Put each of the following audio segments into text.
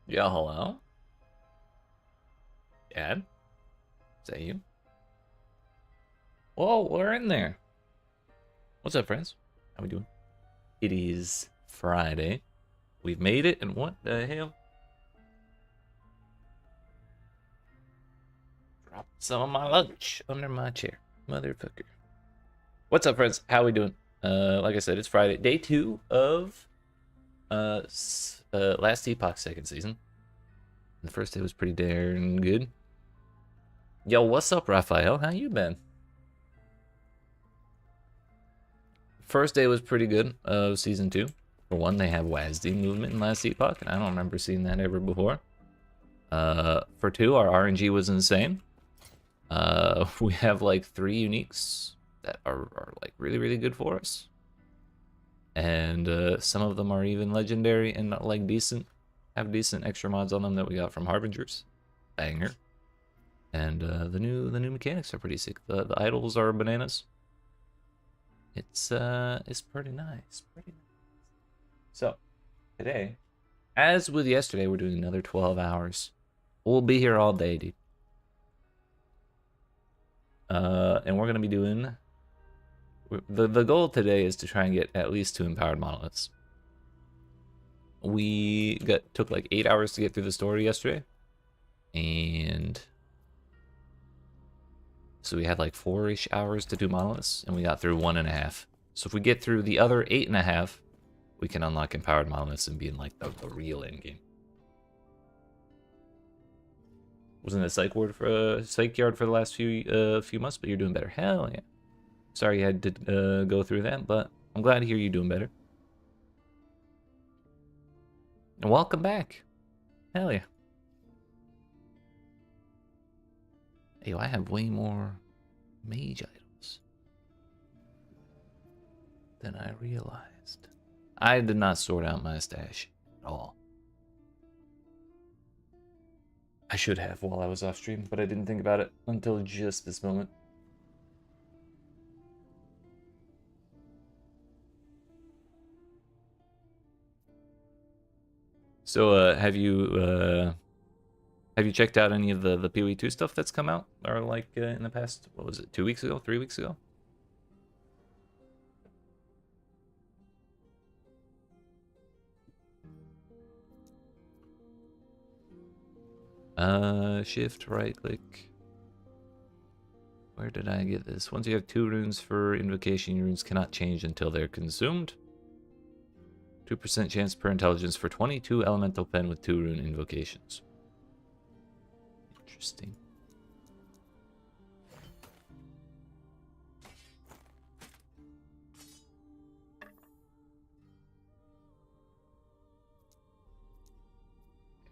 Yeah, hello? Dad? Is that you? Whoa, we're in there. What's up, friends? How we doing? It is Friday. We've made it, and what the hell? Dropped some of my lunch under my chair. Motherfucker. What's up, friends? How we doing? Like I said, it's Friday. Day 2 of last Epoch second season. The first day was pretty darn good. Yo, what's up, Raphael? How you been? First day was pretty good of season 2. For one, they have WASD movement in last Epoch, and I don't remember seeing that ever before. For 2, our RNG was insane. We have like 3 uniques that are like really good for us. And some of them are even legendary and like have decent extra mods on them that we got from Harbingers. Banger. And the new mechanics are pretty sick. The idols are bananas. It's pretty nice. So, today, as with yesterday, we're doing another 12 hours. We'll be here all day, dude. And we're going to be doing... The goal today is to try and get at least 2 empowered monoliths. We took like 8 hours to get through the story yesterday. And... so we had like 4-ish hours to do monoliths, and we got through 1.5. So if we get through the other 8.5, we can unlock empowered monoliths and be in like the real endgame. Wasn't a psych yard for the last few months, but you're doing better. Hell yeah. Sorry you had to go through that, but I'm glad to hear you're doing better. And welcome back. Hell yeah. Hey, I have way more mage items than I realized. I did not sort out my stash at all. I should have while I was off stream, but I didn't think about it until just this moment. So, have you checked out any of the PoE 2 stuff that's come out? Or like in the past, what was it, 2 weeks ago, 3 weeks ago? Shift, right click. Where did I get this? Once you have 2 runes for invocation, your runes cannot change until they're consumed. 2% chance per intelligence for 22 elemental pen with 2 rune invocations. Interesting.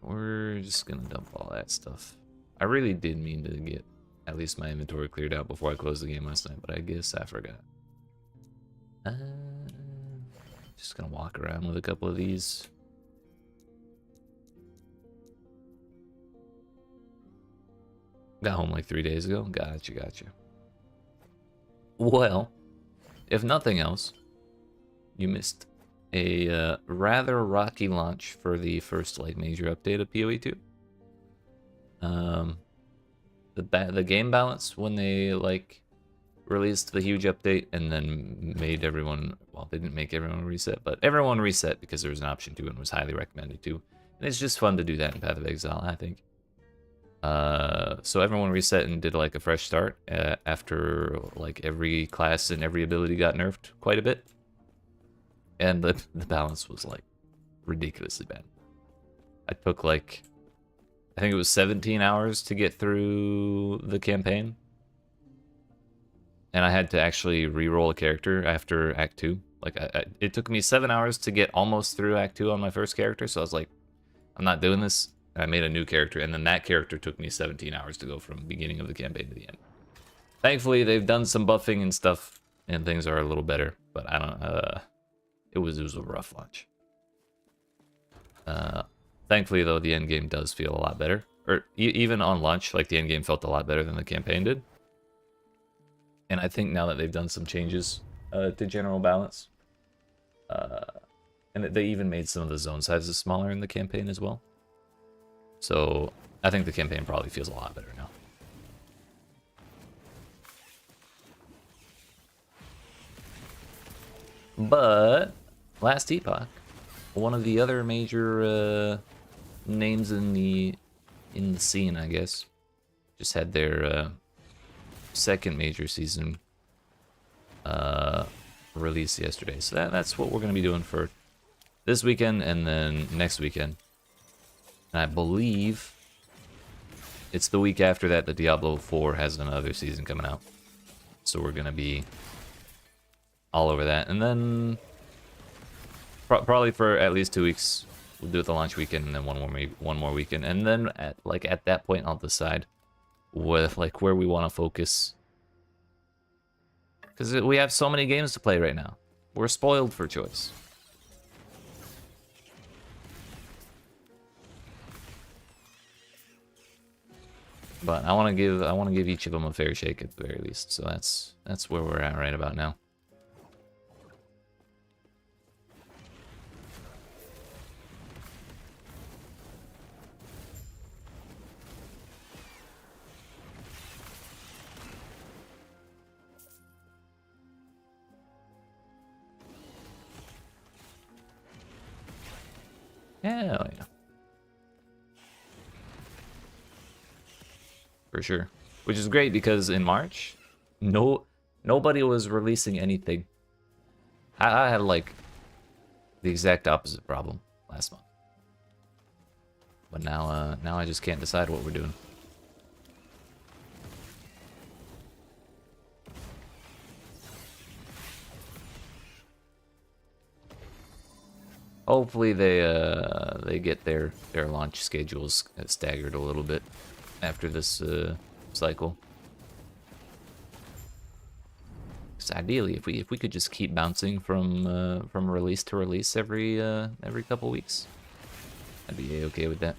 We're just gonna dump all that stuff. I really did mean to get at least my inventory cleared out before I closed the game last night, but I guess I forgot. Just gonna walk around with a couple of these. Got home like 3 days ago. Gotcha. Well, if nothing else, you missed a rather rocky launch for the first like major update of PoE 2. The game balance when they like released the huge update and then made everyone, well, they didn't make everyone reset, but everyone reset because there was an option to and was highly recommended to. And it's just fun to do that in Path of Exile, I think. So everyone reset and did like a fresh start after like every class and every ability got nerfed quite a bit. And the balance was like ridiculously bad. I took like, I think it was 17 hours to get through the campaign. And I had to actually re-roll a character after Act 2. Like, it took me 7 hours to get almost through Act 2 on my first character, so I was like, I'm not doing this. And I made a new character, and then that character took me 17 hours to go from the beginning of the campaign to the end. Thankfully, they've done some buffing and stuff, and things are a little better, but I don't, it was a rough launch. Thankfully, though, the endgame does feel a lot better. Or even on launch, like, the endgame felt a lot better than the campaign did. And I think now that they've done some changes to general balance, and they even made some of the zone sizes smaller in the campaign as well. So I think the campaign probably feels a lot better now. But last Epoch, one of the other major names in the scene, I guess, just had their second major season release yesterday. So that's what we're gonna be doing for this weekend and then next weekend. And I believe it's the week after that that Diablo 4 has another season coming out. So we're gonna be all over that. And then probably for at least 2 weeks, we'll do it the launch weekend and then one more weekend. And then at that point, I'll decide with where we want to focus. Because we have so many games to play right now. We're spoiled for choice. But I want to give each of them a fair shake at the very least. So that's where we're at right about now. Hell yeah. For sure. Which is great because in March, nobody was releasing anything. I had like the exact opposite problem last month. But now I just can't decide what we're doing. Hopefully they get their launch schedules staggered a little bit after this cycle. Because ideally, if we could just keep bouncing from release to release every couple weeks, I'd be okay with that.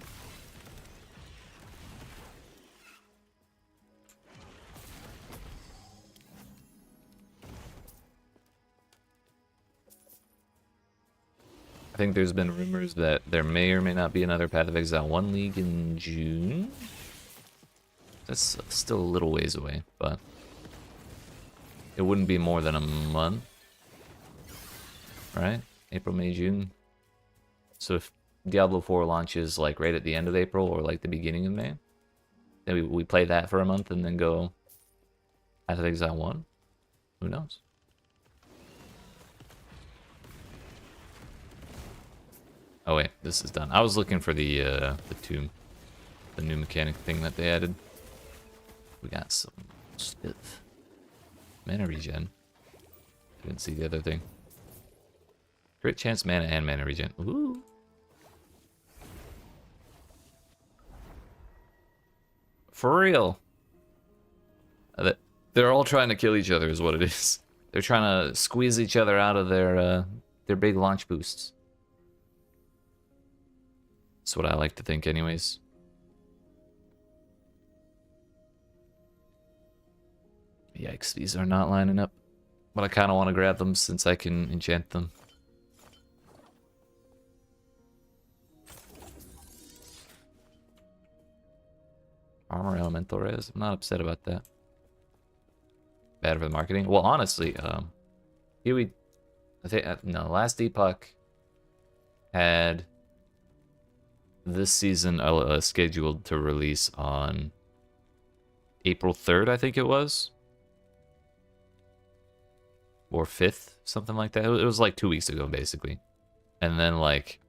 I think there's been rumors that there may or may not be another Path of Exile 1 League in June. That's still a little ways away, but it wouldn't be more than a month, right? April, May, June. So if Diablo 4 launches like right at the end of April or like the beginning of May, then we play that for a month and then go Path of Exile 1. Who knows? Oh wait, this is done. I was looking for the tomb, the new mechanic thing that they added. We got some stuff. Mana regen. Didn't see the other thing. Crit chance, mana, and mana regen. Ooh. For real. They're all trying to kill each other is what it is. They're trying to squeeze each other out of their big launch boosts. That's what I like to think anyways. Yikes, these are not lining up. But I kind of want to grab them since I can enchant them. Armor elemental res. I'm not upset about that. Bad for the marketing. Well, honestly, here I think no, last Epoch had this season scheduled to release on April 3rd, I think it was. Or 5th, something like that. It was like 2 weeks ago, basically. And then like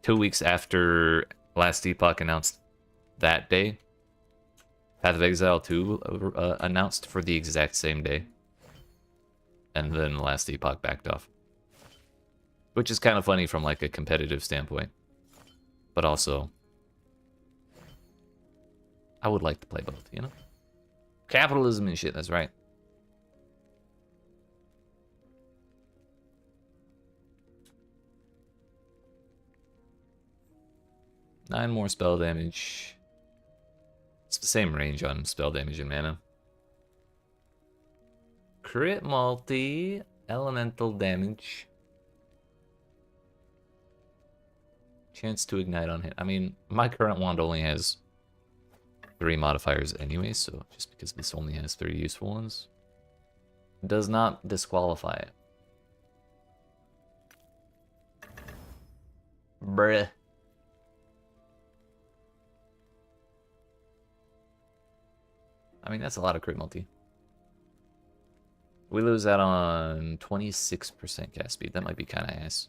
2 weeks after last Epoch announced that day, Path of Exile 2 announced for the exact same day. And then last Epoch backed off. Which is kind of funny from like a competitive standpoint. But also, I would like to play both, you know? Capitalism and shit, that's right. Nine more spell damage. It's the same range on spell damage and mana. Crit multi, elemental damage. Chance to ignite on hit. I mean, my current wand only has 3 modifiers anyway, so just because this only has 3 useful ones does not disqualify it. Bruh. I mean, that's a lot of crit multi. We lose that on 26% cast speed. That might be kind of ass.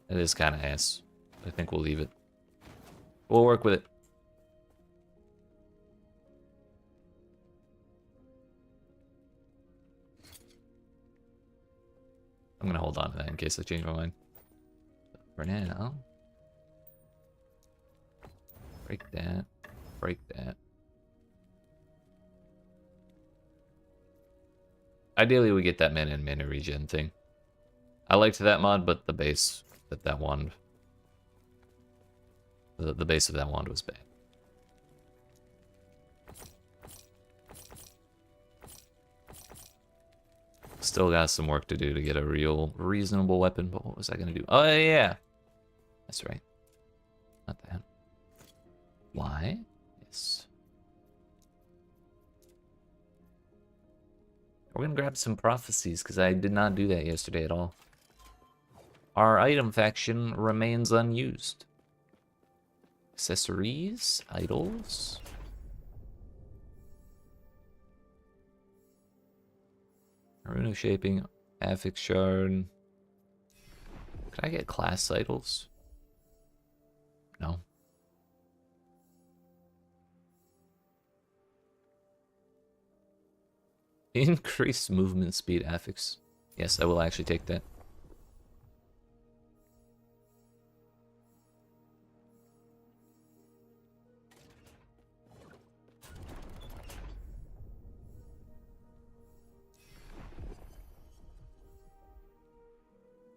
It is kind of ass. I think we'll leave it. We'll work with it. I'm gonna hold on to that in case I change my mind. For now, break that. Break that. Ideally, we get that mana and mana regen thing. I liked that mod, but the base that wand, the base of that wand was bad. Still got some work to do to get a real reasonable weapon, but what was I gonna do? Oh yeah, that's right. Not that. Why? Yes. We're gonna grab some prophecies because I did not do that yesterday at all. Our item faction remains unused. Accessories, idols. Rune of Shaping, Affix Shard. Could I get class idols? No. Increased movement speed affix. Yes, I will actually take that.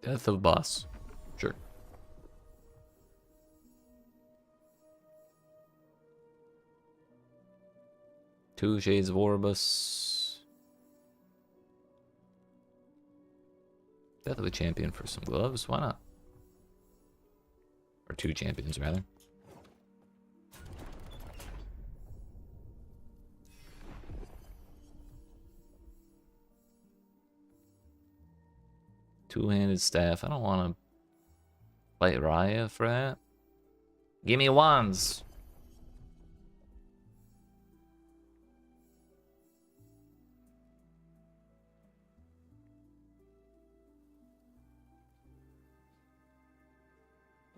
Death of boss. Sure. Two Shades of Orbus. Death of a champion for some gloves. Why not? Or 2 champions, rather. Two-handed staff. I don't want to fight Raya for that. Give me wands.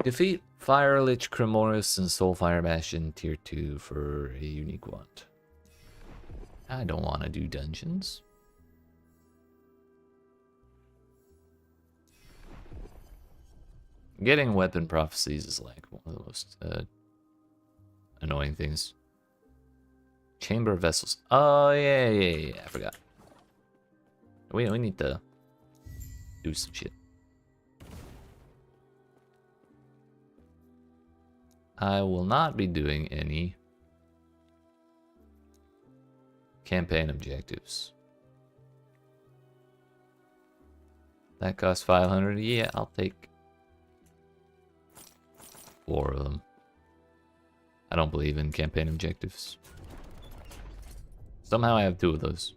Defeat Fire Lich, Cremoris, and Soulfire Bastion tier 2 for a unique wand. I don't want to do dungeons. Getting weapon prophecies is like one of the most annoying things. Chamber of Vessels. Oh yeah, I forgot. We need to do some shit. I will not be doing any campaign objectives. That costs 500. Yeah, I'll take 4 of them. I don't believe in campaign objectives. Somehow I have 2 of those.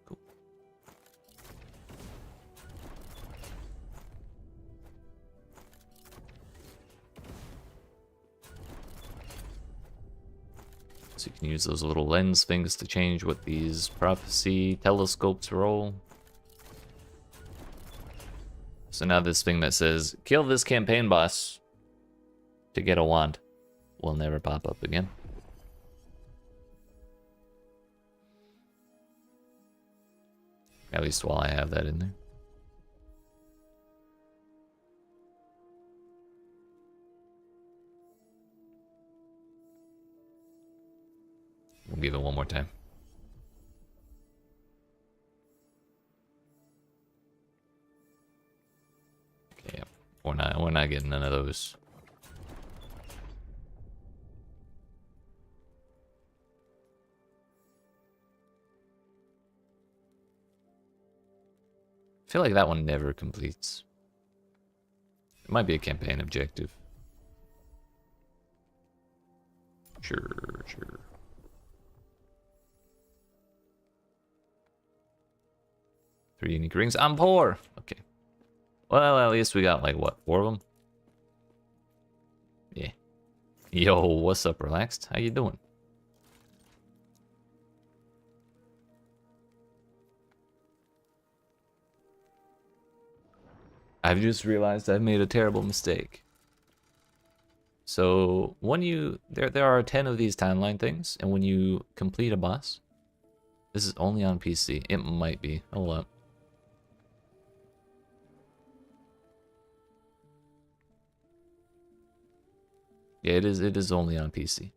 Cool. So you can use those little lens things to change what these prophecy telescopes roll. So now this thing that says, kill this campaign boss to get a wand will never pop up again. At least while I have that in there. We'll give it one more time. Okay, yep. We're not getting none of those. feel like that one never completes. It might be a campaign objective. Sure, sure. Three unique rings. I'm poor. Okay. Well, at least we got like what, 4 of them? Yeah. Yo, what's up, Relaxed? How you doing? I've just realized I've made a terrible mistake. So when you there are 10 of these timeline things, and when you complete a boss, this is only on PC. It might be. Hold up. Yeah, it is only on PC.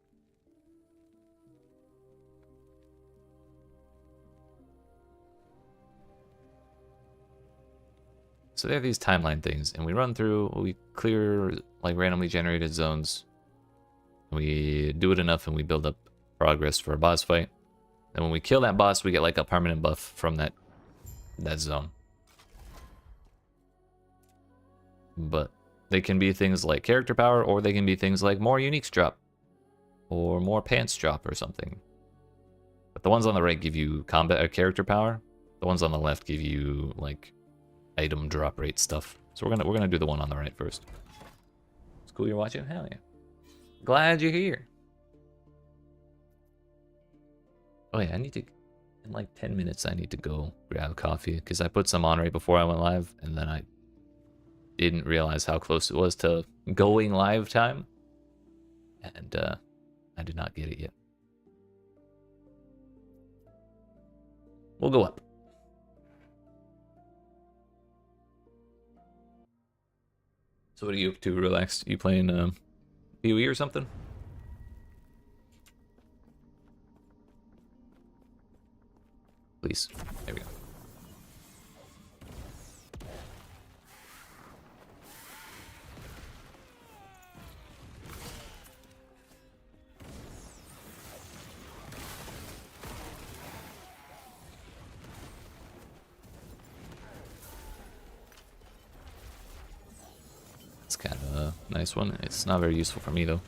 So there are these timeline things, and we run through, we clear like randomly generated zones. We do it enough and we build up progress for a boss fight. And when we kill that boss, we get like a permanent buff from that zone. But they can be things like character power, or they can be things like more uniques drop, or more pants drop or something. But the ones on the right give you combat or character power. The ones on the left give you like item drop rate stuff. So we're gonna do the one on the right first. It's cool you're watching. Hell yeah! Glad you're here. Oh yeah, I need to, in like 10 minutes, I need to go grab coffee because I put some on right before I went live, and then I didn't realize how close it was to going live time, and I did not get it yet. We'll go up. So what are you up to, Relaxed? You playing PoE or something? Please. There we go. It's kind of a nice one. It's not very useful for me though.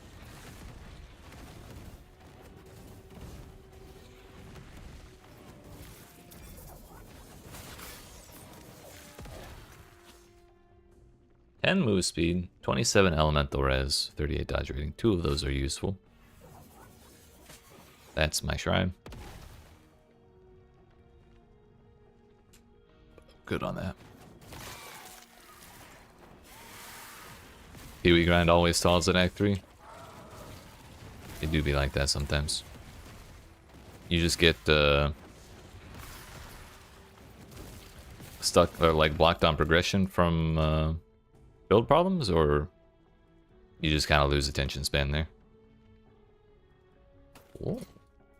And move speed, 27 elemental res, 38 dodge rating. 2 of those are useful. That's my shrine. Good on that. PoE grind always stalls at Act 3. They do be like that sometimes. You just get stuck or like blocked on progression from build problems, or you just kind of lose attention span there. Whoa,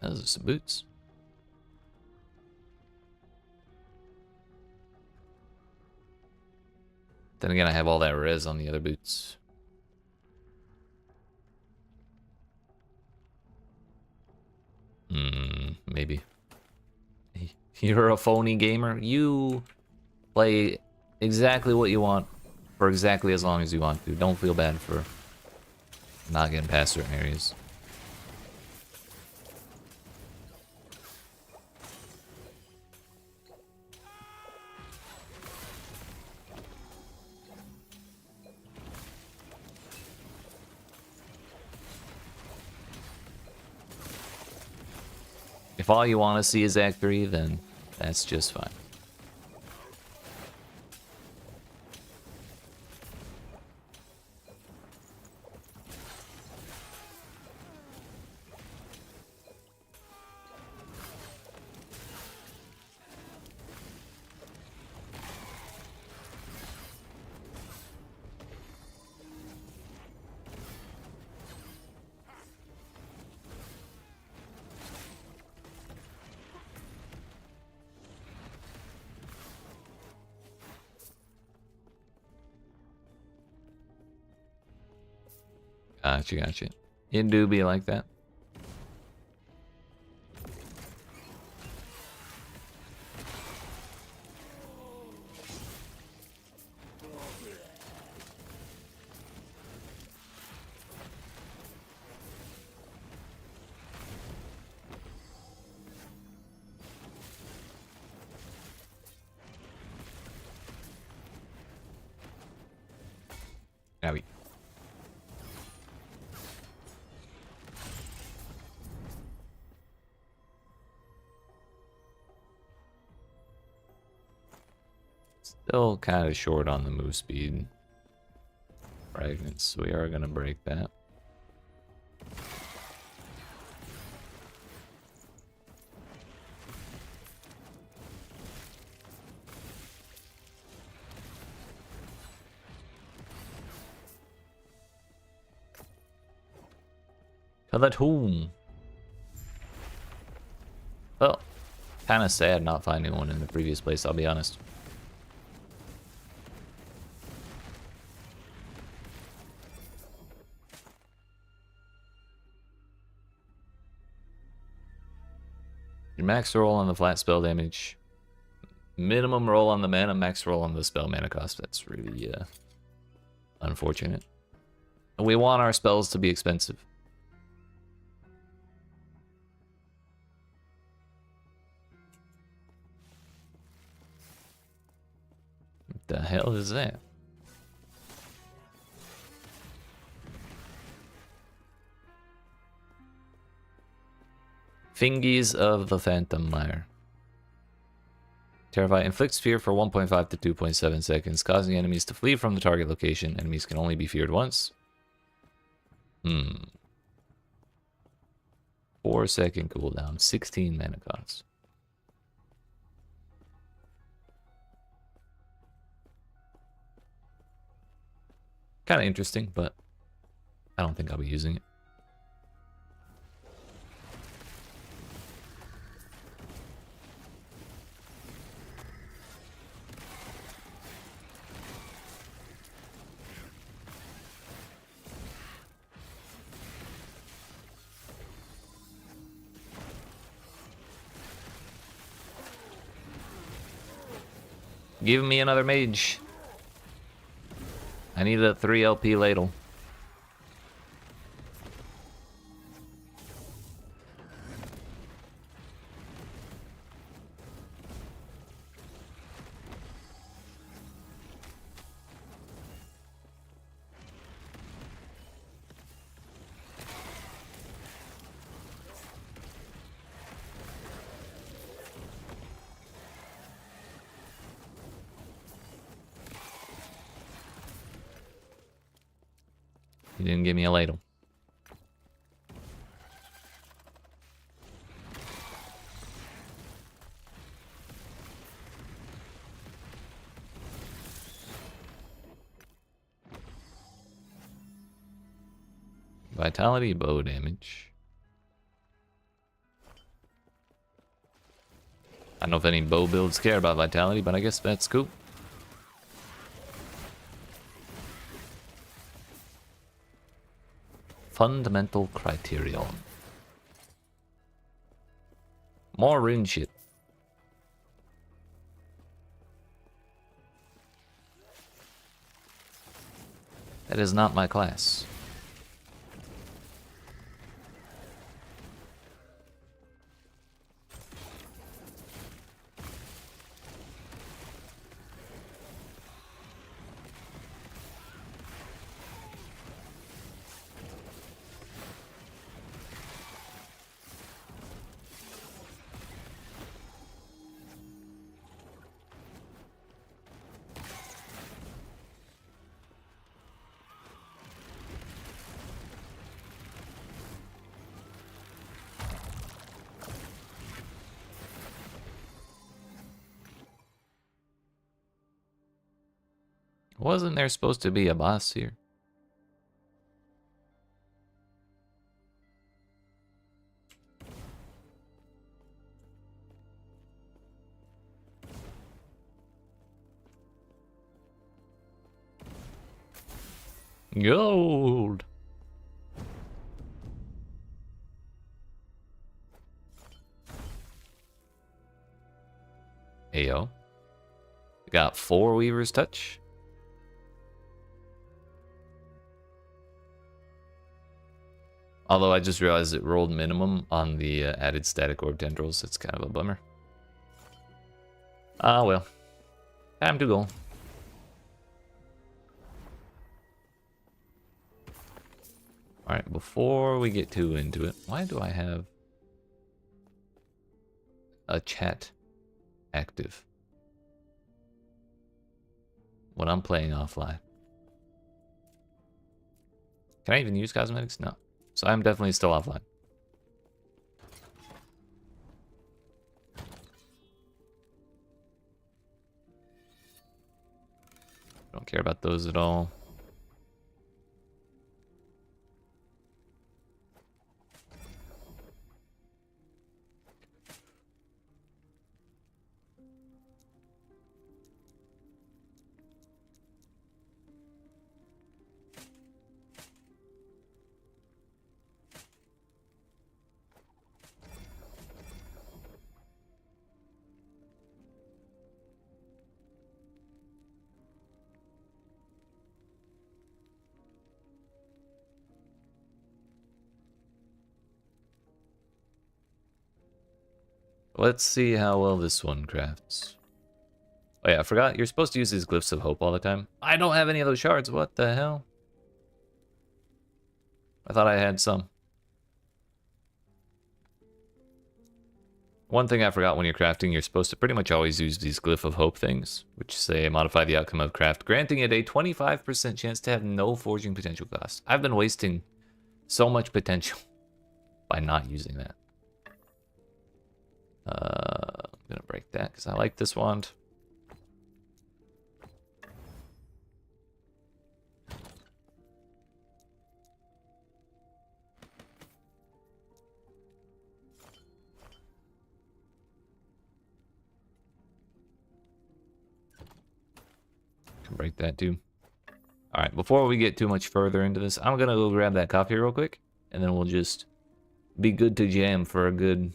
those are some boots. Then again, I have all that res on the other boots. Maybe. You're a phony gamer. You play exactly what you want for exactly as long as you want to. Don't feel bad for not getting past certain areas. If all you want to see is Act 3, then that's just fine. Gotcha. It do be like that. Still kind of short on the move speed. Fragments, so we are going to break that. Come at home. Well, kind of sad not finding one in the previous place, I'll be honest. Your max roll on the flat spell damage. Minimum roll on the mana, max roll on the spell mana cost. That's really unfortunate. We want our spells to be expensive. What the hell is that? Fingies of the Phantom Mire. Terrify inflicts fear for 1.5 to 2.7 seconds, causing enemies to flee from the target location. Enemies can only be feared once. 4-second cooldown, 16 mana cost. Kind of interesting, but I don't think I'll be using it. Give me another mage. I need a 3 LP ladle. You didn't give me a ladle. Vitality, bow damage. I don't know if any bow builds care about vitality, but I guess that's cool. Fundamental criterion. More rune shit. That is not my class. Wasn't there supposed to be a boss here? Gold! Ayo. Got 4 Weaver's Touch. Although I just realized it rolled minimum on the added static orb tendrils. It's kind of a bummer. Ah, well. Time to go. Alright, before we get too into it, why do I have a chat active? when I'm playing offline. Can I even use cosmetics? No. So I'm definitely still offline. Don't care about those at all. Let's see how well this one crafts. Oh yeah, I forgot. You're supposed to use these glyphs of hope all the time. I don't have any of those shards. What the hell? I thought I had some. One thing I forgot when you're crafting, you're supposed to pretty much always use these glyph of hope things, which say modify the outcome of craft, granting it a 25% chance to have no forging potential cost. I've been wasting so much potential by not using that. I'm gonna break that because I like this wand. Can break that too. All right, before we get too much further into this, I'm gonna go grab that coffee real quick, and then we'll just be good to jam for a good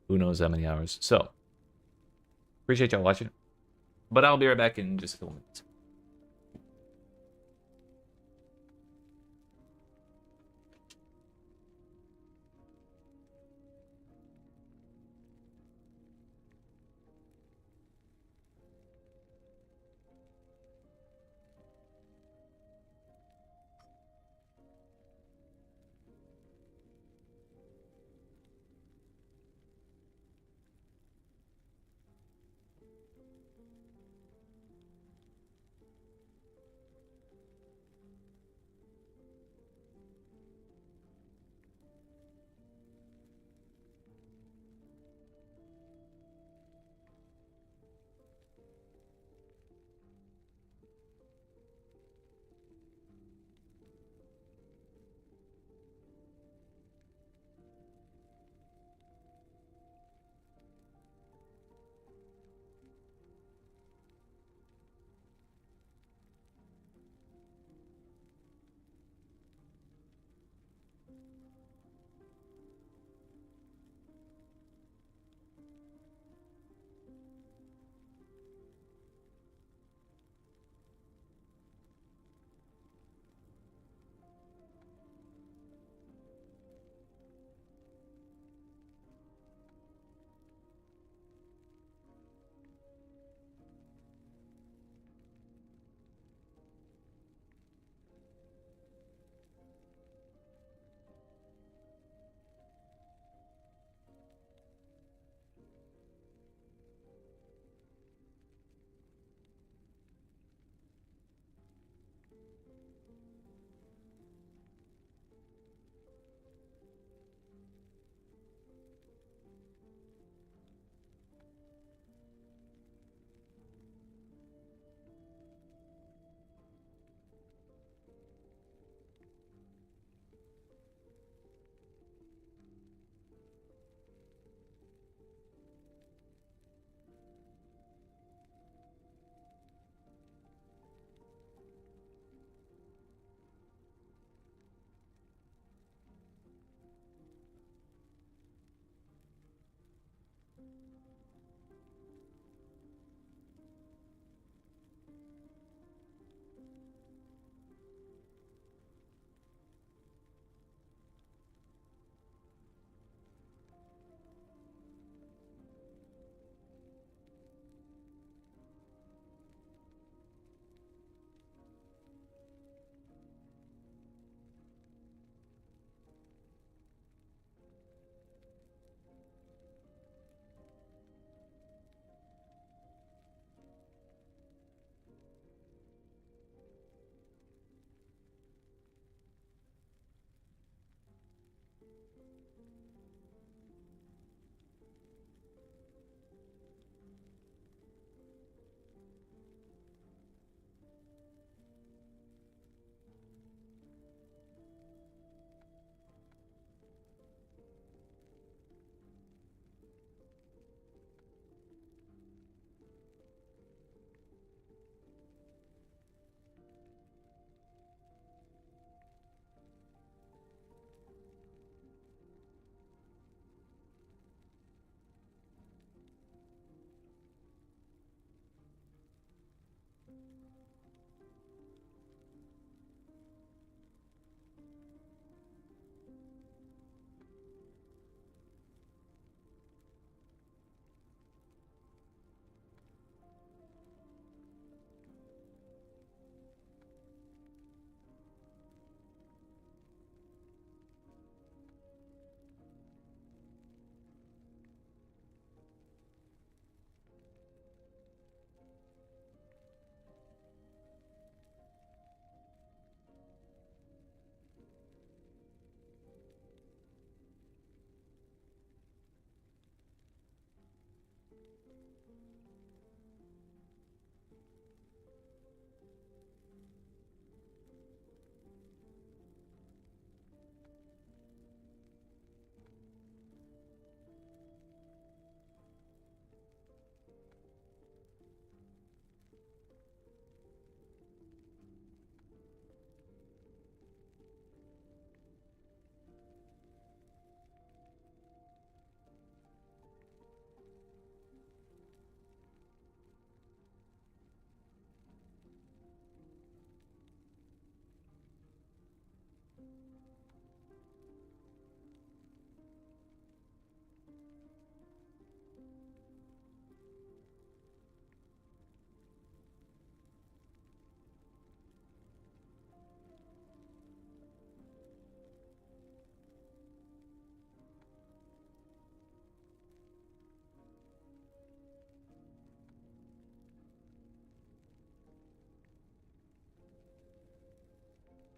who knows how many hours. So, appreciate y'all watching, but I'll be right back in just a couple minutes.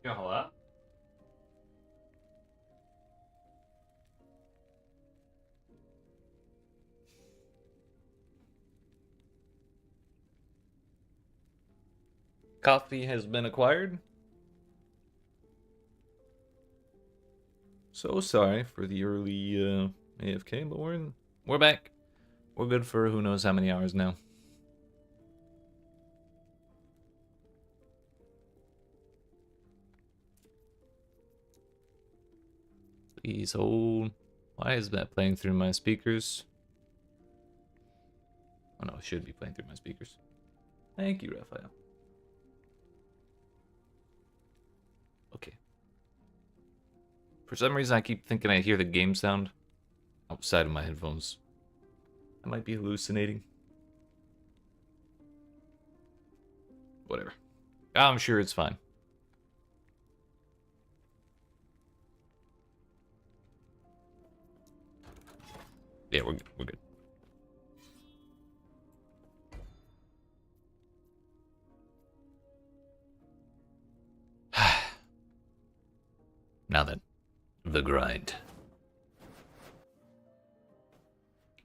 Yeah, hello? Coffee has been acquired. So sorry for the early AFK, but we're back. We're good for who knows how many hours now. Please hold. Why is that playing through my speakers? Oh no, it should be playing through my speakers. Thank you, Raphael. Okay. For some reason, I keep thinking I hear the game sound outside of my headphones. I might be hallucinating. Whatever. I'm sure it's fine. Yeah, we're good. We're good. Now then, the grind.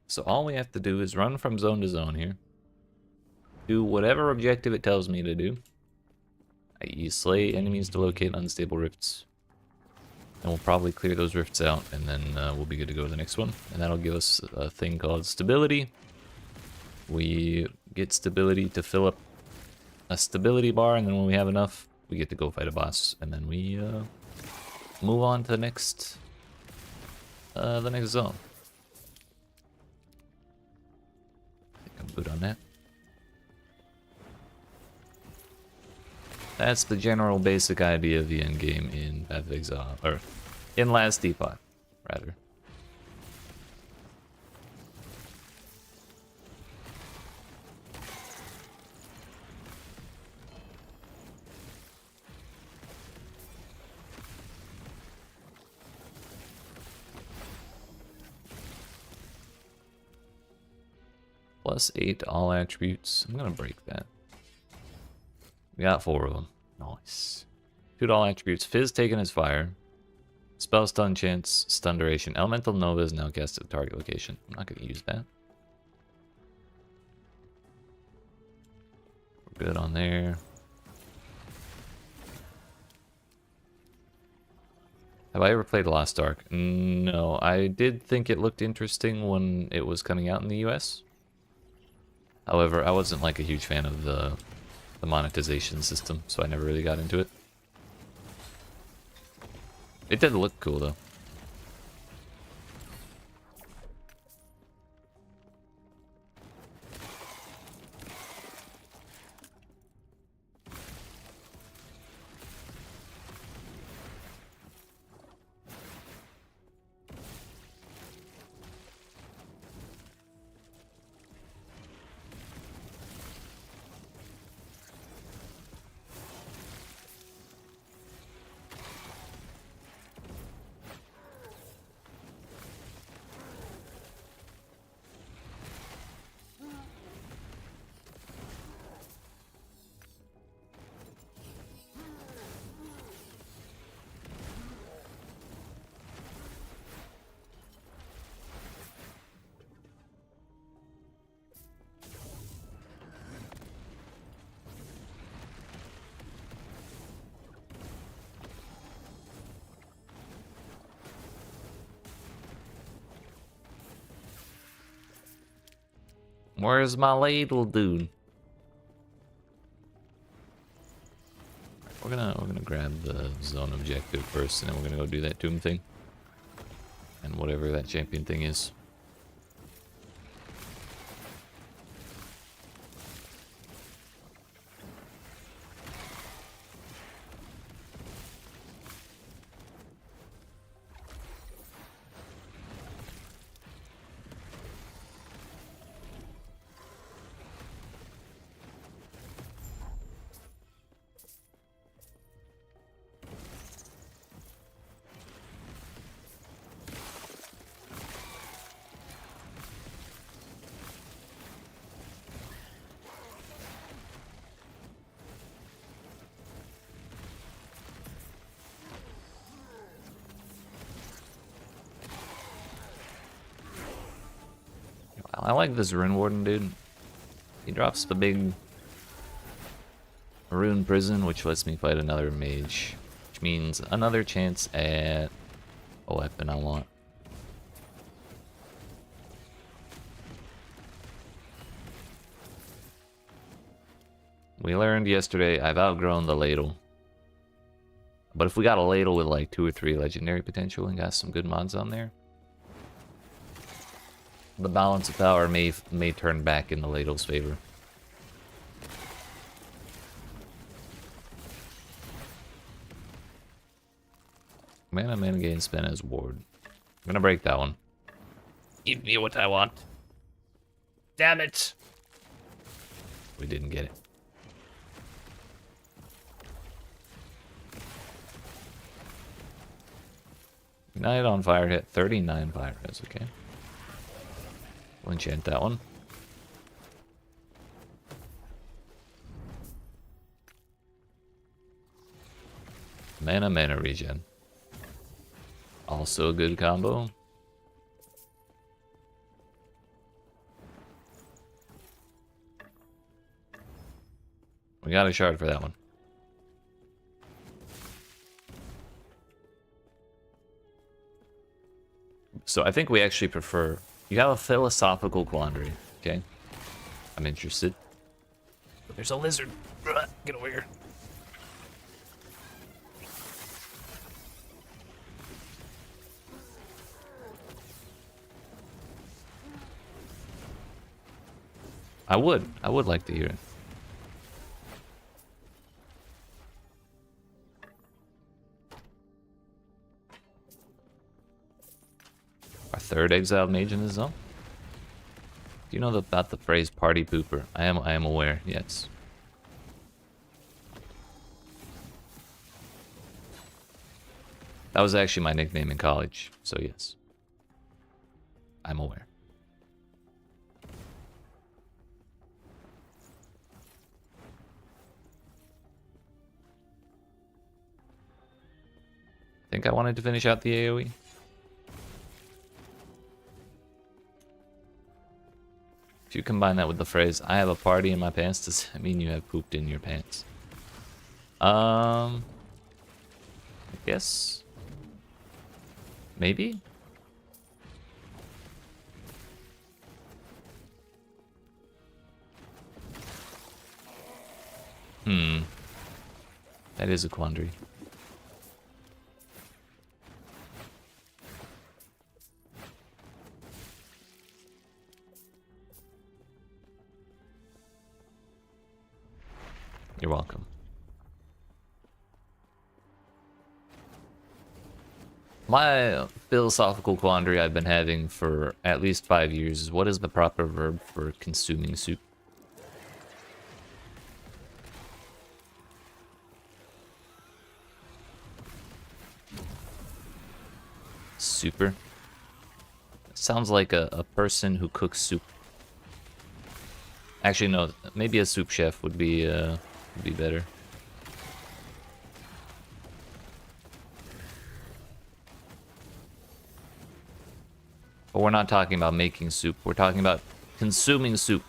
So all we have to do is run from zone to zone here. Do whatever objective it tells me to do. I.e. slay enemies to locate unstable rifts. And we'll probably clear those rifts out, and then we'll be good to go to the next one. And that'll give us a thing called stability. We get stability to fill up a stability bar, and then when we have enough, we get to go fight a boss. And then we move on to the next zone. I think I'm good on that. That's the general basic idea of the endgame in Path of Exile, or in Last Epoch, rather. +8 all attributes. I'm gonna break that. We got 4 of them. Nice. 2 all attributes. Fizz taken as fire. Spell stun chance, stun duration. Elemental Nova is now cast at the target location. I'm not gonna use that. We're good on there. Have I ever played Lost Ark? No. I did think it looked interesting when it was coming out in the US. However, I wasn't like a huge fan of the monetization system, so I never really got into it. It did look cool though. Where's my ladle, dude? We're gonna grab the zone objective first, and then we're gonna go do that tomb thing, and whatever that champion thing is. I like this Rune Warden, dude. He drops the big Rune Prison, which lets me fight another Mage. Which means another chance at a weapon I want. We learned yesterday I've outgrown the ladle. But if we got a ladle with like 2 or 3 legendary potential and got some good mods on there, the balance of power may turn back in the ladle's favor. Mana gain spent as ward. I'm gonna break that one. Give me what I want. Damn it! We didn't get it. Ignite on fire hit, 39 fire hits, okay. We'll enchant that one. Mana regen. Also a good combo. We got a shard for that one. So I think we actually prefer... You have a philosophical quandary, okay? I'm interested. There's a lizard. Get over here. I would like to hear it. Our third exiled mage in the zone. Do you know about the phrase party pooper? I am aware, yes. That was actually my nickname in college, so yes. I'm aware. I think I wanted to finish out the AoE. If you combine that with the phrase, I have a party in my pants, does that mean you have pooped in your pants? I guess. Maybe? That is a quandary. You're welcome. My philosophical quandary I've been having for at least 5 years is what is the proper verb for consuming soup? Super. Sounds like a person who cooks soup. Actually, no. Maybe a soup chef would be better. But we're not talking about making soup. We're talking about consuming soup.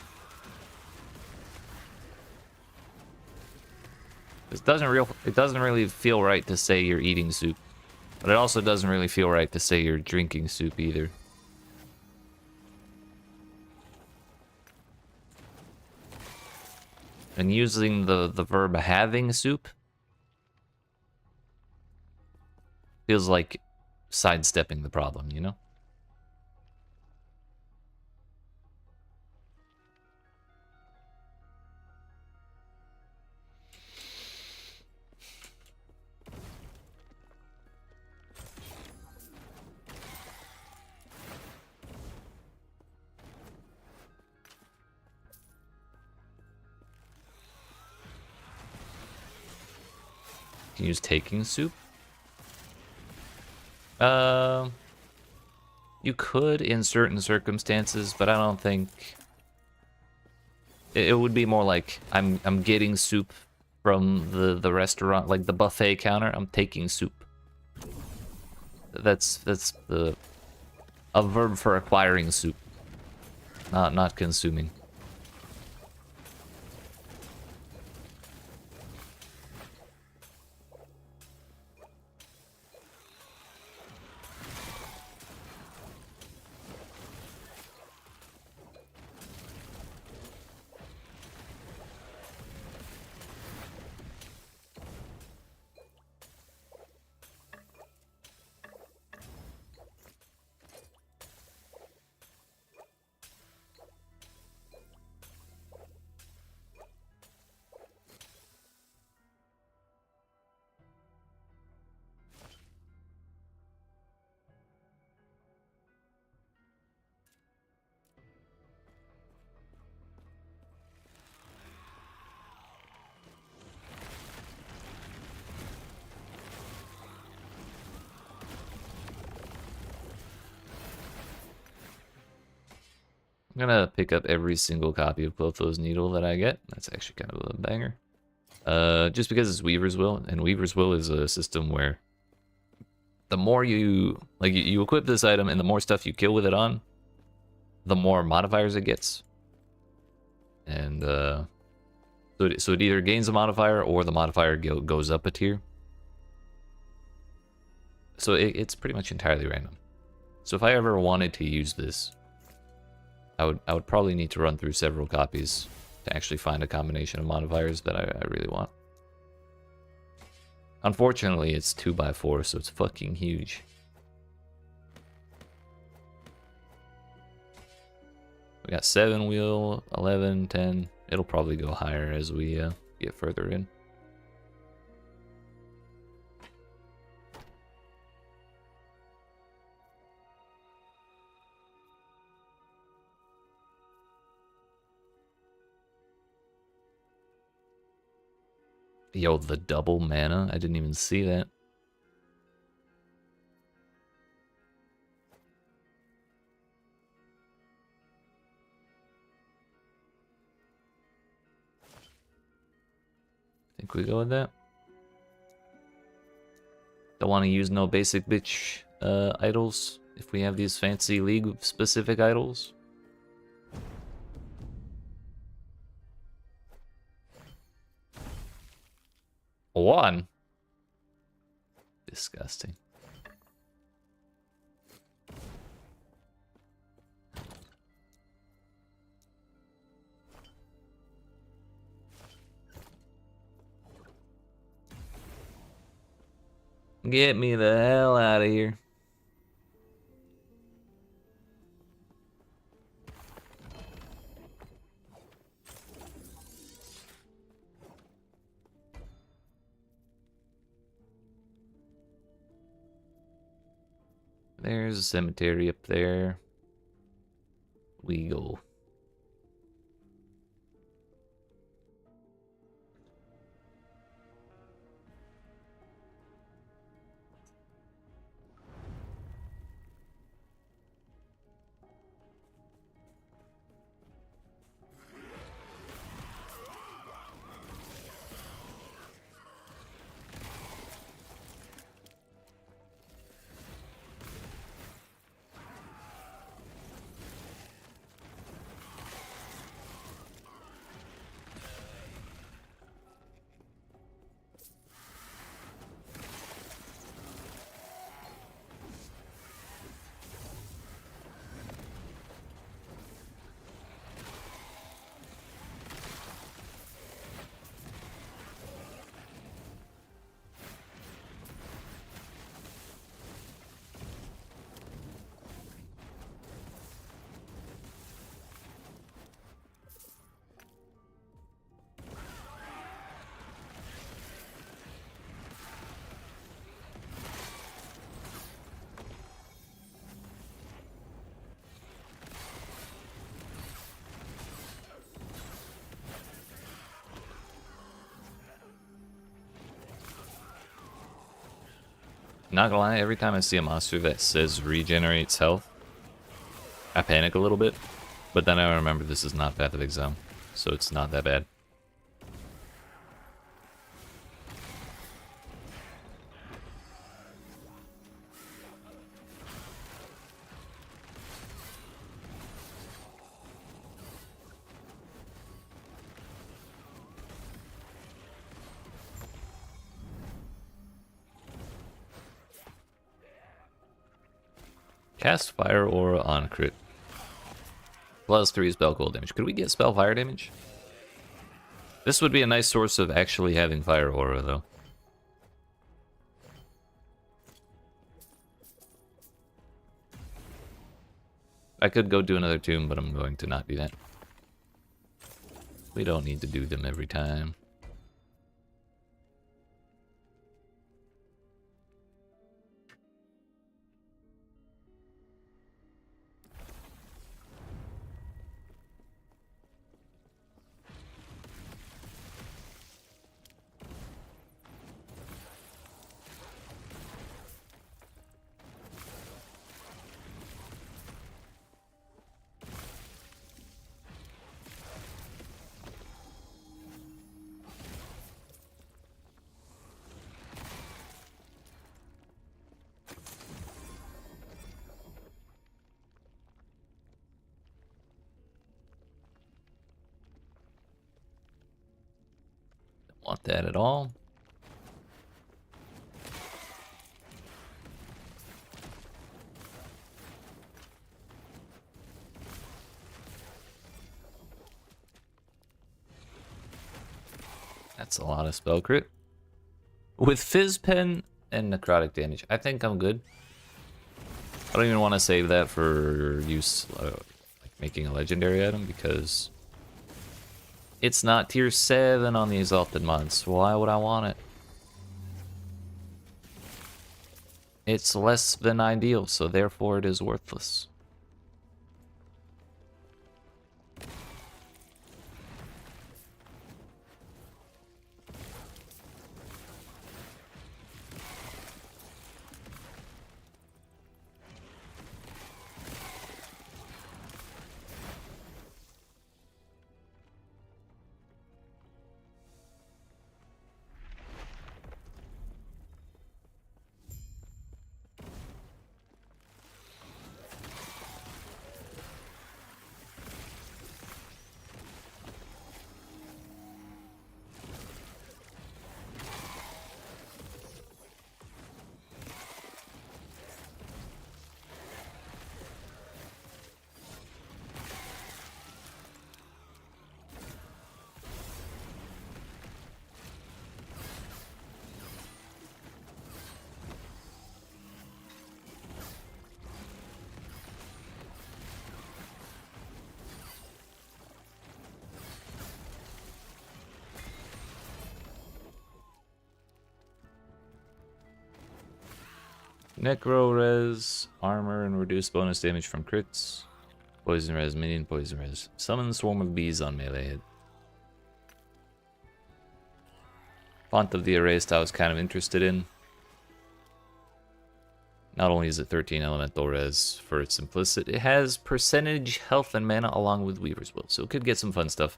It doesn't really feel right to say you're eating soup. But it also doesn't really feel right to say you're drinking soup either. And using the verb having soup feels like sidestepping the problem, you know? Can you use taking soup? You could in certain circumstances, but I don't think it would be more like I'm getting soup from the restaurant, like the buffet counter. I'm taking soup. That's a verb for acquiring soup. Not consuming. I'm gonna pick up every single copy of Clotho's Needle that I get. That's actually kind of a banger. Just because it's Weaver's Will, and Weaver's Will is a system where the more you you equip this item and the more stuff you kill with it on, the more modifiers it gets. And so it either gains a modifier or the modifier goes up a tier. So it's pretty much entirely random. So if I ever wanted to use this, I would probably need to run through several copies to actually find a combination of modifiers that I really want. Unfortunately, it's 2x4, so it's fucking huge. We got 7 wheel, 11, 10. It'll probably go higher as we get further in. Yo, the double mana? I didn't even see that. Think we go with that? Don't want to use no basic bitch idols if we have these fancy league specific idols. One? Disgusting. Get me the hell out of here. There's a cemetery up there. We go. Not gonna lie, every time I see a monster that says regenerates health, I panic a little bit, but then I remember this is not Path of Exile, so it's not that bad. Cast Fire Aura on crit. Plus 3 spell cold damage. Could we get spell fire damage? This would be a nice source of actually having Fire Aura, though. I could go do another tomb, but I'm going to not do that. We don't need to do them every time. Want that at all. That's a lot of spell crit. With Fizz Pen and necrotic damage, I think I'm good. I don't even want to save that for use, like making a legendary item, because it's not tier 7 on the Exalted mods. Why would I want it? It's less than ideal, so therefore it is worthless. Necro res, armor, and reduce bonus damage from crits. Poison res, minion poison res. Summon swarm of bees on melee hit. Font of the Erased I was kind of interested in. Not only is it 13 elemental res for its simplicity, it has percentage health and mana along with Weaver's Will, so it could get some fun stuff.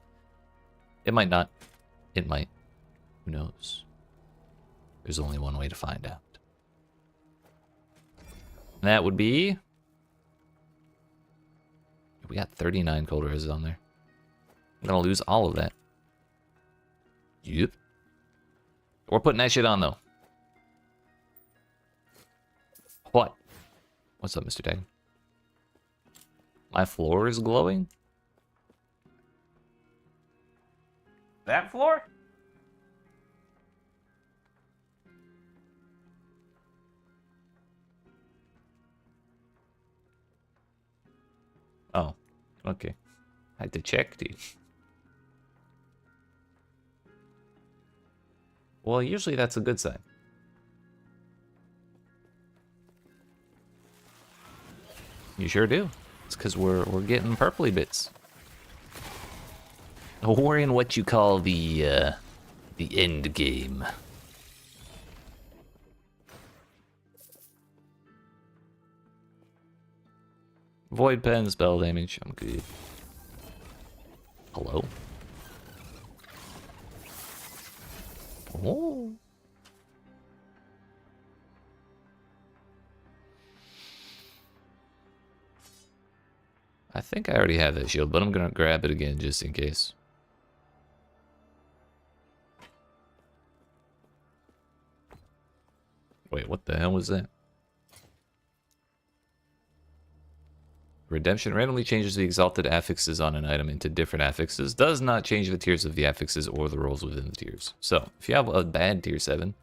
It might not. It might. Who knows? There's only one way to find out. That would be... We got 39 cold res on there. I'm gonna lose all of that. Yep. We're putting that shit on, though. What? What's up, Mr. Tag? My floor is glowing? That floor? Oh, okay. I had to check, dude. Well, usually that's a good sign. You sure do. It's because we're getting purpley bits. We're in what you call the end game. Void pen, spell damage. I'm good. Hello. Oh. I think I already have that shield, but I'm gonna grab it again just in case. Wait, what the hell was that? Redemption randomly changes the exalted affixes on an item into different affixes. Does not change the tiers of the affixes or the rolls within the tiers. So, if you have a bad tier 7,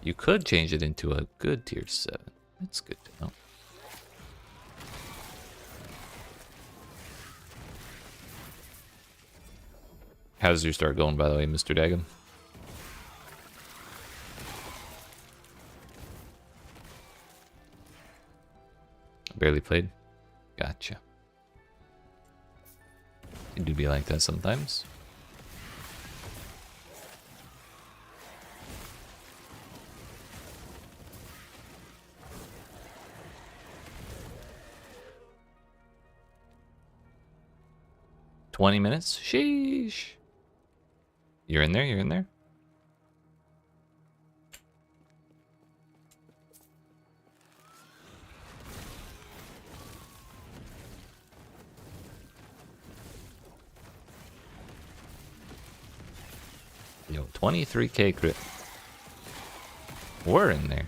you could change it into a good tier 7. That's good to know. How's your start going, by the way, Mr. Dagon? Barely played? Gotcha. It do be like that sometimes. "20 minutes? Sheesh. You're in there? You're in there? Yo, 23k crit. We're in there.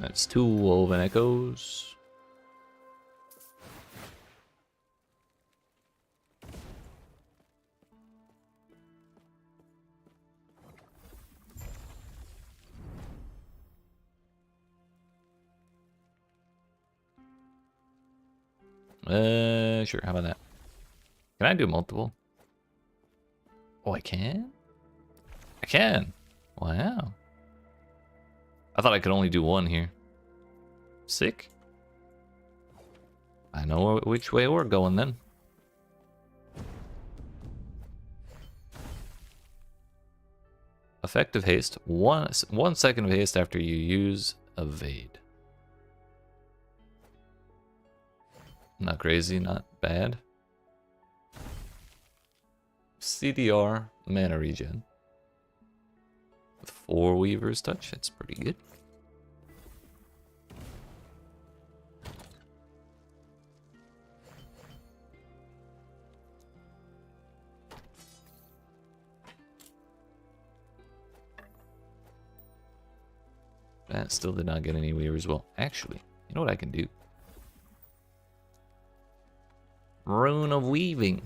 That's 2 Woven Echoes. Sure, how about that? Can I do multiple? Oh, I can? I can! Wow. I thought I could only do one here. Sick. I know which way we're going then. Effective haste. 1 second of haste after you use evade. Not crazy, not bad. CDR mana regen. With 4 Weaver's Touch, that's pretty good. That still did not get any Weavers. Well, actually, you know what I can do? Rune of Weaving.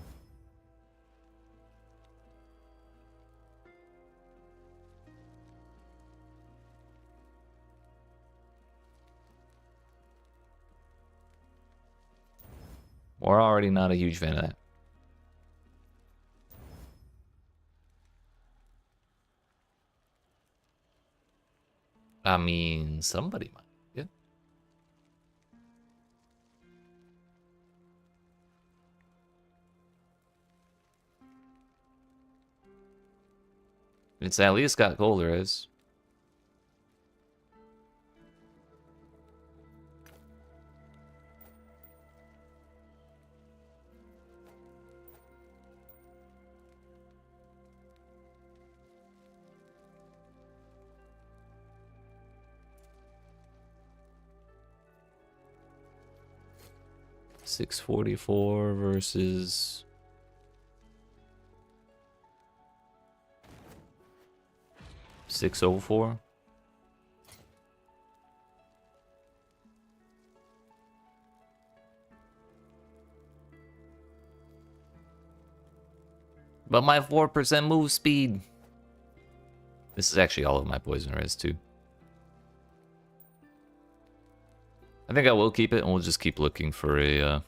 We're already not a huge fan of that. I mean, somebody might. Yeah. It's at least got colder as. $644 versus $604. But my 4% move speed. This is actually all of my poison res too. I think I will keep it, and we'll just keep looking for a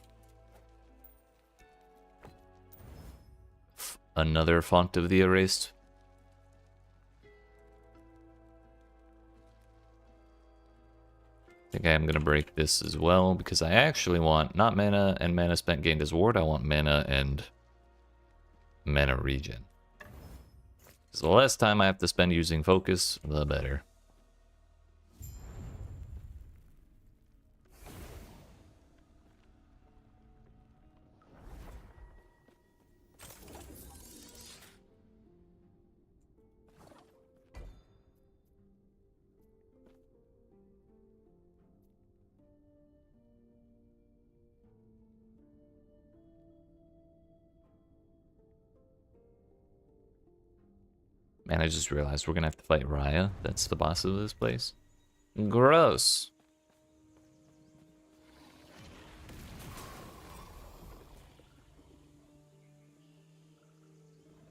another Font of the Erased. I think I am going to break this as well, because I actually want not mana and mana spent gained as ward, I want mana and mana regen. So the less time I have to spend using focus, the better. Man, I just realized we're gonna have to fight Raya. That's the boss of this place. Gross.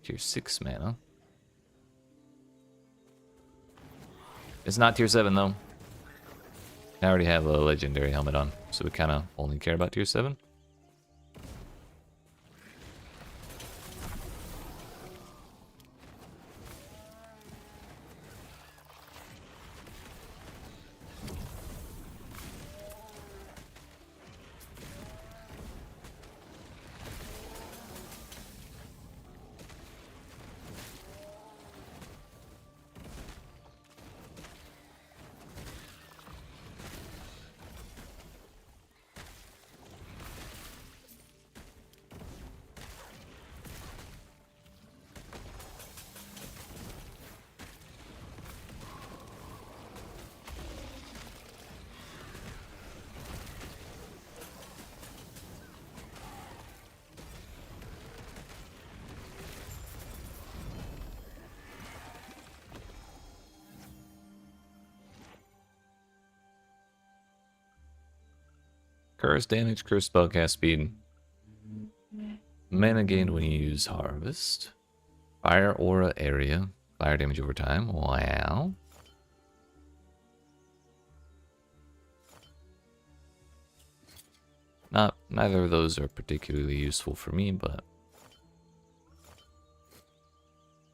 Tier 6 mana. It's not tier 7 though. I already have a legendary helmet on, so we kind of only care about tier 7. Curse damage, curse spellcast speed. Mana gained when you use harvest. Fire aura area. Fire damage over time. Wow. Neither of those are particularly useful for me, but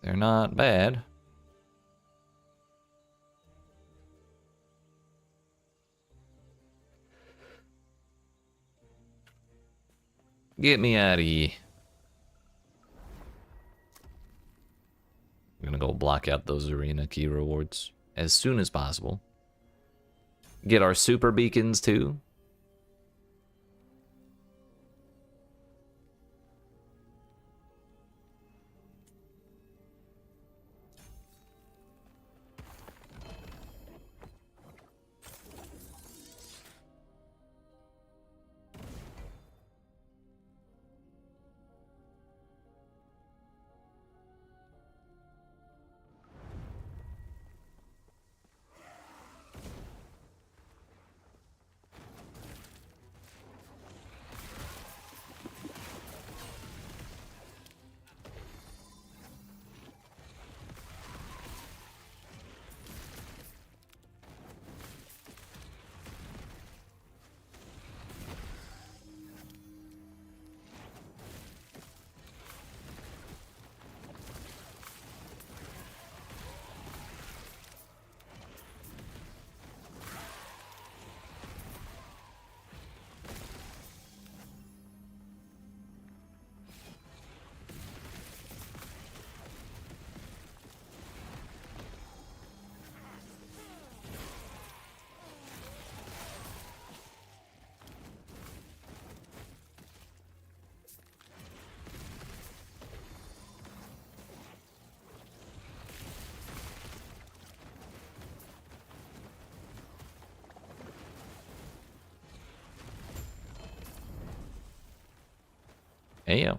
they're not bad. Get me out of here. I'm gonna go block out those arena key rewards as soon as possible. Get our super beacons too. Hey yo.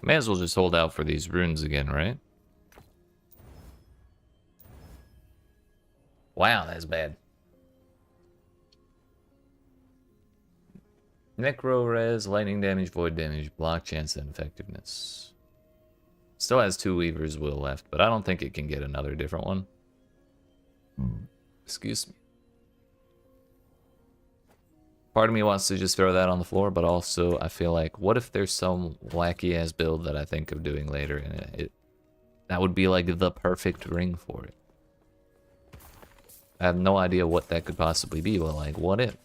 May as well just hold out for these runes again, right? Wow, that's bad. Necro res, lightning damage, void damage, block chance, and effectiveness. Still has 2 Weaver's Will left, but I don't think it can get another different one. Excuse me. Part of me wants to just throw that on the floor, but also I feel like, what if there's some wacky ass build that I think of doing later, and that would be like the perfect ring for it. I have no idea what that could possibly be, but like, what if?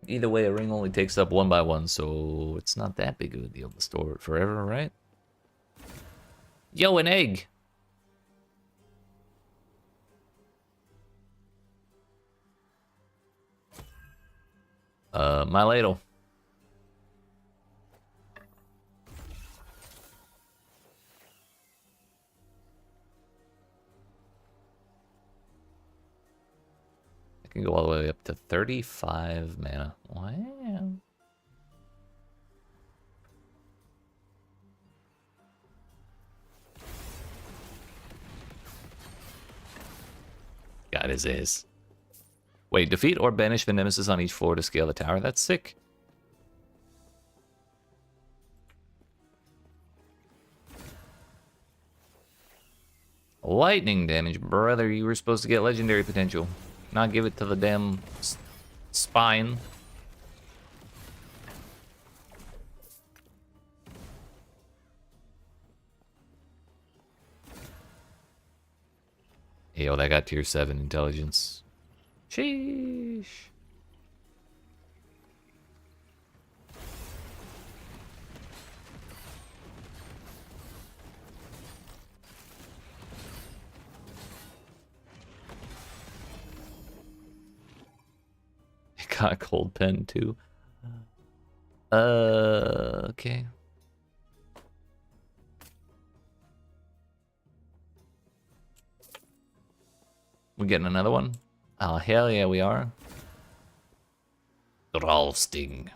Either way, a ring only takes up 1 by 1, so it's not that big of a deal to store it forever, right? Yo, an egg! My ladle. I can go all the way up to 35 mana. Wow. Got his ass. Wait, defeat or banish the nemesis on each floor to scale the tower. That's sick. Lightning damage, brother. You were supposed to get legendary potential. Not give it to the damn spine. Hey, yo, that got tier 7 intelligence. Sheesh. It got cold pen too. Okay. We getting another one? Oh, hell yeah, we are. Thrall Sting.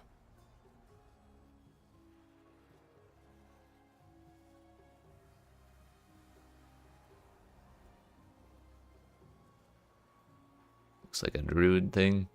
Looks like a druid thing.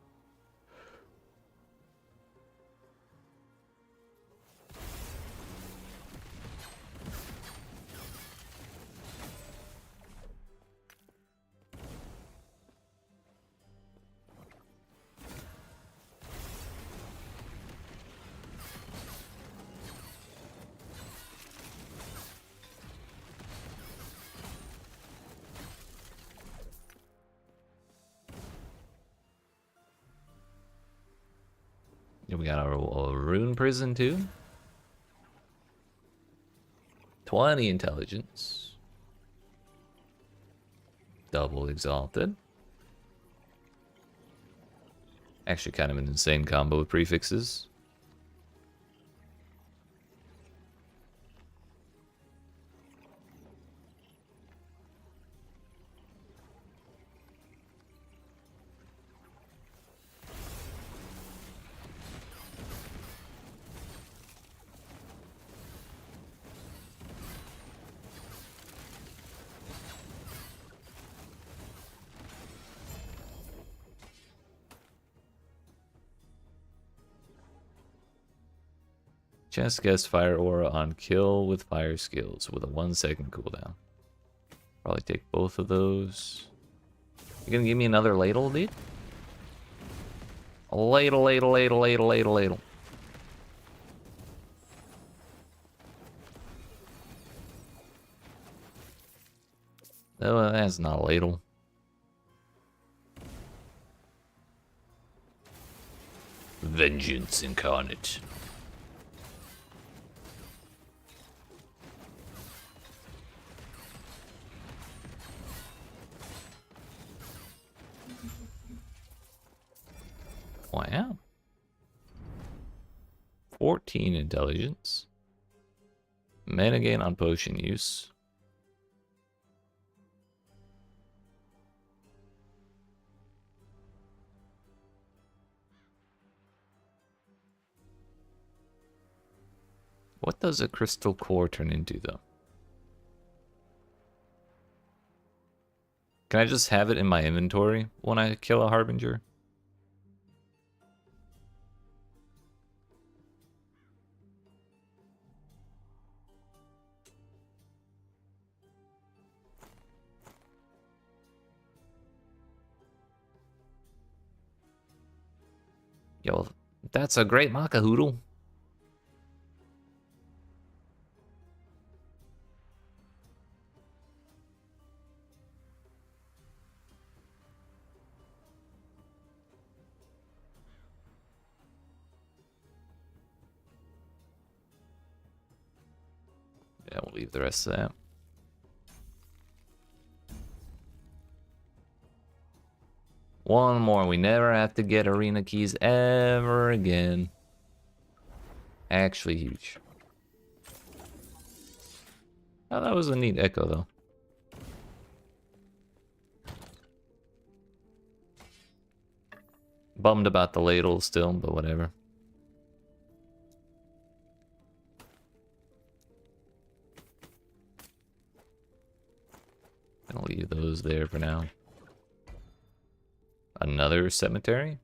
Yeah, we got a rune prison too. 20 intelligence. Double exalted. Actually kind of an insane combo with prefixes. Chance to cast Fire Aura on kill with fire skills with a 1-second cooldown. Probably take both of those. You gonna give me another ladle, dude? A ladle, ladle, ladle, ladle, ladle, ladle. Oh, that's not a ladle. Vengeance incarnate. Wow. 14 intelligence. Mana gain on potion use. What does a crystal core turn into, though? Can I just have it in my inventory when I kill a Harbinger? Yo, that's a great Macahoodle. Yeah, we'll leave the rest of that. One more. We never have to get arena keys ever again. Actually huge. Oh, that was a neat echo, though. Bummed about the ladle still, but whatever. I'll leave those there for now. Another cemetery?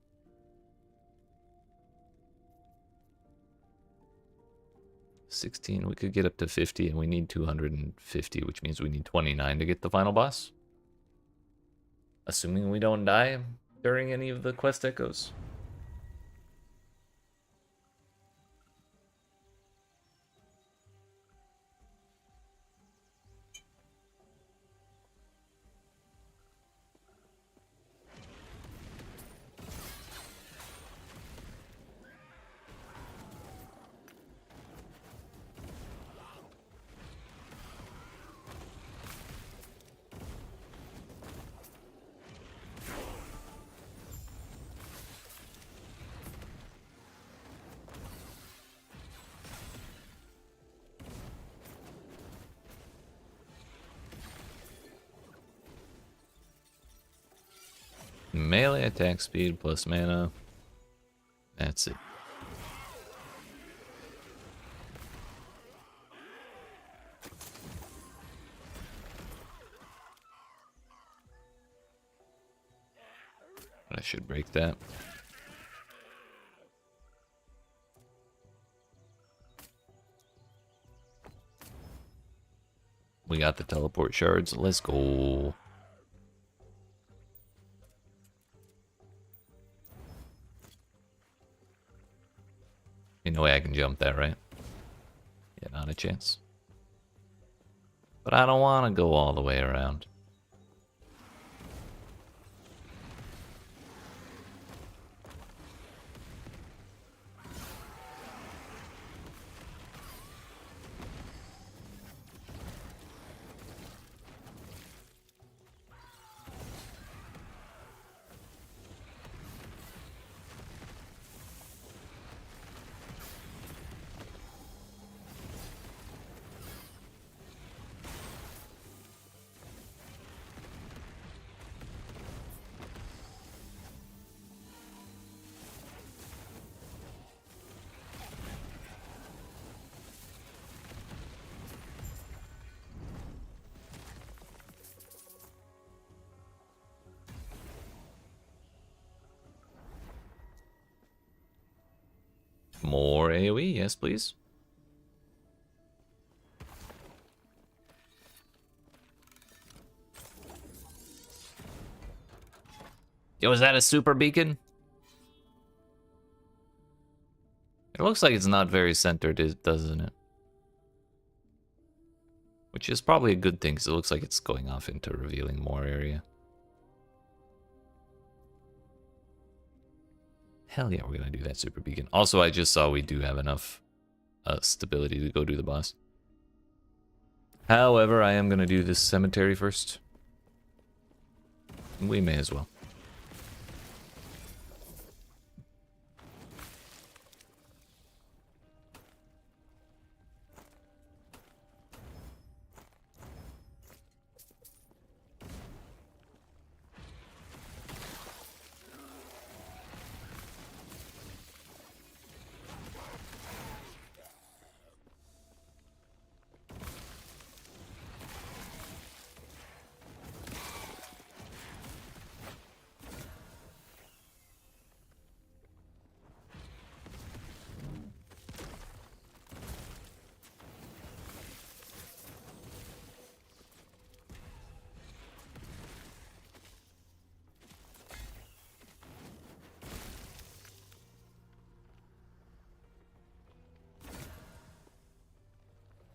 $16. We could get up to 50, and we need 250, which means we need 29 to get the final boss. Assuming we don't die during any of the quest echoes. Melee attack speed plus mana. That's it. I should break that. We got the teleport shards. Let's go. Ain't no way I can jump that, right? Yeah, not a chance. But I don't want to go all the way around. More AoE, yes please. Yo, is that a super beacon? It looks like it's not very centered, doesn't it? Which is probably a good thing, because it looks like it's going off into revealing more area. Hell yeah, we're gonna do that super beacon. Also, I just saw we do have enough stability to go do the boss. However, I am gonna do this cemetery first. We may as well.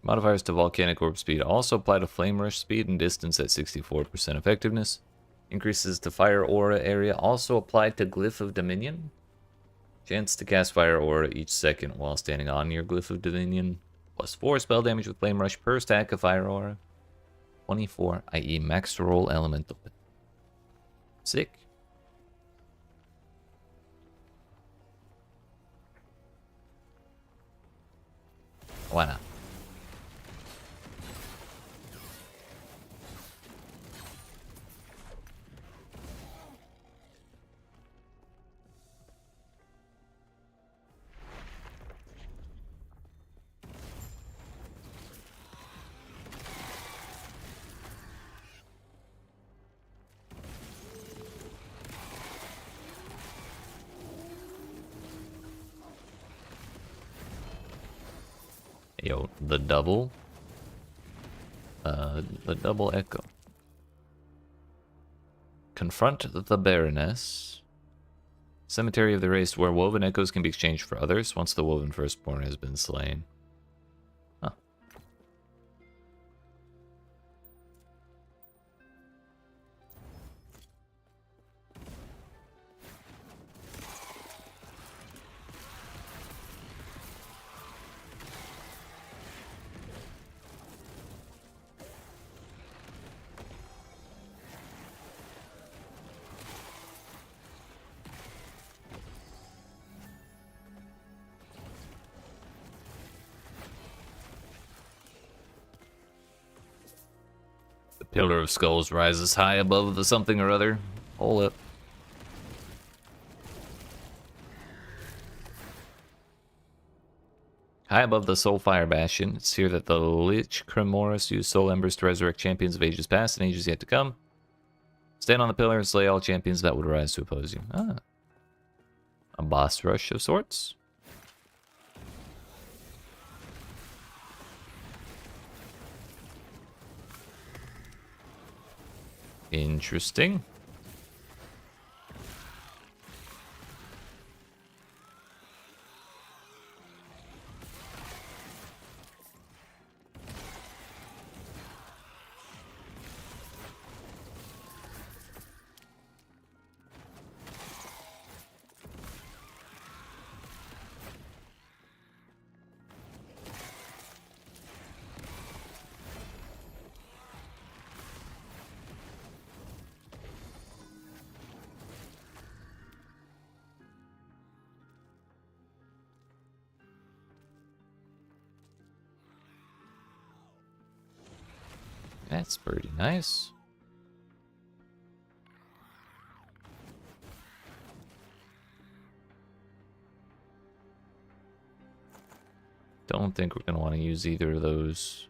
Modifiers to volcanic orb speed also apply to flame rush speed and distance at 64% effectiveness. Increases to fire aura area also applied to Glyph of Dominion. Chance to cast fire aura each second while standing on your Glyph of Dominion. +4 spell damage with flame rush per stack of fire aura. 24, i.e. max roll elemental. Sick. Why not? Yo, the double. The double echo. Confront the Baroness. Cemetery of the Erased, where woven echoes can be exchanged for others once the woven firstborn has been slain. Huh. The Pillar of Skulls rises high above the something or other. Hold up. High above the Soulfire Bastion, it's here that the Lich Cremoris use Soul Embers to resurrect champions of ages past and ages yet to come. Stand on the pillar and slay all champions that would rise to oppose you. Ah. A boss rush of sorts. Interesting. That's pretty nice. Don't think we're going to want to use either of those.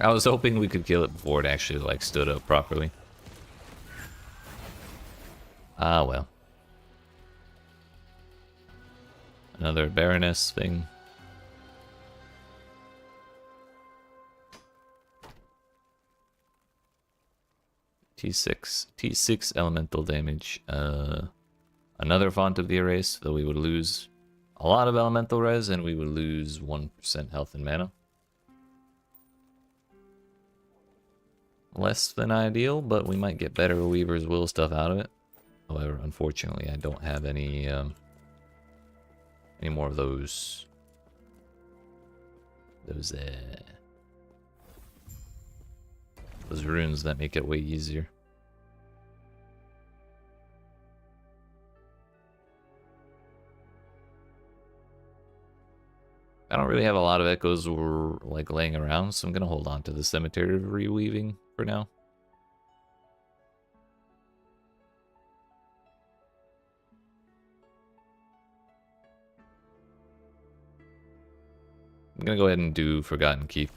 I was hoping we could kill it before it actually, like, stood up properly. Ah, well. Another Baroness thing. T6 elemental damage. Another Font of the Erase, though we would lose a lot of elemental res and we would lose 1% health and mana. Less than ideal, but we might get better Weaver's Will stuff out of it. However, unfortunately, I don't have any more of those runes that make it way easier. I don't really have a lot of echoes like laying around, so I'm gonna hold on to the Cemetery of Reweaving for now. I'm gonna go ahead and do Forgotten Keep.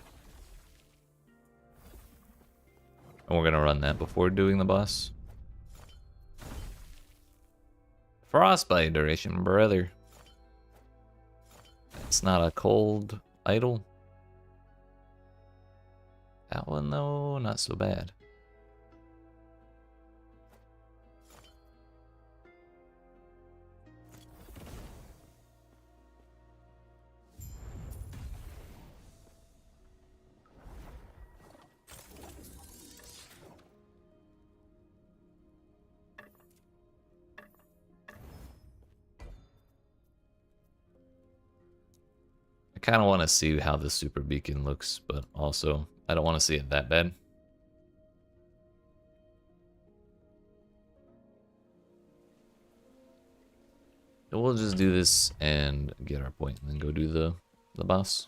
And we're gonna run that before doing the boss. Frostbite duration, brother. It's not a cold idol. That one though, not so bad. I kind of want to see how the super beacon looks, but also I don't want to see it that bad. So we'll just do this and get our point, and then go do the boss.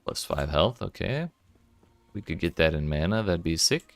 Plus 5 health, okay. We could get that in mana, that'd be sick.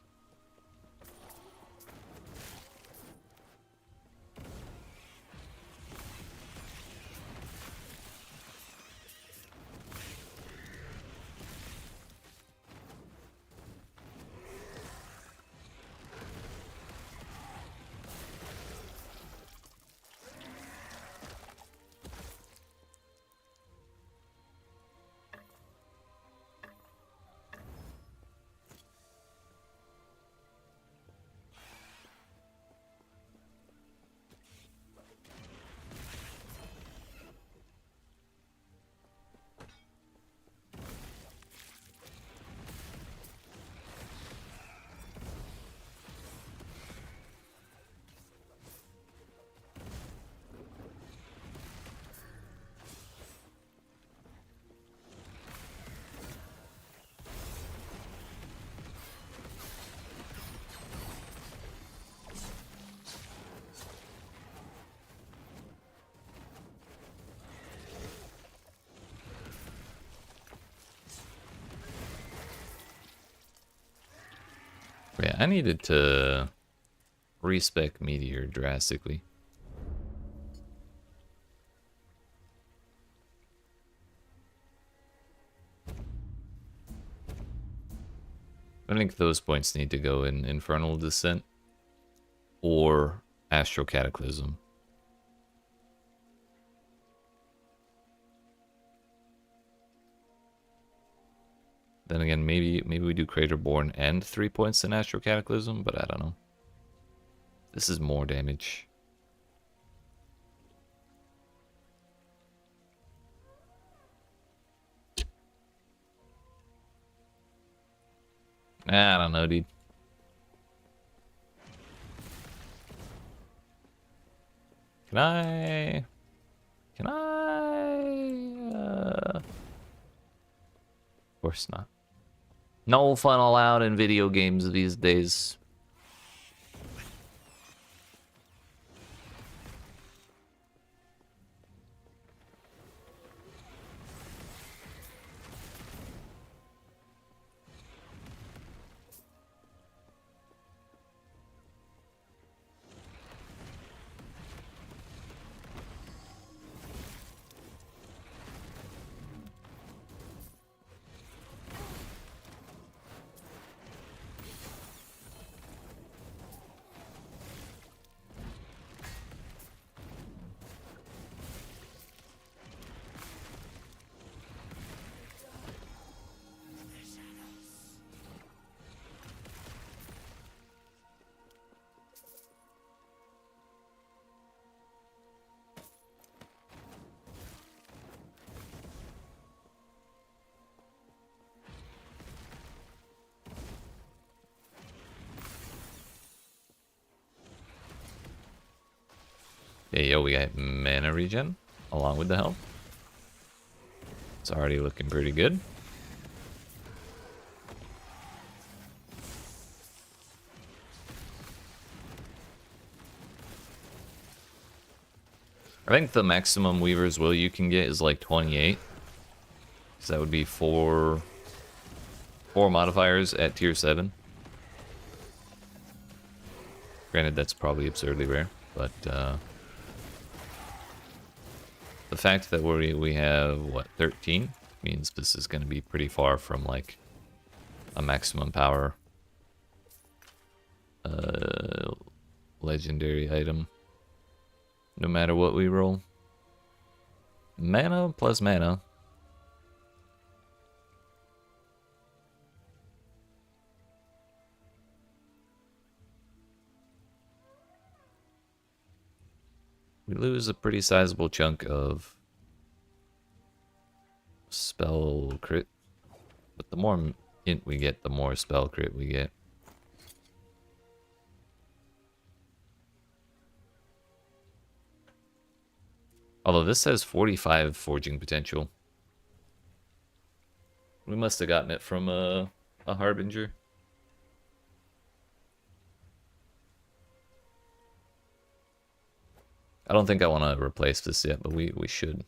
Yeah, I needed to respec Meteor drastically. I think those points need to go in Infernal Descent or Astral Cataclysm. Then again, maybe we do Craterborn and 3 points in Astral Cataclysm, but I don't know. This is more damage. I don't know, dude. Can I? Of course not. No fun allowed in video games these days. Yeah, yo, we got mana regen along with the health. It's already looking pretty good. I think the maximum Weaver's Will you can get is like 28. So that would be four modifiers at tier 7. Granted, that's probably absurdly rare. But the fact that we have, what, 13 means this is going to be pretty far from, like, a maximum power legendary item, no matter what we roll. Mana plus mana. We lose a pretty sizable chunk of spell crit, but the more int we get, the more spell crit we get. Although this says 45 forging potential. We must have gotten it from a Harbinger. I don't think I want to replace this yet, but we should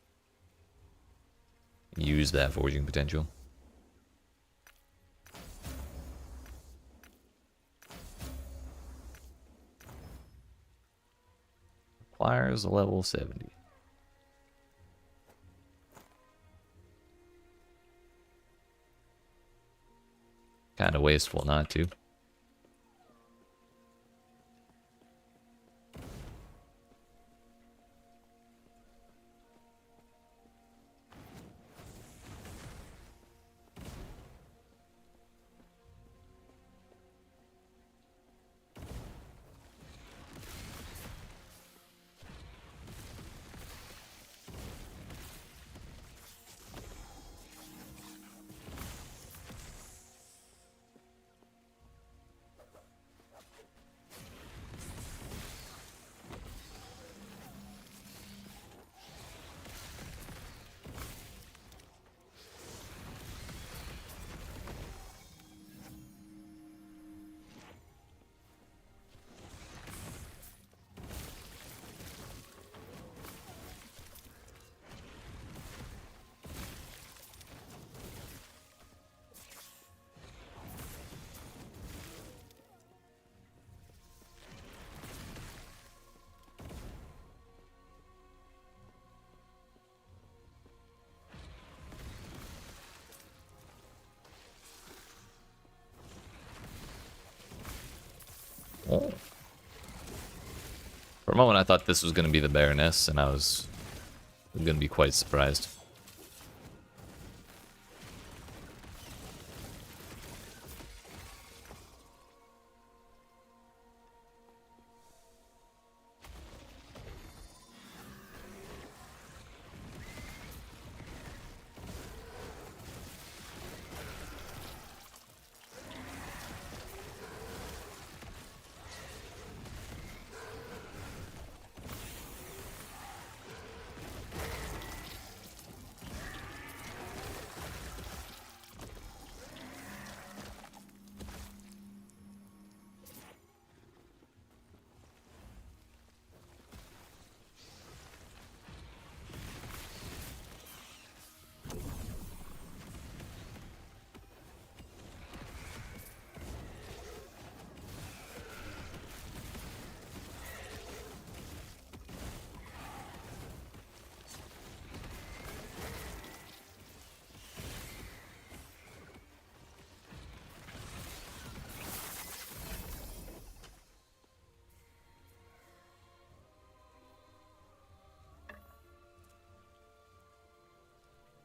use that forging potential. Requires a level 70. Kind of wasteful not to. Oh. For a moment I thought this was going to be the Baroness, and I was going to be quite surprised.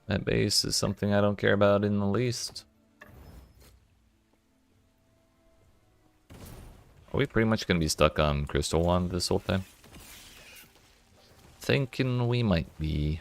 That base is something I don't care about in the least. Are we pretty much going to be stuck on Crystal Wand this whole time? Thinking we might be.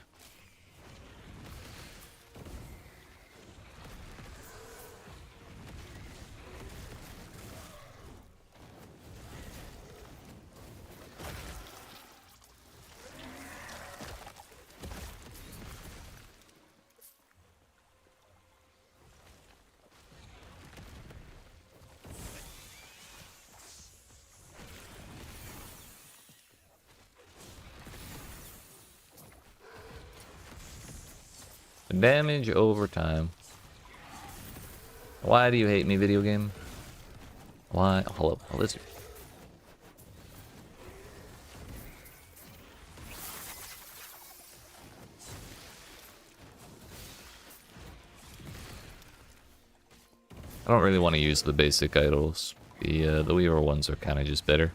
Damage over time. Why do you hate me, video game? Why? Hold up. Let's... I don't really want to use the basic idols. The Weaver ones are kind of just better.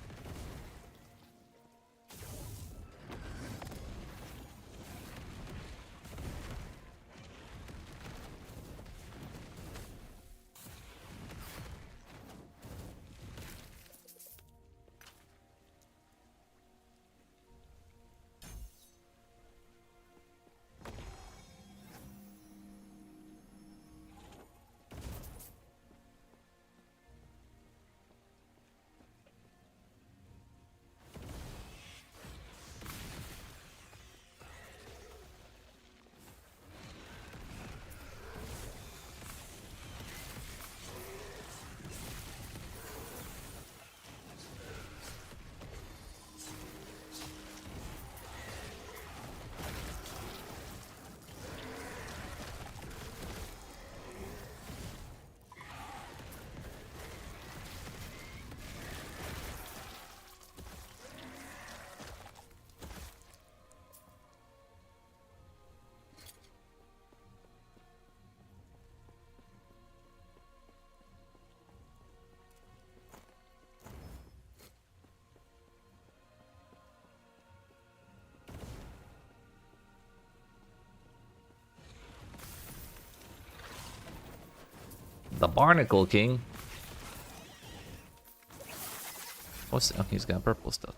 The Barnacle King. What's oh, he's got purple stuff.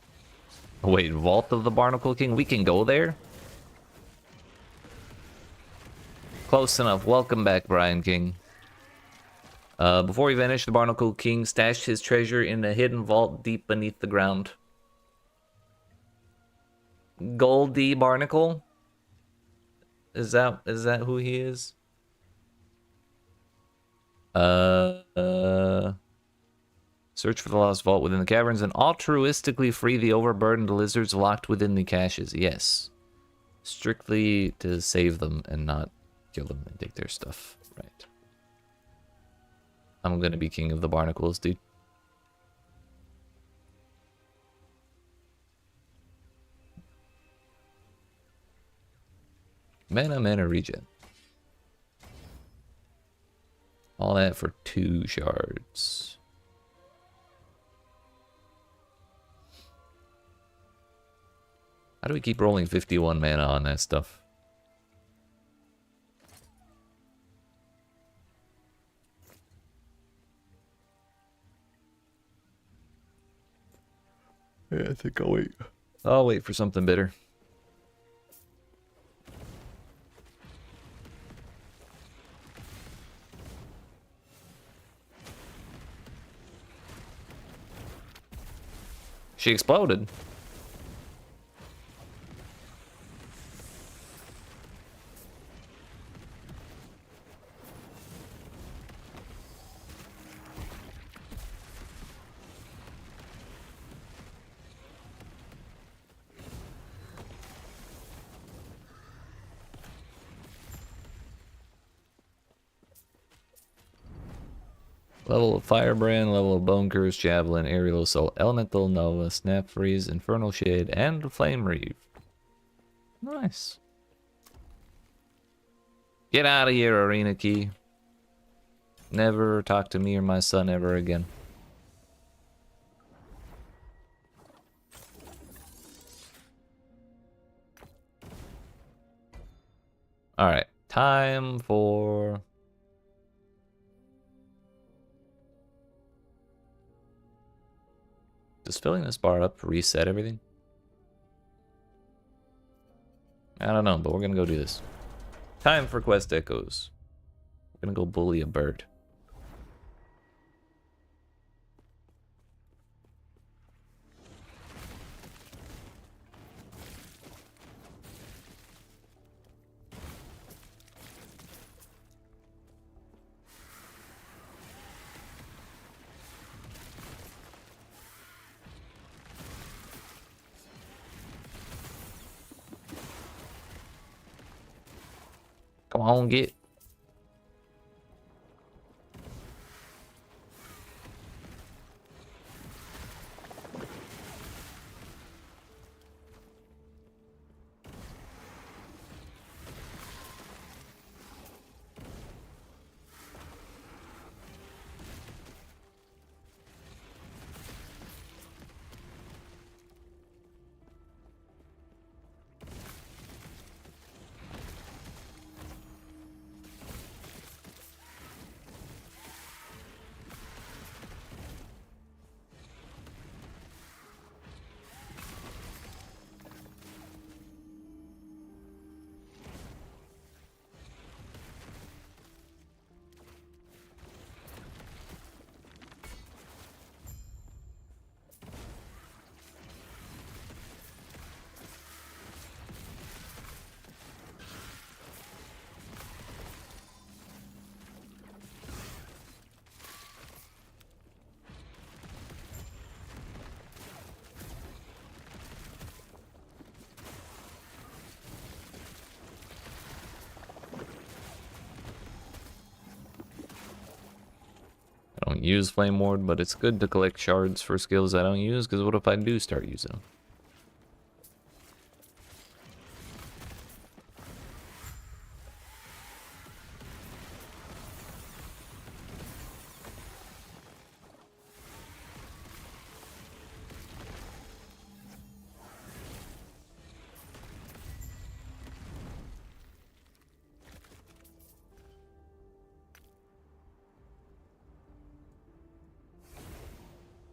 Wait, Vault of the Barnacle King? We can go there? Close enough. Welcome back, Brian King. Before he vanished, the Barnacle King stashed his treasure in a hidden vault deep beneath the ground. Goldie Barnacle? Is that who he is? Search for the lost vault within the caverns and altruistically free the overburdened lizards locked within the caches. Yes. Strictly to save them and not kill them and take their stuff. Right. I'm gonna be king of the barnacles, dude. Mana regen. All that for 2 shards. How do we keep rolling 51 mana on that stuff? Yeah, I think I'll wait. I'll wait for something better. She exploded. Level of Firebrand, level of Bone Curse, Javelin, Aerial Assault, Elemental, Nova, Snap Freeze, Infernal Shade, and Flame Reeve. Nice. Get out of here, Arena Key. Never talk to me or my son ever again. Alright, time for... Does filling this bar up reset everything? I don't know, but we're gonna go do this. Time for quest echoes. We're gonna go bully a bird. Come on, get. use Flame Ward, but it's good to collect shards for skills I don't use, because what if I do start using them?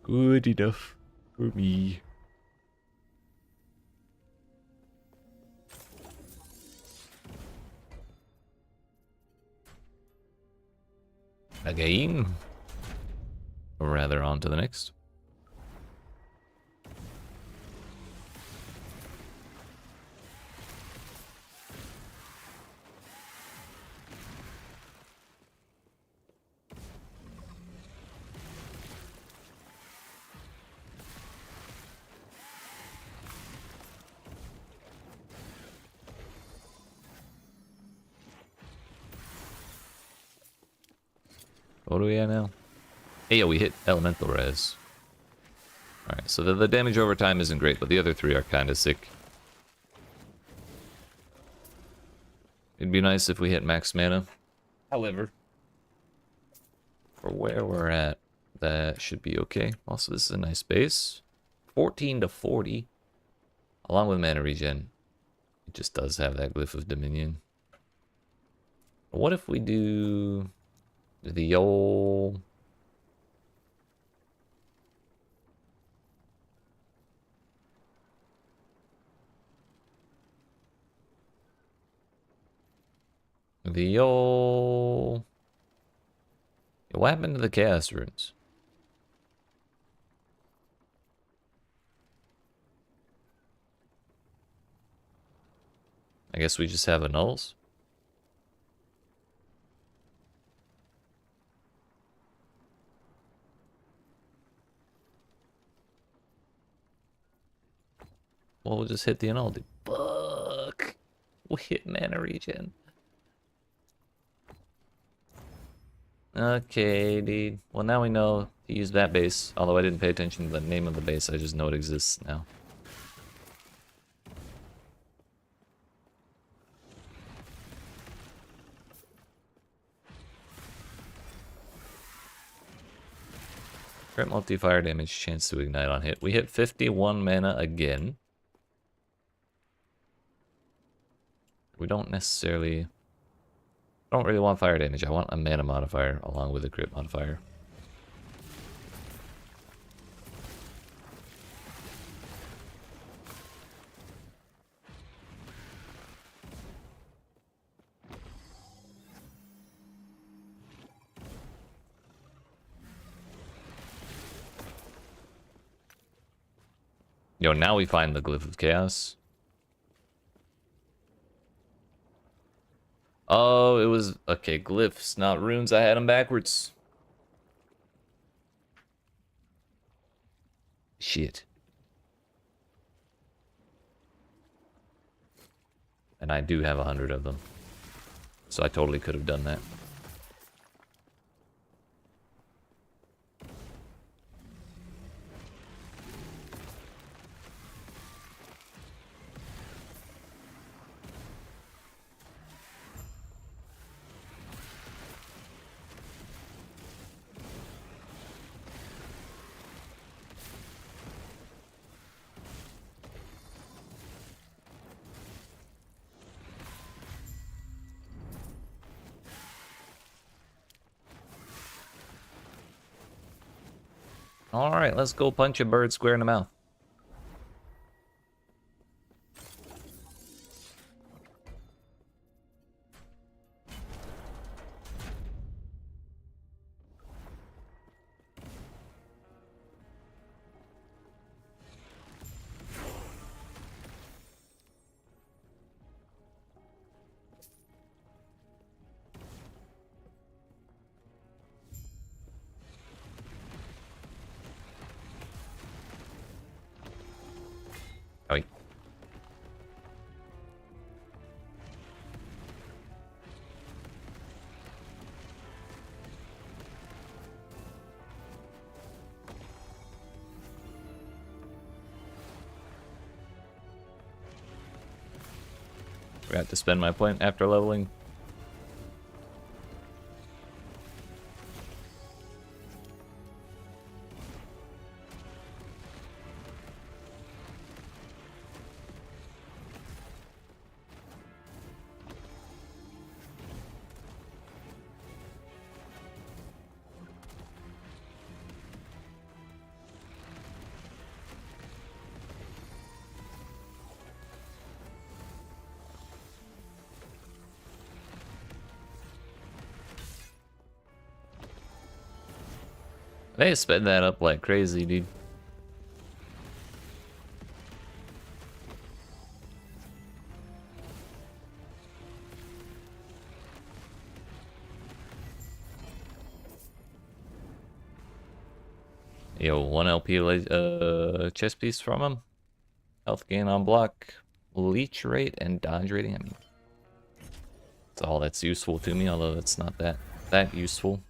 Good enough for me. Again. Or rather, on to the next. What do we have now? Hey, yeah, we hit elemental res. Alright, so the damage over time isn't great, but the other three are kind of sick. It'd be nice if we hit max mana. However, for where we're at, that should be okay. Also, this is a nice base. 14 to 40. Along with mana regen. It just does have that glyph of dominion. What if we do the old... What happened to the chaos runes? I guess we just have annuls. Well, we'll just hit the annul, dude. Fuck. We'll hit mana regen. Okay, dude. Well, now we know to use that base. Although I didn't pay attention to the name of the base, I just know it exists now. Crit multi-fire damage, chance to ignite on hit. We hit 51 mana again. We don't necessarily... I don't really want fire damage. I want a mana modifier along with a crit modifier. Yo, now we find the Glyph of Chaos. Oh, it was... Okay, glyphs, not runes. I had them backwards. Shit. And I do have 100 of them. So I totally could have done that. Alright, let's go punch a bird square in the mouth. Forgot to spend my point after leveling. They sped that up like crazy, dude. Yo, 1 LP chest piece from him. Health gain on block, leech rate, and dodge rating. I mean, that's all that's useful to me, although it's not that useful.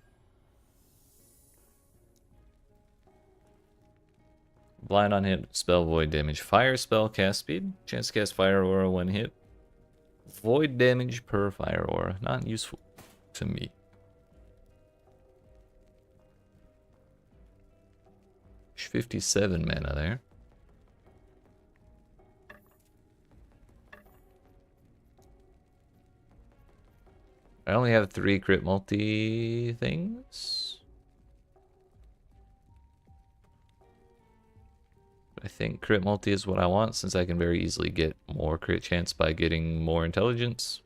Blind on hit, spell void damage, fire spell cast speed, chance to cast fire aura when hit, void damage per fire aura. Not useful to me. There's 57 mana there. I only have 3 crit multi things. I think crit multi is what I want, since I can very easily get more crit chance by getting more intelligence.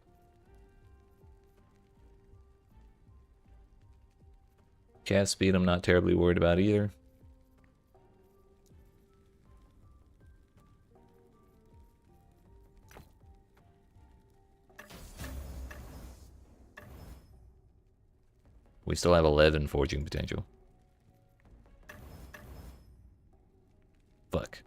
Cast speed I'm not terribly worried about either. We still have 11 forging potential. Fuck.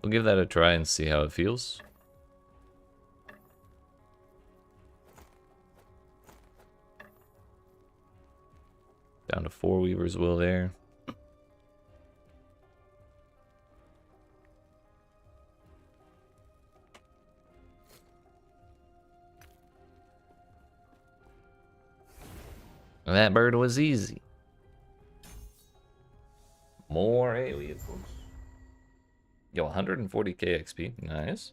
We'll give that a try and see how it feels. Down to 4 Weaver's Will there. That bird was easy. More aliens. Yo, 140k XP. Nice.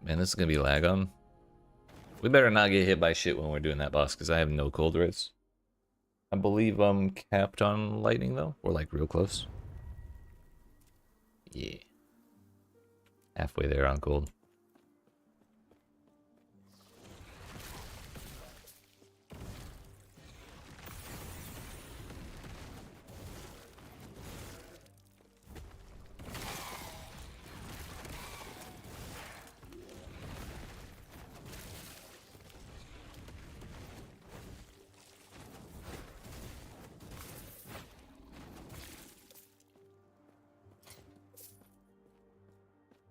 Man, this is gonna be lag on. We better not get hit by shit when we're doing that boss, because I have no cold res. I believe I'm capped on lightning though. We're like real close. Yeah. Halfway there on cold.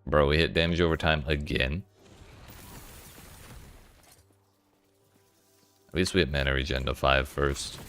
Bro, we hit damage over time again. At least we hit mana regen to 5 first.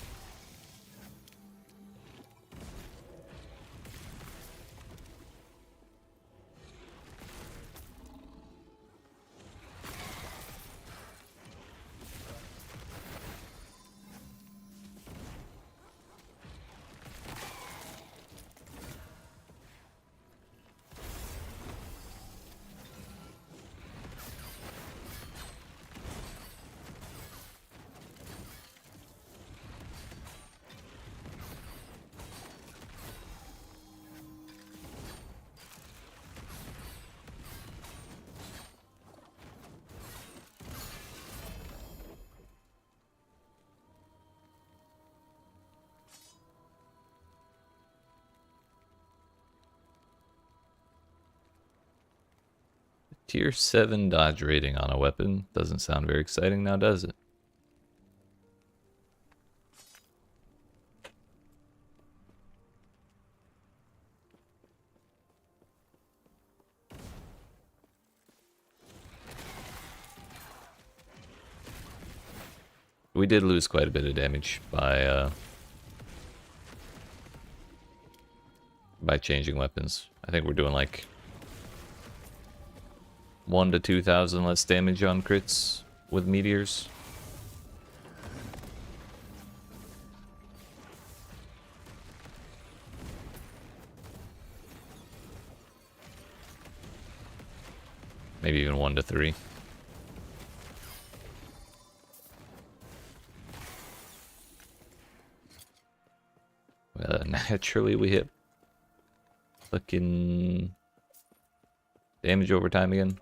Tier 7 dodge rating on a weapon doesn't sound very exciting now, does it? We did lose quite a bit of damage by changing weapons. I think we're doing like 1 to 2,000 less damage on crits with meteors. Maybe even 1 to 3. Naturally we hit fucking damage over time again.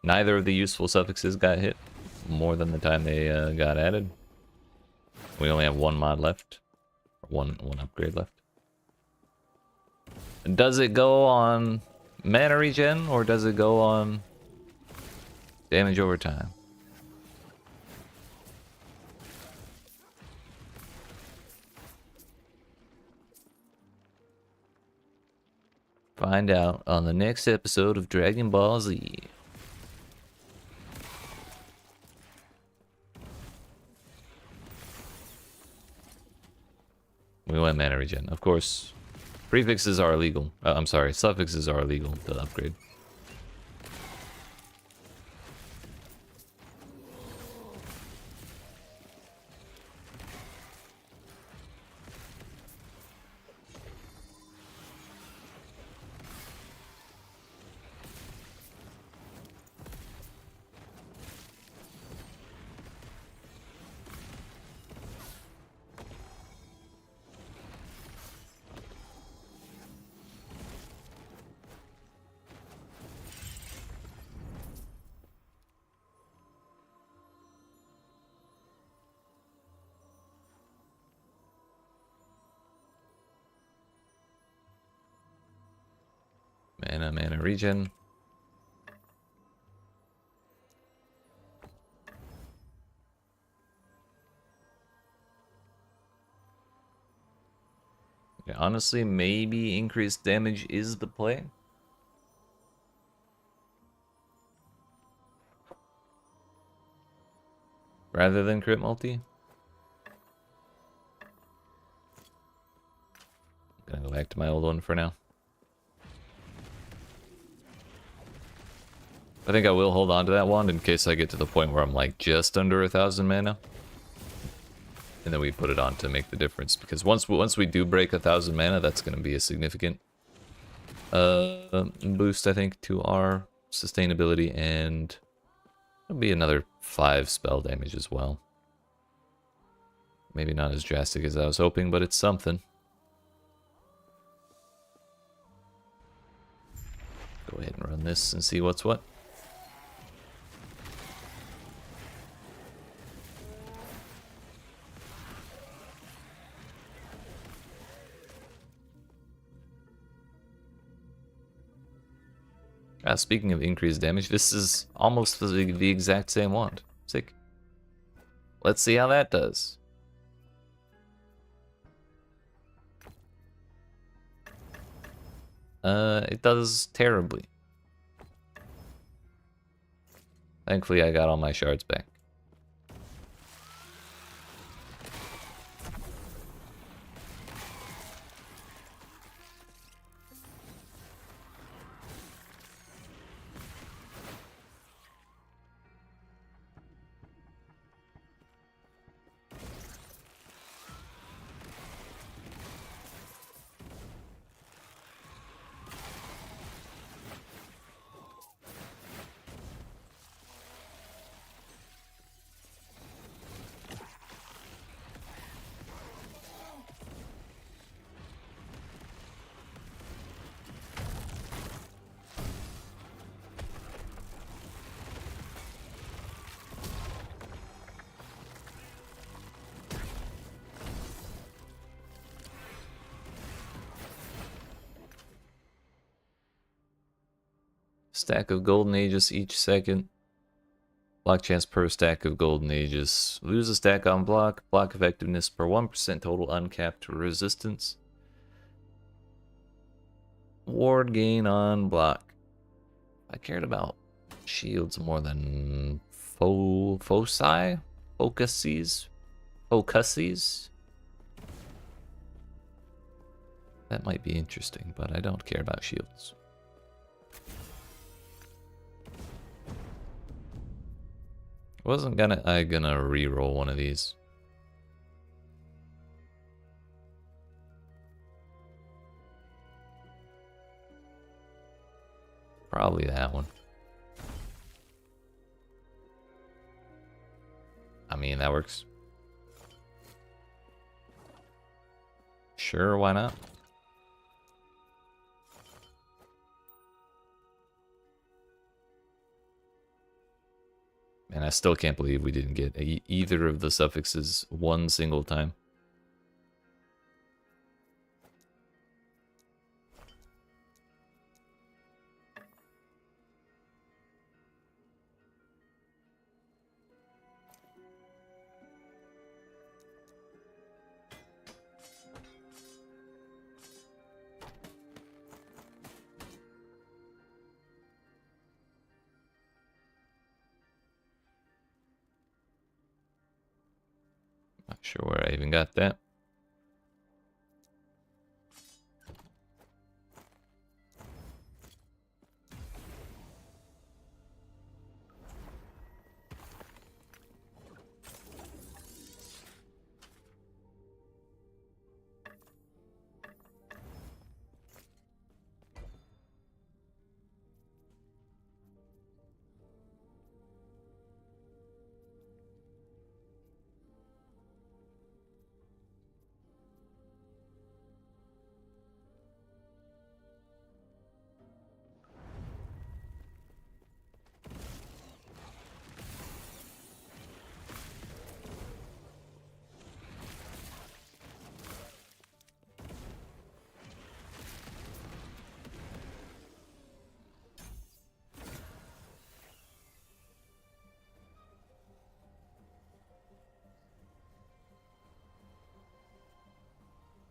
Neither of the useful suffixes got hit more than the time they got added. We only have 1 mod left. One upgrade left. Does it go on mana regen or does it go on damage over time? Find out on the next episode of Dragon Ball Z. We went mana regen. Of course, prefixes are illegal. I'm sorry, suffixes are illegal to upgrade. Mana regen. Yeah, honestly, maybe increased damage is the play. Rather than crit multi. I'm gonna go back to my old one for now. I think I will hold on to that wand in case I get to the point where I'm like just under 1,000 mana. And then we put it on to make the difference. Because once we do break 1,000 mana, that's going to be a significant boost, I think, to our sustainability. And it'll be another 5 spell damage as well. Maybe not as drastic as I was hoping, but it's something. Go ahead and run this and see what's what. Speaking of increased damage, this is almost the exact same wand. Sick. Let's see how that does. It does terribly. Thankfully, I got all my shards back. Stack of golden aegis each second. Block chance per stack of golden aegis. Lose a stack on block. Block effectiveness per 1% total uncapped resistance. Ward gain on block. I cared about shields more than foci? Focuses? Focuses? That might be interesting, but I don't care about shields. Wasn't gonna re-roll one of these. Probably that one. I mean, that works. Sure, why not? And I still can't believe we didn't get either of the suffixes one single time. Not sure where I even got that.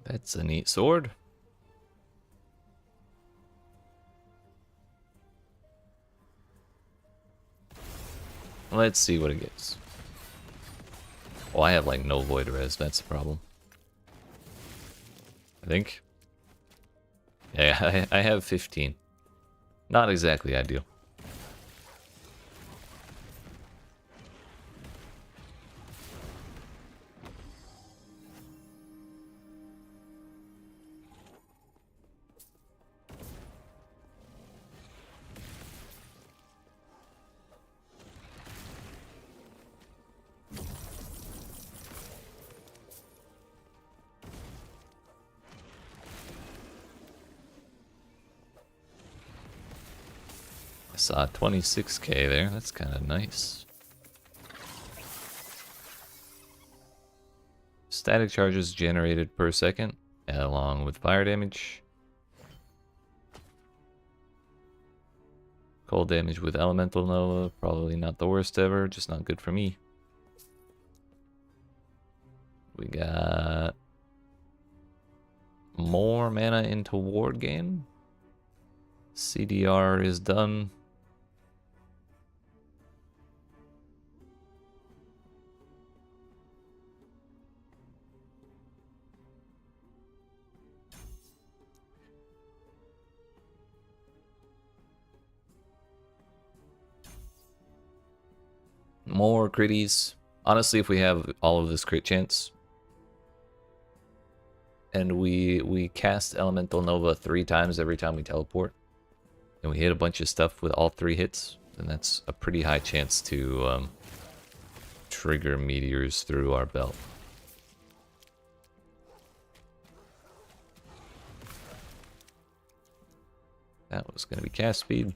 That's a neat sword. Let's see what it gets. Oh, I have like no void res, that's the problem. I think. Yeah, I have 15. Not exactly ideal. I saw 26k there, that's kind of nice. Static charges generated per second, along with fire damage. Cold damage with elemental nova, probably not the worst ever, just not good for me. We got more mana into ward gain. CDR is done. More critties. Honestly, if we have all of this crit chance and we cast Elemental Nova 3 times every time we teleport, and we hit a bunch of stuff with all 3 hits, then that's a pretty high chance to trigger meteors through our belt. That was going to be cast speed.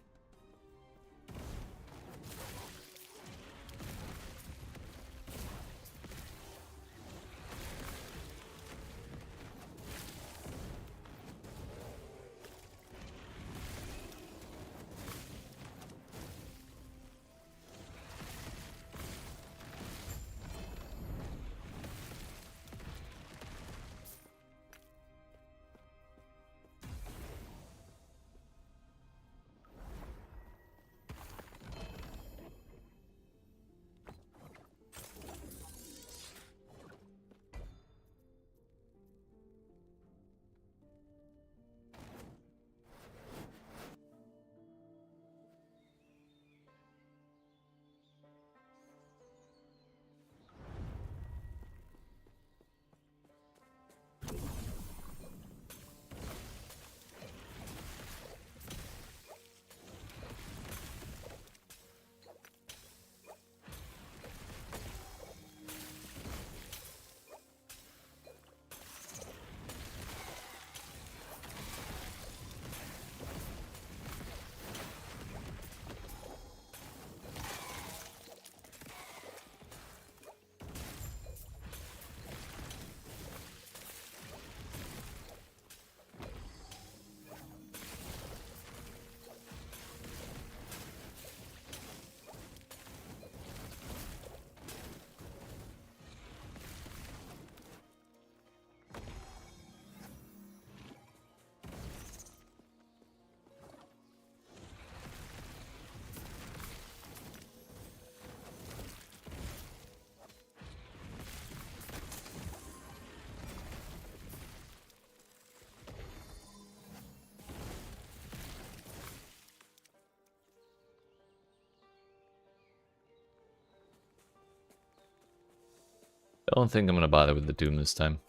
I don't think I'm gonna bother with the Doom this time.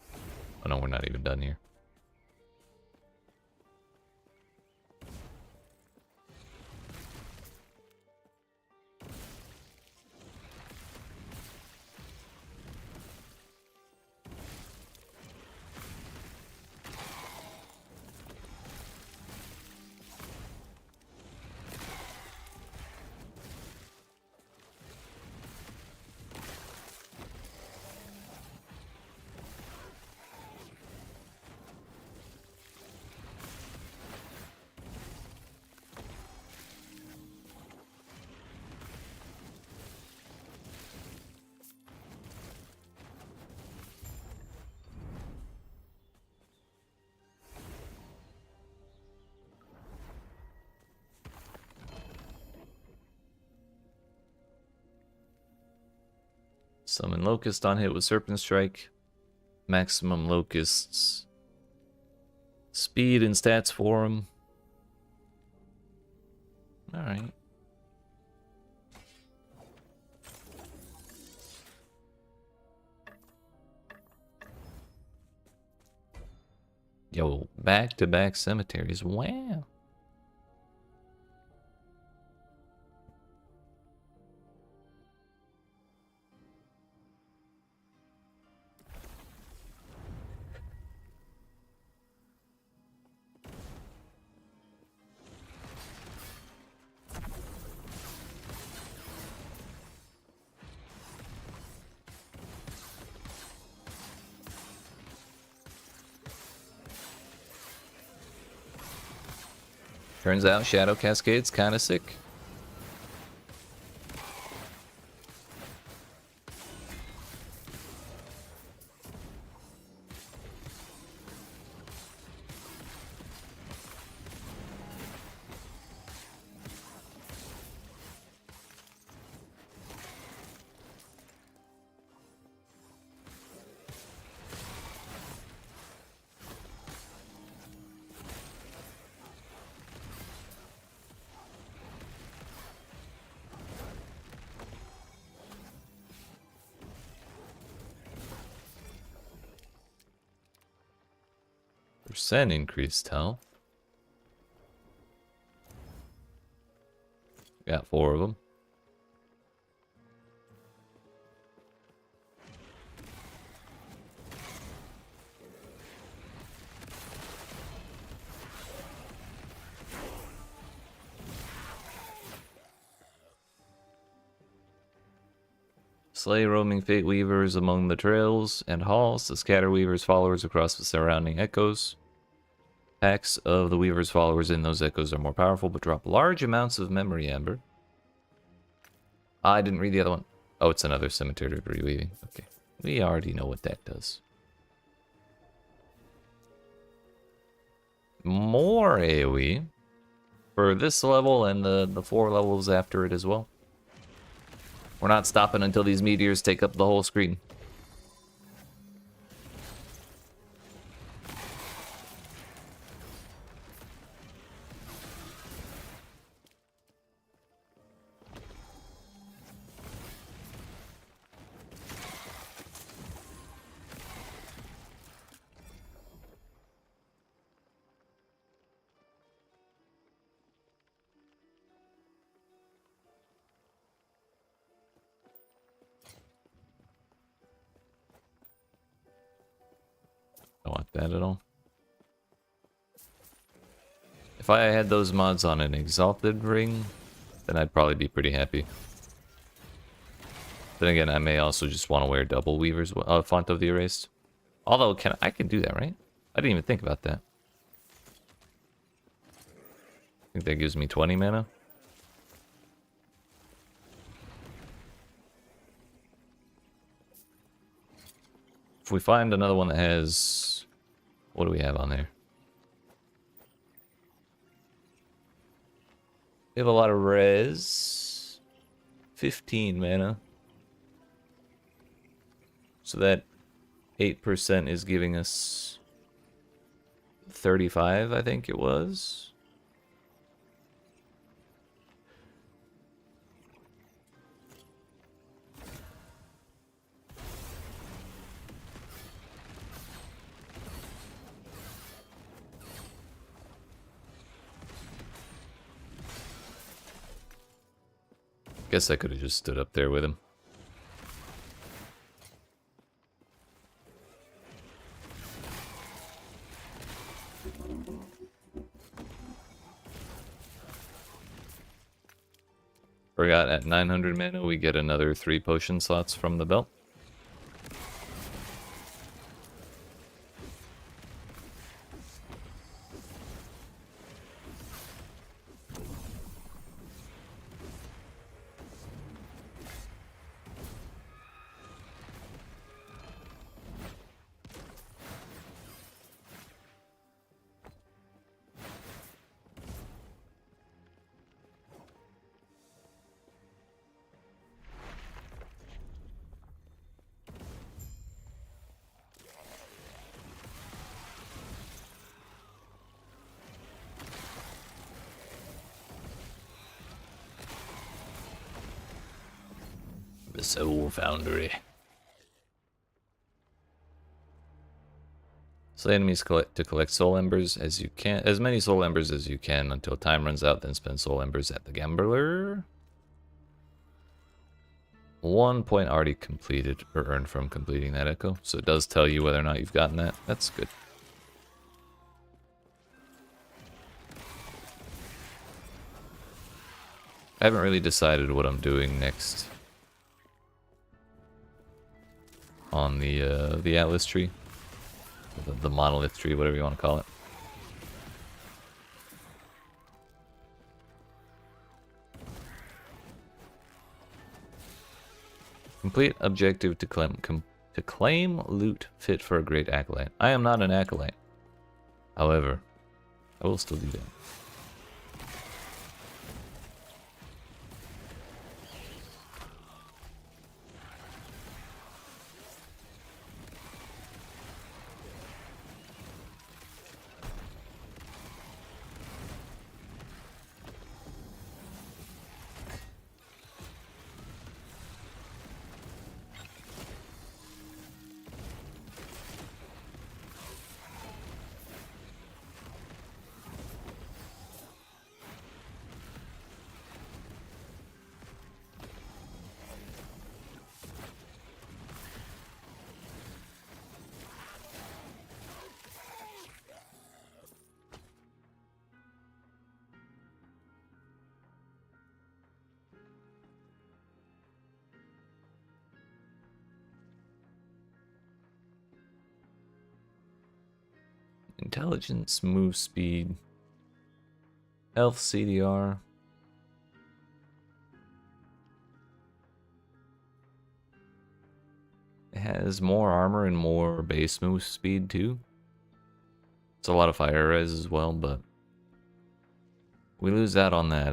Oh no, we're not even done here. Summon Locust on hit with Serpent Strike. Maximum Locusts. Speed and stats for him. Alright. Yo, back-to-back cemeteries. Wow. Turns out Shadow Cascade's kind of sick. Percent increased health. Got 4 of them. Slay roaming Fate Weavers among the trails and halls to scatter Weaver's followers across the surrounding echoes. Packs of the Weaver's followers in those echoes are more powerful, but drop large amounts of memory amber. I didn't read the other one. Oh, it's another cemetery reweaving. Okay. We already know what that does. More AoE for this level and the 4 levels after it as well. We're not stopping until these meteors take up the whole screen. Don't want that at all. If I had those mods on an Exalted ring, then I'd probably be pretty happy. Then again, I may also just want to wear double Weaver's Font of the Erased. Although, I can do that, right? I didn't even think about that. I think that gives me 20 mana. If we find another one that has... What do we have on there? We have a lot of res. 15 mana. So that 8% is giving us 35, I think it was. Guess I could have just stood up there with him. Forgot at 900 mana we get another 3 potion slots from the belt. The Soul Foundry. Slay enemies to collect soul embers as you can, as many soul embers as you can until time runs out. Then spend soul embers at the gambler. 1 point already completed or earned from completing that echo, so it does tell you whether or not you've gotten that. That's good. I haven't really decided what I'm doing next on the Atlas tree, the monolith tree, whatever you want to call it. Complete objective to claim loot fit for a great acolyte. I am not an acolyte. However, I will still do that. Intelligence, move speed, health, CDR. It has more armor and more base move speed too. It's a lot of fire res as well, but we lose out on that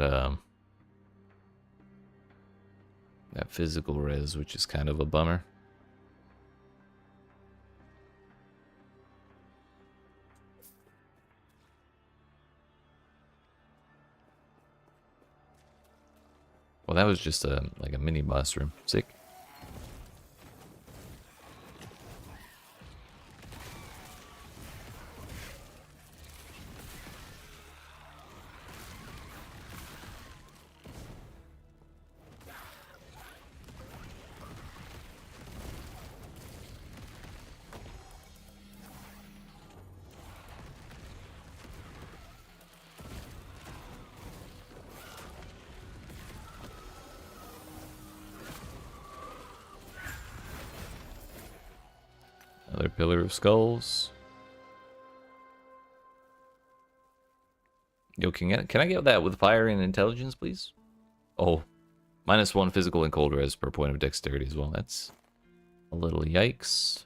that physical res, which is kind of a bummer. Well, that was just like a mini boss room. Sick. Another pillar of skulls. Yo, can I get that with fire and intelligence, please? Oh, -1 physical and cold res per point of dexterity as well. That's a little yikes.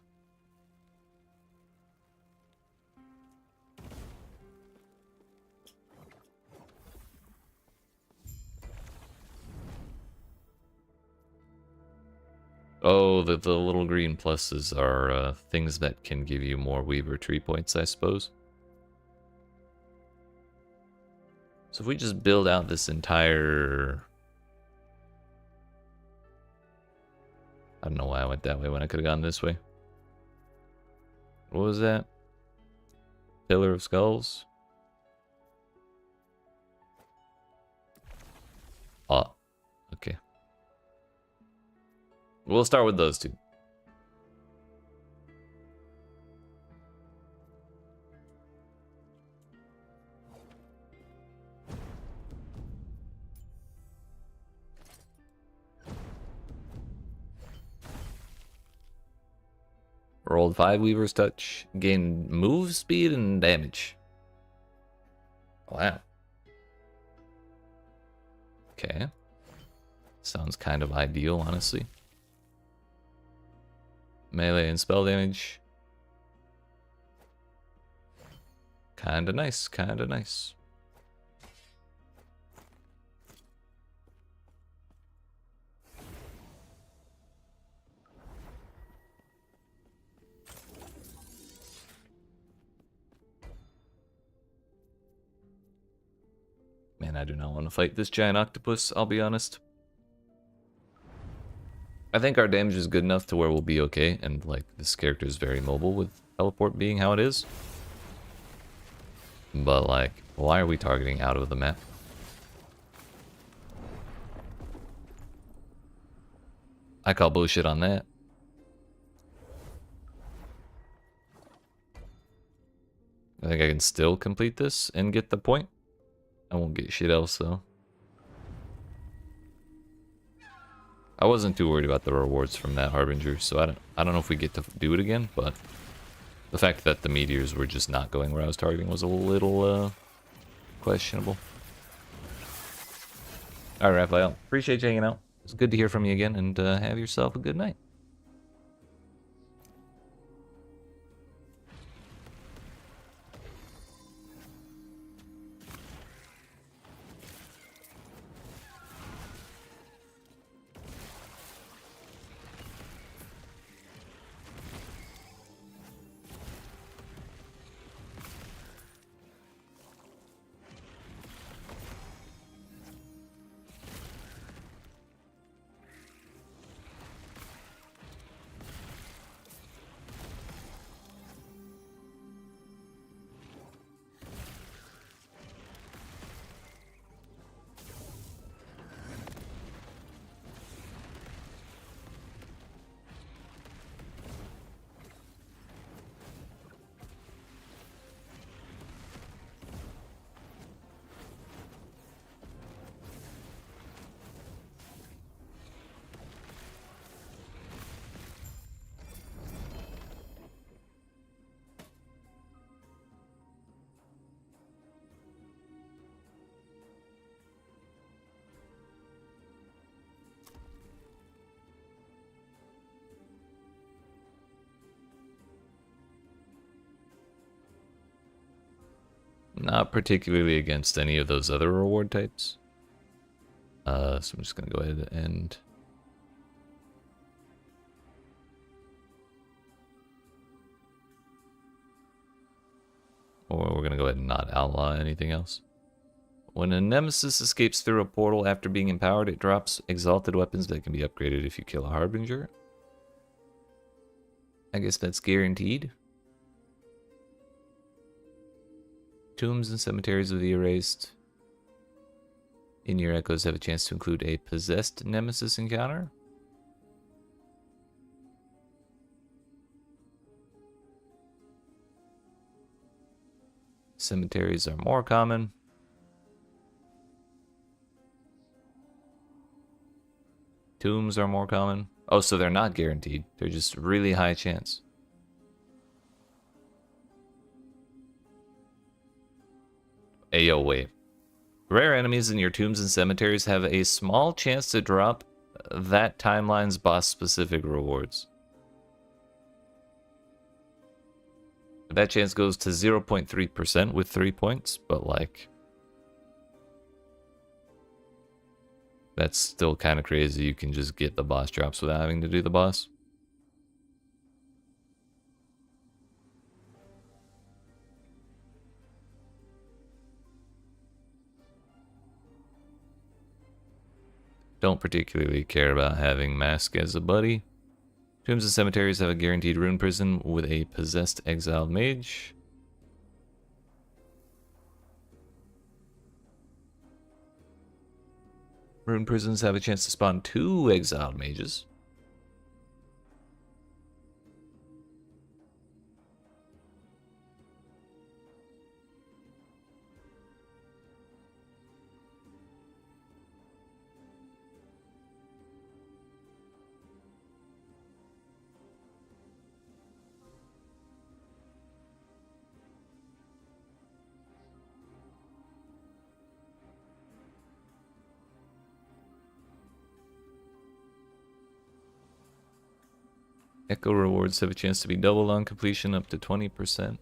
Oh, the little green pluses are things that can give you more Weaver tree points, I suppose. So if we just build out this entire... I don't know why I went that way when I could have gone this way. What was that? Pillar of Skulls? Oh, okay. We'll start with those two. Rolled 5 Weaver's Touch. Gained move speed and damage. Wow. Okay. Sounds kind of ideal, honestly. Melee and spell damage. Kinda nice, kinda nice. Man, I do not want to fight this giant octopus, I'll be honest. I think our damage is good enough to where we'll be okay, and like this character is very mobile with teleport being how it is. But like, why are we targeting out of the map? I call bullshit on that. I think I can still complete this and get the point. I won't get shit else though. I wasn't too worried about the rewards from that Harbinger, so I don't know if we get to do it again, but the fact that the meteors were just not going where I was targeting was a little questionable. Alright, Raphael, appreciate you hanging out. It's good to hear from you again, and have yourself a good night. Not particularly against any of those other reward types. So I'm just gonna go ahead and or we're gonna go ahead and not outlaw anything else. When a nemesis escapes through a portal after being empowered, it drops exalted weapons that can be upgraded if you kill a Harbinger. I guess that's guaranteed. Tombs and cemeteries of the erased. In your echoes have a chance to include a possessed nemesis encounter. Cemeteries are more common. Tombs are more common. Oh, so they're not guaranteed. They're just really high chance. Ayo, wait. Rare enemies in your tombs and cemeteries have a small chance to drop that timeline's boss-specific rewards. That chance goes to 0.3% with 3 points, but like... that's still kind of crazy. You can just get the boss drops without having to do the boss. Don't particularly care about having Mask as a buddy. Tombs and cemeteries have a guaranteed rune prison with a possessed exiled mage. Rune prisons have a chance to spawn 2 exiled mages. Echo rewards have a chance to be doubled on completion up to 20%.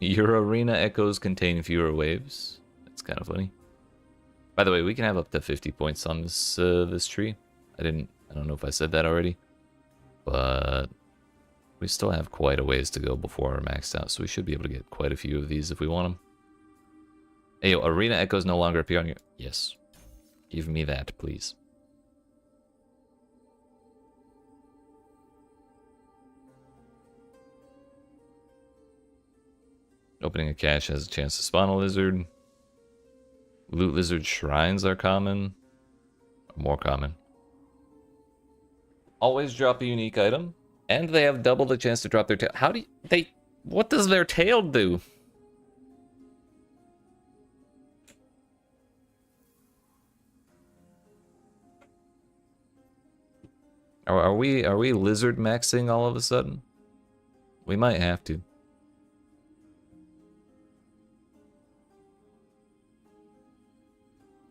Your arena echoes contain fewer waves. That's kind of funny. By the way, we can have up to 50 points on this this tree. I don't know if I said that already, but we still have quite a ways to go before we're maxed out, so we should be able to get quite a few of these if we want them. Hey, yo, arena echoes no longer appear on your... Yes. Give me that, please. Opening a cache has a chance to spawn a lizard. Loot lizard shrines are common. More common. Always drop a unique item. And they have double the chance to drop their tail. How do you... They... What does their tail do? Are we lizard maxing all of a sudden? We might have to.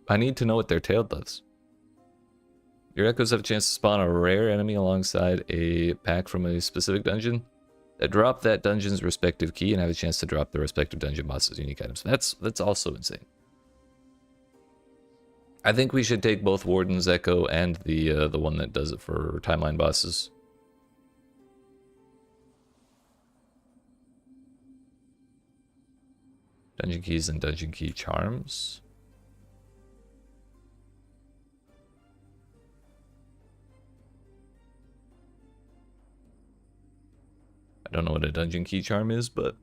I need to know what their tail does. Your echoes have a chance to spawn a rare enemy alongside a pack from a specific dungeon that drop that dungeon's respective key and have a chance to drop the respective dungeon boss's unique items. That's also insane. I think we should take both Warden's Echo and the one that does it for timeline bosses. Dungeon keys and dungeon key charms. I don't know what a dungeon key charm is, but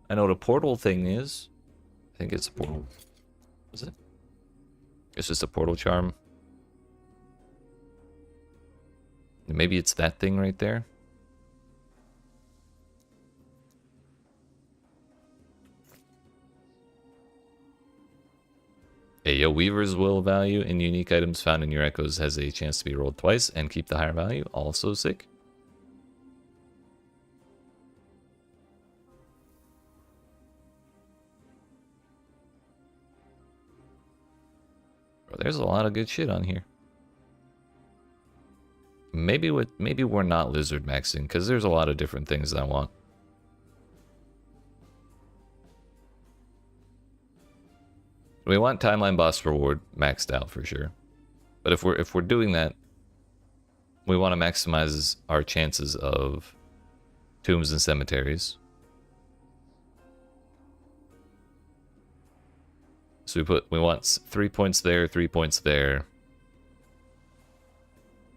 I know what a portal thing is. I think it's a portal. Is it? It's just a portal charm. Maybe it's that thing right there. Hey, yo, Weaver's Will value in unique items found in your echoes has a chance to be rolled twice and keep the higher value. Also sick. Bro, there's a lot of good shit on here. Maybe we're not lizard maxing because there's a lot of different things that I want. We want timeline boss reward maxed out for sure. But if we're doing that, we want to maximize our chances of tombs and cemeteries. So we want 3 points there, 3 points there.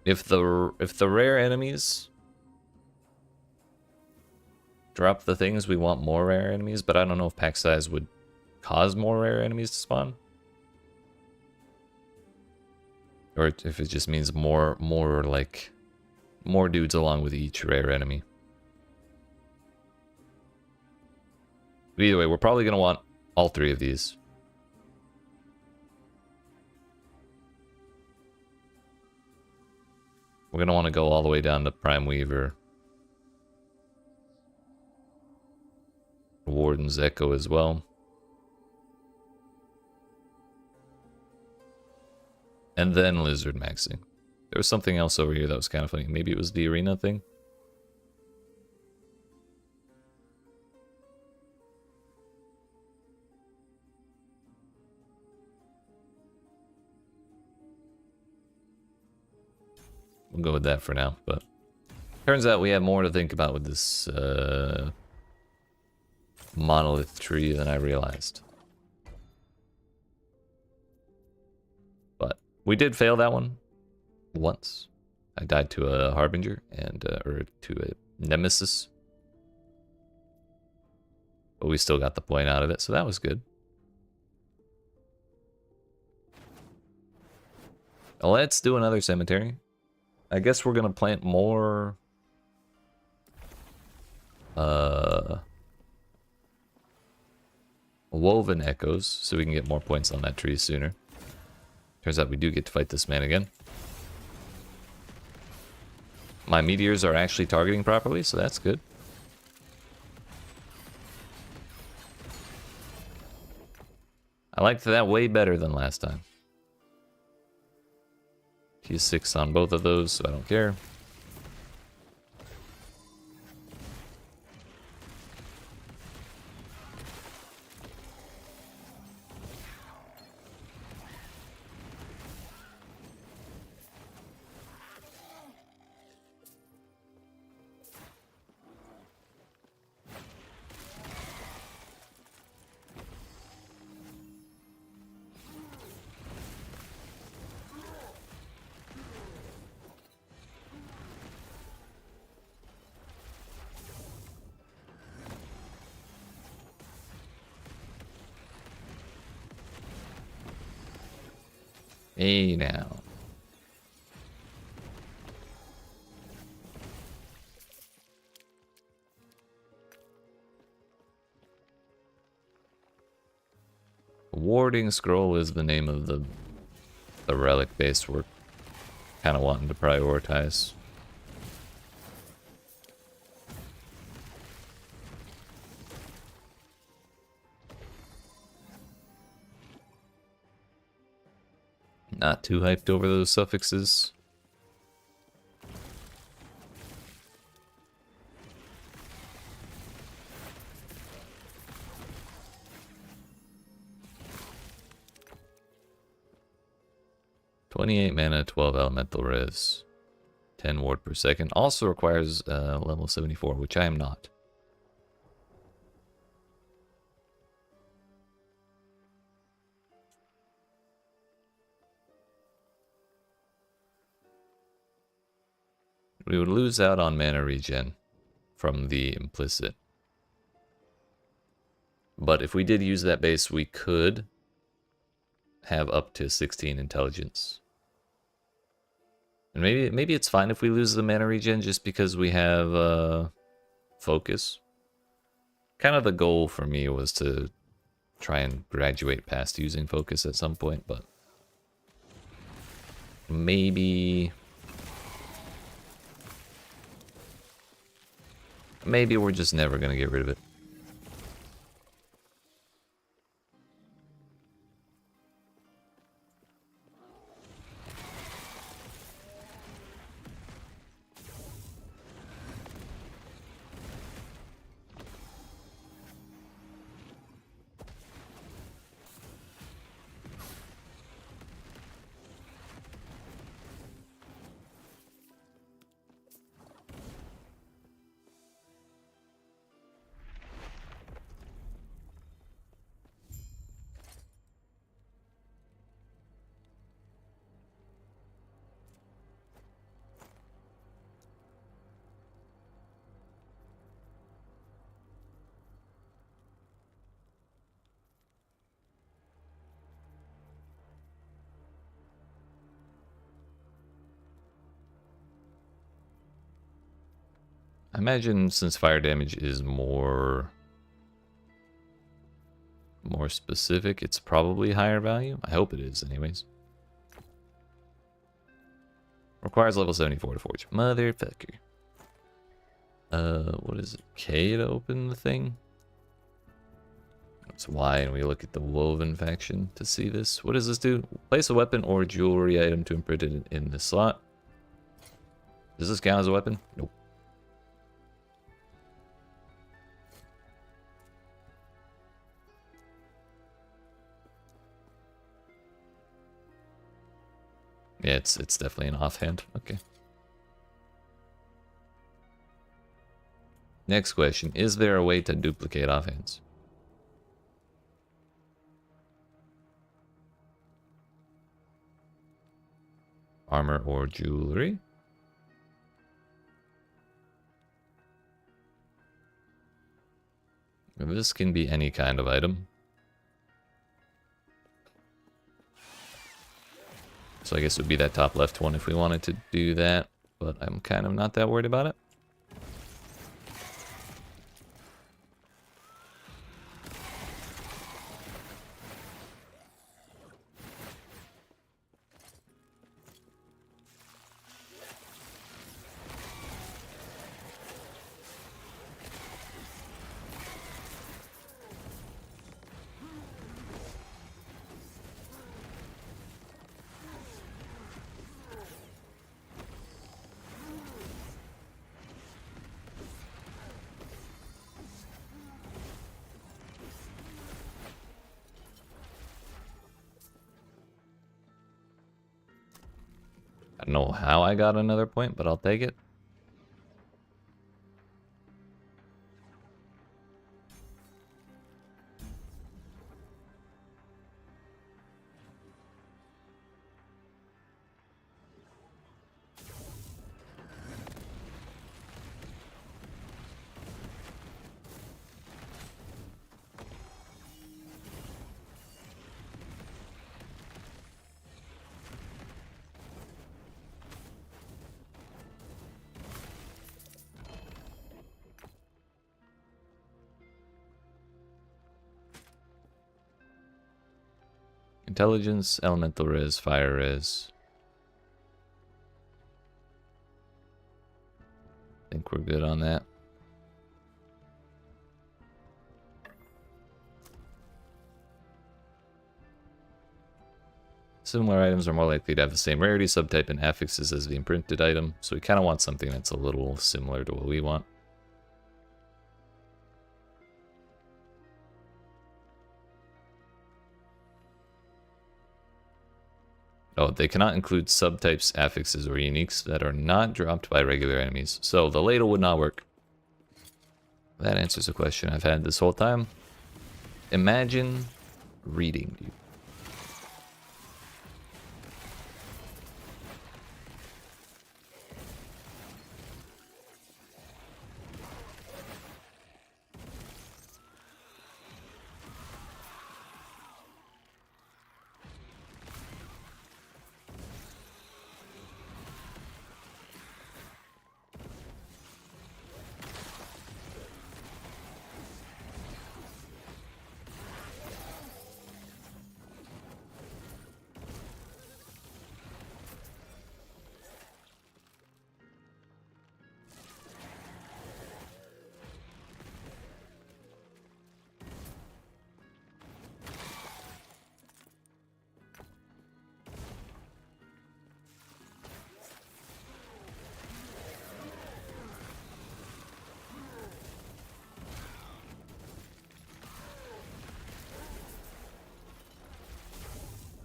If the rare enemies drop the things, we want more rare enemies, but I don't know if pack size would cause more rare enemies to spawn. Or if it just means more dudes along with each rare enemy. But either way, we're probably going to want all three of these. We're going to want to go all the way down to Prime Weaver. Warden's Echo as well. And then Lizard maxing. There was something else over here that was kind of funny. Maybe it was the arena thing. We'll go with that for now, but turns out we have more to think about with this monolith tree than I realized. But we did fail that one once. I died to a harbinger and or to a nemesis, but we still got the point out of it, so that was good. Let's do another cemetery. I guess we're gonna plant more woven echoes so we can get more points on that tree sooner. Turns out we do get to fight this man again. My meteors are actually targeting properly, so that's good. I liked that way better than last time. He's 6 on both of those, so I don't care. Hey now. Warding Scroll is the name of the relic base we're kind of wanting to prioritize. Not too hyped over those suffixes. "28 mana, 12 elemental res, 10 ward per second." Also requires level 74, which I am not. We would lose out on mana regen from the implicit. But if we did use that base, we could have up to 16 intelligence. And maybe it's fine if we lose the mana regen just because we have focus. Kind of the goal for me was to try and graduate past using focus at some point, but maybe we're just never gonna get rid of it. I imagine since fire damage is more specific, it's probably higher value. I hope it is anyways. Requires level 74 to forge. Motherfucker. What is it? K to open the thing? That's Y, and we look at the woven faction to see this. What does this do? Place a weapon or jewelry item to imprint it in the slot. Does this count as a weapon? Nope. Yeah, it's definitely an offhand. Okay. Next question. Is there a way to duplicate offhands? Armor or jewelry? This can be any kind of item. So I guess it would be that top left one if we wanted to do that, but I'm kind of not that worried about it. I don't know how I got another point, but I'll take it. Intelligence, elemental res, fire res. I think we're good on that. Similar items are more likely to have the same rarity, subtype, and affixes as the imprinted item, so we kind of want something that's a little similar to what we want. Oh, they cannot include subtypes, affixes, or uniques that are not dropped by regular enemies. So the ladle would not work. That answers a question I've had this whole time. Imagine reading, dude.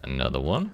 Another one.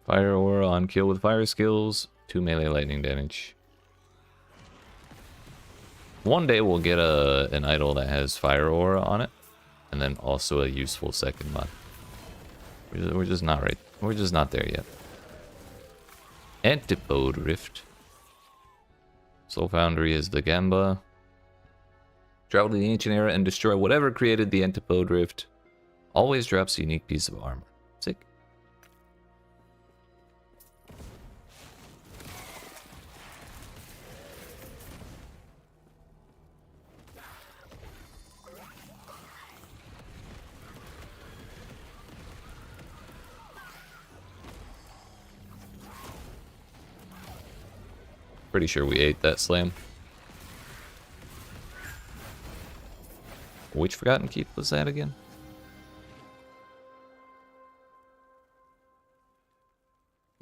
Fire aura on kill with fire skills, 2 melee lightning damage. One day we'll get an idol that has fire aura on it, and then also a useful second mod. We're just not right. We're just not there yet. Antipode Rift. Soul Foundry is the Gamba. Travel to the ancient era and destroy whatever created the Antipode Rift. Always drops a unique piece of armor. Sick. Pretty sure we ate that slam. Which Forgotten Keep was that again?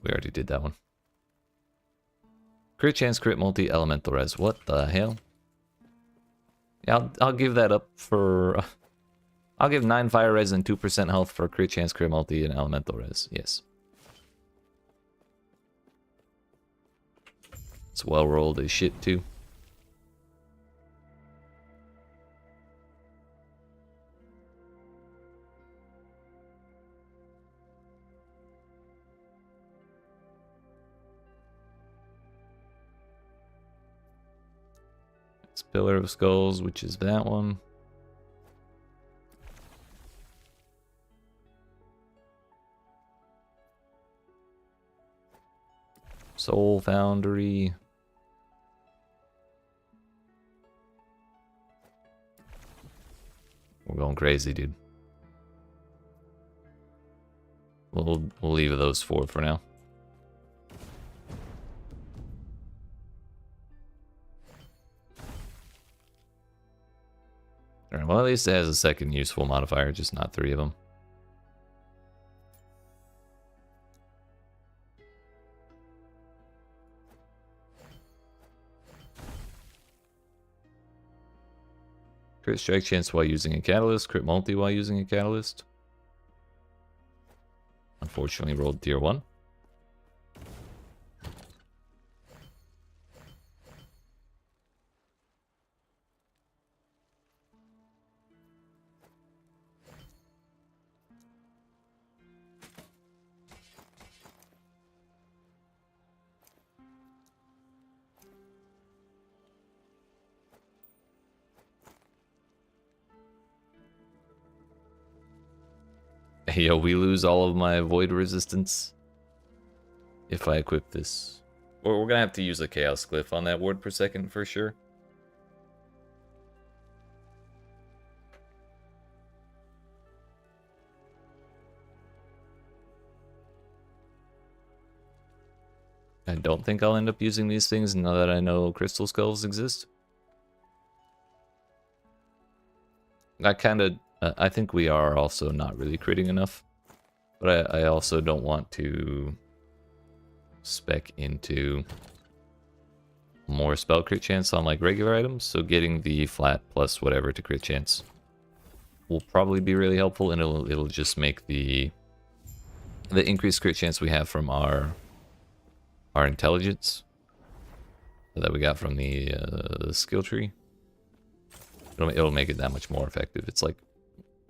We already did that one. Crit chance, crit multi, elemental res. What the hell? Yeah, I'll give that up for... I'll give 9 fire res and 2% health for crit chance, crit multi, and elemental res. Yes. It's well rolled as shit too. It's Pillar of Skulls, which is that one. Soul Foundry. We're going crazy, dude. We'll leave those 4 for now. Alright, well, at least it has a second useful modifier, just not 3 of them. Crit strike chance while using a catalyst, crit multi while using a catalyst. Unfortunately rolled tier 1. Hey, yo, we lose all of my void resistance if I equip this. Or we're gonna have to use a chaos glyph on that ward per second for sure. I don't think I'll end up using these things now that I know crystal skulls exist. I think we are also not really critting enough. But I also don't want to spec into more spell crit chance on like regular items. So getting the flat plus whatever to crit chance will probably be really helpful, and it'll just make the increased crit chance we have from our intelligence that we got from the skill tree. It'll make it that much more effective. It's like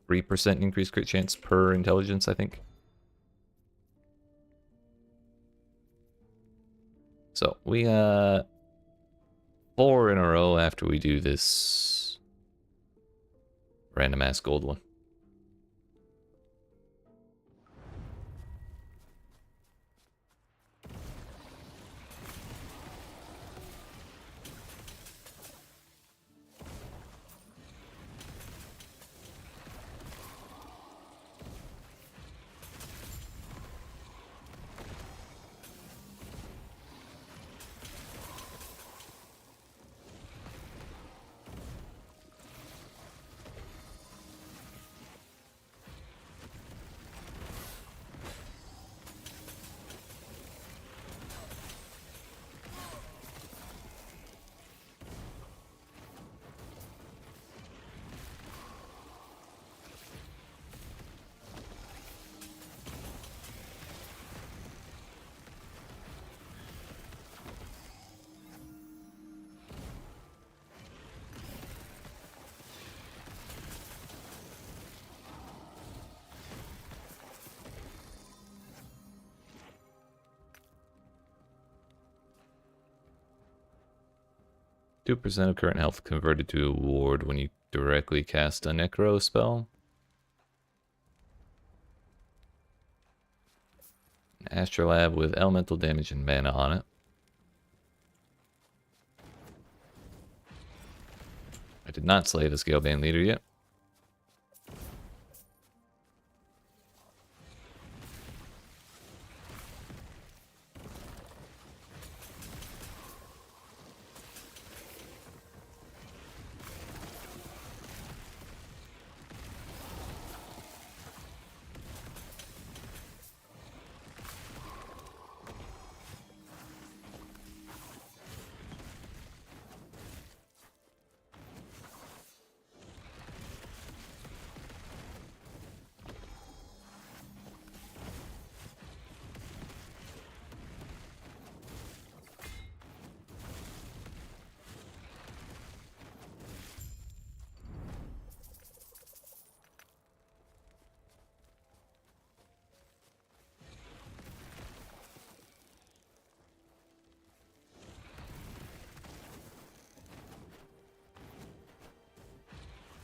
3% increased crit chance per intelligence, I think. So we got 4 in a row after we do this random ass gold one. 2% of current health converted to a ward when you directly cast a Necro spell. Astrolab with elemental damage and mana on it. I did not slay the Scalebane leader yet.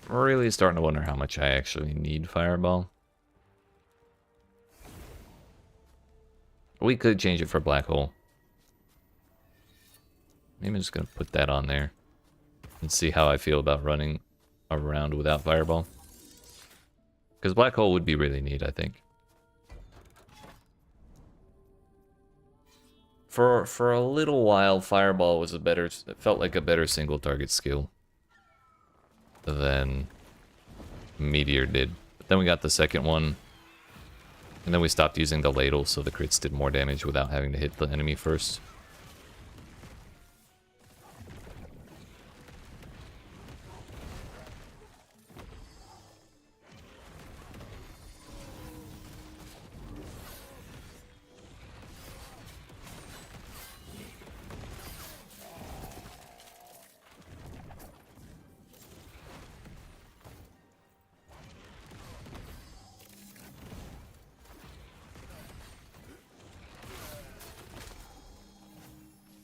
really starting to wonder how much I actually need Fireball. We could change it for Black Hole. Maybe I'm just gonna put that on there and see how I feel about running around without Fireball. Because Black Hole would be really neat, I think. For a little while, Fireball was it felt like a better single target skill than Meteor did. But then we got the second one, and then we stopped using the ladle, so the crits did more damage without having to hit the enemy first.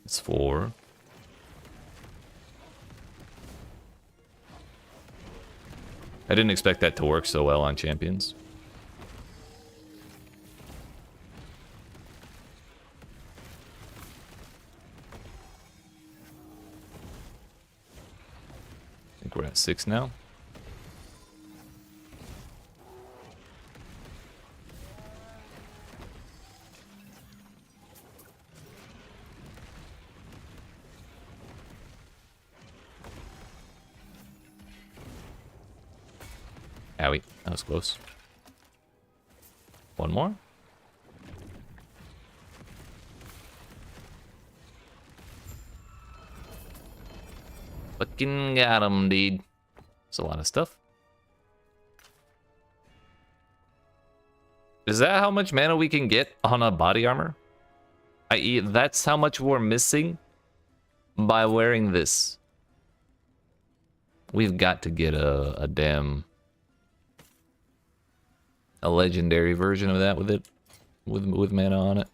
It's 4. I didn't expect that to work so well on champions. I think we're at 6 now. Owie, that was close. One more. Fucking got him, dude. That's a lot of stuff. Is that how much mana we can get on a body armor? I.e., that's how much we're missing by wearing this. We've got to get a damn... a legendary version of that with it, with mana on it.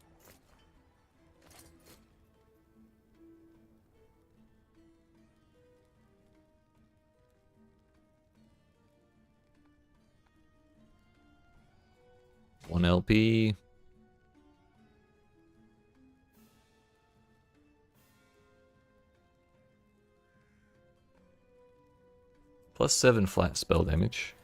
One LP. +7 flat spell damage.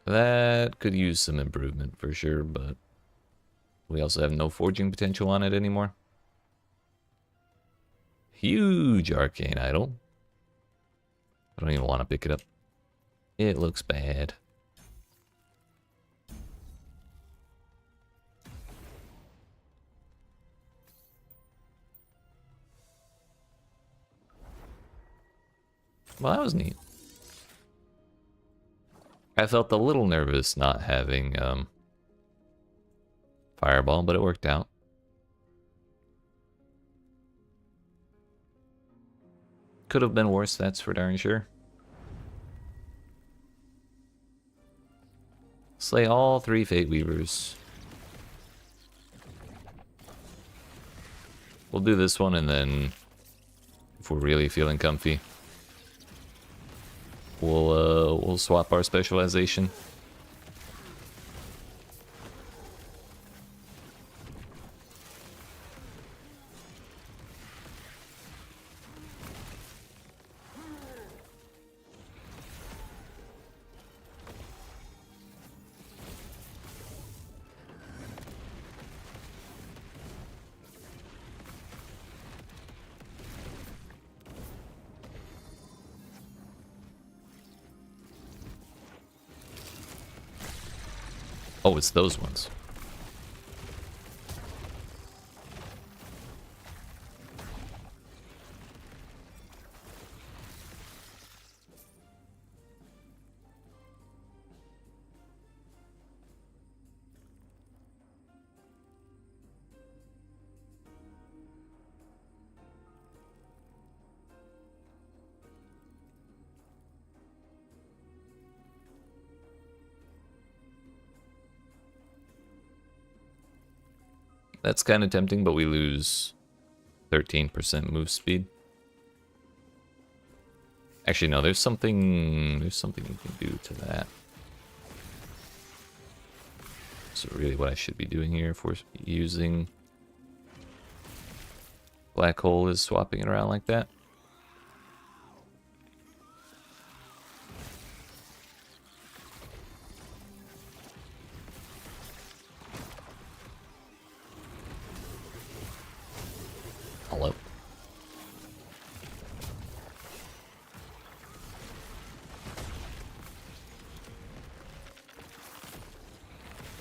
That could use some improvement for sure, but we also have no forging potential on it anymore. Huge arcane idol. I don't even want to pick it up. It looks bad. Well, that was neat. I felt a little nervous not having Fireball, but it worked out. Could have been worse, that's for darn sure. Slay all 3 Fate Weavers. We'll do this one, and then if we're really feeling comfy, we'll swap our specialization. Oh, it's those ones. That's kind of tempting, but we lose 13% move speed. Actually, no, there's something you can do to that. So really what I should be doing here if we're using black hole is swapping it around like that. Hello.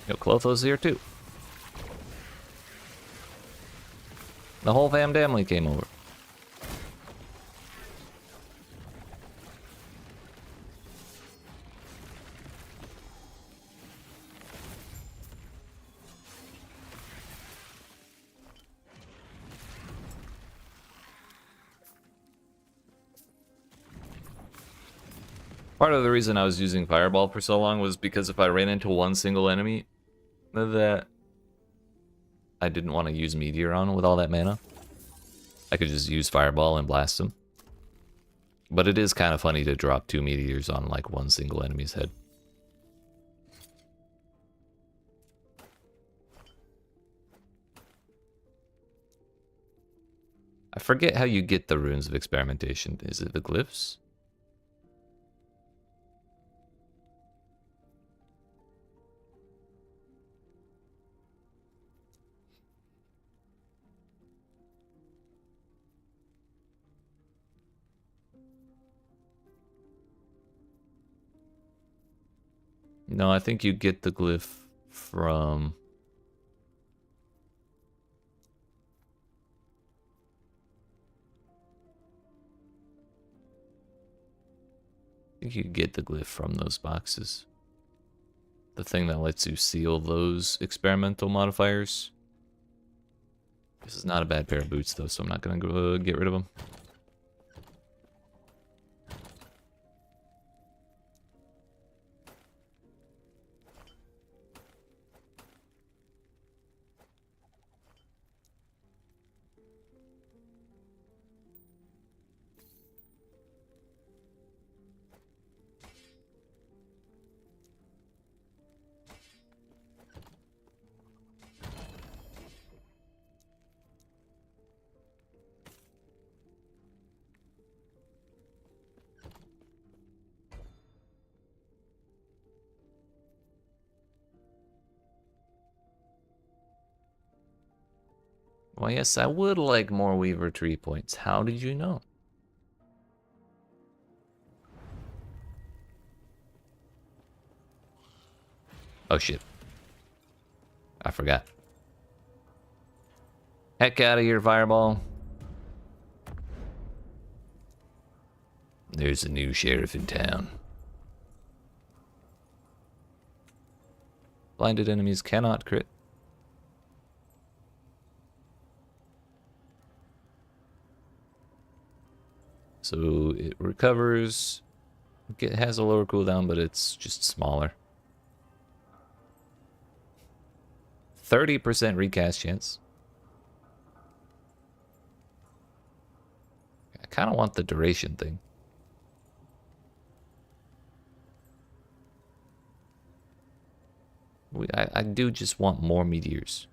Yo, Clotho's here too. The whole family came over. Part of the reason I was using Fireball for so long was because if I ran into one single enemy that I didn't want to use Meteor on with all that mana, I could just use Fireball and blast them. But it is kind of funny to drop 2 Meteors on like one single enemy's head. I forget how you get the runes of experimentation. Is it the glyphs? No, I think you get the glyph from... I think you get the glyph from those boxes. The thing that lets you seal those experimental modifiers. This is not a bad pair of boots though, so I'm not gonna go get rid of them. Well, yes, I would like more Weaver tree points. How did you know? Oh, shit. I forgot. Heck out of here, Fireball. There's a new sheriff in town. Blinded enemies cannot crit. So it recovers. It has a lower cooldown, but it's just smaller. 30% recast chance. I kind of want the duration thing. I do just want more meteors.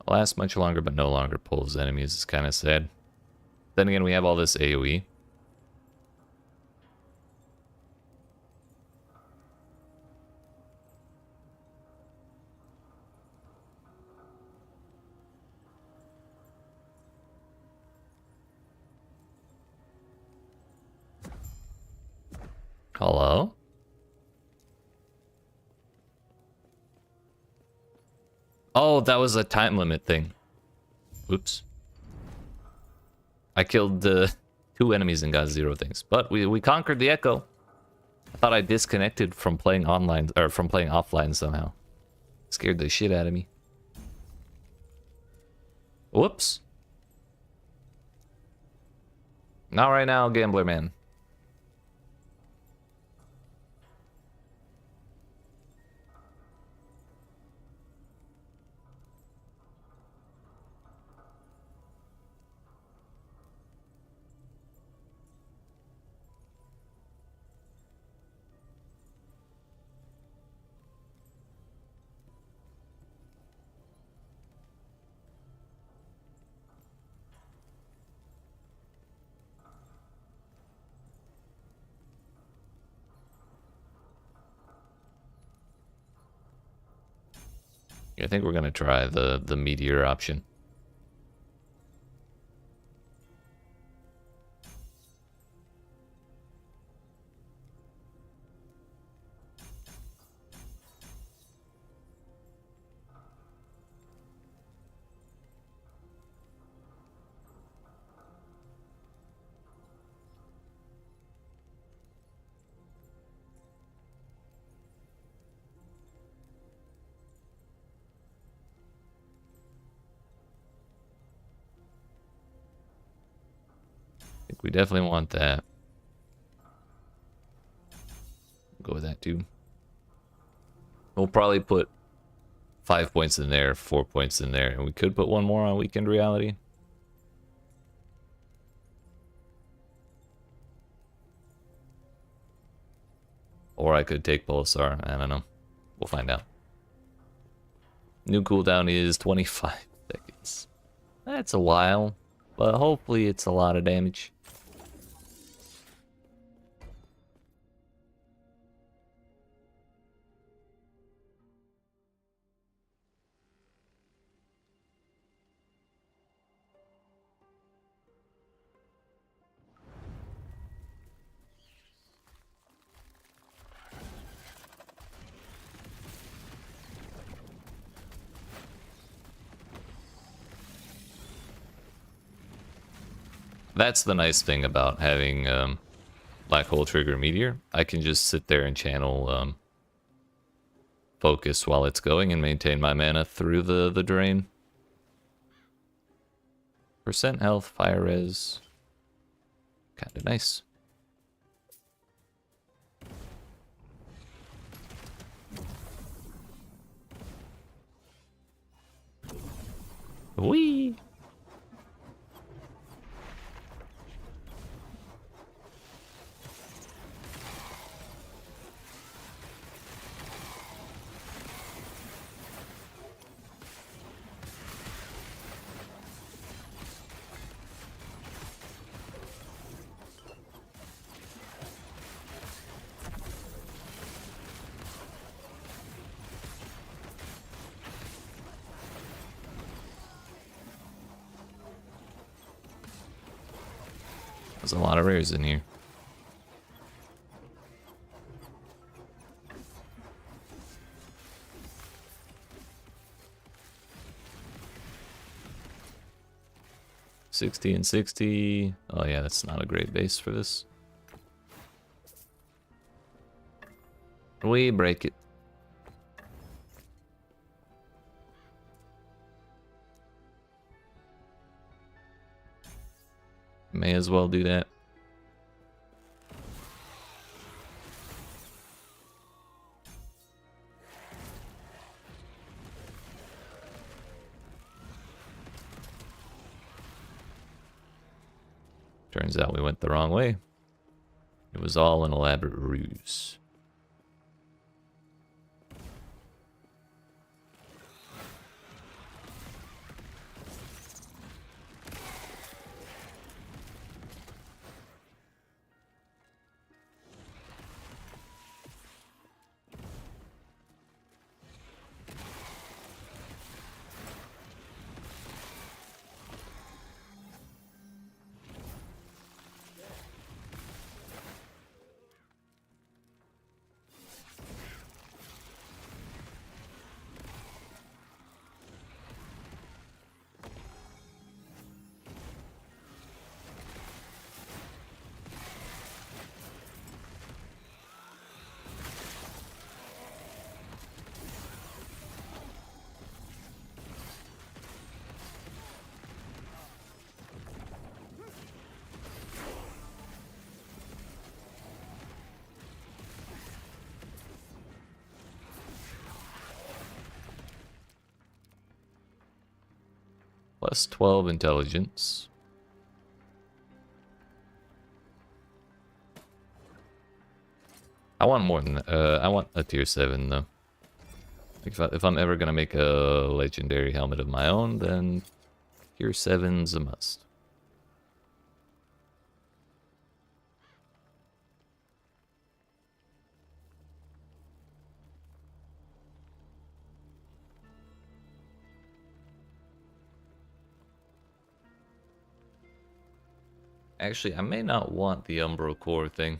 Lasts much longer, but no longer pulls enemies. It's kind of sad. Then again, we have all this AoE. Hello? Oh, that was a time limit thing. Oops. I killed 2 enemies and got 0 things. But we conquered the Echo. I thought I disconnected from playing online, or from playing offline somehow. Scared the shit out of me. Whoops. Not right now, gambler man. I think we're gonna try the Meteor option. I think we definitely want that. Go with that too. We'll probably put 5 points in there, 4 points in there, and we could put one more on Weekend Reality. Or I could take Pulsar. I don't know. We'll find out. New cooldown is 25 seconds. That's a while, but hopefully it's a lot of damage. That's the nice thing about having Black Hole Trigger Meteor. I can just sit there and channel focus while it's going and maintain my mana through the drain. Percent health, fire res. Kinda nice. Whee! There's a lot of rares in here. $60 and $60. Oh yeah, that's not a great base for this. We break it. May as well do that. Turns out we went the wrong way. It was all an elaborate ruse. plus 12 intelligence. I want more than that. I want a tier 7 though. If I'm ever gonna make a legendary helmet of my own, then tier 7's a must. Actually, I may not want the Umbral Core thing.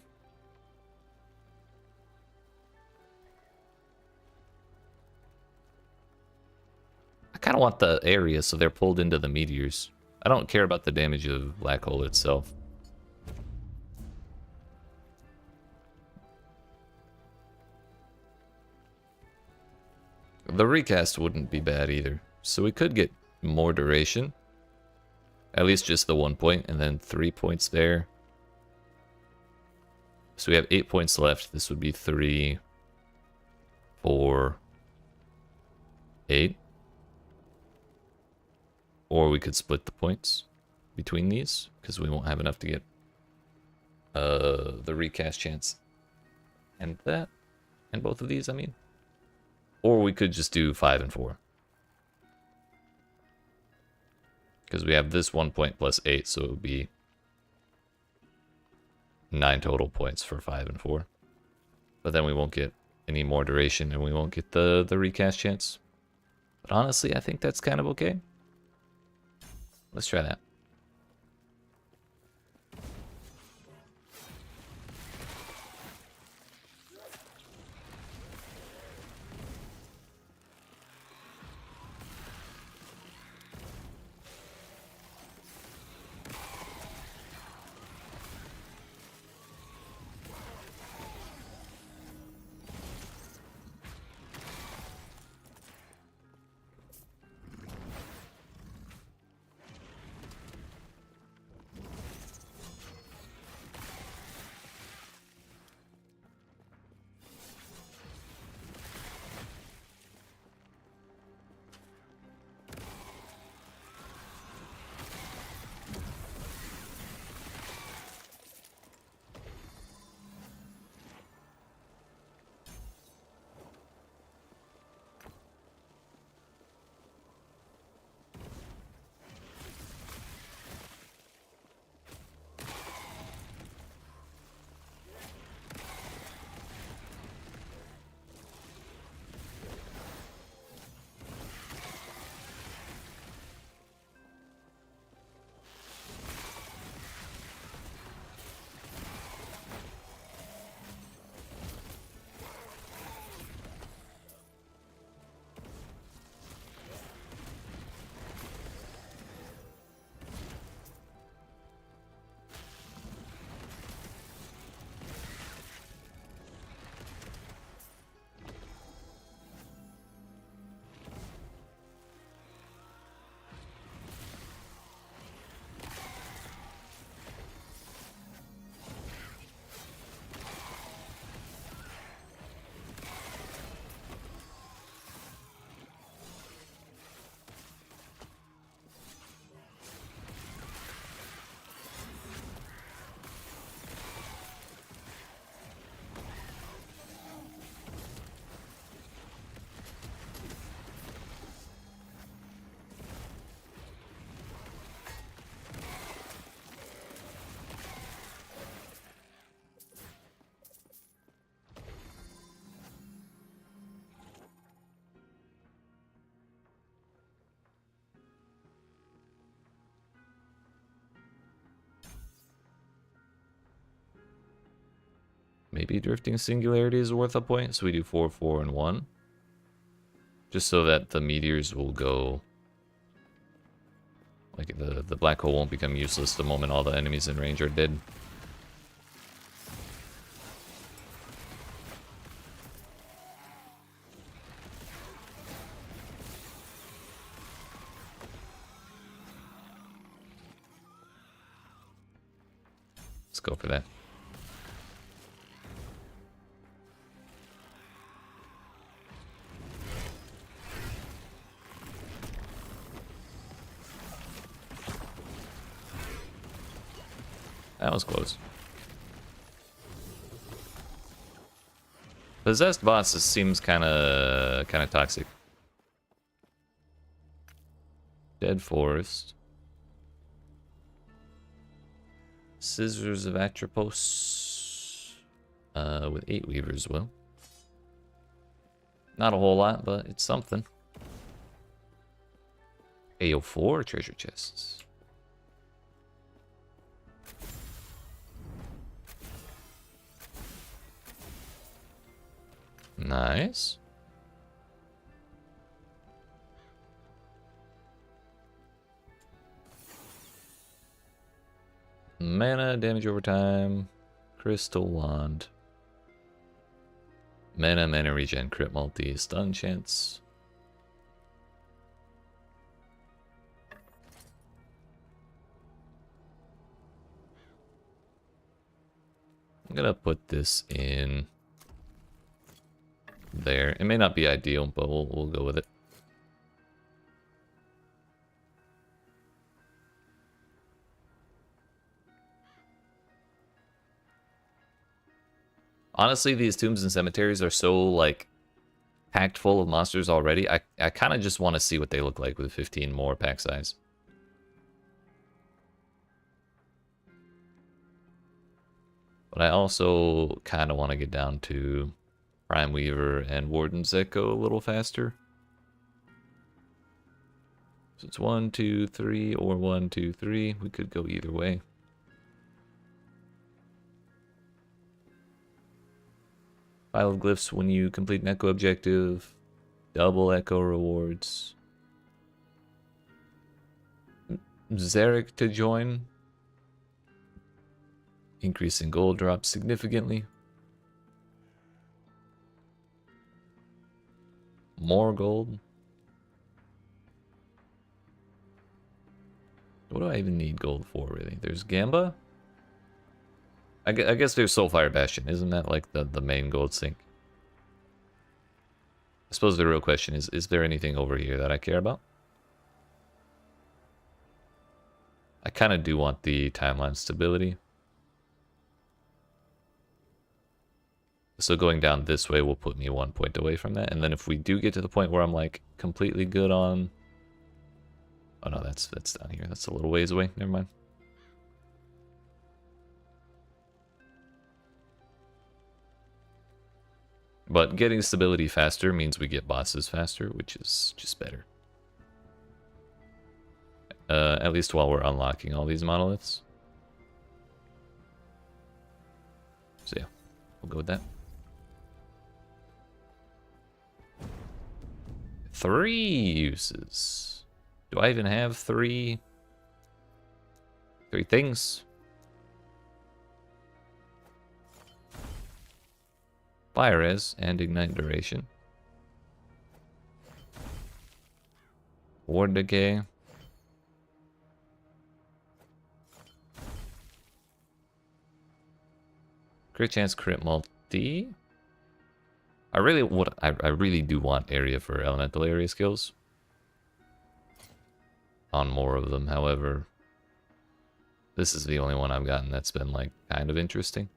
I kind of want the area so they're pulled into the meteors. I don't care about the damage of Black Hole itself. The recast wouldn't be bad either. So we could get more duration. At least just the 1 point, and then 3 points there. So we have 8 points left. This would be 3, 4, 8. Or we could split the points between these, because we won't have enough to get the recast chance. And that. And both of these, I mean. Or we could just do 5 and 4. Because we have this 1 point plus 8, so it would be 9 total points for 5 and 4. But then we won't get any more duration, and we won't get the recast chance. But honestly, I think that's kind of okay. Let's try that. Maybe Drifting Singularity is worth a point, so we do 4, 4, and 1. Just so that the meteors will go... Like, the black hole won't become useless the moment all the enemies in range are dead. Let's go for that. That was close. Possessed bosses seems kind of toxic. Dead Forest. Scissors of Atropos. With 8 Weavers as well. Not a whole lot, but it's something. AO4 treasure chests. Nice. Mana, damage over time, crystal wand. Mana regen, crit multi, stun chance. I'm gonna put this in there. It may not be ideal, but we'll go with it. Honestly, these tombs and cemeteries are so, like, packed full of monsters already. I kind of just want to see what they look like with 15 more pack size. But I also kind of want to get down to Prime Weaver and Warden's Echo a little faster. So it's 1, 2, 3, or 1, 2, 3. We could go either way. Pile of glyphs when you complete an echo objective. Double echo rewards. Zarek to join. Increasing gold drops significantly. More gold. What do I even need gold for, really? There's Gamba? I guess there's Soulfire Bastion. Isn't that like the main gold sink? I suppose the real question is there anything over here that I care about? I kind of do want the timeline stability. So going down this way will put me 1 point away from that. And then if we do get to the point where I'm like completely good on... Oh no, that's down here. That's a little ways away. Never mind. But getting stability faster means we get bosses faster, which is just better. At least while we're unlocking all these monoliths. So yeah, we'll go with that. 3 uses. Do I even have 3 things? Fire res and ignite duration. Ward decay. Crit chance, crit multi. I really do want area for elemental area skills. On more of them, however. This is the only one I've gotten that's been like kind of interesting.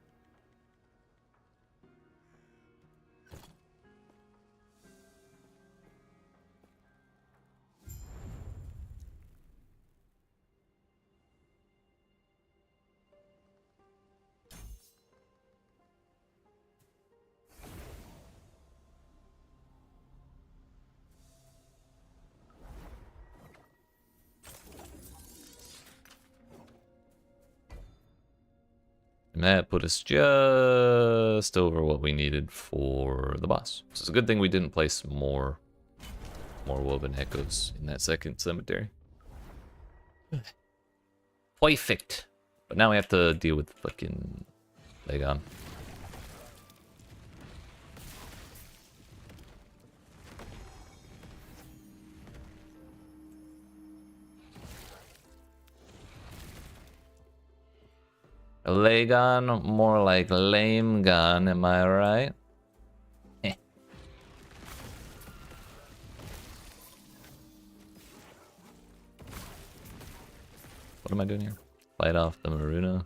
And that put us just over what we needed for the boss. So it's a good thing we didn't place more woven echoes in that second cemetery. Perfect. But now we have to deal with fucking Legon. Legon, more like lame gun, am I right? Eh. What am I doing here? Fight off the Maruna.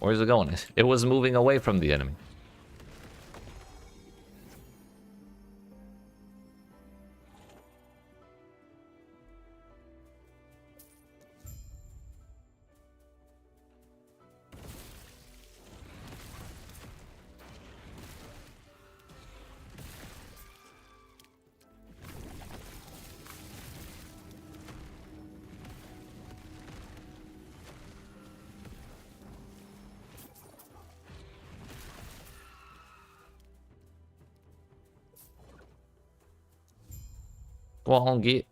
Where's it going? It was moving away from the enemy. Go on, get.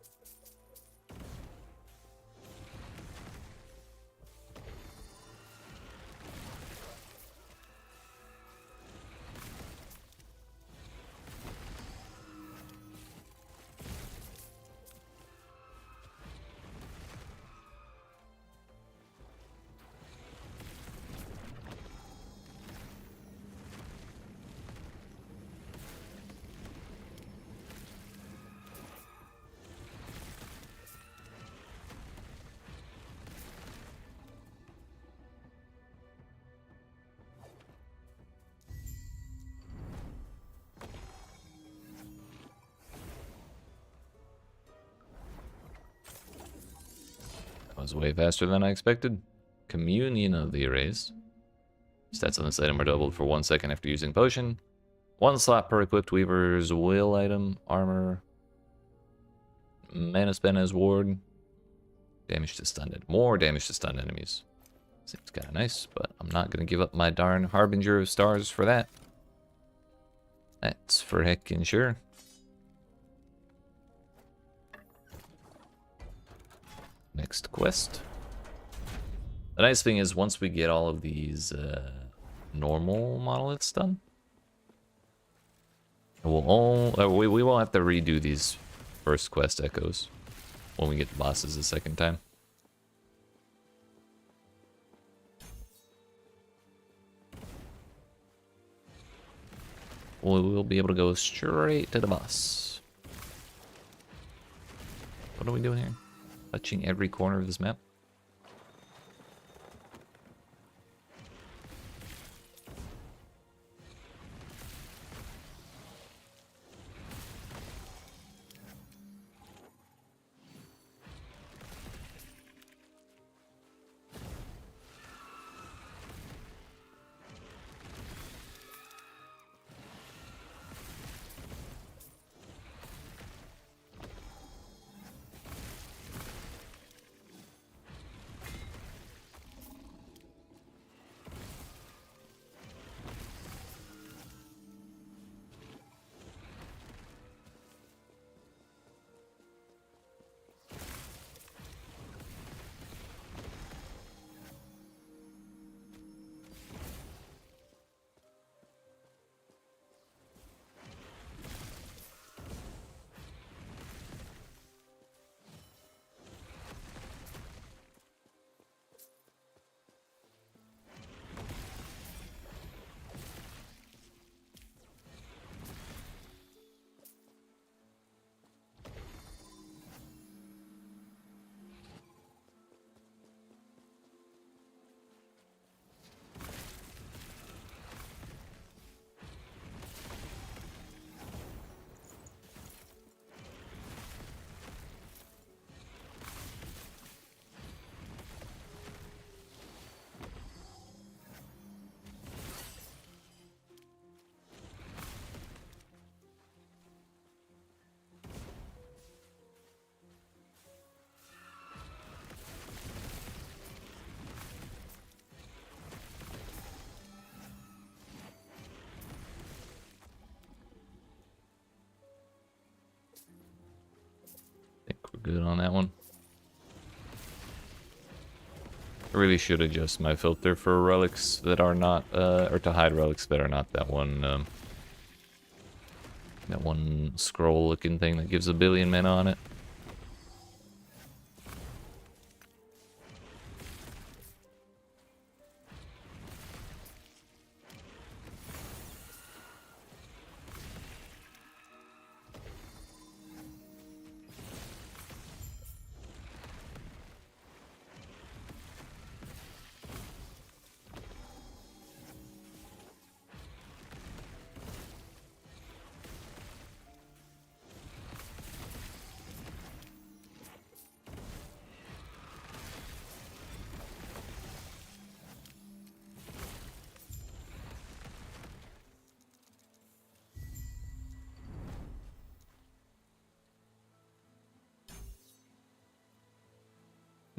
That was way faster than I expected. Communion of the Arrays. Stats on this item are doubled for 1 second after using potion. 1 slot per equipped Weaver's Will item, armor, mana spent as ward, damage to stunned, more damage to stunned enemies. Seems kind of nice, but I'm not going to give up my darn Harbinger of Stars for that. That's for heckin' sure. Next quest. The nice thing is once we get all of these normal monoliths done, we won't have to redo these first quest echoes when we get the bosses the second time. We'll be able to go straight to the boss. What are we doing here? Touching every corner of this map? Good on that one. I really should adjust my filter for relics that are not, or to hide relics that are not that one scroll-looking thing that gives 1 billion mana on it.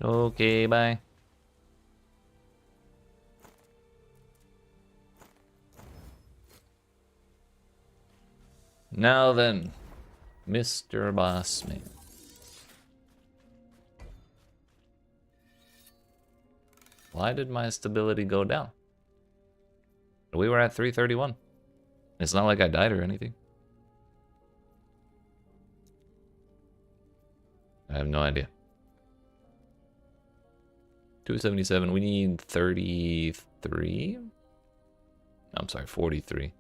Okay, bye. Now then, Mr. Bossman. Why did my stability go down? We were at 331. It's not like I died or anything. I have no idea. 277. We need 33? I'm sorry, 43.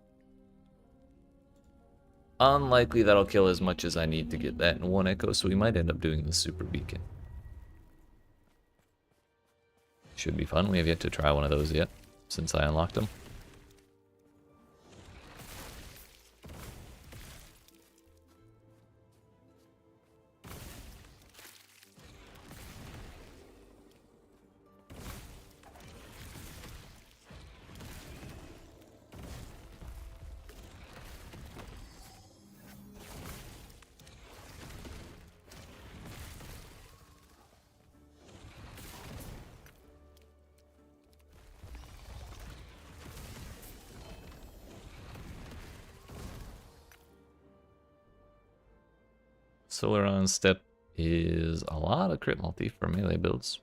Unlikely that'll kill as much as I need to get that in one echo, so we might end up doing the super beacon. Should be fun. We have yet to try one of those yet, since I unlocked them. Solar on step is a lot of crit multi for melee builds.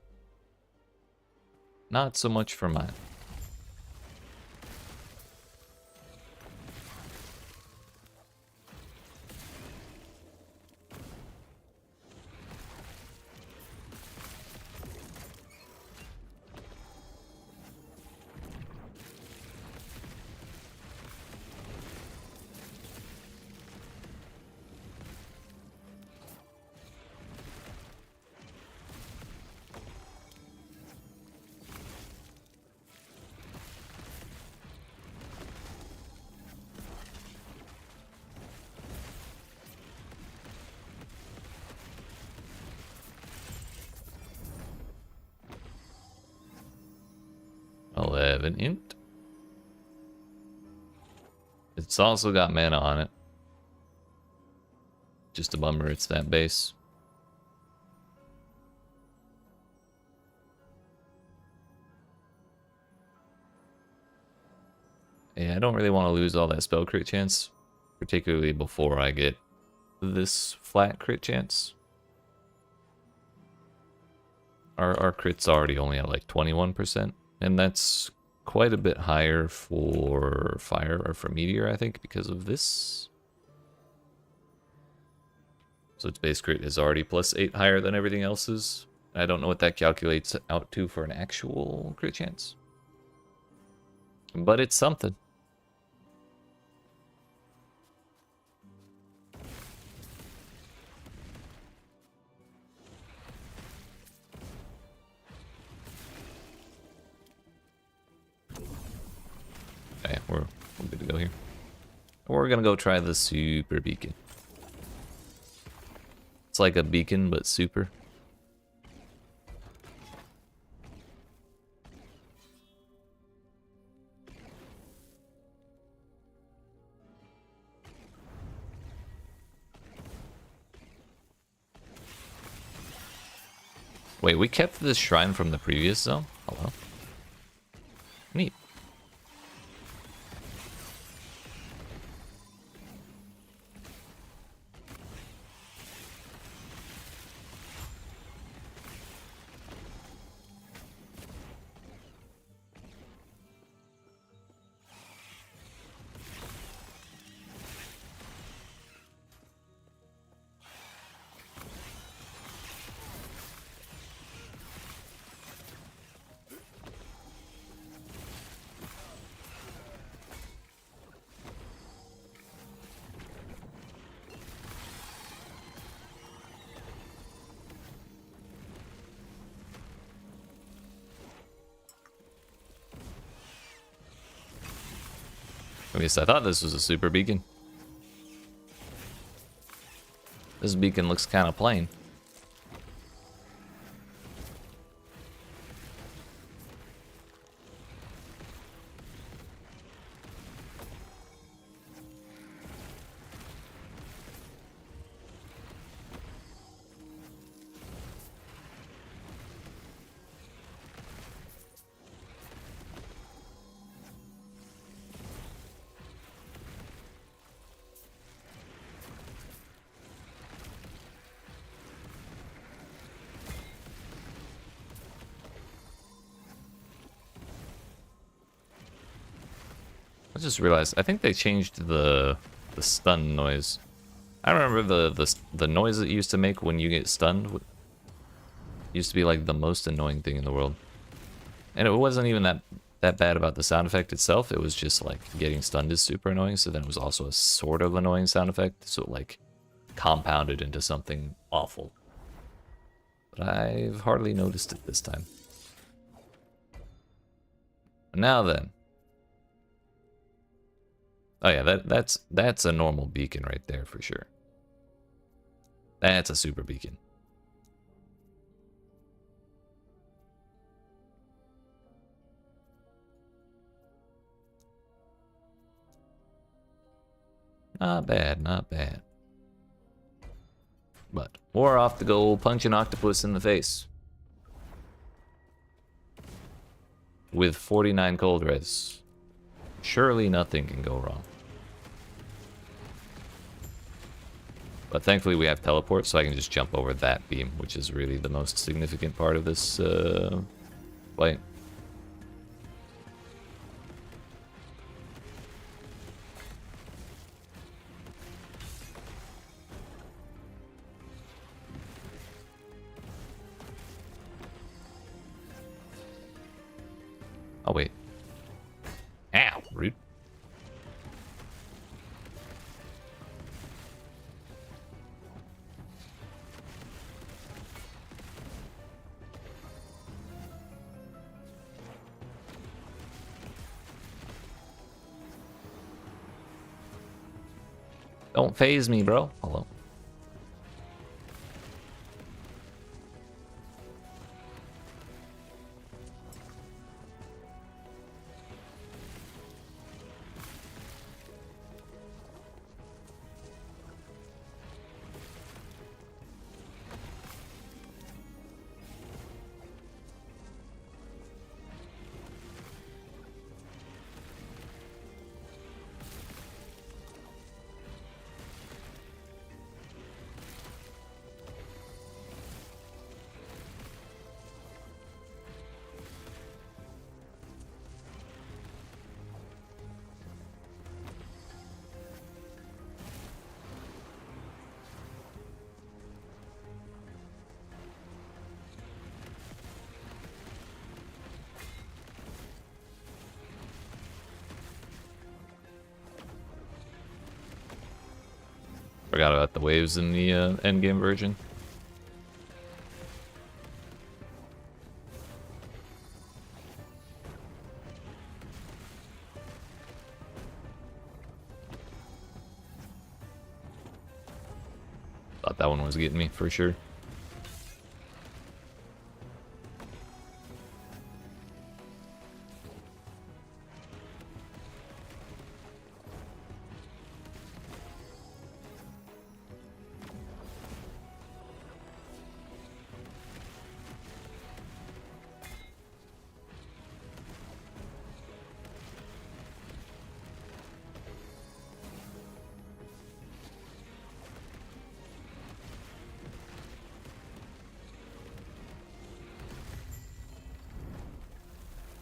Not so much for mine. An int. It's also got mana on it. Just a bummer it's that base. Yeah, I don't really want to lose all that spell crit chance, particularly before I get this flat crit chance. Our crit's already only at like 21%, and that's quite a bit higher for fire or for meteor, I think, because of this. So its base crit is already +8 higher than everything else's. I don't know what that calculates out to for an actual crit chance, but it's something. Okay, we're good to go here. We're gonna go try the super beacon. It's like a beacon, but super. Wait, we kept this shrine from the previous zone? Hello? Neat. At least I thought this was a super beacon. This beacon looks kind of plain. just realized, I think they changed the stun noise. I remember the noise it used to make when you get stunned used to be like the most annoying thing in the world. And it wasn't even that bad about the sound effect itself. It was just like getting stunned is super annoying, so then it was also a sort of annoying sound effect, so it like compounded into something awful. But I've hardly noticed it this time. Now then. Oh yeah, that's a normal beacon right there for sure. That's a super beacon. Not bad, not bad. But we're off to go punch an octopus in the face. With 49 cold res. Surely nothing can go wrong. But thankfully we have teleport, so I can just jump over that beam, which is really the most significant part of this fight. Oh, wait. Ow, rude. Don't phase me, bro. Hello. Forgot about the waves in the endgame version. Thought that one was getting me for sure.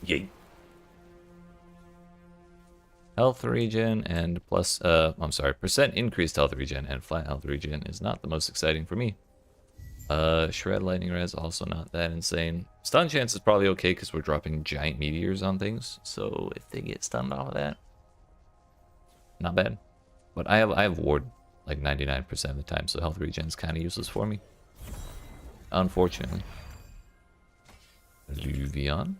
Yay. Health regen and plus, I'm sorry, percent increased health regen and flat health regen is not the most exciting for me. Shred lightning res, also not that insane. Stun chance is probably okay because we're dropping giant meteors on things. So if they get stunned off of that, not bad. But I have ward like 99% of the time, so health regen is kind of useless for me. Unfortunately. Luvion.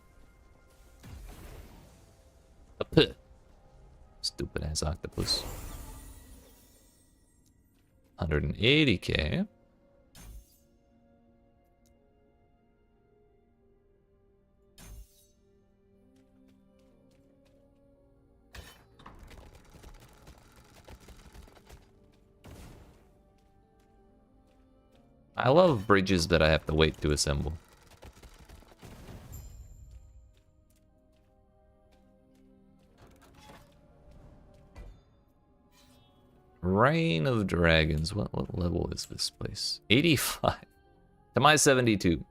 Stupid ass octopus. 180k. I love bridges that I have to wait to assemble. Reign of Dragons. What level is this place? 85. To my 72.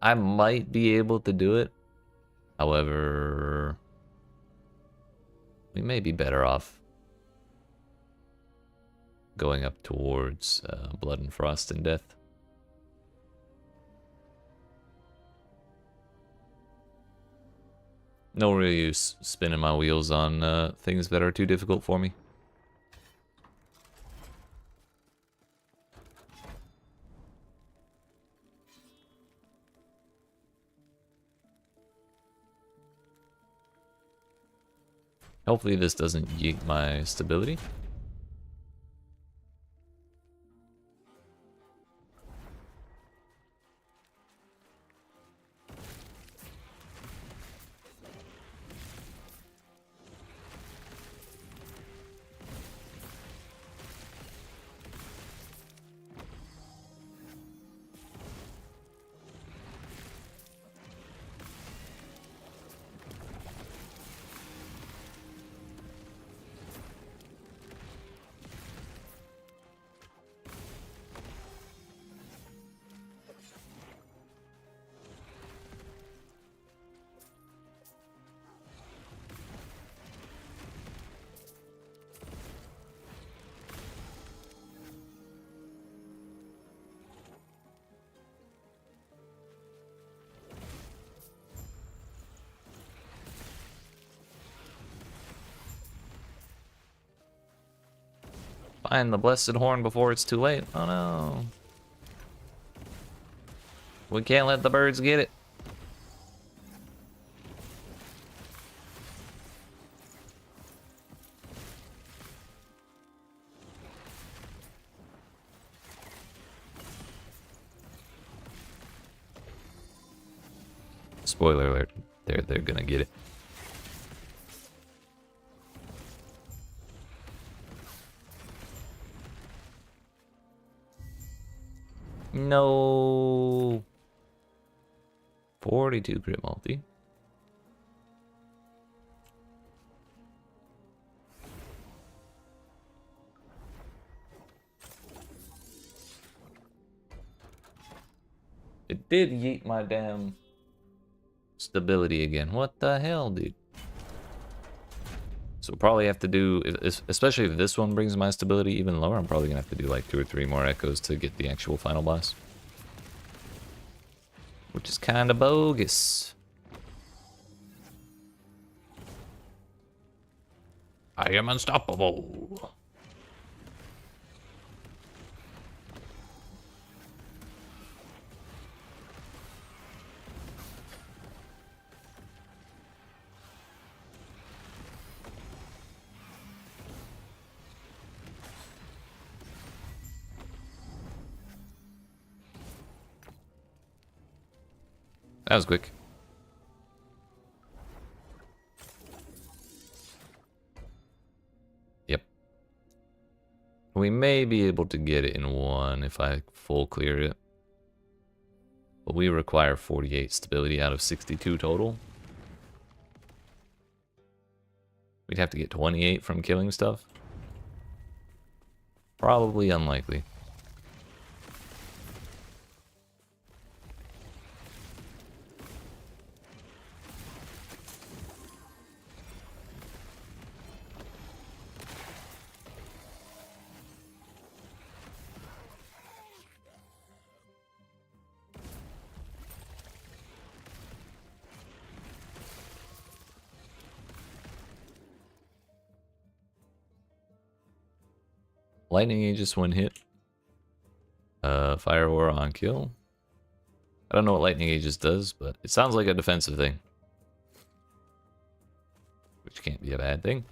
I might be able to do it. However, we may be better off going up towards Blood and Frost and Death. No real use spinning my wheels on things that are too difficult for me. Hopefully this doesn't yeet my stability. Find the blessed horn before it's too late. Oh no. We can't let the birds get it. Spoiler alert, they're gonna get it. No. 42 crit multi. It did yeet my damn stability again. What the hell, dude? So we'll probably have to do, especially if this one brings my stability even lower, I'm probably gonna have to do like 2 or 3 more echoes to get the actual final boss. Which is kind of bogus. I am unstoppable. That was quick. Yep. We may be able to get it in one if I full clear it. But we require 48 stability out of 62 total. We'd have to get 28 from killing stuff. Probably unlikely. Lightning Aegis one hit. Fire Aura on kill. I don't know what Lightning Aegis does, but it sounds like a defensive thing. Which can't be a bad thing.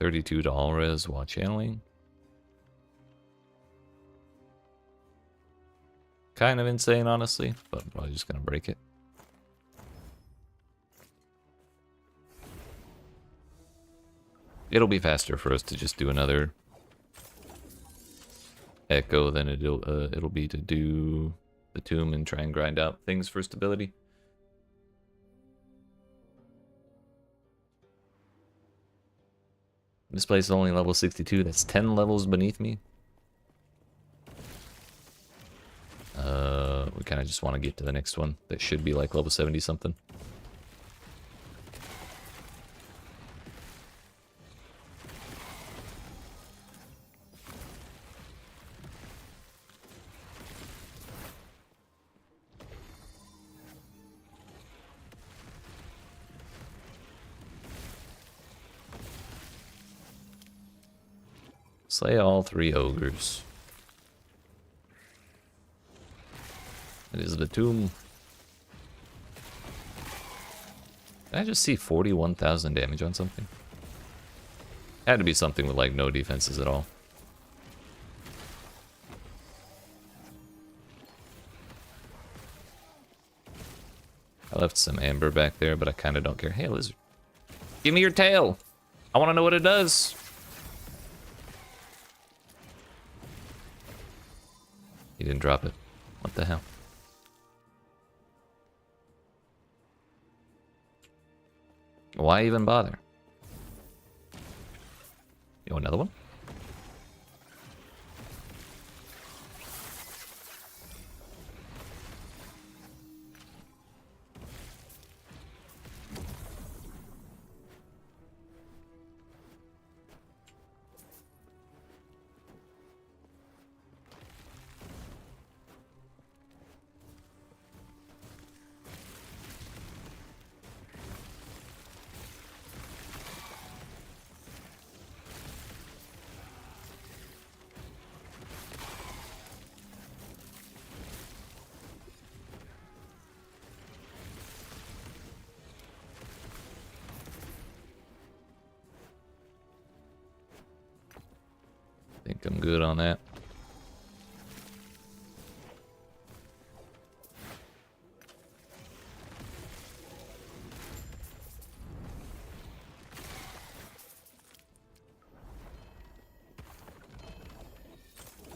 $32 while channeling. Kind of insane, honestly, but I'm probably just gonna break it. It'll be faster for us to just do another Echo than it'll be to do the Tomb and try and grind out things for stability. This place is only level 62. That's 10 levels beneath me. We kind of just want to get to the next one. That should be like level 70 something. Slay all 3 ogres. It is the tomb. Did I just see 41,000 damage on something? Had to be something with like no defenses at all. I left some amber back there, but I kind of don't care. Hey, lizard. Give me your tail. I want to know what it does. He didn't drop it. What the hell? Why even bother? You want another one? I think I'm good on that.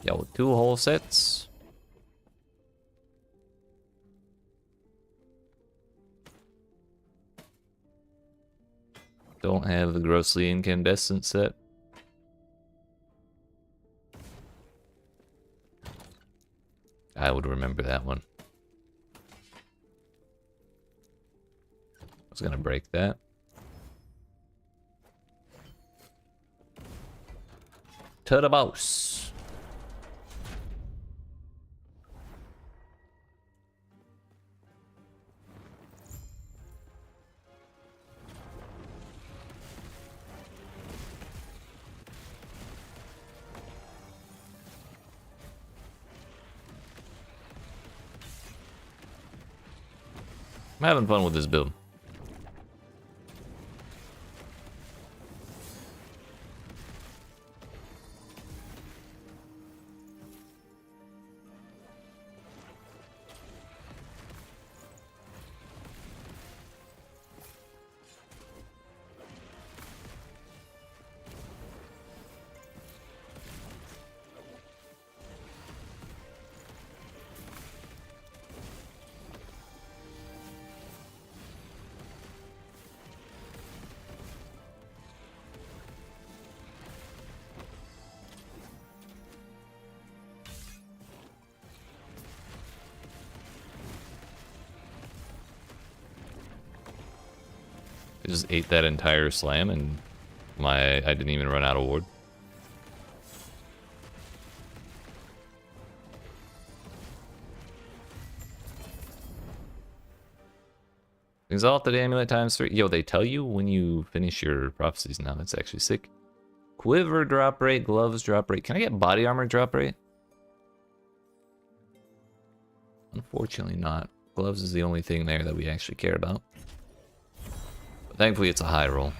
Yo, 2 whole sets. Don't have the grossly incandescent set. I would remember that one. I was gonna break that. To the boss. I'm having fun with this build. I just ate that entire slam and I didn't even run out of ward. Exalt the amulet ×3. Yo, they tell you when you finish your prophecies now. That's actually sick. Quiver drop rate, gloves drop rate. Can I get body armor drop rate? Unfortunately not. Gloves is the only thing there that we actually care about. But thankfully it's a high roll.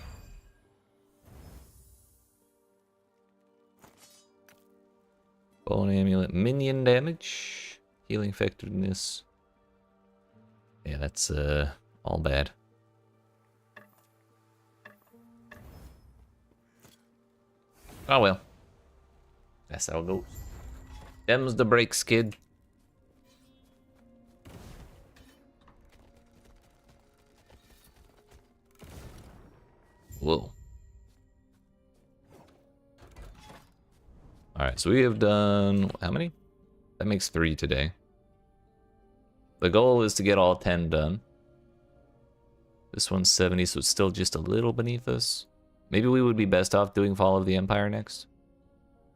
Bone amulet, minion damage, healing effectiveness. Yeah, that's all bad. Oh well. That's how it goes. Them's the breaks, kid. Whoa. Alright, so we have done... how many? That makes 3 today. The goal is to get all 10 done. This one's 70, so it's still just a little beneath us. Maybe we would be best off doing Fall of the Empire next.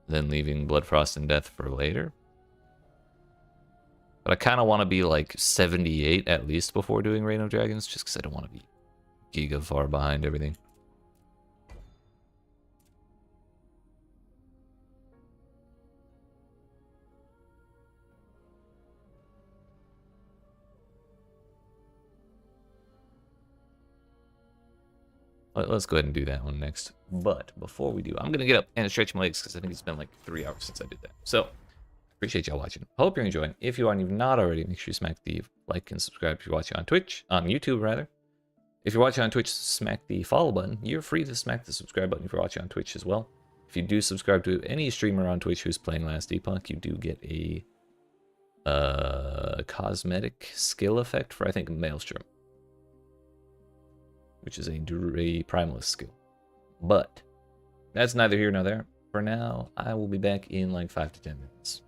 Then leaving Blood, Frost, and Death for later. But I kind of want to be like 78 at least before doing Reign of Dragons, just because I don't want to be giga far behind everything. Let's go ahead and do that one next. But before we do, I'm going to get up and stretch my legs because I think it's been like 3 hours since I did that. So, appreciate y'all watching. Hope you're enjoying. If you are and you've not already, make sure you smack the like and subscribe if you're watching on Twitch, on YouTube rather. If you're watching on Twitch, smack the follow button. You're free to smack the subscribe button if you're watching on Twitch as well. If you do subscribe to any streamer on Twitch who's playing Last Epoch, you do get a cosmetic skill effect for, I think, Maelstrom, which is a primalist skill. But that's neither here nor there. For now, I will be back in like 5 to 10 minutes.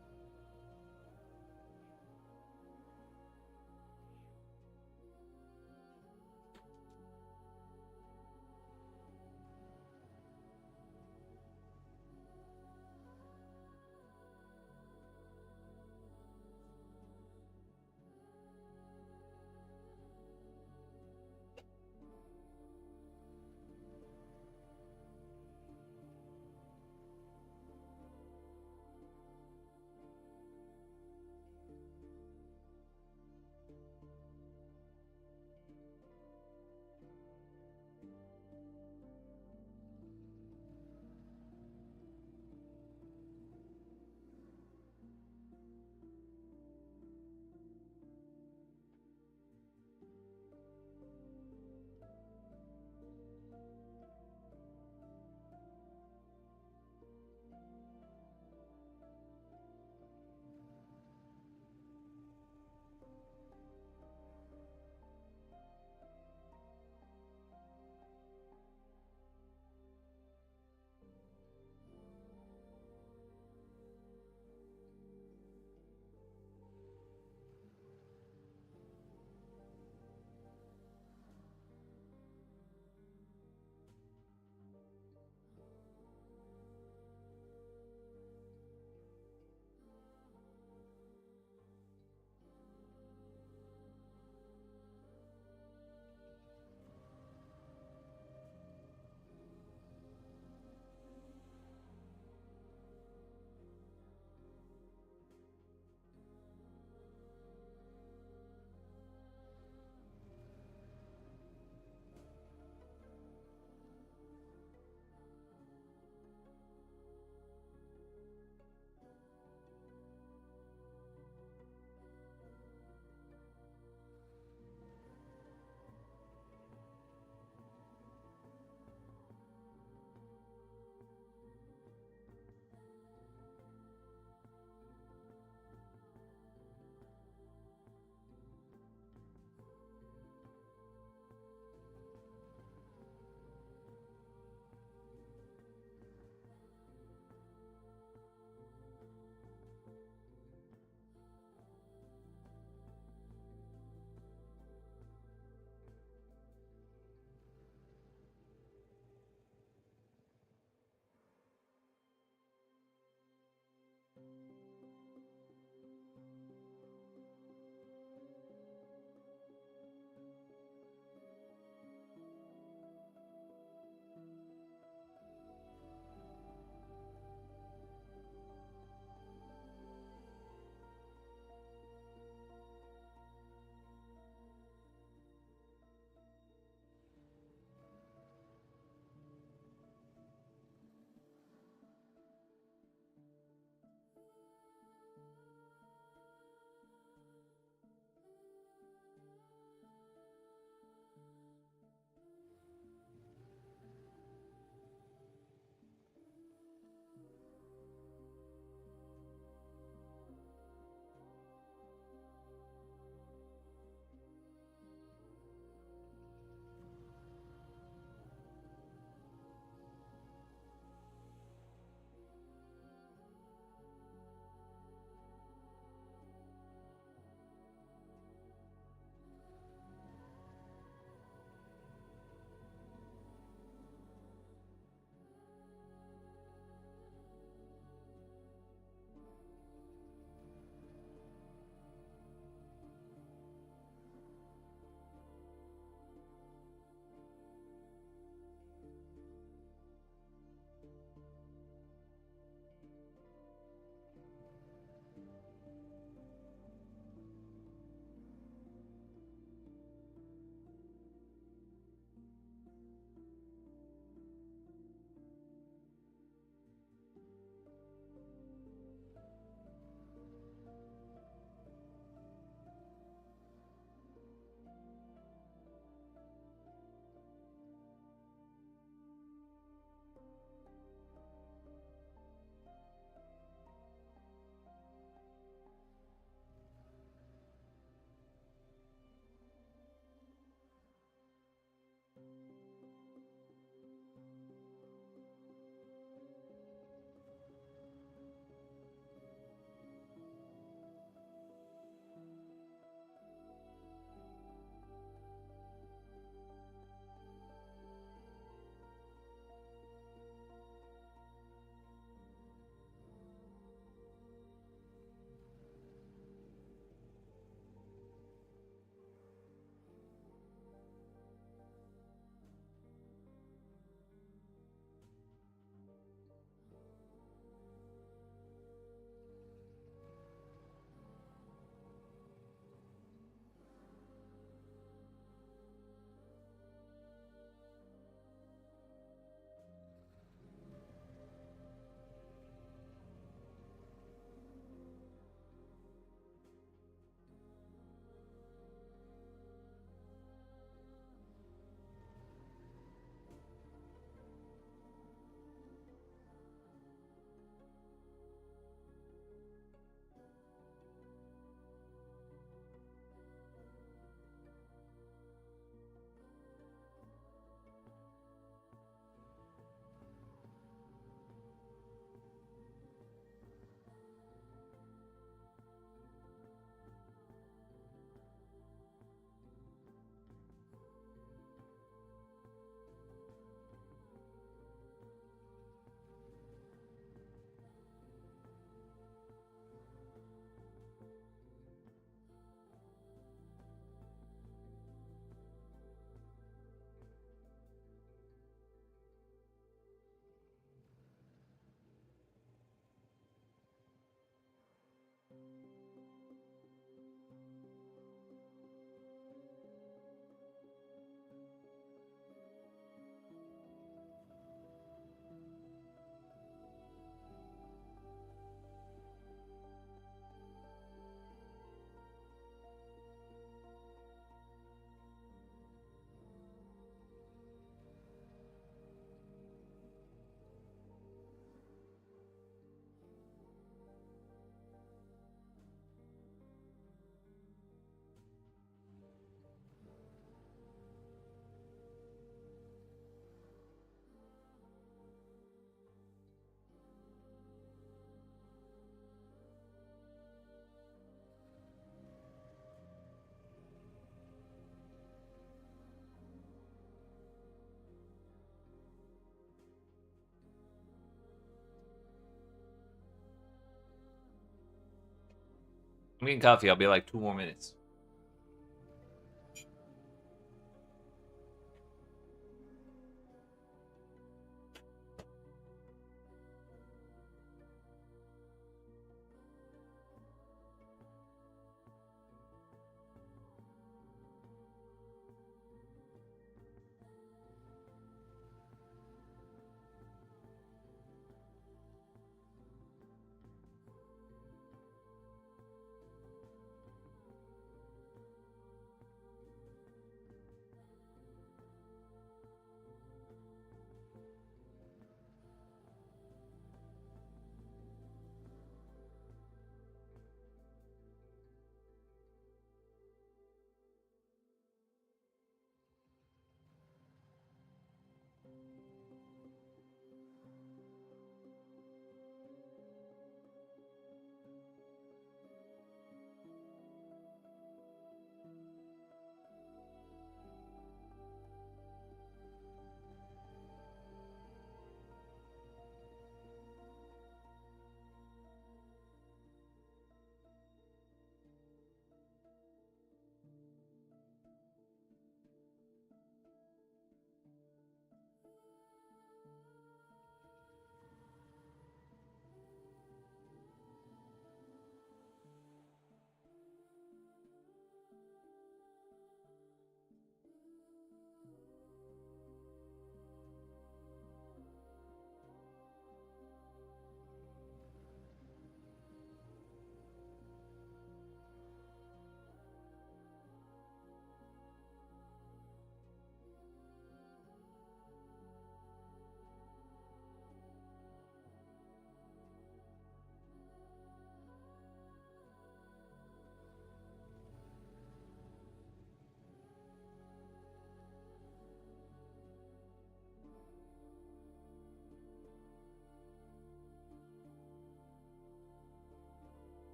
I'm getting coffee. I'll be like 2 more minutes.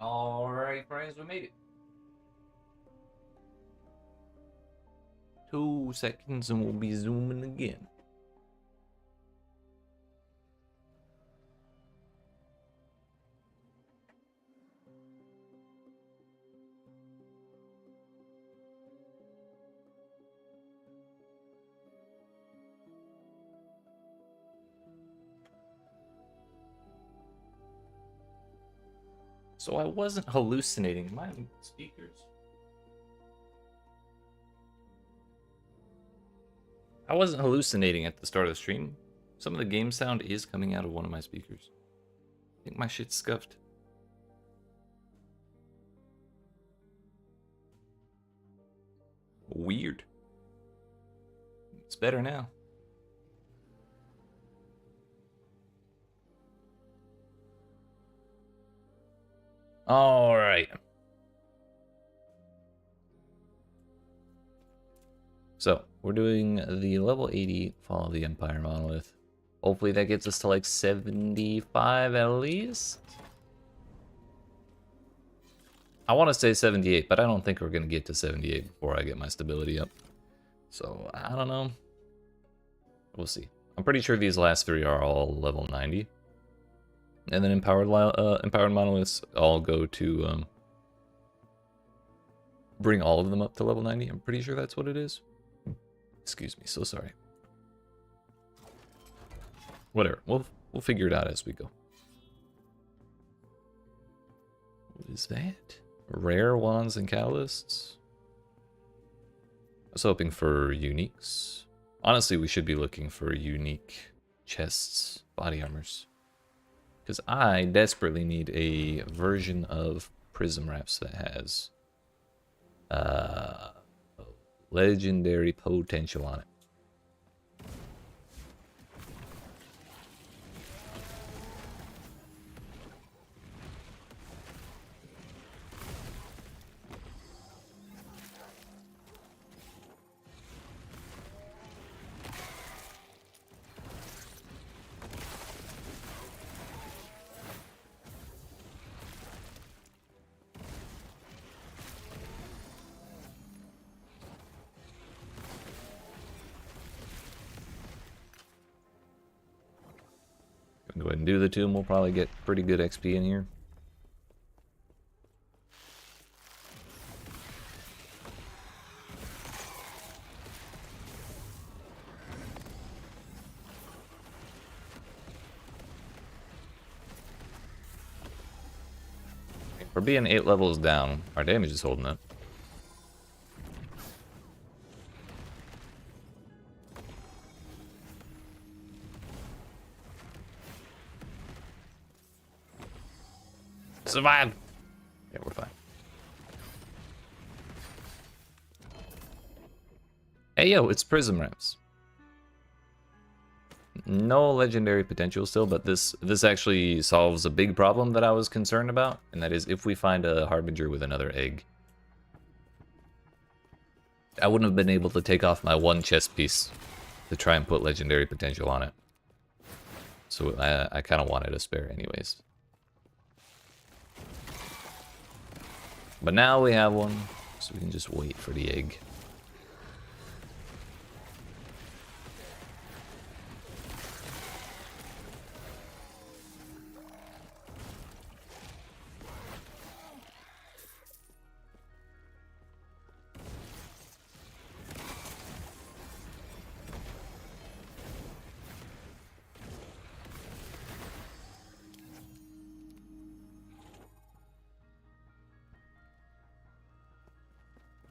Alright, friends, we made it. 2 seconds and we'll be zooming again. So I wasn't hallucinating. My speakers. I wasn't hallucinating at the start of the stream. Some of the game sound is coming out of one of my speakers. I think my shit's scuffed. Weird. It's better now. All right. So, we're doing the level 80 Fall of the Empire Monolith. Hopefully that gets us to like 75 at least. I want to say 78, but I don't think we're going to get to 78 before I get my stability up. So, I don't know. We'll see. I'm pretty sure these last 3 are all level 90. And then empowered monoliths all go to bring all of them up to level 90. I'm pretty sure that's what it is. Excuse me, so sorry. Whatever, we'll figure it out as we go. What is that? Rare wands and catalysts? I was hoping for uniques. Honestly, we should be looking for unique chests, body armors. Because I desperately need a version of Prism Wraps that has legendary potential on it. Go ahead and do the tomb. We'll probably get pretty good XP in here. For being 8 levels down, our damage is holding up. Survive! Yeah, we're fine. Hey yo, it's Prism Ramps. No legendary potential still, but this actually solves a big problem that I was concerned about, and that is if we find a Harbinger with another egg. I wouldn't have been able to take off my one chest piece to try and put legendary potential on it. So I kind of wanted a spare anyways. But now we have one, so we can just wait for the egg.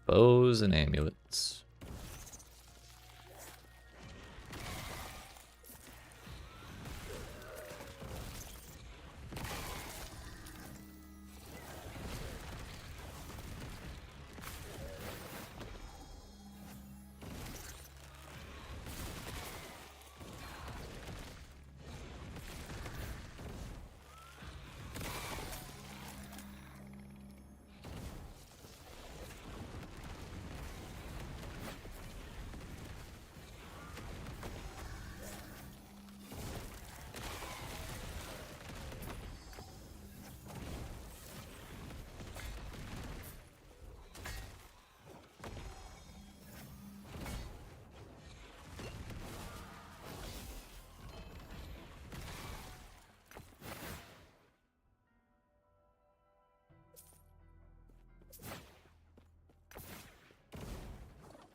Bows and amulets.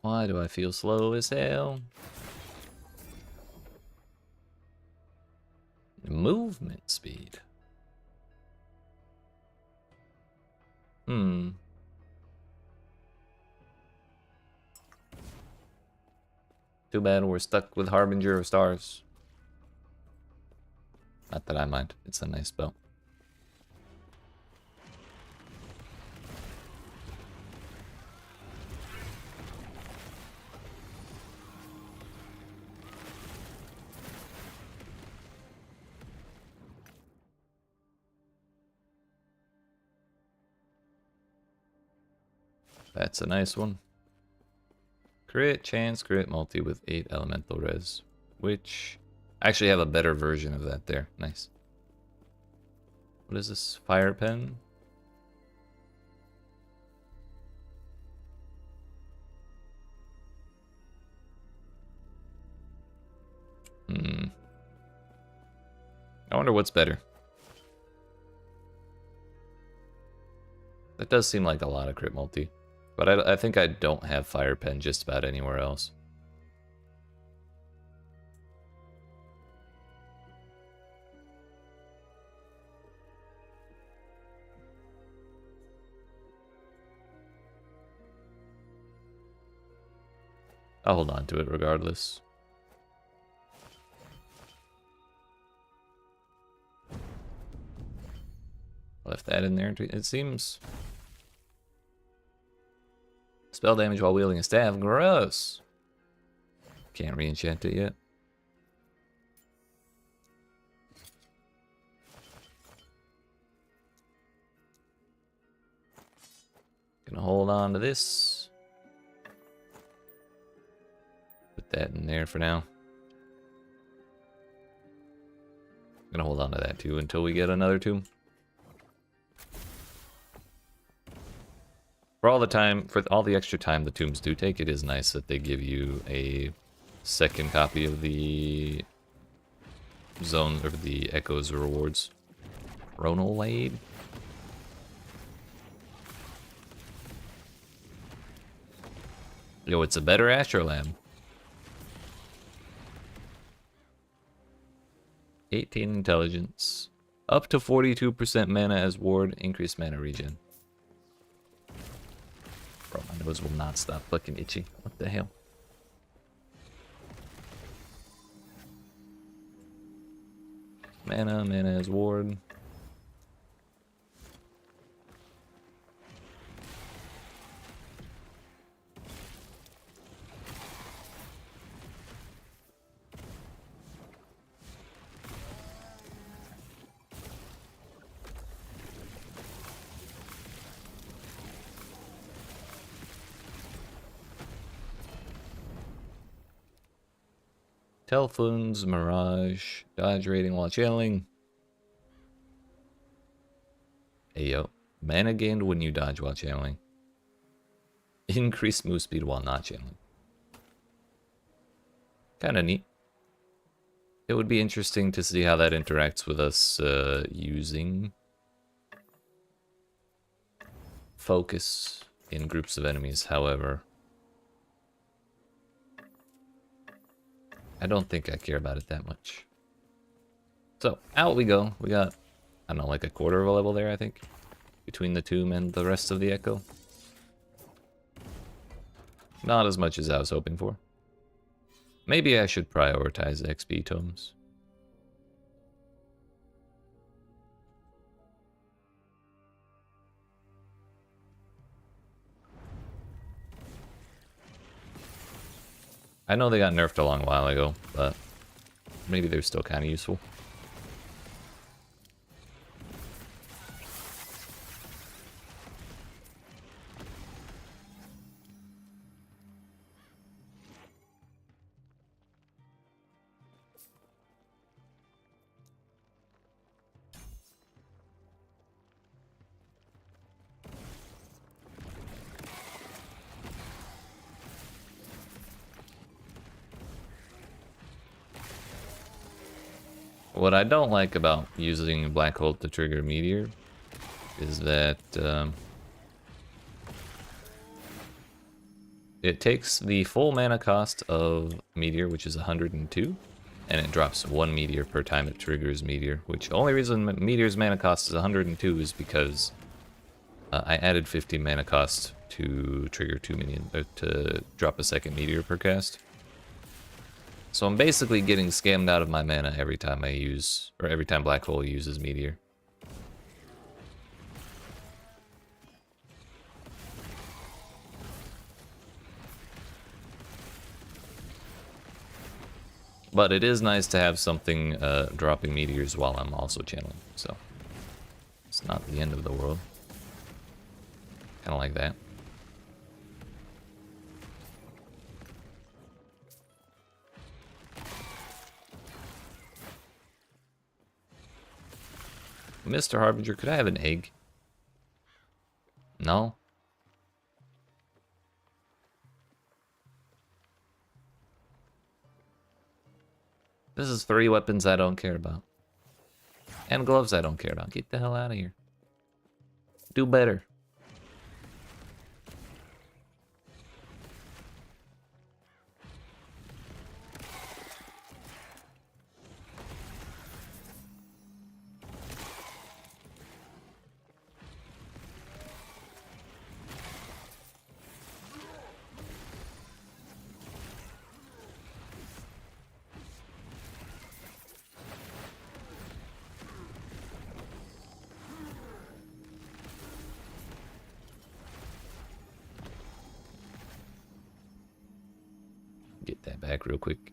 Why do I feel slow as hell? Movement speed. Too bad we're stuck with Harbinger of Stars. Not that I mind. It's a nice spell. That's a nice one. Crit chance, crit multi with 8 elemental res, which I actually have a better version of that there. Nice. What is this? Fire pen? I wonder what's better. That does seem like a lot of crit multi. But I think I don't have Fire Pen just about anywhere else. I'll hold on to it regardless. Left that in there. It seems... Spell damage while wielding a staff. Gross. Can't re-enchant it yet. Gonna hold on to this. Put that in there for now. Gonna hold on to that too until we get another tomb. For all the extra time the tombs do take, it is nice that they give you a second copy of the zone of the echoes rewards. Ronolade. Yo, it's a better Astrolabe. 18 intelligence. Up to 42% mana as ward, increased mana regen. Bro, my nose will not stop fucking itchy. What the hell? Mana as ward. Telphoons, Mirage, dodge rating while channeling. Ayo. Mana gained when you dodge while channeling. Increased move speed while not channeling. Kinda neat. It would be interesting to see how that interacts with us using focus in groups of enemies, however. I don't think I care about it that much. So, out we go. We got, I don't know, like a quarter of a level there, I think. Between the tomb and the rest of the echo. Not as much as I was hoping for. Maybe I should prioritize XP tomes. I know they got nerfed a long while ago, but maybe they're still kind of useful. What I don't like about using Black Hole to trigger Meteor is that it takes the full mana cost of Meteor, which is 102, and it drops 1 Meteor per time it triggers Meteor, which the only reason Meteor's mana cost is 102 is because I added 50 mana cost to trigger 2 minions, to drop a second Meteor per cast. So I'm basically getting scammed out of my mana every time I use, or every time Black Hole uses Meteor. But it is nice to have something dropping meteors while I'm also channeling, so it's not the end of the world. Kind of like that. Mr. Harbinger, could I have an egg? No? This is 3 weapons I don't care about. And gloves I don't care about. Get the hell out of here. Do better. Get that back real quick.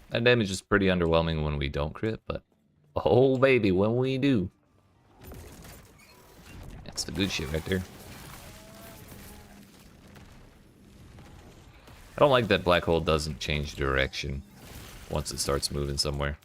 That damage is pretty underwhelming when we don't crit, but oh baby, when we do. That's the good shit right there. I don't like that Black Hole doesn't change direction once it starts moving somewhere.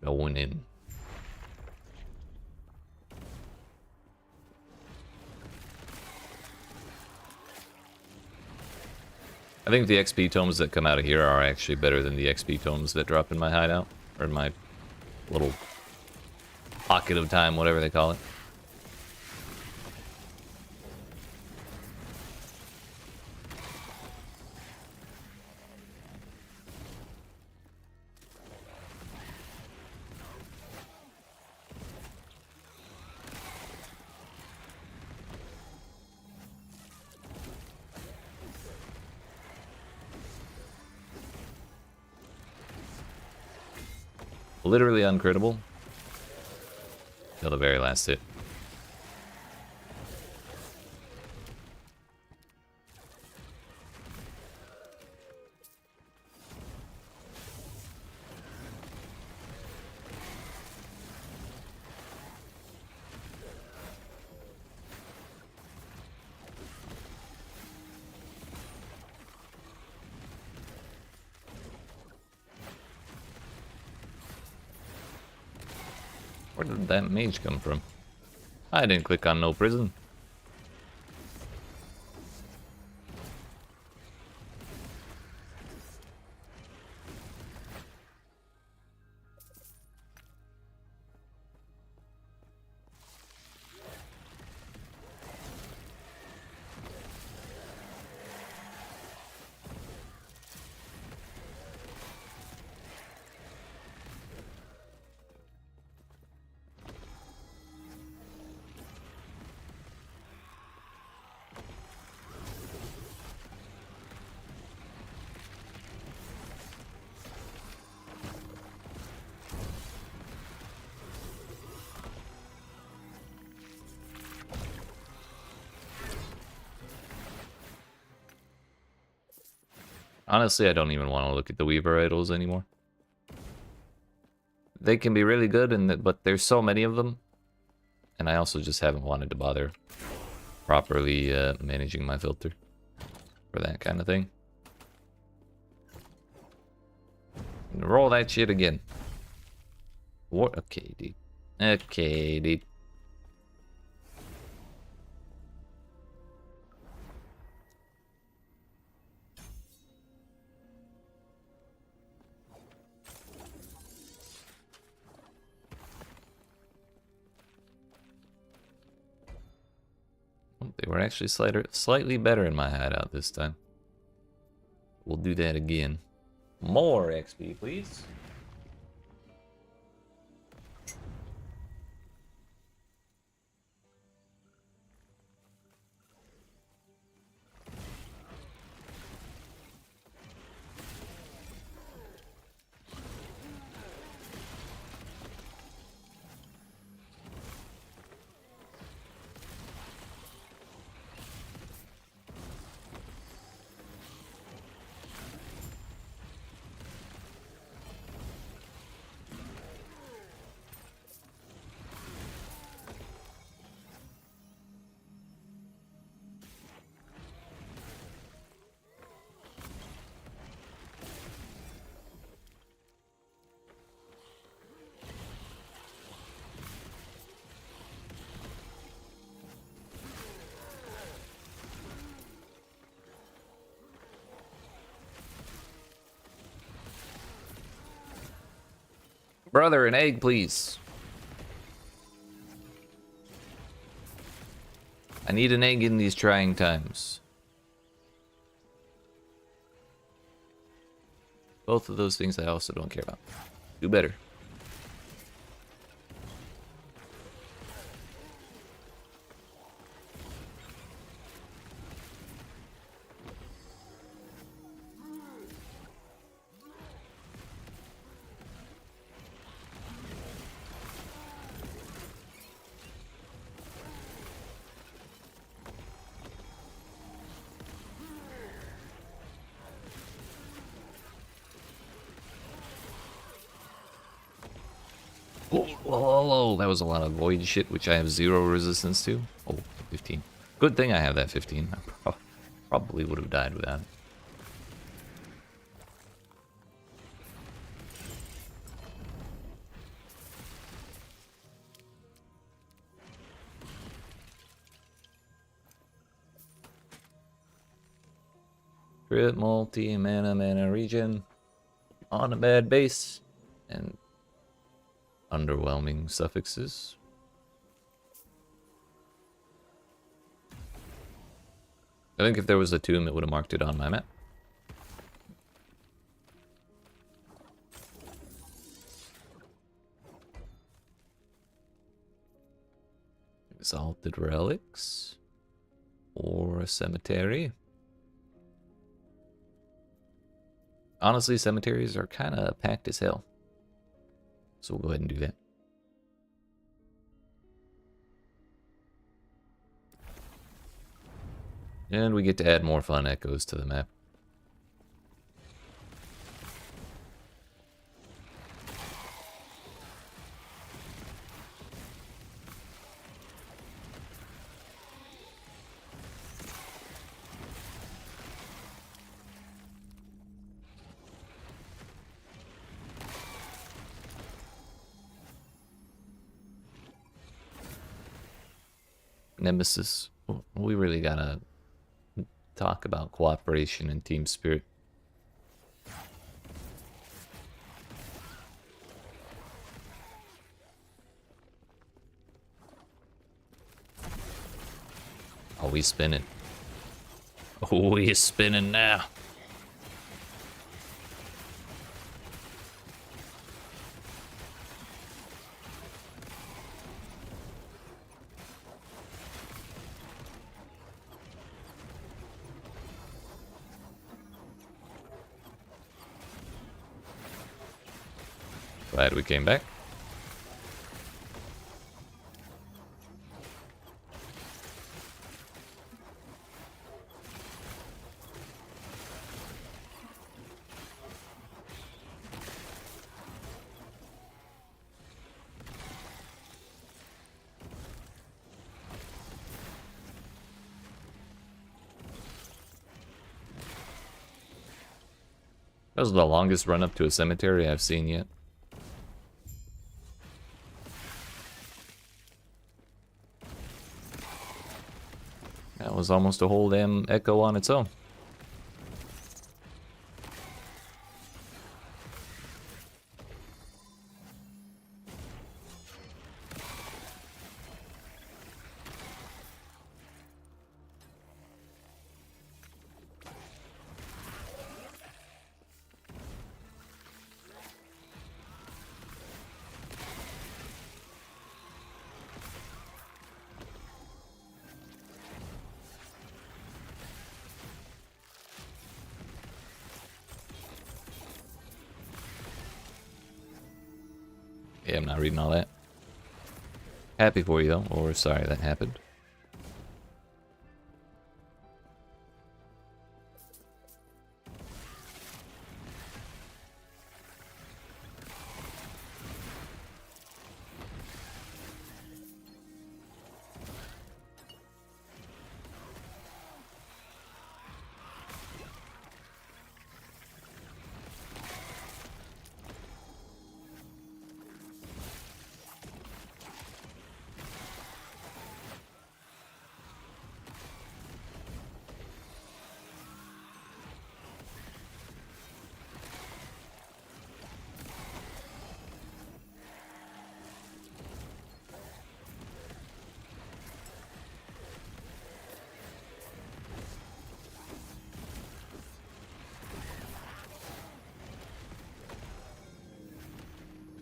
Going in. I think the XP tomes that come out of here are actually better than the XP tomes that drop in my hideout. Or in my little pocket of time, whatever they call it. Literally uncrittable. Till the very last hit. Where did that mage come from? I didn't click on no prison. Honestly, I don't even want to look at the Weaver idols anymore. They can be really good, but there's so many of them. And I also just haven't wanted to bother properly managing my filter for that kind of thing. Roll that shit again. What? Okay, dude. Okay, dude. They were actually slightly better in my hideout this time. We'll do that again. More XP, please. Brother, an egg, please. I need an egg in these trying times. Both of those things I also don't care about. Do better. Oh, that was a lot of void shit, which I have 0 resistance to. Oh, 15. Good thing I have that 15. I probably would have died without it. Trip mana region on a bad base and underwhelming suffixes. I think if there was a tomb, it would have marked it on my map. Exalted relics or a cemetery. Honestly, cemeteries are kind of packed as hell. So we'll go ahead and do that. And we get to add more fun echoes to the map. Nemesis. We really gotta talk about cooperation and team spirit. Oh, we spinning. Oh, we spinning now. Glad we came back. That was the longest run up to a cemetery I've seen yet. That was almost a whole damn echo on its own. Yeah, I'm not reading all that. Happy for you, though, or sorry that happened.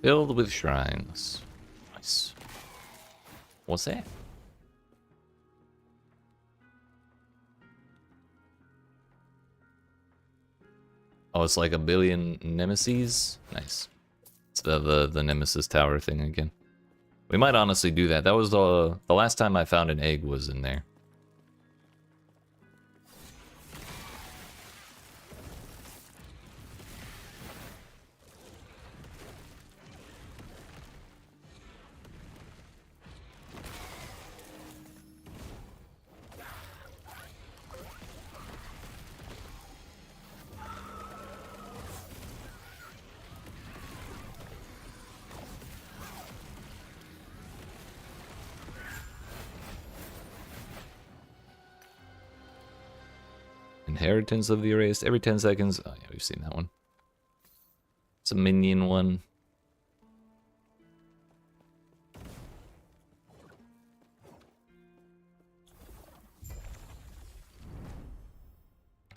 Filled with shrines. Nice. What's that? Oh, it's like a billion nemesis? Nice. It's the Nemesis Tower thing again. We might honestly do that. That was the last time I found an egg was in there. Inheritance of the Erased. Every 10 seconds. Oh, yeah, we've seen that one. It's a minion one.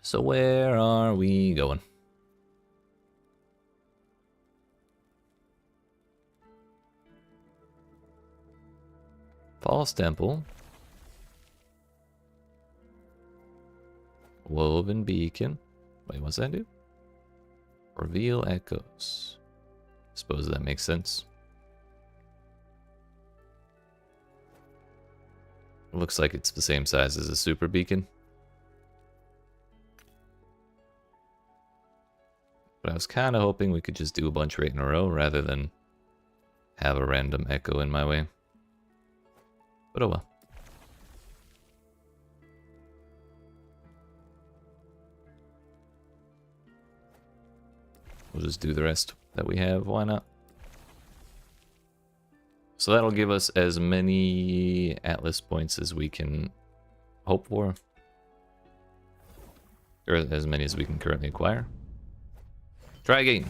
So where are we going? False Temple. Woven Beacon. Wait, what's that do? Reveal Echoes. Suppose that makes sense. Looks like it's the same size as a Super Beacon. But I was kind of hoping we could just do a bunch right in a row rather than have a random echo in my way. But oh well. We'll just do the rest that we have, why not? So that'll give us as many Atlas points as we can hope for. Or as many as we can currently acquire. Try again.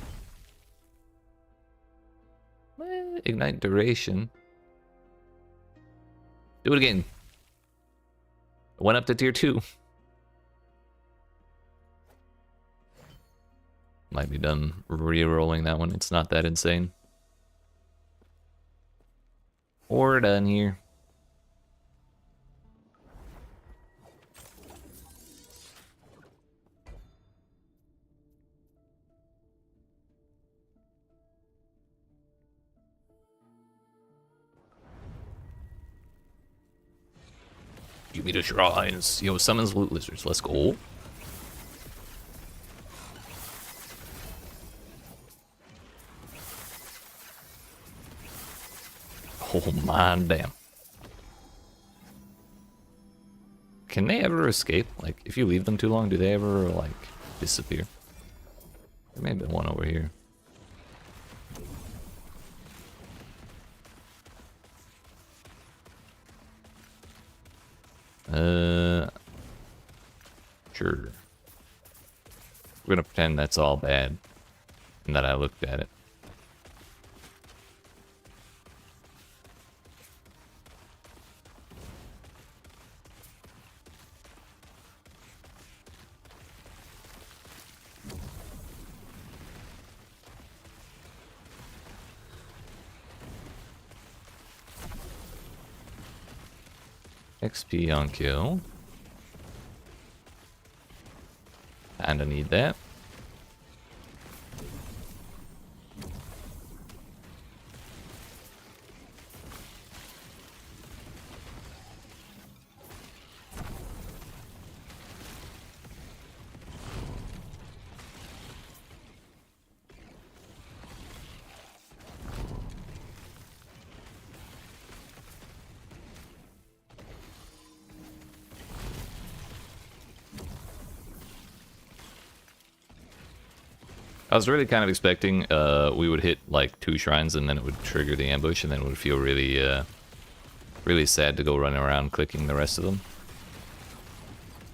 Ignite duration. Do it again. I went up to tier 2. Might be done re-rolling that one. It's not that insane. We're done here. Give me the shrines. Yo, summons loot lizards. Let's go. Oh man, damn. Can they ever escape? Like, if you leave them too long, do they ever, like, disappear? There may have been one over here. Sure. We're gonna pretend that's all bad and that I looked at it. XP on kill. Kinda need that. I was really kind of expecting we would hit like 2 shrines and then it would trigger the ambush and then it would feel really really sad to go running around clicking the rest of them.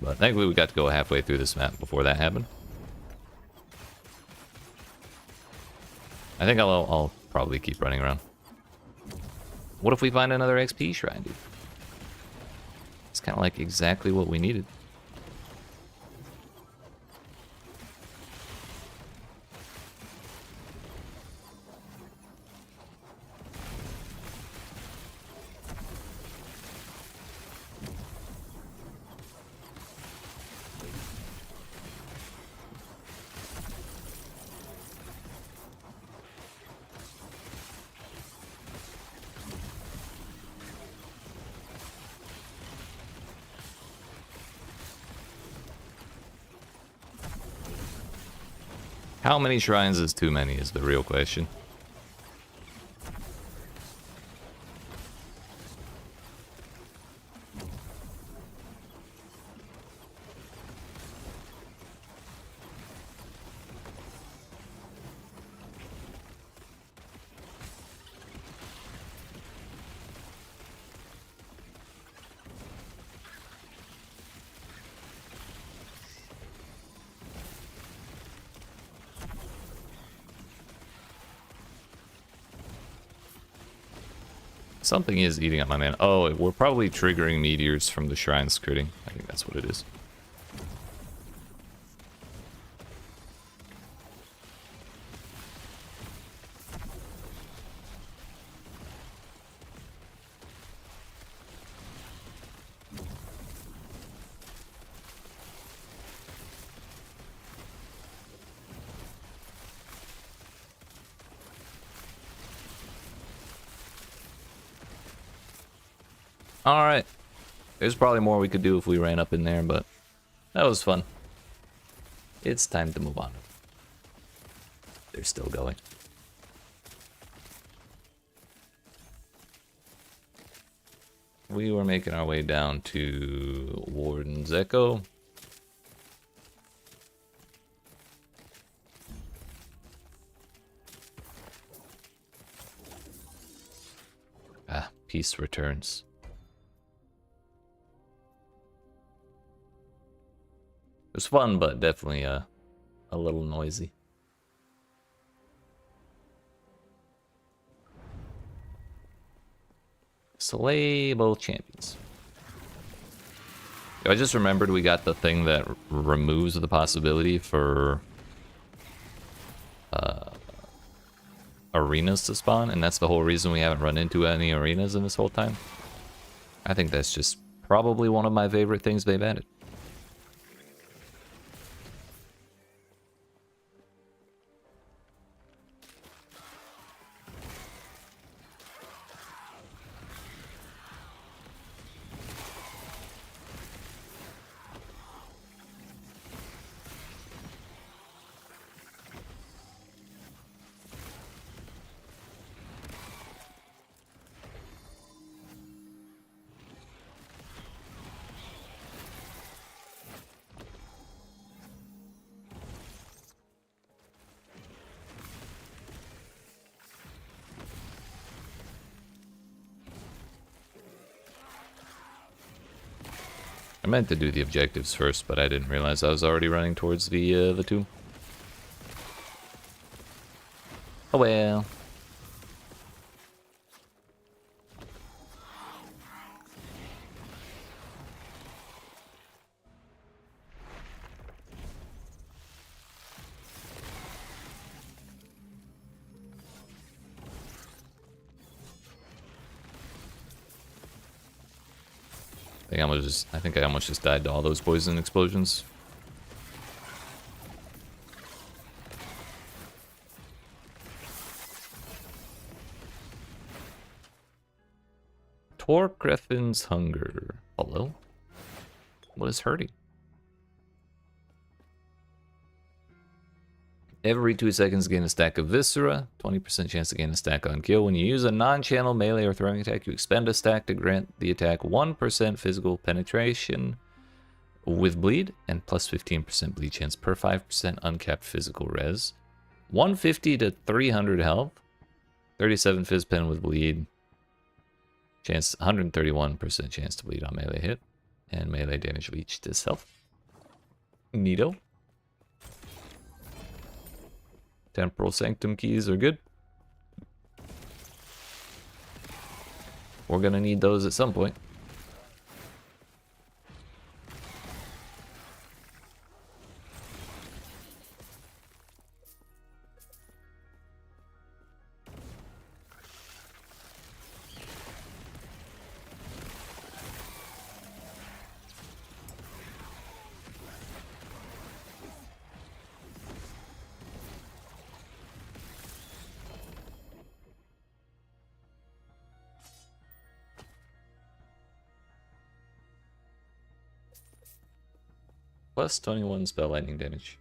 But thankfully we got to go halfway through this map before that happened. I think I'll probably keep running around. What if we find another XP shrine, dude? It's kind of like exactly what we needed. How many shrines is too many is the real question. Something is eating up my mana. Oh, we're probably triggering meteors from the shrines critting. I think that's what it is. Alright. There's probably more we could do if we ran up in there, but that was fun. It's time to move on. They're still going. We were making our way down to Warden's Echo. Ah, peace returns. It was fun, but definitely a little noisy. Slay both champions. I just remembered we got the thing that removes the possibility for arenas to spawn, and that's the whole reason we haven't run into any arenas in this whole time. I think that's just probably one of my favorite things they've added. I meant to do the objectives first, but I didn't realize I was already running towards the tomb. Oh well. I think I almost just died to all those poison explosions. Torgreffin's Hunger. Hello? What is hurting? Every 2 seconds gain a stack of Viscera. 20% chance to gain a stack on kill. When you use a non-channel melee or throwing attack, you expend a stack to grant the attack 1% physical penetration with bleed and plus 15% bleed chance per 5% uncapped physical res. 150 to 300 health. 37 phys pen with bleed. Chance 131% chance to bleed on melee hit. And melee damage leech to self. Neato. Temporal Sanctum keys are good. We're gonna need those at some point. Plus 21 spell lightning damage.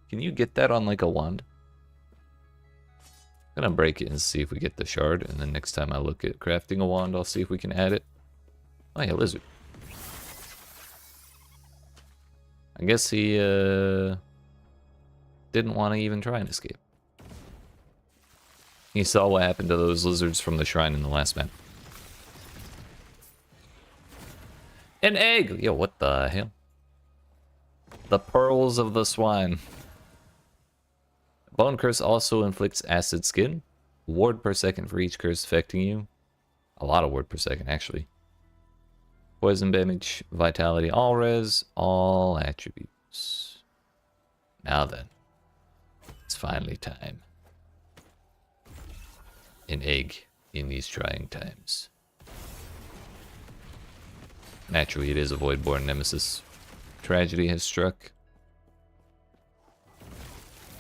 Can you get that on like a wand? I'm gonna break it and see if we get the shard, and then next time I look at crafting a wand, I'll see if we can add it. Oh yeah, lizard. I guess he didn't want to even try and escape. He saw what happened to those lizards from the shrine in the last map. An egg! Yo, what the hell? The pearls of the swine. Bone curse also inflicts acid skin. Ward per second for each curse affecting you. A lot of word per second, actually. Poison damage, vitality, all res, all attributes. Now then, it's finally time. An egg in these trying times. Naturally, it is a Voidborn Nemesis. Tragedy has struck.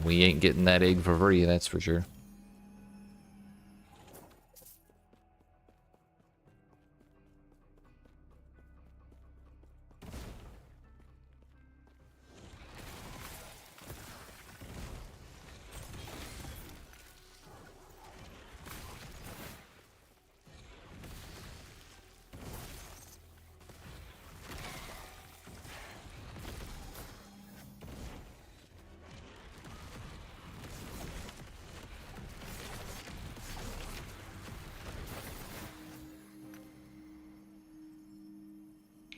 We ain't getting that egg for free, that's for sure.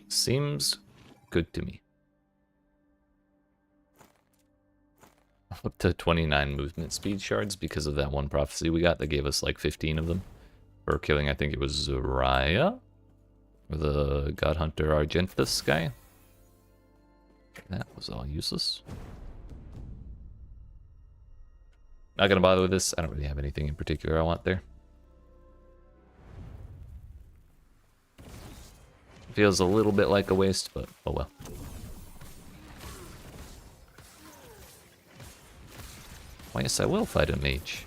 Seems good to me. Up to 29 movement speed shards because of that one prophecy we got that gave us like 15 of them. For killing, I think it was Raya? Or the God Hunter Argentus guy? That was all useless. Not gonna bother with this. I don't really have anything in particular I want there. Feels a little bit like a waste, but oh well. Well, yes, I will fight a mage.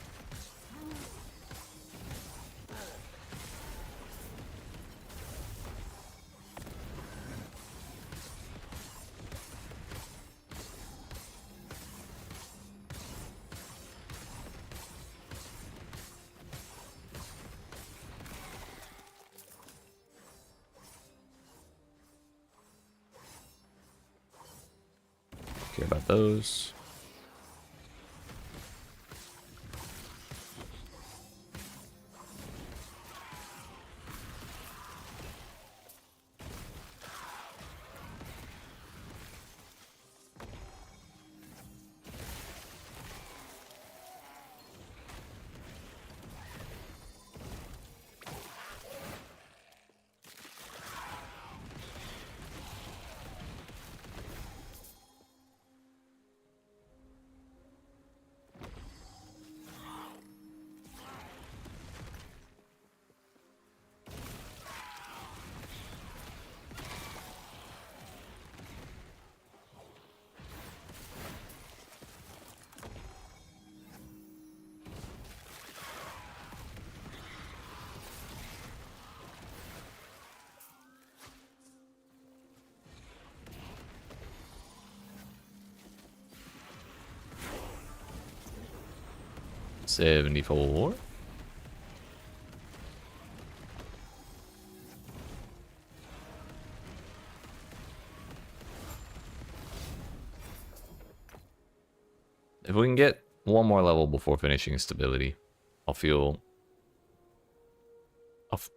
Care about those. $74. If we can get one more level before finishing stability,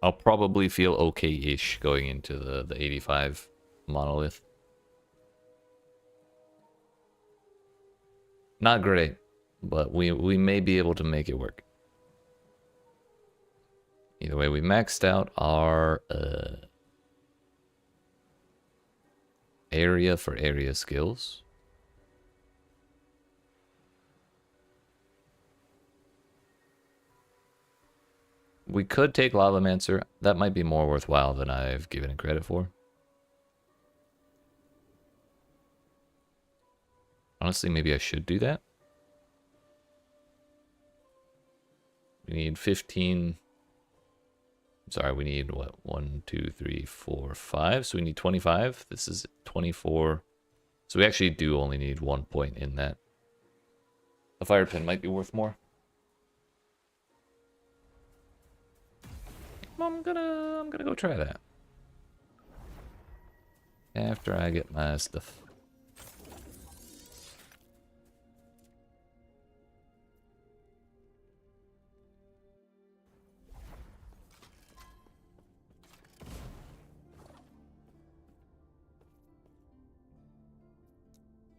I'll probably feel okay-ish going into the 85 monolith. Not great, but we may be able to make it work. Either way, we maxed out our area for area skills. We could take Lavamancer. That might be more worthwhile than I've given it credit for. Honestly, maybe I should do that. We need 15. Sorry, we need what? 1, 2, 3, 4, 5. So we need 25. This is 24. So we actually do only need 1 point in that. A fire pin might be worth more. I'm gonna go try that after I get my stuff.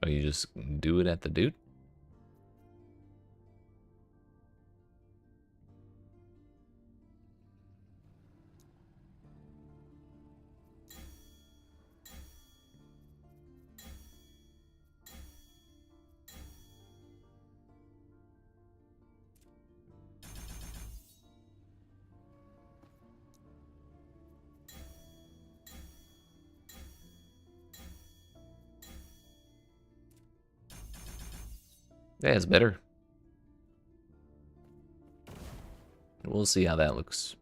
Oh, you just do it at the dude? Yeah, it's better. We'll see how that looks.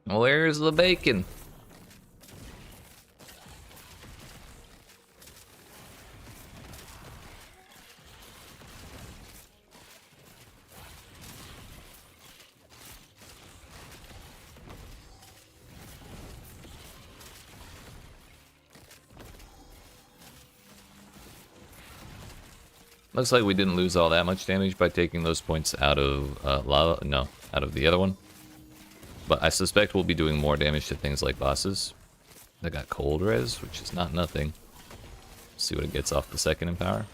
Where's the bacon? Looks like we didn't lose all that much damage by taking those points out of lava. No, out of the other one. But I suspect we'll be doing more damage to things like bosses. They got cold res, which is not nothing. See what it gets off the second empower.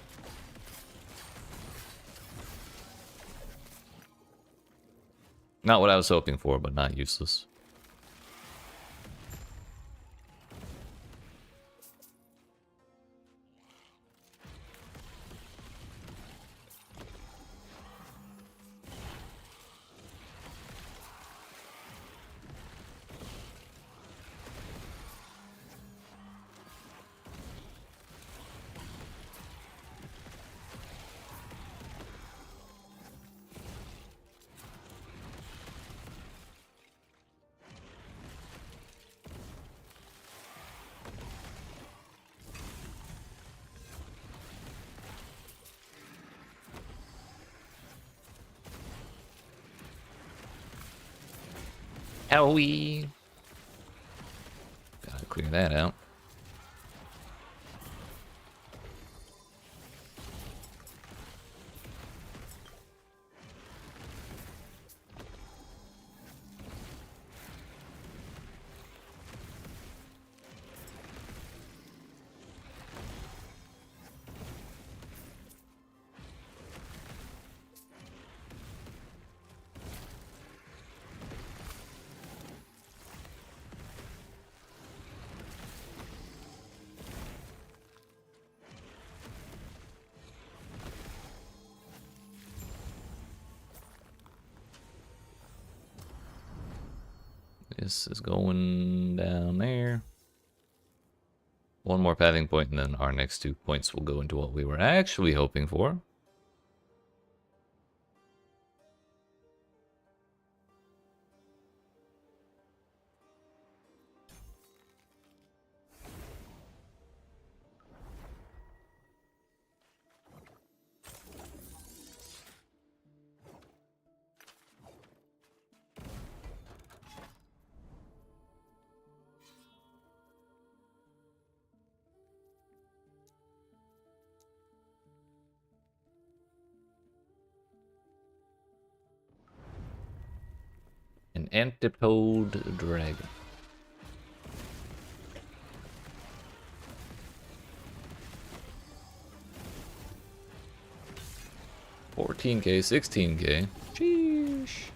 Not what I was hoping for, but not useless. Owie! Gotta clear that out. This is going down there. One more pathing point, and then our next 2 points will go into what we were actually hoping for. An antipode dragon. $14K, $16K. Sheesh.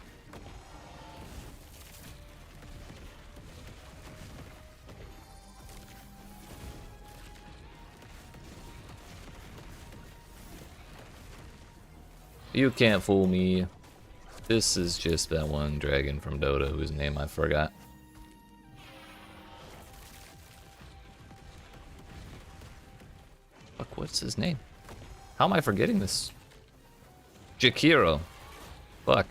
You can't fool me. This is just that one dragon from Dota whose name I forgot. Fuck, what's his name? How am I forgetting this? Jakiro. Fuck.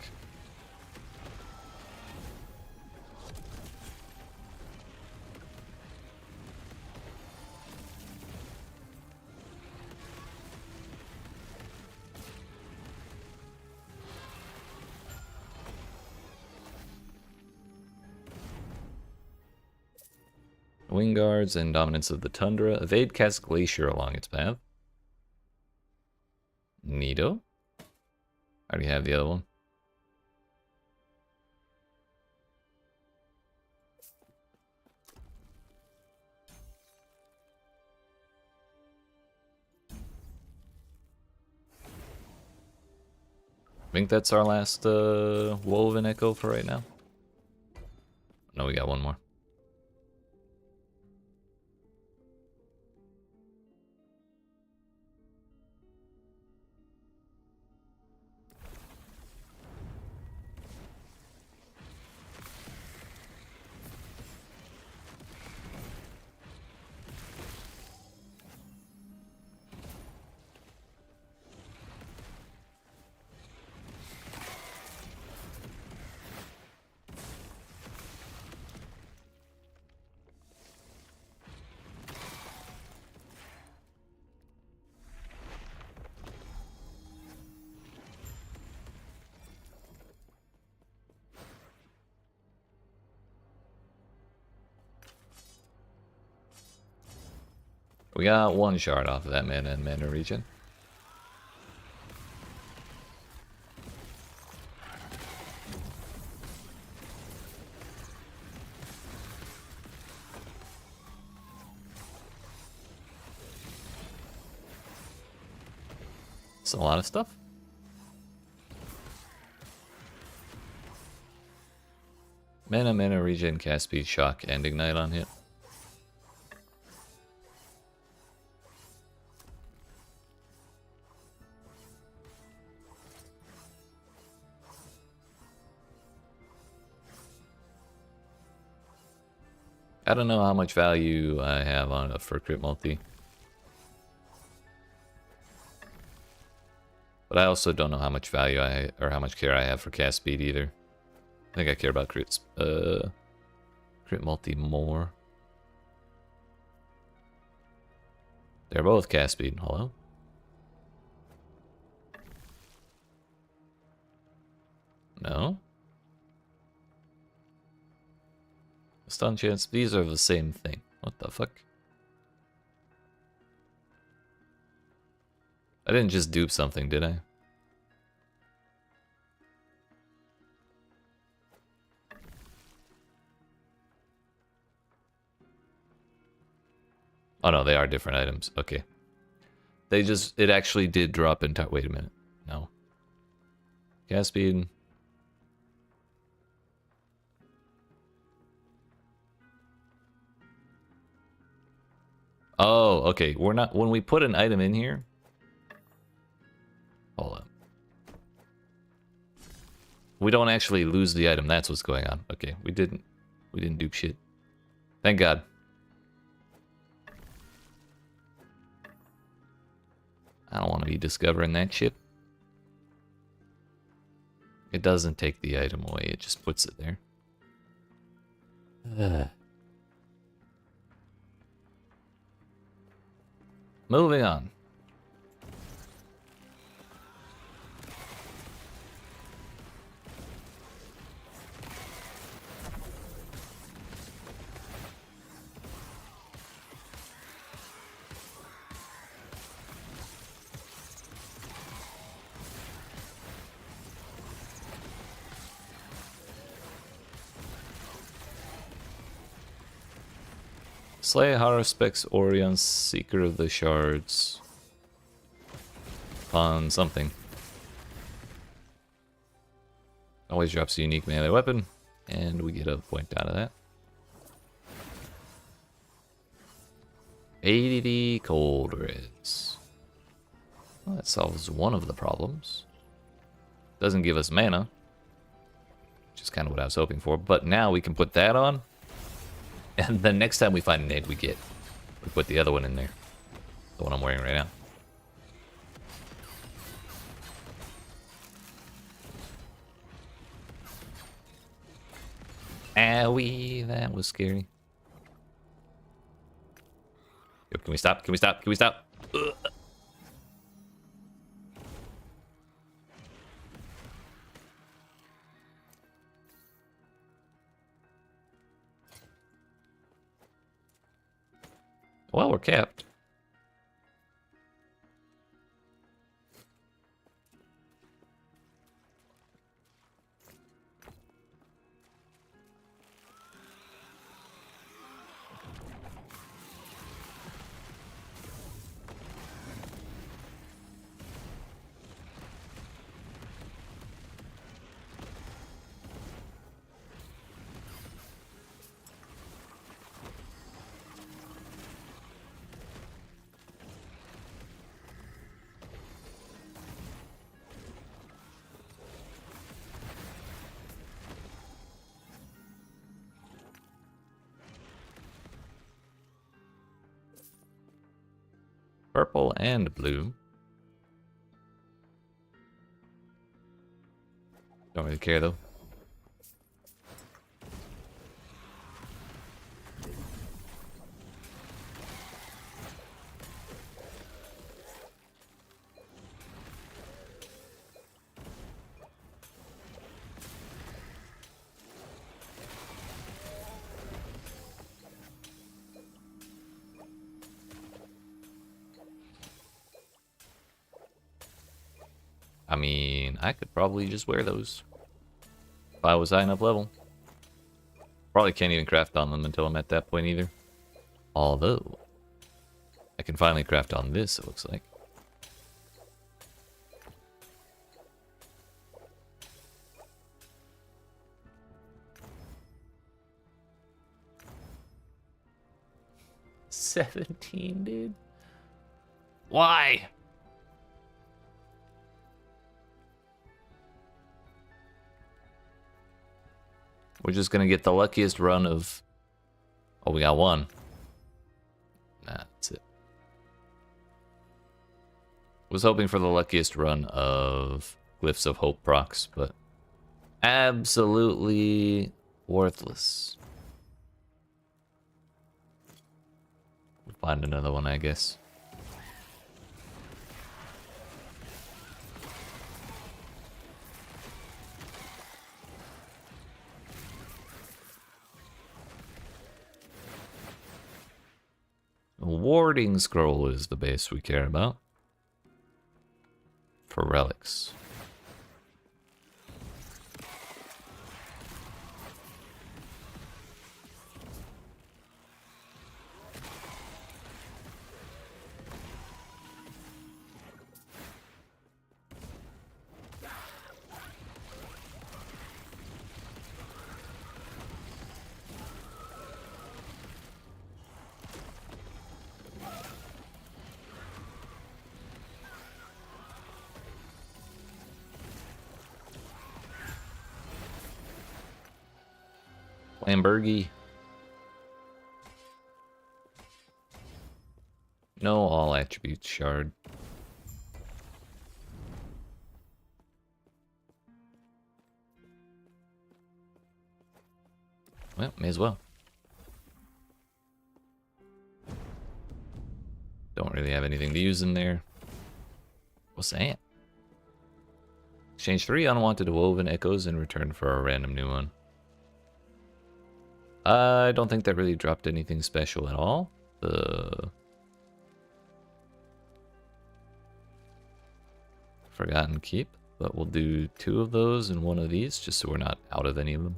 Wing guards and dominance of the tundra. Evade cast glacier along its path. Neato. I already have the other one. think that's our last woven echo for right now. No, we got one more. We got one shard off of that mana and mana regen. It's a lot of stuff. Mana regen, cast speed, shock, and ignite on hit. I don't know how much value I have on for crit multi. But I also don't know how much value or how much care I have for cast speed either. I think I care about crit multi more. They're both cast speed. Hello? No? Stun chance. These are the same thing. What the fuck? I didn't just dupe something, did I? Oh no, they are different items. Okay. It actually did drop in. Wait a minute. No. Cast speed. Oh, okay. We're not, when we put an item in here. Hold up. We don't actually lose the item. That's what's going on. Okay, we didn't dupe shit. Thank God. I don't want to be discovering that shit. It doesn't take the item away, it just puts it there. Moving on. Slay Haruspex Orion, Seeker of the Shards. On something. Always drops a unique melee weapon, and we get a point out of that. 80 cold reds. Well, that solves one of the problems. Doesn't give us mana, which is kind of what I was hoping for, but now we can put that on. And the next time we find an egg, we put the other one in there. The one I'm wearing right now. Owie, that was scary. Yo, can we stop? Can we stop? Can we stop? Ugh. Well, we're capped. Purple and blue. Don't really care though. I mean, I could probably just wear those if I was high enough level. Probably can't even craft on them until I'm at that point either. Although, I can finally craft on this, it looks like. $17, dude. Why? We're just gonna get the luckiest run of... Oh, we got one. Nah, that's it. Was hoping for the luckiest run of Glyphs of Hope procs, but absolutely worthless. We'll find another one, I guess. Warding Scroll is the base we care about. For relics. Lambergy. No all attributes shard. Well, may as well. Don't really have anything to use in there. What's that? Exchange 3 unwanted woven echoes in return for a random new one. I don't think that really dropped anything special at all. The Forgotten Keep, but we'll do 2 of those and 1 of these just so we're not out of any of them.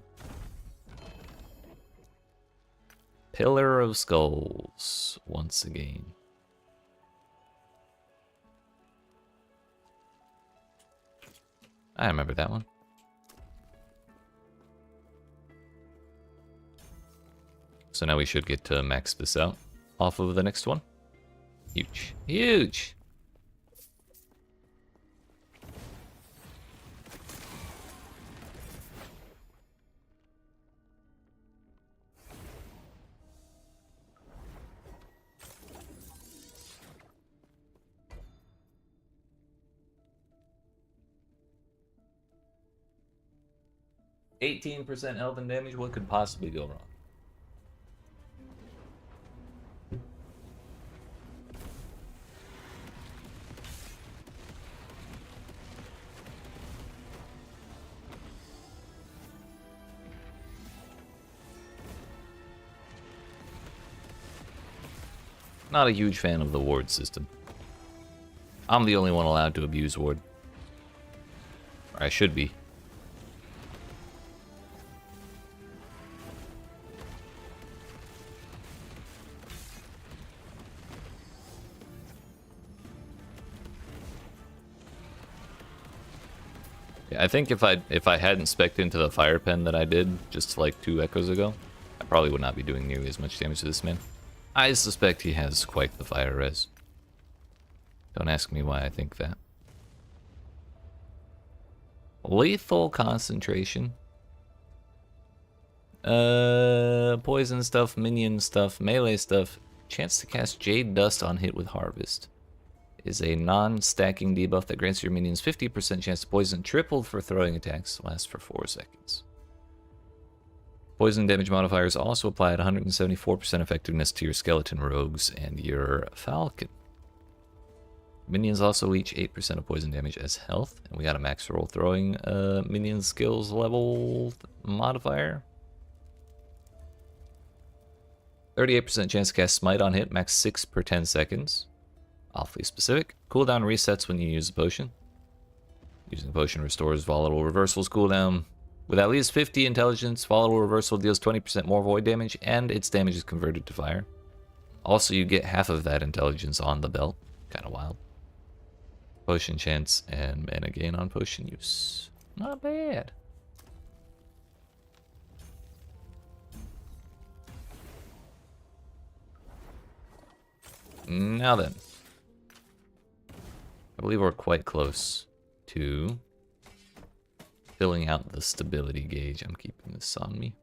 Pillar of Skulls once again. I remember that one. So now we should get to max this out off of the next one. Huge. Huge! %, elven damage, what could possibly go wrong? Not a huge fan of the ward system. I'm the only one allowed to abuse ward. Or I should be. Yeah, I think if I hadn't spec'd into the fire pen that I did just like 2 echoes ago, I probably would not be doing nearly as much damage to this man. I suspect he has quite the fire res. Don't ask me why I think that. Lethal concentration. Poison stuff, minion stuff, melee stuff. Chance to cast Jade Dust on hit with Harvest. is a non-stacking debuff that grants your minions 50% chance to poison, tripled for throwing attacks, lasts for 4 seconds. Poison damage modifiers also apply at 174% effectiveness to your skeleton rogues and your falcon. Minions also each 8% of poison damage as health, and we got a max roll throwing minion skills level modifier. 38% chance to cast Smite on hit, max 6 per 10 seconds. Awfully specific. Cooldown resets when you use a potion. Using a potion restores Volatile Reversal's cooldown. With at least 50 intelligence, Volatile Reversal deals 20% more void damage, and its damage is converted to fire. Also, you get half of that intelligence on the belt. Kind of wild. Potion chance and mana gain on potion use. Not bad. Now then. I believe we're quite close to filling out the stability gauge. I'm keeping this on me.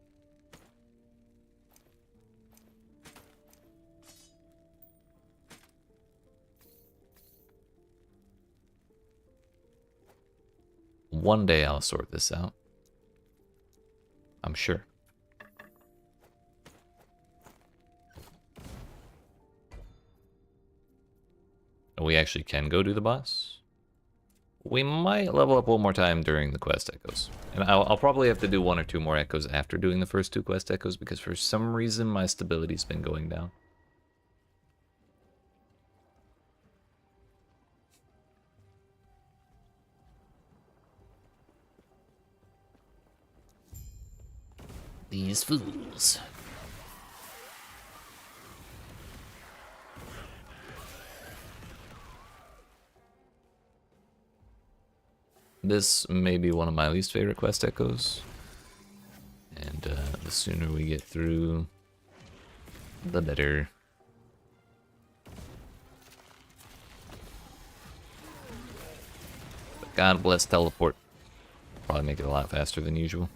One day I'll sort this out. I'm sure. We actually can go do the boss. We might level up one more time during the quest echoes. And I'll probably have to do 1 or 2 more echoes after doing the first 2 quest echoes, because for some reason my stability's been going down. These fools. This may be one of my least favorite quest echoes. And the sooner we get through, the better. But God bless teleport. Probably make it a lot faster than usual.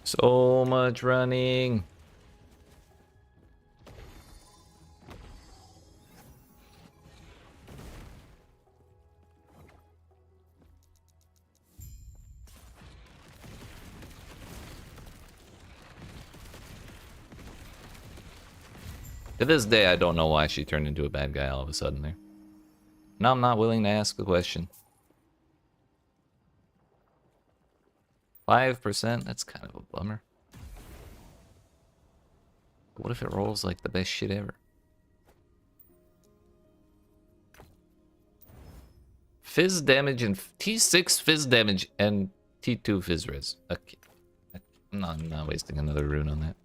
So much running. To this day, I don't know why she turned into a bad guy all of a sudden there. Now I'm not willing to ask the question. 5%? That's kind of a bummer. What if it rolls like the best shit ever? Fizz damage and T6 fizz damage and T2 fizz res. Okay. I'm not wasting another rune on that.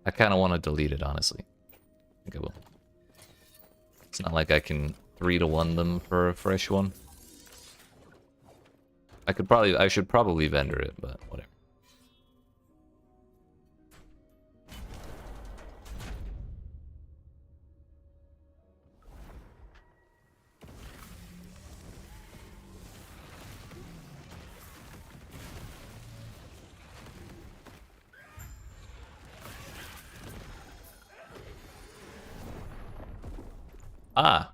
I kind of want to delete it, honestly. I think I will. It's not like I can 3-to-1 them for a fresh one. I should probably vendor it, but whatever. Ah,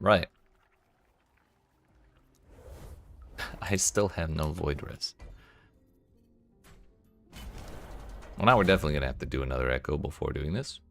right. I still have no Void Rest. Well, now we're definitely gonna have to do another Echo before doing this.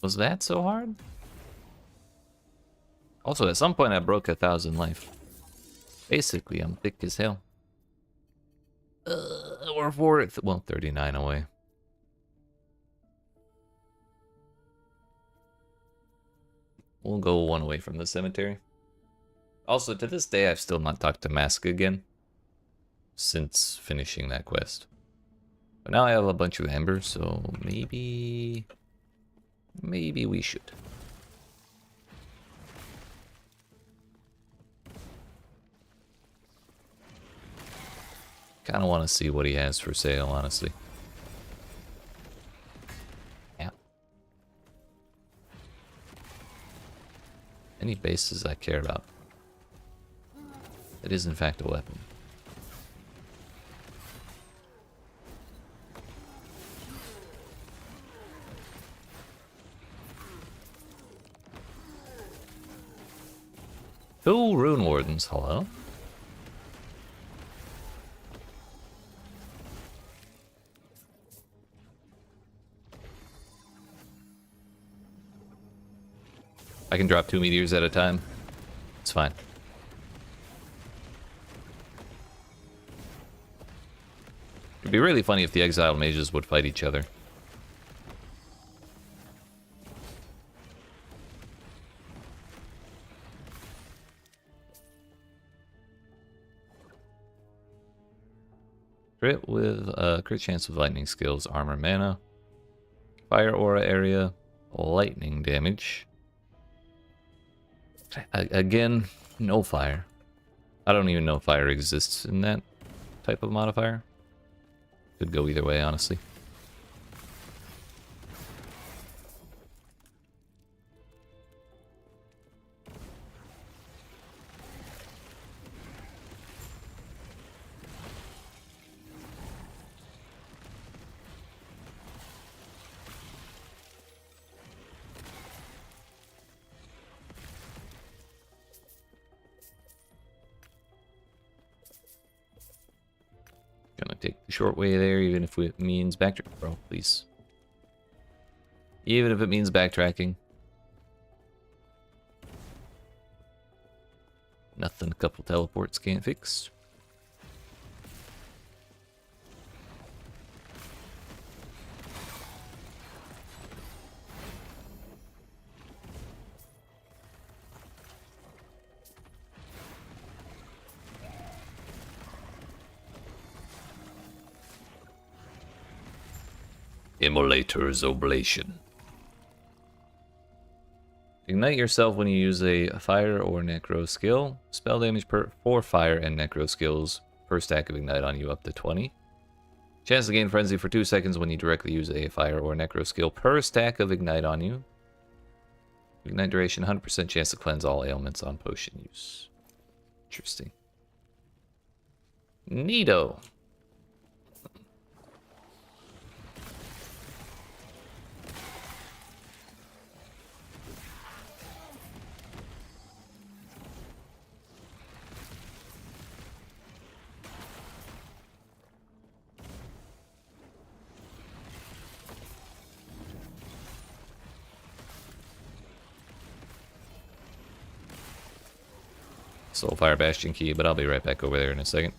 Was that so hard? Also, at some point I broke 1,000 life. Basically, I'm thick as hell. We're 39 away. We'll go one away from the cemetery. Also, to this day, I've still not talked to Mask again since finishing that quest. But now I have a bunch of amber, so maybe we should. Kind of want to see what he has for sale, honestly. Yeah. Any bases I care about. It is in fact a weapon. Two Rune Wardens, hello? I can drop 2 meteors at a time. It's fine. It'd be really funny if the exiled mages would fight each other. Crit with crit chance with lightning skills, armor, mana, fire aura area, lightning damage. Again, no fire. I don't even know if fire exists in that type of modifier. Could go either way, honestly. Gonna take the short way there, even if it means backtrack. Bro, please. Even if it means backtracking. Nothing a couple teleports can't fix. Immolator's Oblation. Ignite yourself when you use a fire or necro skill. Spell damage for fire and necro skills per stack of ignite on you up to 20. Chance to gain frenzy for 2 seconds when you directly use a fire or necro skill per stack of ignite on you. Ignite duration, 100% chance to cleanse all ailments on potion use. Interesting. Neato. Soulfire Bastion key, but I'll be right back over there in a second.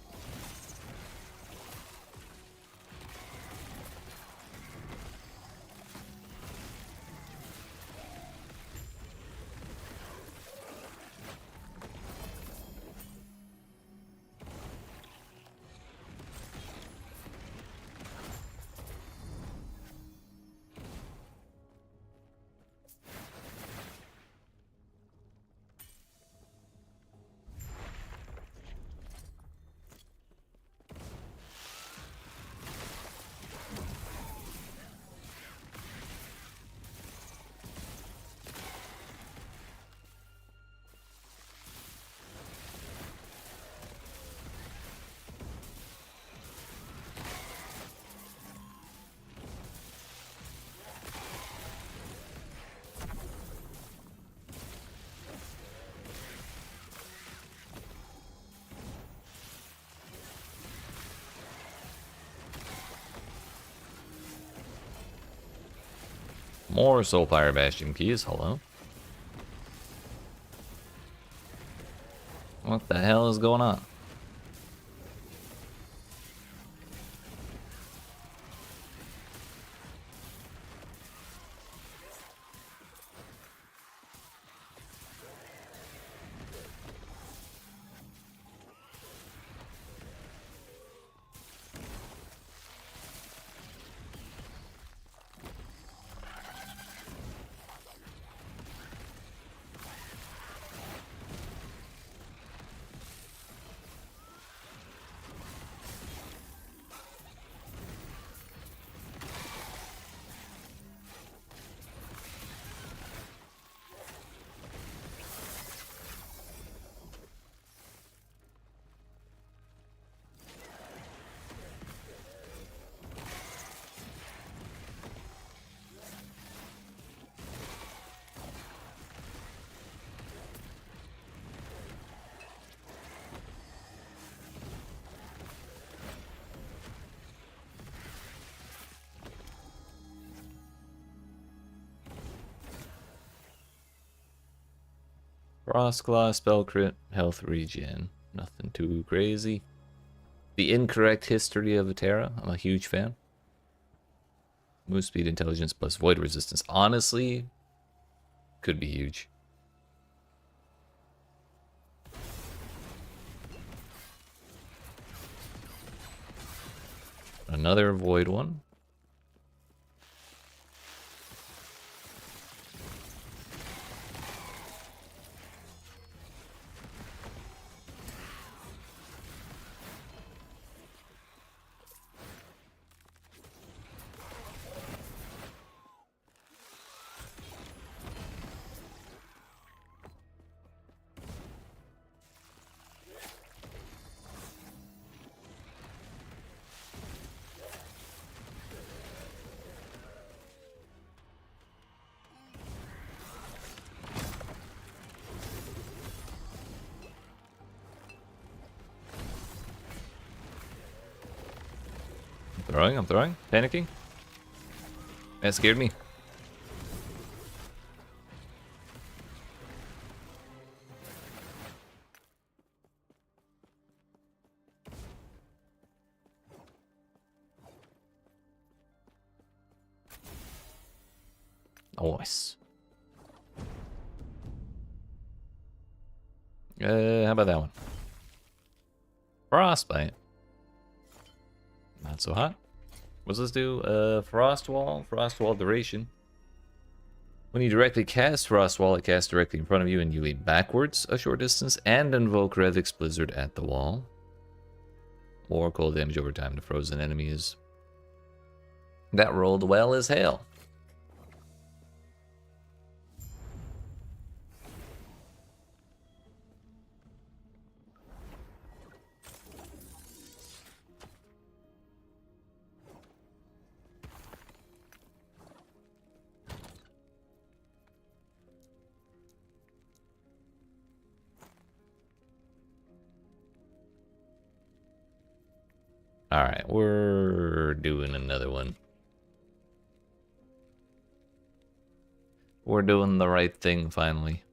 More Soulfire Bastion keys, hello. What the hell is going on? Frostclaw, spell crit, health regen. Nothing too crazy. The incorrect history of Terra. I'm a huge fan. Move speed, intelligence plus void resistance. Honestly, could be huge. Another void one. I'm throwing, panicking. That scared me. Nice. How about that one? Frostbite. Not so hot. What's this do? Frost wall duration. When you directly cast Frost Wall, it casts directly in front of you and you leap backwards a short distance and invoke Revix Blizzard at the wall. More cold damage over time to frozen enemies. That rolled well as hell. Alright, we're doing another one. We're doing the right thing finally.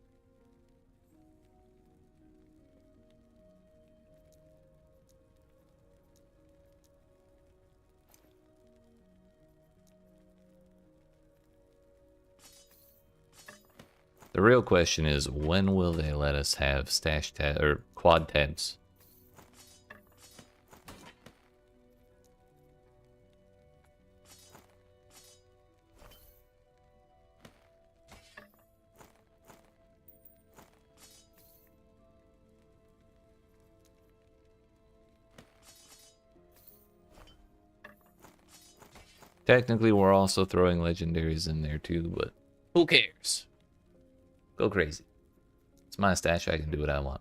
The real question is, when will they let us have stash tab or quad tabs? Technically, we're also throwing legendaries in there too, but who cares? Go crazy. It's my stash, I can do what I want.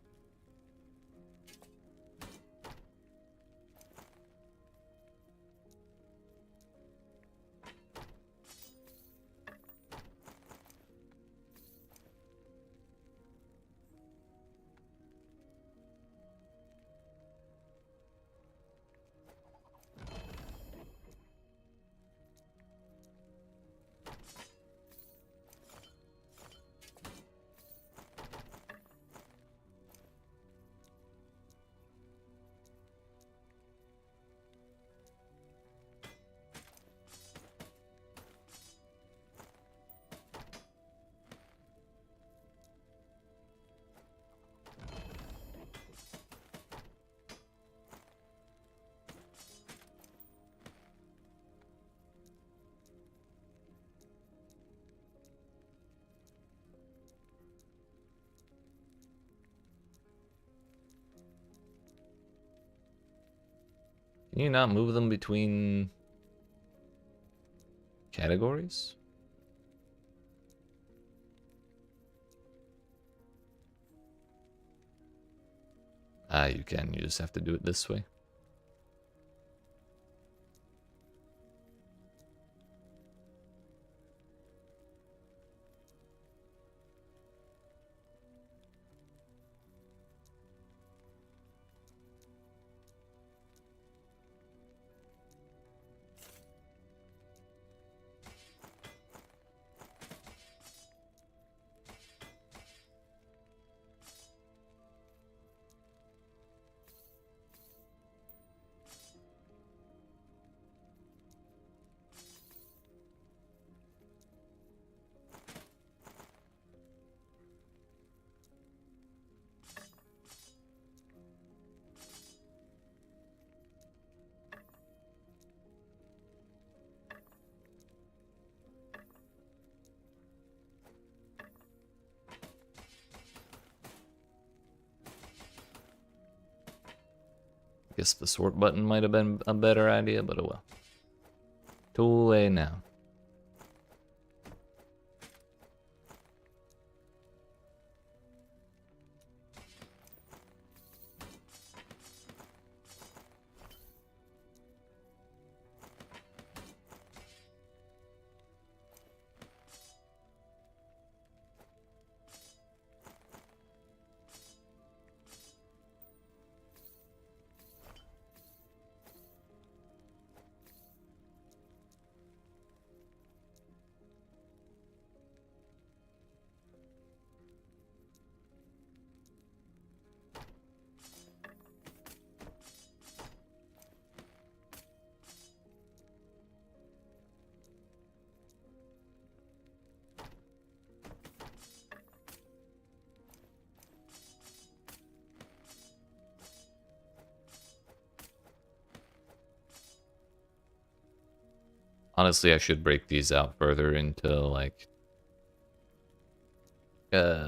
Can you not move them between categories? Ah, you can. You just have to do it this way. Guess the sort button might have been a better idea, but oh well. Too late now. Honestly, I should break these out further into like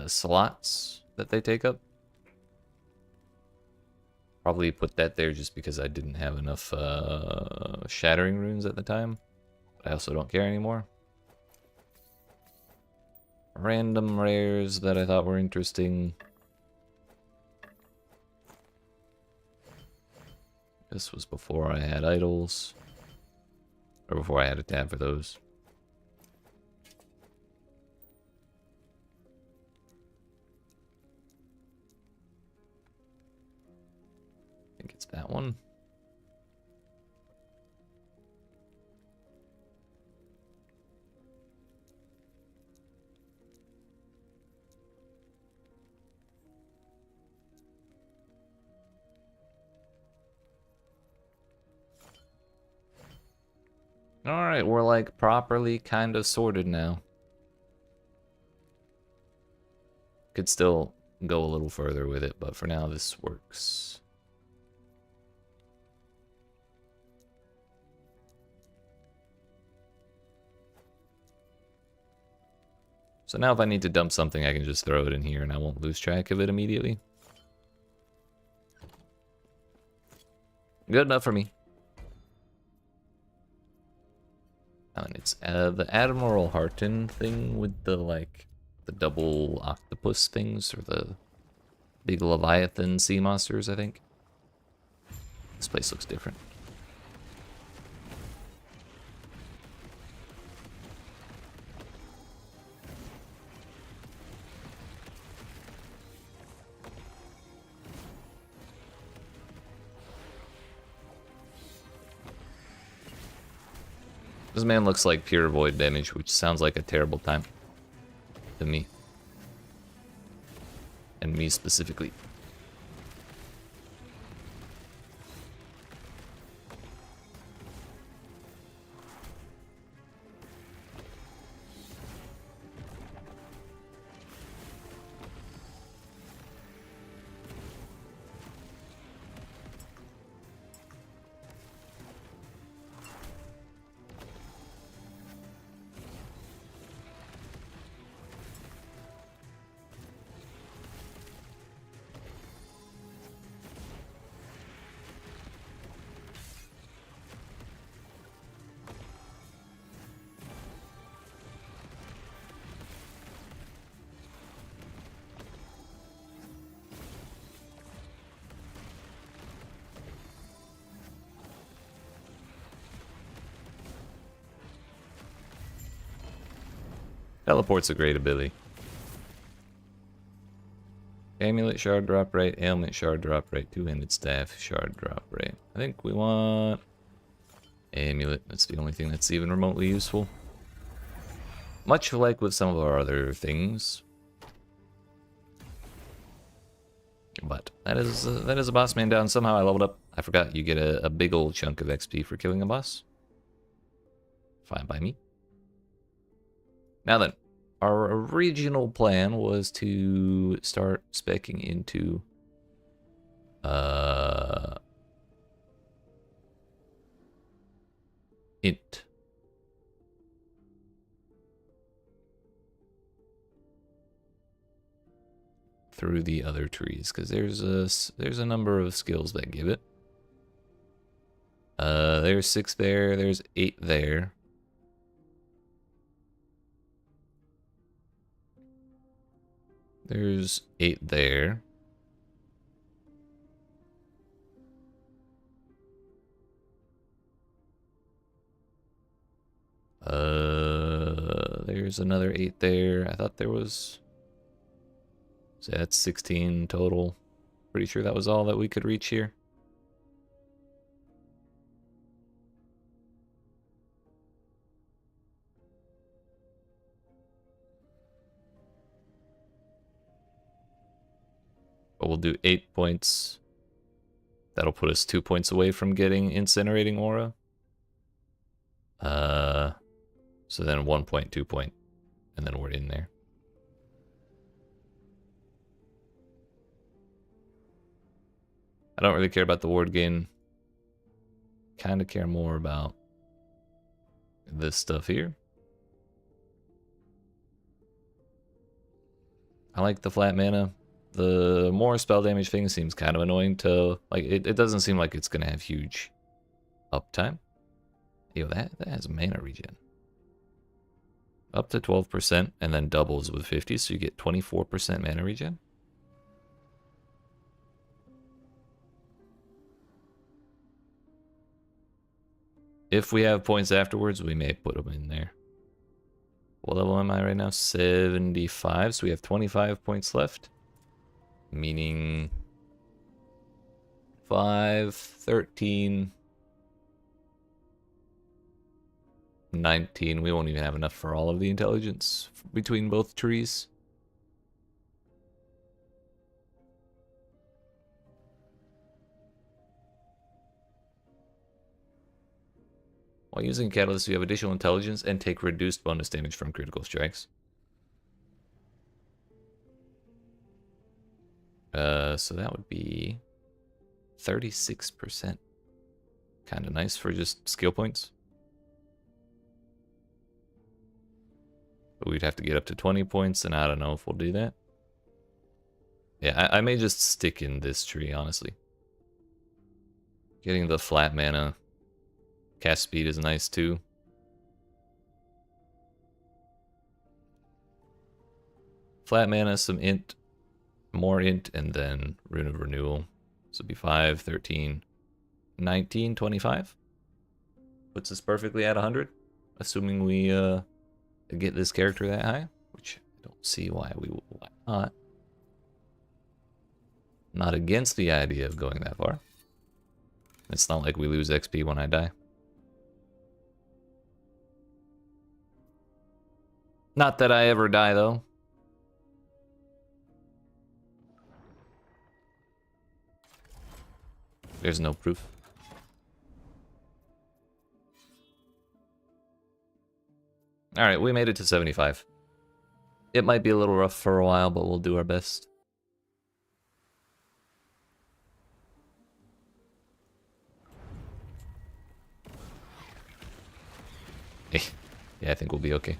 slots that they take up. Probably put that there just because I didn't have enough shattering runes at the time. But I also don't care anymore. Random rares that I thought were interesting. This was before I had idols. Or before I had a tab for those. I think it's that one. Alright, we're like properly kind of sorted now. Could still go a little further with it, but for now this works. So now if I need to dump something, I can just throw it in here and I won't lose track of it immediately. Good enough for me. Oh, and it's the Admiral Harton thing with the, like, the double octopus things, or the big Leviathan sea monsters, I think. This place looks different. This man looks like pure void damage, which sounds like a terrible time to me. And me specifically. Teleport's a great ability. Amulet shard drop rate, ailment shard drop rate, two-handed staff shard drop rate. I think we want amulet. That's the only thing that's even remotely useful. Much like with some of our other things. But that is a boss man down. Somehow I leveled up. I forgot you get a big old chunk of XP for killing a boss. Fine by me. Now then, our original plan was to start speccing into int. Through the other trees, because there's a number of skills that give it. There's 6 there, there's 8 there. There's 8 there. There's another 8 there. I thought there was... So that's 16 total. Pretty sure that was all that we could reach here. But we'll do 8 points. That'll put us 2 points away from getting Incinerating Aura. So then 1 point, 2 point, and then we're in there. I don't really care about the ward gain. Kind of care more about this stuff here. I like the flat mana. The more spell damage thing seems kind of annoying to, like, it doesn't seem like it's gonna have huge uptime. Yo, that has mana regen. Up to 12% and then doubles with 50, so you get 24% mana regen. If we have points afterwards, we may put them in there. What level am I right now? 75, so we have 25 points left. Meaning 5, 13, 19. We won't even have enough for all of the intelligence between both trees. While using Catalyst, you have additional intelligence and take reduced bonus damage from critical strikes. So that would be 36%. Kind of nice for just skill points. But we'd have to get up to 20 points, and I don't know if we'll do that. Yeah, I may just stick in this tree, honestly. Getting the flat mana cast speed is nice too. Flat mana, some int, more int, and then Rune of Renewal. So it'd be 5, 13, 19, 25. Puts us perfectly at 100, assuming we get this character that high, which I don't see why not. Not against the idea of going that far. It's not like we lose XP when I die. Not that I ever die, though. There's no proof. Alright, we made it to 75. It might be a little rough for a while, but we'll do our best. Yeah, I think we'll be okay.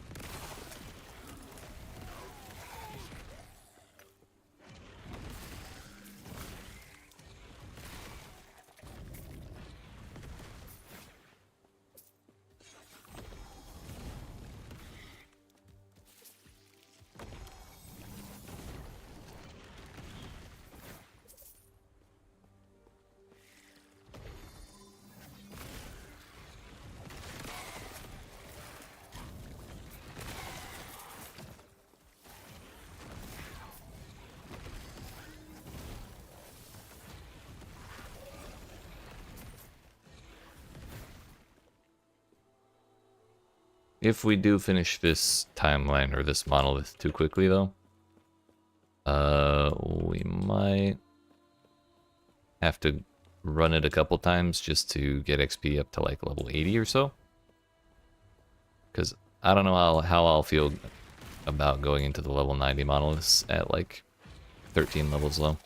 If we do finish this timeline or this monolith too quickly, though, we might have to run it a couple times just to get XP up to like level 80 or so. Because I don't know how I'll feel about going into the level 90 monoliths at like 13 levels low.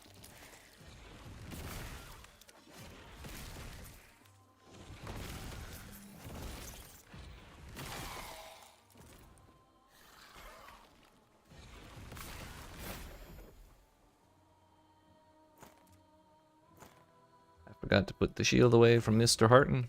Forgot to put the shield away from Mr. Harton.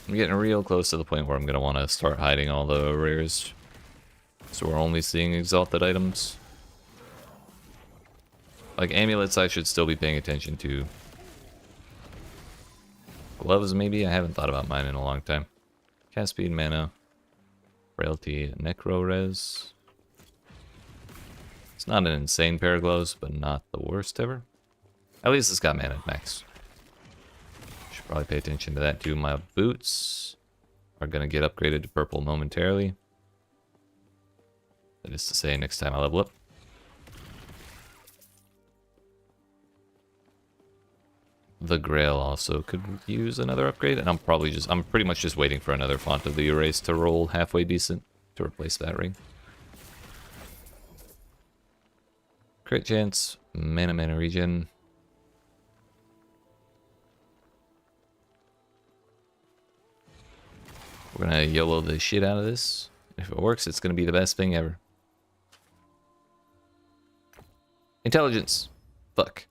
I'm getting real close to the point where I'm going to want to start hiding all the rares. So we're only seeing exalted items. Like amulets I should still be paying attention to. Gloves maybe? I haven't thought about mine in a long time. Cast speed, mana, frailty, necro res. It's not an insane pair of gloves, but not the worst ever. At least it's got mana at max. Should probably pay attention to that too. My boots are going to get upgraded to purple momentarily. That is to say, next time I level up. The Grail also could use another upgrade, and I'm pretty much just waiting for another Font of the Erase to roll halfway decent to replace that ring. Crit chance, mana regen. We're gonna YOLO the shit out of this. If it works, it's gonna be the best thing ever. Intelligence. Fuck.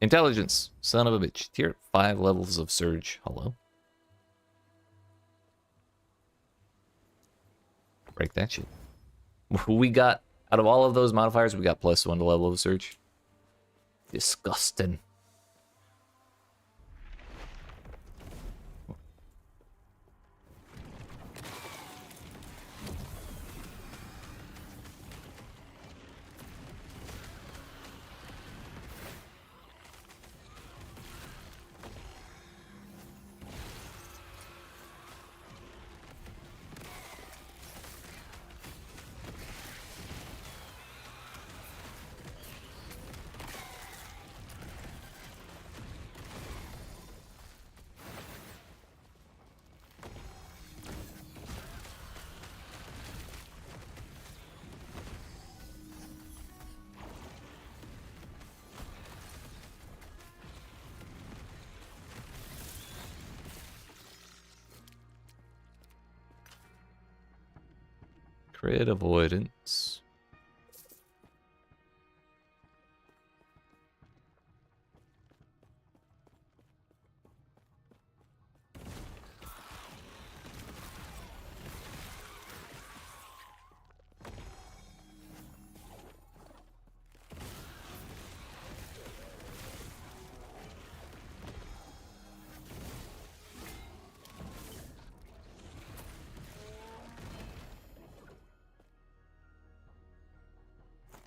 Intelligence. Son of a bitch. Tier 5 levels of surge. Hello? Break that shit. We got, out of all of those modifiers, we got +1 to level of surge. Disgusting. Crit avoidance.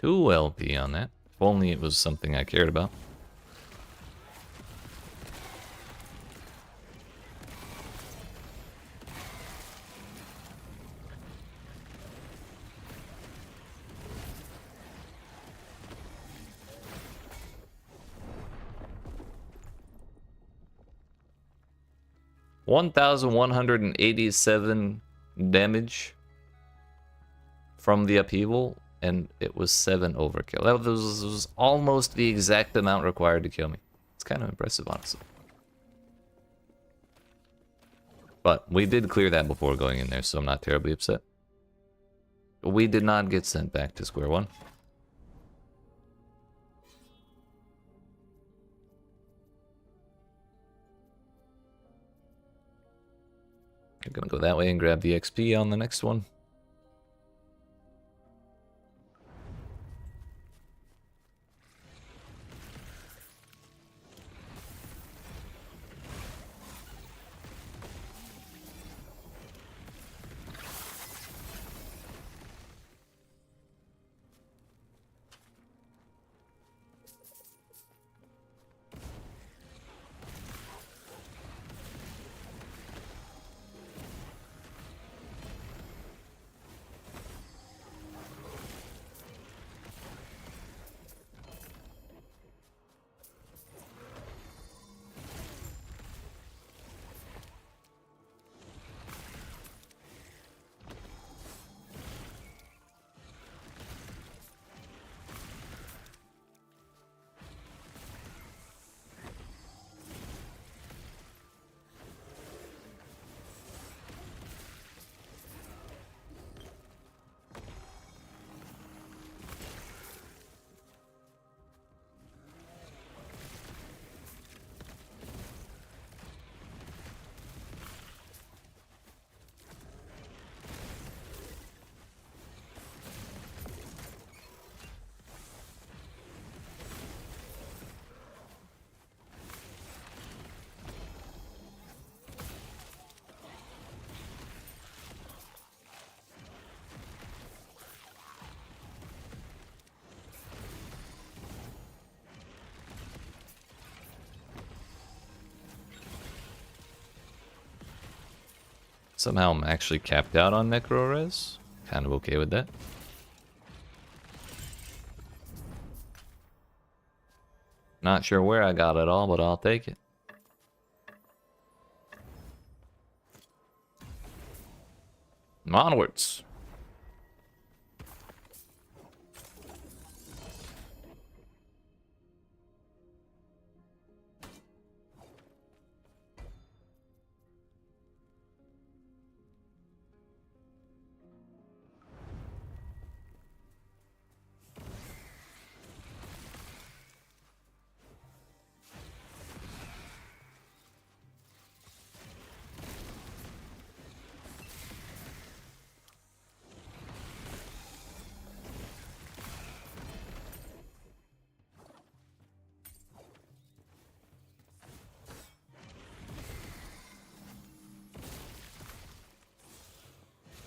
Two LP on that. If only it was something I cared about. $1,187 damage from the upheaval, and it was 7 overkill. That was almost the exact amount required to kill me. It's kind of impressive, honestly. But we did clear that before going in there, so I'm not terribly upset. But we did not get sent back to square one. I'm gonna go that way and grab the XP on the next one. Somehow I'm actually capped out on Necro Res. Kind of okay with that. Not sure where I got it all, but I'll take it. Onwards.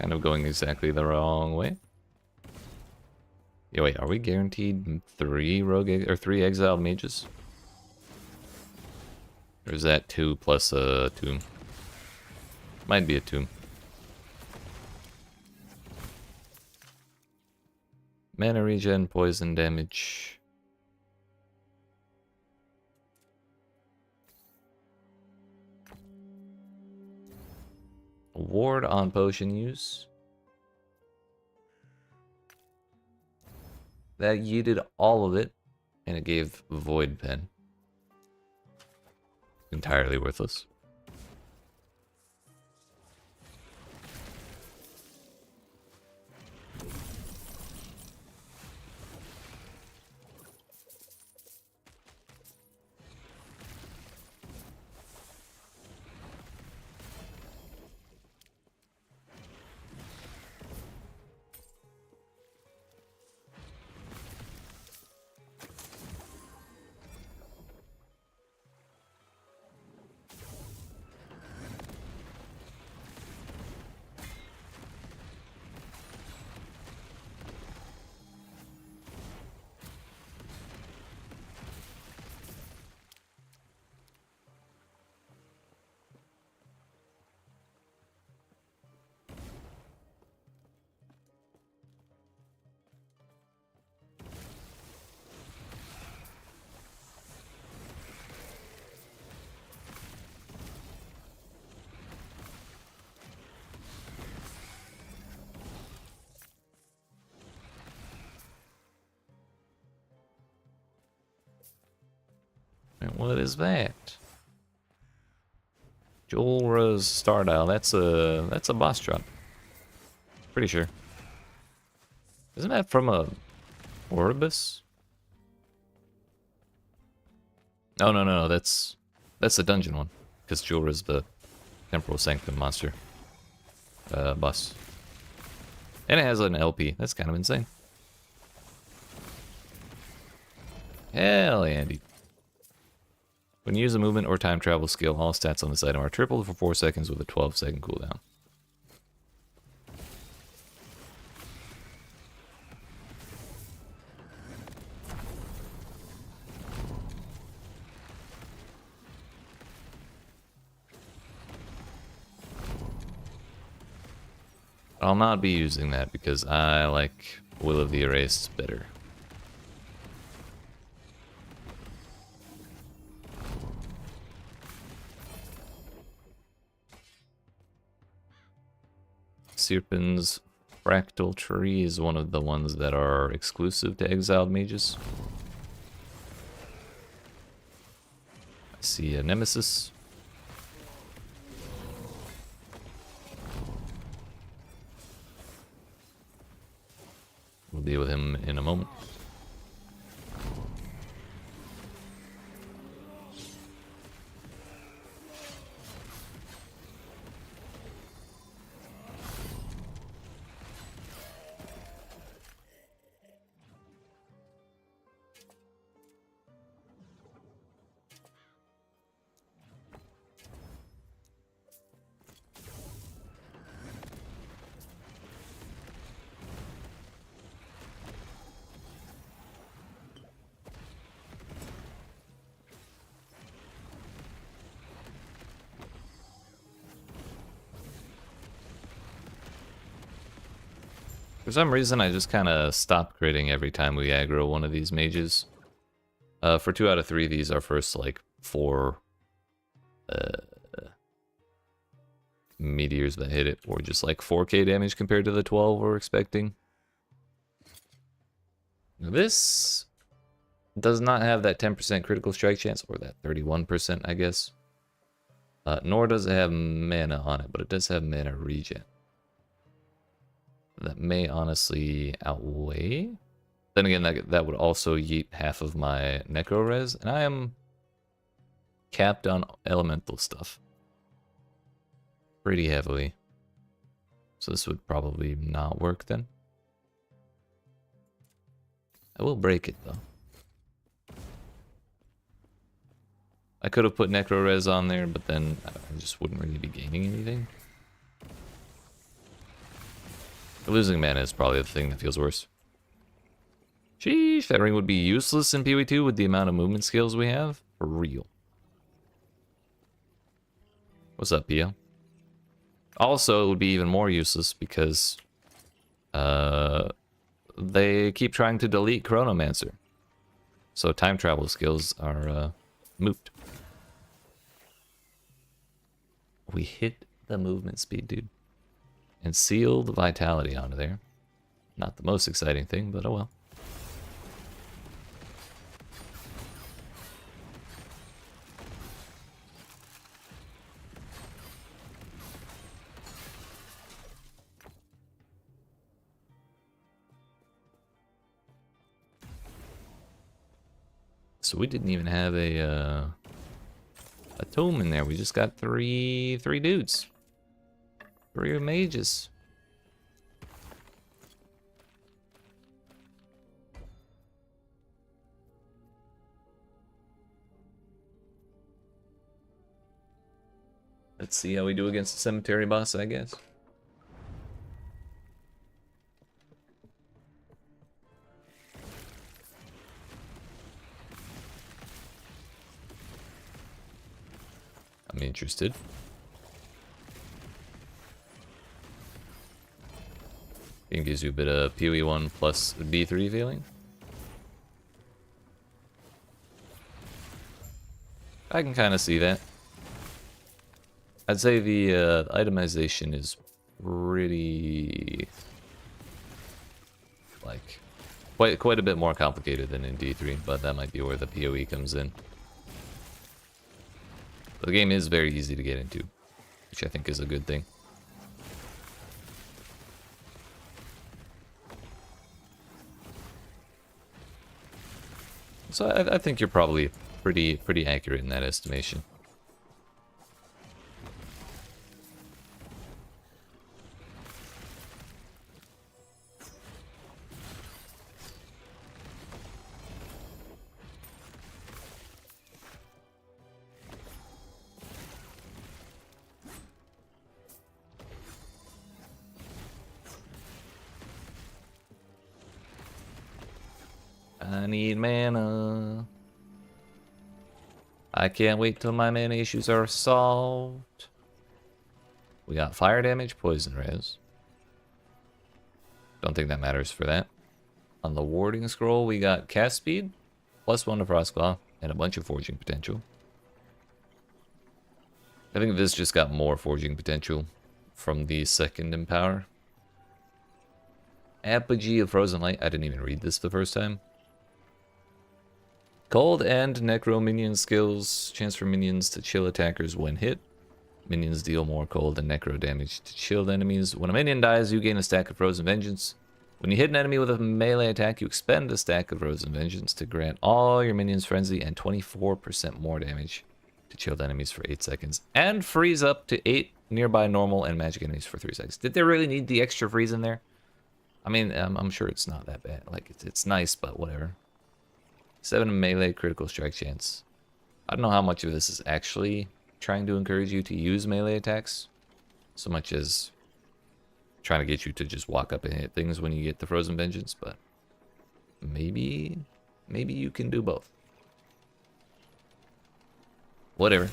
Kind of going exactly the wrong way. Yeah, wait, are we guaranteed 3 or 3 exiled mages? Or is that 2 plus a tomb? Might be a tomb. Mana regen, poison damage. Ward on potion use. That yeeted all of it, and it gave Void Pen. Entirely worthless. And what is that? Jorah's Star Dial. That's a boss drop. Pretty sure. Isn't that from a Orbis? Oh no, that's the dungeon one. Because Jorah's the Temporal Sanctum monster. Boss. And it has an LP. That's kind of insane. Hell yeah, Andy. When you use a movement or time travel skill, all stats on this item are tripled for 4 seconds with a 12-second cooldown. I'll not be using that because I like Will of the Erased better. Sirpin's Fractal Tree is one of the ones that are exclusive to exiled mages. I see a Nemesis. We'll deal with him in a moment. For some reason, I just kind of stop critting every time we aggro one of these mages. For 2 out of 3, these are first, like, 4 meteors that hit it, or just like 4k damage compared to the 12 we're expecting. This does not have that 10% critical strike chance, or that 31%, I guess. Nor does it have mana on it, but it does have mana regen. That may honestly outweigh. Then again, that would also yeet half of my necro res, and I am capped on elemental stuff pretty heavily. So this would probably not work then. I will break it though. I could have put necro res on there, but then I just wouldn't really be gaining anything. Losing mana is probably the thing that feels worse. Sheesh, that ring would be useless in PoE2 with the amount of movement skills we have. For real. What's up, Pio? Also, it would be even more useless because they keep trying to delete Chronomancer. So time travel skills are moot. We hit the movement speed, dude. And sealed vitality onto there. Not the most exciting thing, but oh well. So we didn't even have a tome in there. We just got three dudes. 3 mages. Let's see how we do against the cemetery boss, I guess. I'm interested. It gives you a bit of PoE1 plus D3 feeling. I can kind of see that. I'd say the itemization is pretty, like, quite a bit more complicated than in D3, but that might be where the PoE comes in. But the game is very easy to get into, which I think is a good thing. So I think you're probably pretty accurate in that estimation. I need mana. I can't wait till my mana issues are solved. We got fire damage, poison res. Don't think that matters for that. On the warding scroll, we got cast speed, +1 to Frostclaw, and a bunch of forging potential. I think this just got more forging potential from the second empower. Apogee of Frozen Light. I didn't even read this the first time. Cold and Necro minion skills. Chance for minions to chill attackers when hit. Minions deal more cold and Necro damage to chilled enemies. When a minion dies, you gain a stack of Frozen Vengeance. When you hit an enemy with a melee attack, you expend a stack of Frozen Vengeance to grant all your minions Frenzy and 24% more damage to chilled enemies for 8 seconds. And freeze up to 8 nearby normal and magic enemies for 3 seconds. Did they really need the extra freeze in there? I mean, I'm sure it's not that bad. Like, it's nice, but whatever. 7 melee critical strike chance. I don't know how much of this is actually trying to encourage you to use melee attacks, so much as trying to get you to just walk up and hit things when you get the Frozen Vengeance, but maybe you can do both. Whatever.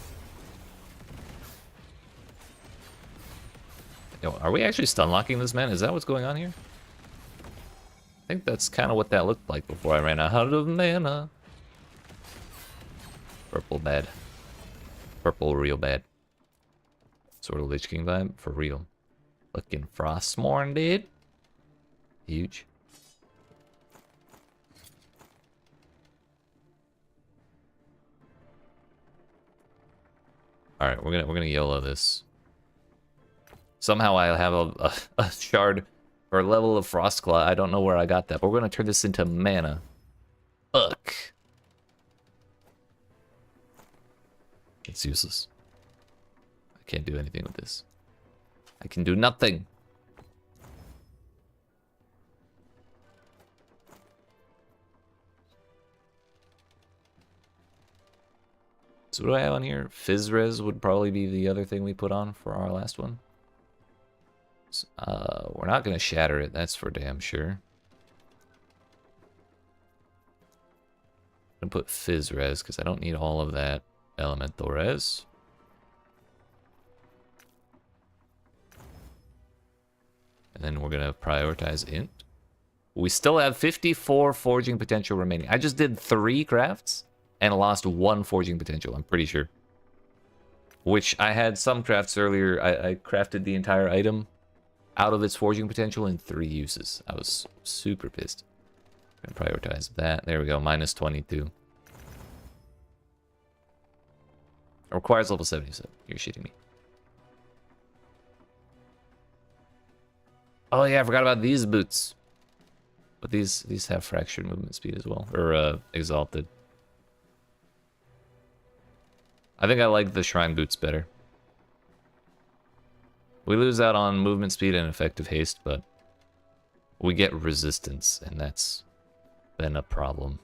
Yo, are we actually stun locking this man? Is that what's going on here? I think that's kind of what that looked like before I ran out of mana. Purple bad. Purple real bad. Sort of Lich King vibe for real. Looking Frostmourne, dude. Huge. All right, we're gonna YOLO this. Somehow I have a shard or level of Frostclaw. I don't know where I got that, but we're gonna turn this into mana. Fuck. It's useless. I can't do anything with this. I can do nothing. So what do I have on here? Fizzres would probably be the other thing we put on for our last one. We're not going to shatter it, that's for damn sure. I'm going to put Fizz Res, because I don't need all of that Elemental Res. And then we're going to prioritize Int. We still have 54 forging potential remaining. I just did 3 crafts and lost 1 forging potential, I'm pretty sure. Which I had some crafts earlier. I crafted the entire item out of its forging potential in 3 uses. I was super pissed. I'm gonna prioritize that. There we go, minus 22. It requires level 77. You're shitting me. Oh yeah, I forgot about these boots. But these have fractured movement speed as well, or exalted. I think I like the shrine boots better. We lose out on movement speed and effective haste, but we get resistance, and that's been a problem.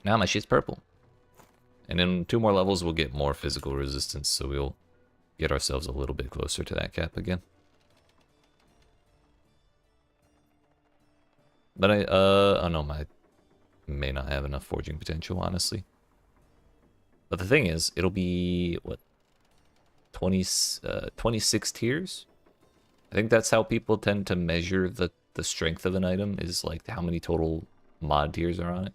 Now my shit's purple. And in 2 more levels, we'll get more physical resistance, so we'll get ourselves a little bit closer to that cap again. But oh no, I may not have enough forging potential, honestly. But the thing is, it'll be, what, 26 tiers? I think that's how people tend to measure the strength of an item, is like how many total mod tiers are on it.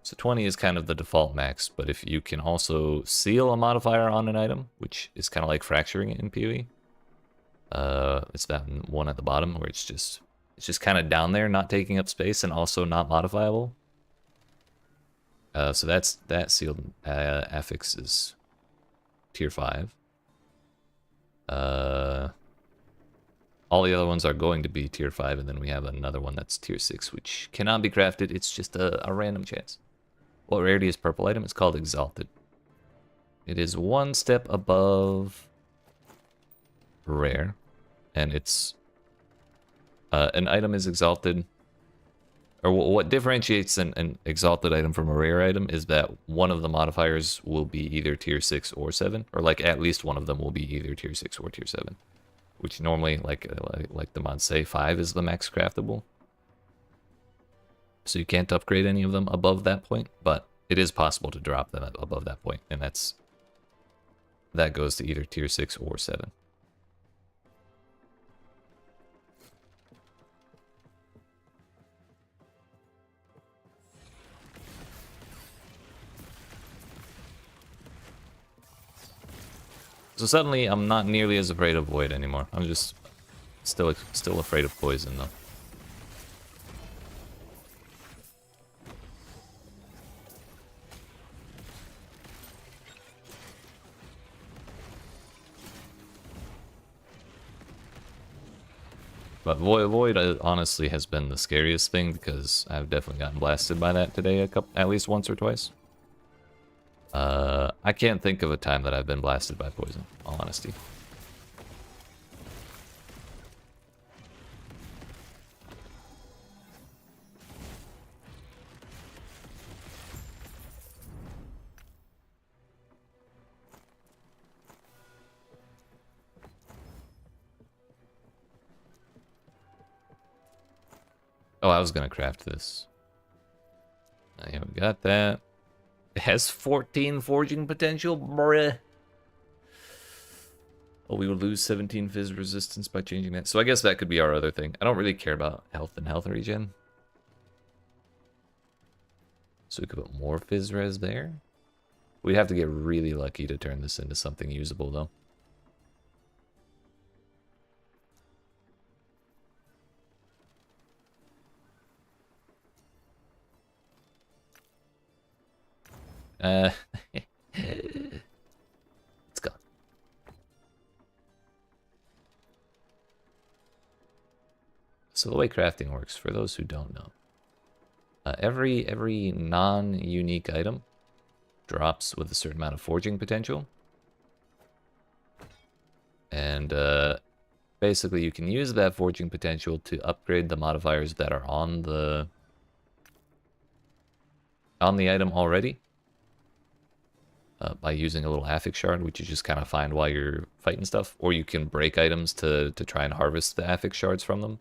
So 20 is kind of the default max, but if you can also seal a modifier on an item, which is kind of like fracturing it in PoE, it's that one at the bottom where it's just kind of down there, not taking up space and also not modifiable. So that sealed affix is tier 5. All the other ones are going to be tier 5, and then we have another one that's tier 6, which cannot be crafted. It's just a random chance. What rarity is purple item? It's called Exalted. It is 1 step above rare, and it's an item is exalted, or what differentiates an exalted item from a rare item is that one of the modifiers will be either tier 6 or 7, or like at least one of them will be either tier 6 or tier 7, which normally, like the mods say, 5 is the max craftable. So you can't upgrade any of them above that point, but it is possible to drop them above that point, and that goes to either tier 6 or 7. So suddenly I'm not nearly as afraid of Void anymore. I'm just still afraid of poison though. But Void honestly has been the scariest thing, because I've definitely gotten blasted by that today at least once or twice. I can't think of a time that I've been blasted by poison, in all honesty. Oh, I was gonna craft this. Yeah, we got that. It has 14 forging potential, bruh. Oh, we would lose 17 fizz resistance by changing that. So I guess that could be our other thing. I don't really care about health and health regen. So we could put more fizz res there. We'd have to get really lucky to turn this into something usable, though. It's gone. So the way crafting works, for those who don't know, every non-unique item drops with a certain amount of forging potential, and basically you can use that forging potential to upgrade the modifiers that are on the item already. By using a little affix shard, which you just kind of find while you're fighting stuff. Or you can break items to try and harvest the affix shards from them.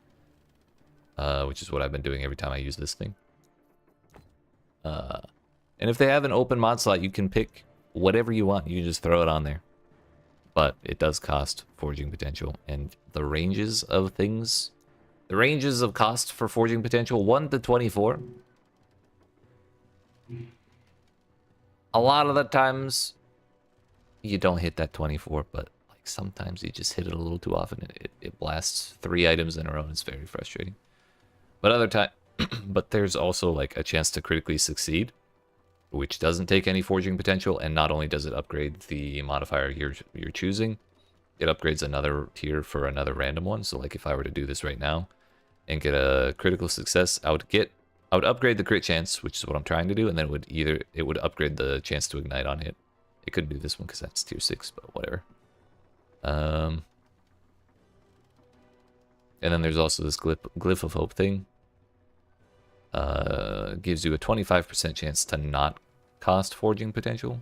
Which is what I've been doing every time I use this thing. And if they have an open mod slot, you can pick whatever you want. You can just throw it on there. But it does cost forging potential. And the ranges of things... The ranges of cost for forging potential, 1 to 24. A lot of the times, you don't hit that 24, but like sometimes you just hit it a little too often. It blasts 3 items in a row, and it's very frustrating. But other time, but there's also like a chance to critically succeed, which doesn't take any forging potential, and not only does it upgrade the modifier you're choosing, it upgrades another tier for another random one. So like if I were to do this right now and get a critical success, I would upgrade the crit chance, which is what I'm trying to do, and then it would upgrade the chance to ignite on hit. It could do this one because that's tier 6, but whatever. And then there's also this glyph of hope thing. Gives you a 25% chance to not cost forging potential.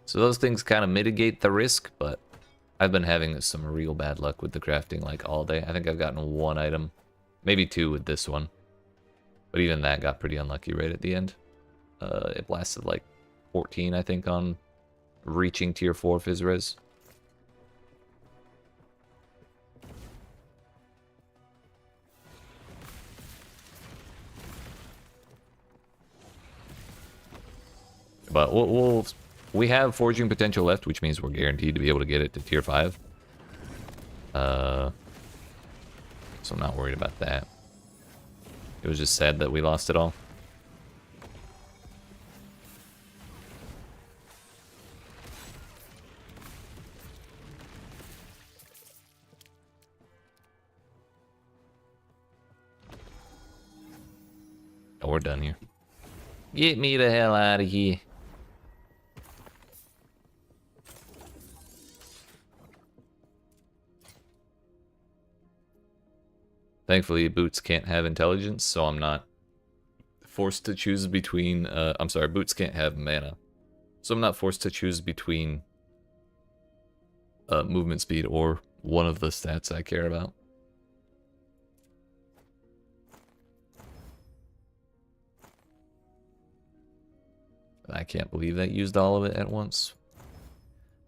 So those things kind of mitigate the risk, but I've been having some real bad luck with the crafting like all day. I think I've gotten 1 item, maybe 2 with this one. But even that got pretty unlucky right at the end. It blasted like 14, I think, on reaching tier 4 Fizzres. But we have forging potential left, which means we're guaranteed to be able to get it to tier 5. So I'm not worried about that. It was just sad that we lost it all. Oh, we're done here. Get me the hell out of here. Thankfully, boots can't have intelligence, so I'm not forced to choose between... I'm sorry, boots can't have mana. So I'm not forced to choose between movement speed or one of the stats I care about. I can't believe that used all of it at once.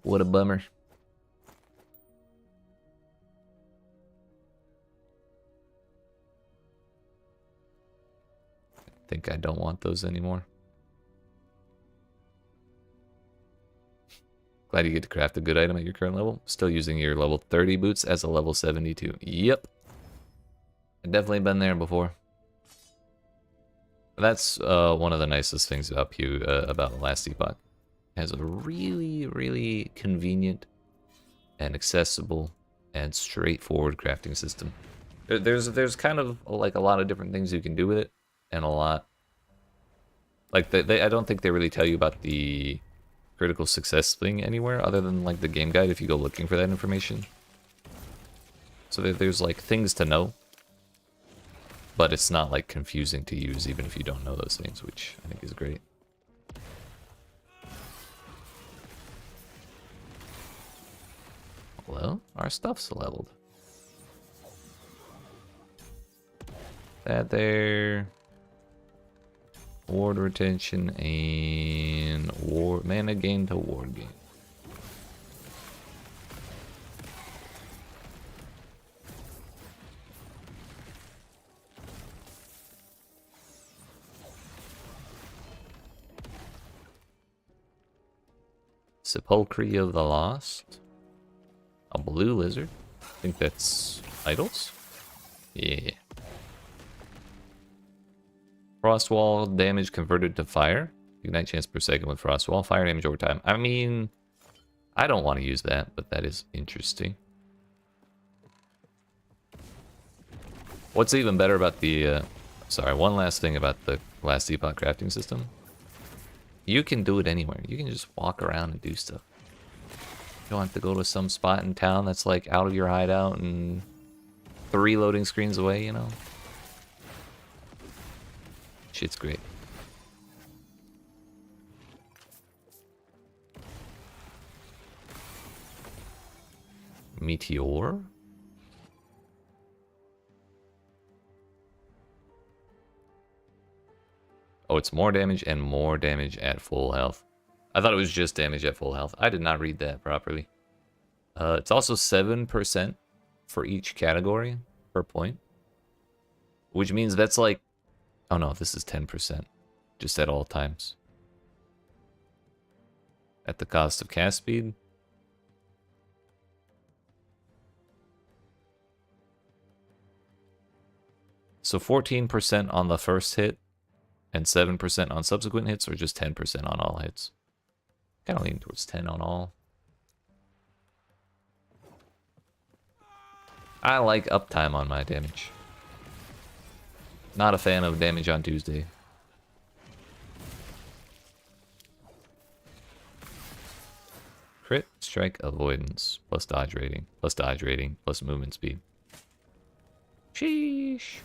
What a bummer. I think I don't want those anymore. Glad you get to craft a good item at your current level. Still using your level 30 boots as a level 72. Yep. I've definitely been there before. That's one of the nicest things about Pew, about the last Epoch. It has a really, really convenient and accessible and straightforward crafting system. There's kind of like a lot of different things you can do with it, and a lot like I don't think they really tell you about the critical success thing anywhere other than like the game guide if you go looking for that information. So there's like things to know, but it's not like confusing to use even if you don't know those things, which I think is great. Well, our stuff's leveled. That there. Ward retention and mana gain to ward gain. Sepulchre of the Lost. A blue lizard. I think that's idols. Yeah. Frost wall damage converted to fire. Ignite chance per second with frost wall. Fire damage over time. I mean, I don't want to use that, but that is interesting. What's even better about the... sorry, one last thing about the last Epoch crafting system. You can do it anywhere. You can just walk around and do stuff. You don't have to go to some spot in town that's like out of your hideout and 3 loading screens away, you know? Shit's great. Meteor? Oh, it's more damage and more damage at full health. I thought it was just damage at full health. I did not read that properly. It's also 7% for each category per point. Which means that's like... Oh no, this is 10%. Just at all times. At the cost of cast speed. So 14% on the first hit, and 7% on subsequent hits, or just 10% on all hits? Kind of leaning towards 10 on all. I like uptime on my damage. Not a fan of damage on Tuesday. Crit, strike, avoidance, plus dodge rating, plus movement speed. Sheesh.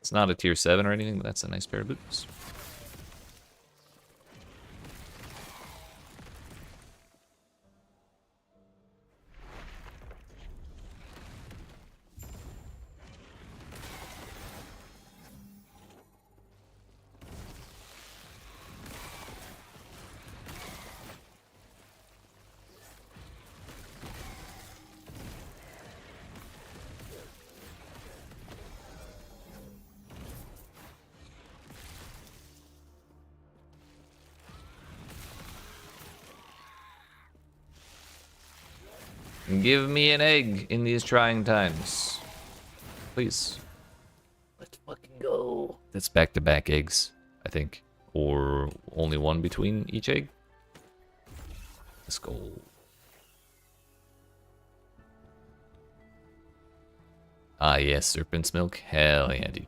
It's not a tier 7 or anything, but that's a nice pair of boots. Give me an egg in these trying times. Please. Let's fucking go. That's back-to-back eggs, I think. Or only one between each egg. Let's go. Ah, yes, serpent's milk. Hell yeah, dude.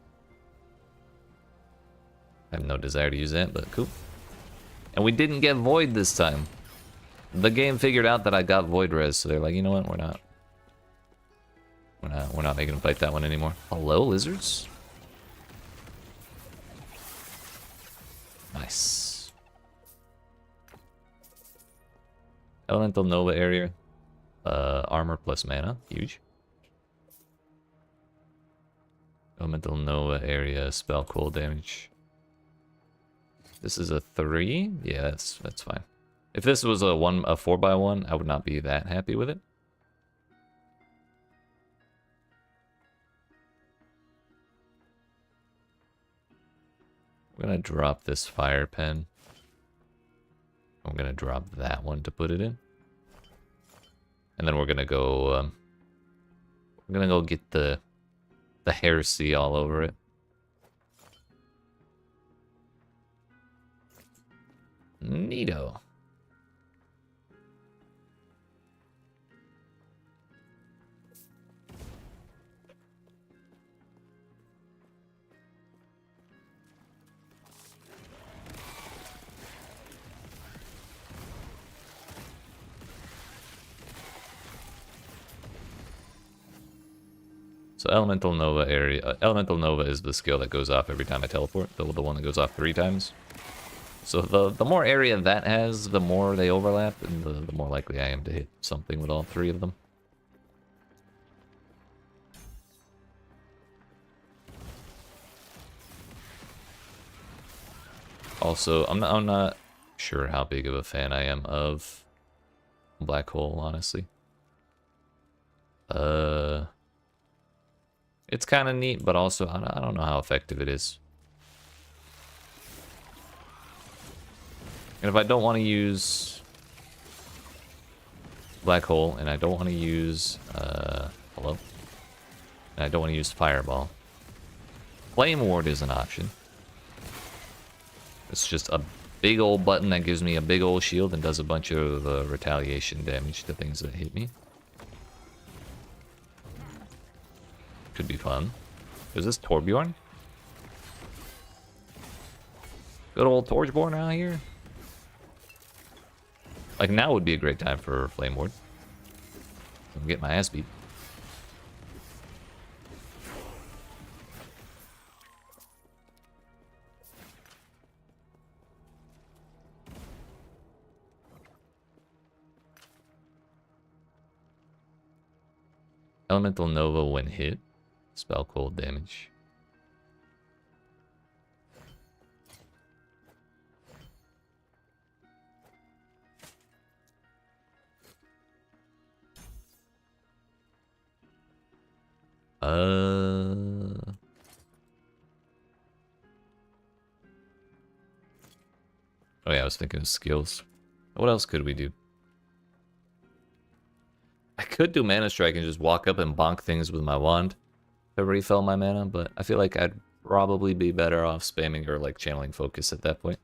I have no desire to use that, but cool. And we didn't get void this time. The game figured out that I got void res, so they're like, you know what, we're not making them fight that one anymore. Hello, lizards? Nice. Elemental Nova area. Armor plus mana, huge. Elemental Nova area, spell cool damage. This is a 3? Yeah, that's fine. If this was a 4x1, I would not be that happy with it. I'm gonna drop this fire pen. I'm gonna drop that one to put it in. And then we're gonna go get the heresy all over it. Neato. So Elemental Nova area. Elemental Nova is the skill that goes off every time I teleport. The one that goes off 3 times. So the more area that has, the more they overlap, and the more likely I am to hit something with all 3 of them. Also, I'm not sure how big of a fan I am of Black Hole, honestly. It's kind of neat, but also I don't know how effective it is. And if I don't want to use Black Hole, and I don't want to use hello, and I don't want to use Fireball, Flame Ward is an option. It's just a big old button that gives me a big old shield and does a bunch of retaliation damage to things that hit me. Could be fun. Is this Torbjorn? Good old Torbjorn out here. Like now would be a great time for Flame Ward. get my ass beat. Elemental Nova when hit. Spell cold damage. Oh yeah, I was thinking of skills. What else could we do? I could do Mana Strike and just walk up and bonk things with my wand to refill my mana, but I feel like I'd probably be better off spamming or like channeling focus at that point.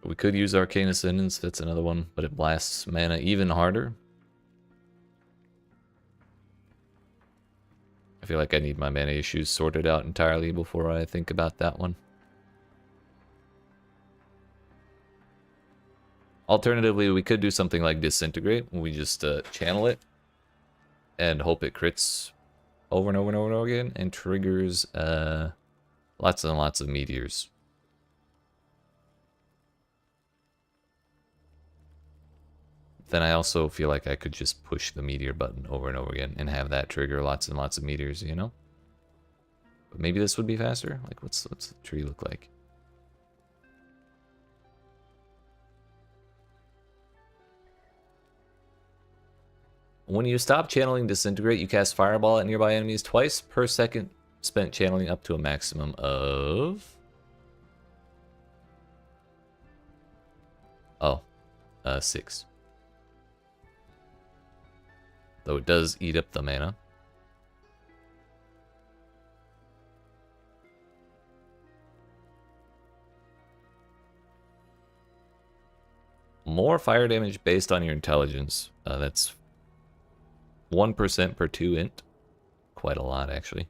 We could use Arcane Ascendance, that's another one, but it blasts mana even harder. I feel like I need my mana issues sorted out entirely before I think about that one. Alternatively, we could do something like Disintegrate, when we just channel it and hope it crits over and over and over and over again and triggers lots and lots of meteors. Then I also feel like I could just push the meteor button over and over again and have that trigger lots and lots of meteors, you know? But maybe this would be faster? Like, what's the tree look like? When you stop channeling Disintegrate, you cast Fireball at nearby enemies twice per second spent channeling up to a maximum of... 6. Though it does eat up the mana. More fire damage based on your intelligence. That's 1% per 2 int. Quite a lot, actually.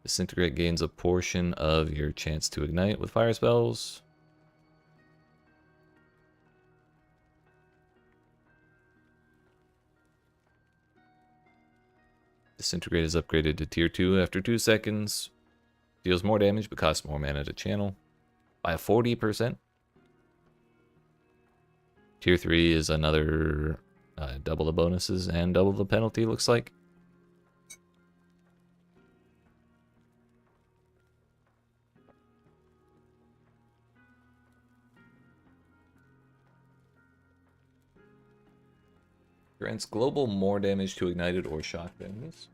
Disintegrate gains a portion of your chance to ignite with fire spells. Disintegrate is upgraded to tier 2 after 2 seconds. Deals more damage but costs more mana to channel by 40%. Tier 3 is another double the bonuses and double the penalty, looks like. Grants global more damage to ignited or shocked enemies.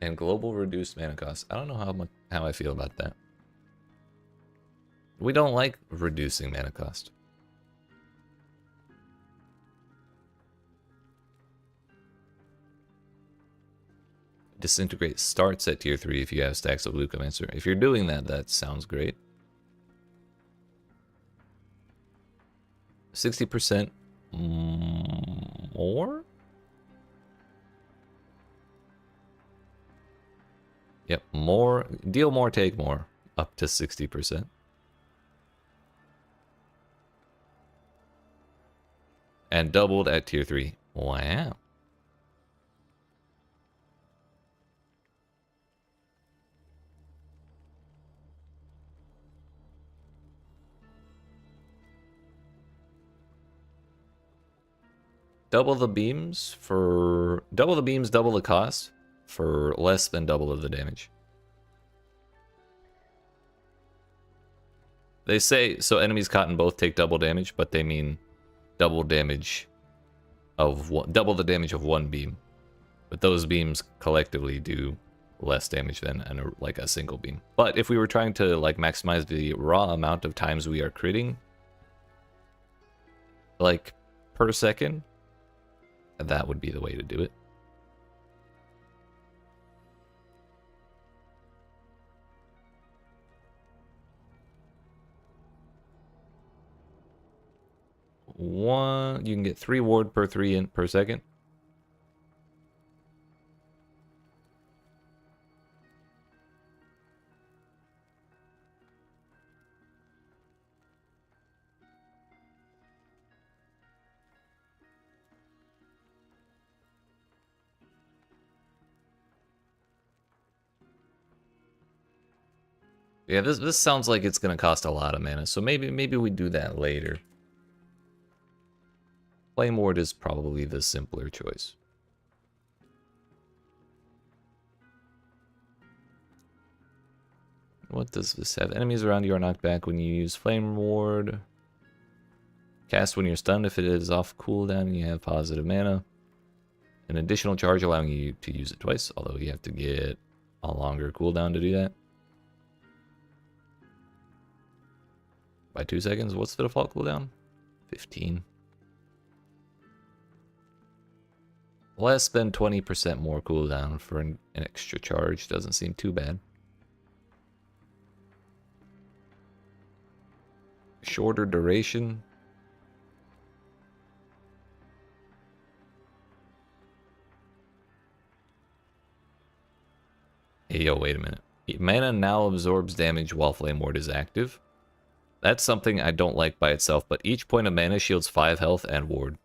And global reduced mana cost. I don't know how I feel about that. We don't like reducing mana cost. Disintegrate starts at tier 3 if you have stacks of Lucomancer. If you're doing that, that sounds great. 60% more? Yep, more. Deal more, take more. Up to 60%. And doubled at tier 3. Wow. Double the beams, double the cost for less than double of the damage. They say, so enemies caught in both take double damage, but they mean double the damage of one beam. But those beams collectively do less damage than like a single beam. But if we were trying to like maximize the raw amount of times we are critting, like per second, that would be the way to do it. You can get 3 ward per 3 int per second. Yeah, this sounds like it's gonna cost a lot of mana, so maybe we do that later. Flame Ward is probably the simpler choice. What does this have? Enemies around you are knocked back when you use Flame Ward. Cast when you're stunned if it is off cooldown and you have positive mana. An additional charge allowing you to use it twice, although you have to get a longer cooldown to do that. By 2 seconds, what's the default cooldown? 15. Less than 20% more cooldown for an extra charge. Doesn't seem too bad. Shorter duration. Hey, yo, wait a minute. Mana now absorbs damage while Flame Ward is active. That's something I don't like by itself, but each point of mana shields 5 health and ward.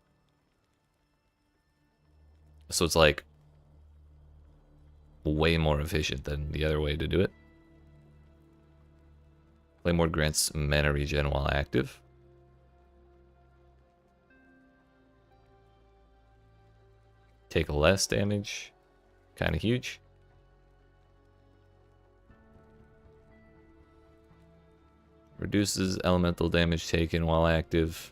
So it's like way more efficient than the other way to do it. Flame Ward grants mana regen while active. Take less damage. Kind of huge. Reduces elemental damage taken while active.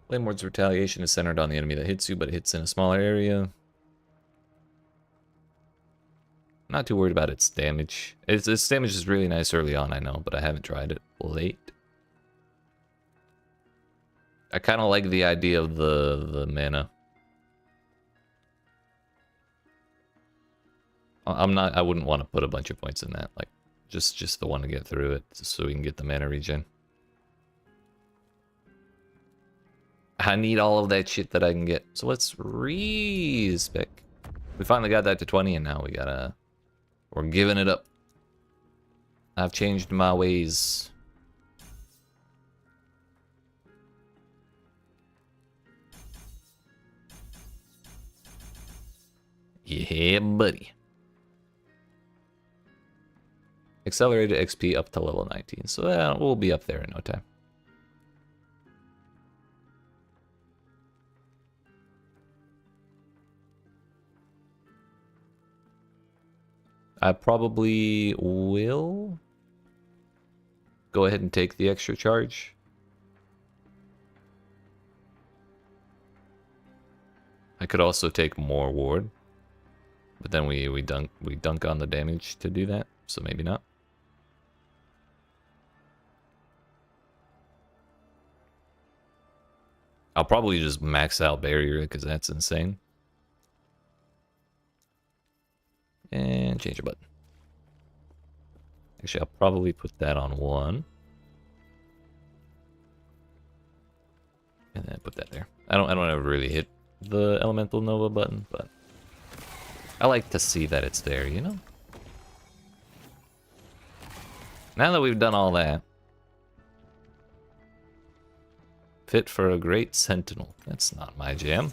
Flame Ward's retaliation is centered on the enemy that hits you, but it hits in a smaller area. Not too worried about its damage. Its damage is really nice early on, I know, but I haven't tried it late. I kind of like the idea of the mana. I wouldn't want to put a bunch of points in that. Like, just the one to get through it, so we can get the mana regen. I need all of that shit that I can get. So let's respec. We finally got that to 20, and now we're giving it up. I've changed my ways. Yeah, buddy. Accelerated XP up to level 19. So we'll be up there in no time. I probably will go ahead and take the extra charge. I could also take more ward, but then we dunk on the damage to do that, so maybe not. I'll probably just max out barrier because that's insane. And change a button. Actually, I'll probably put that on 1. And then put that there. I don't ever really hit the Elemental Nova button, but I like to see that it's there, you know? Now that we've done all that, fit for a great sentinel. That's not my jam.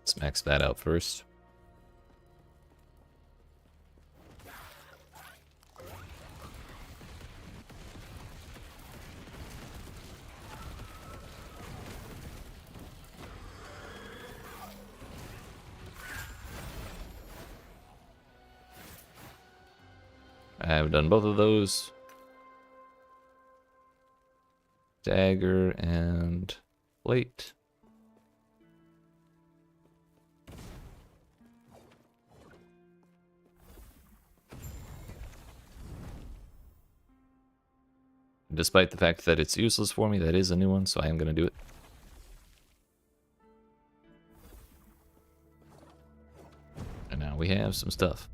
Let's max that out first. have done both of those. Dagger and plate. Despite the fact that it's useless for me, that is a new one, so I am going to do it. And now we have some stuff.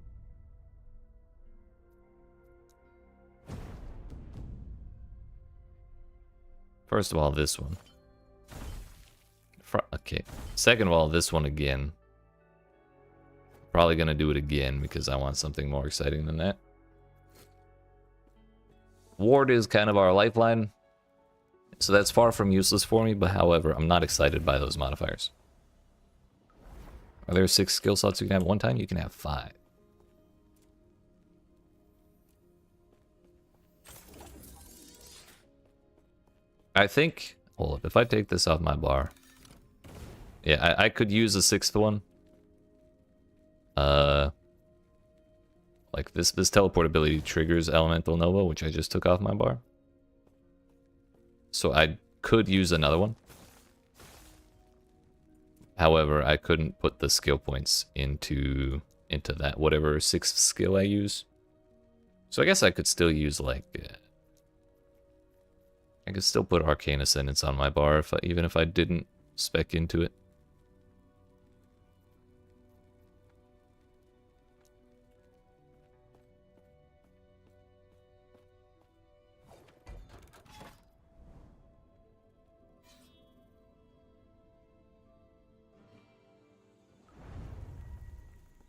First of all, this one. Okay. Second of all, this one again. Probably going to do it again because I want something more exciting than that. Ward is kind of our lifeline, so that's far from useless for me, but however, I'm not excited by those modifiers. Are there 6 skill slots you can have at one time? You can have 5. I think, hold up, if I take this off my bar, yeah, I could use a 6th one. Like this teleportability triggers Elemental Nova, which I just took off my bar. So I could use another one. However, I couldn't put the skill points into that, whatever 6th skill I use. So I guess I could still use like... I could still put Arcane Ascendance on my bar even if I didn't spec into it.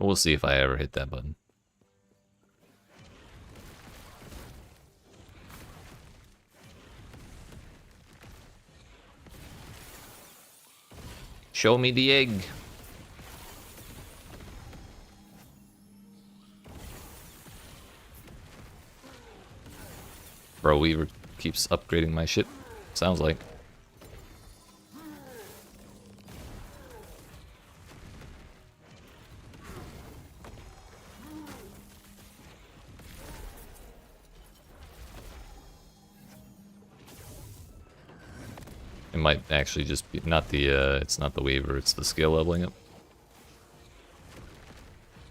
We'll see if I ever hit that button. Show me the egg. Bro, Weaver keeps upgrading my shit. Sounds like. It might actually just be not the it's not the Weaver, it's the skill leveling up.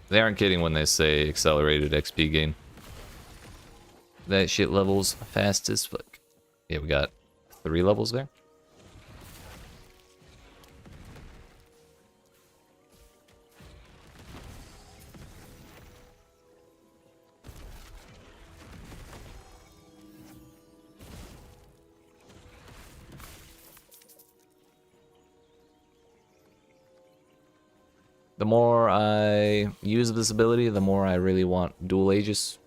They aren't kidding when they say accelerated XP gain. That shit levels fast as fuck. Yeah, we got 3 levels there. The more I use this ability, the more I really want dual Aegis.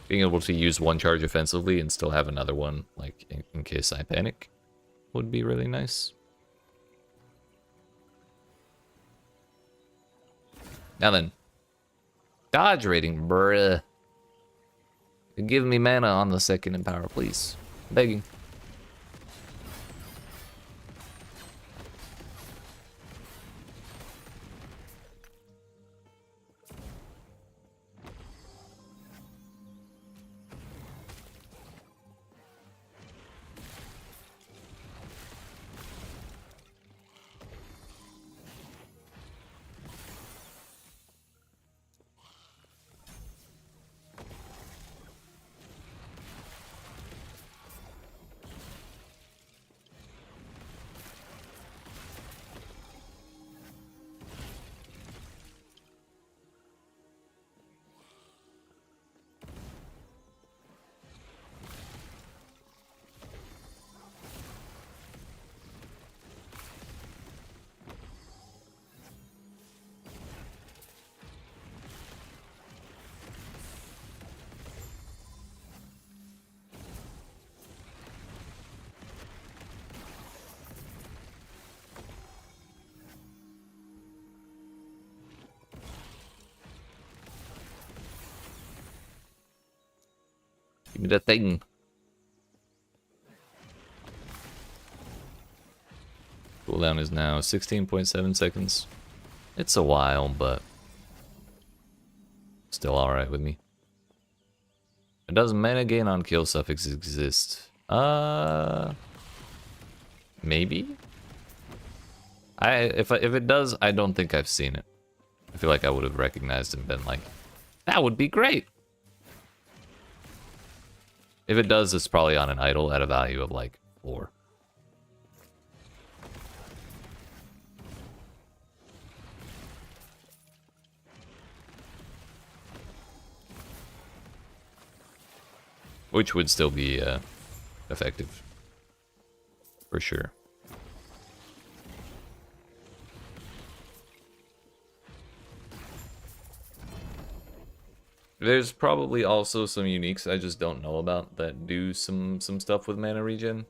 Being able to use one charge offensively and still have another one, like in case I panic, would be really nice. Now then, dodge rating, bruh. Give me mana on the second empower, please. Begging. Give me that thing. Cooldown is now 16.7 seconds. It's a while, but Still alright with me. Does mana gain on kill suffix exist? Maybe? If it does, I don't think I've seen it. I feel like I would have recognized and been like, that would be great. If it does, it's probably on an idol at a value of like 4. Which would still be effective. For sure. There's probably also some uniques I just don't know about that do some stuff with mana regen.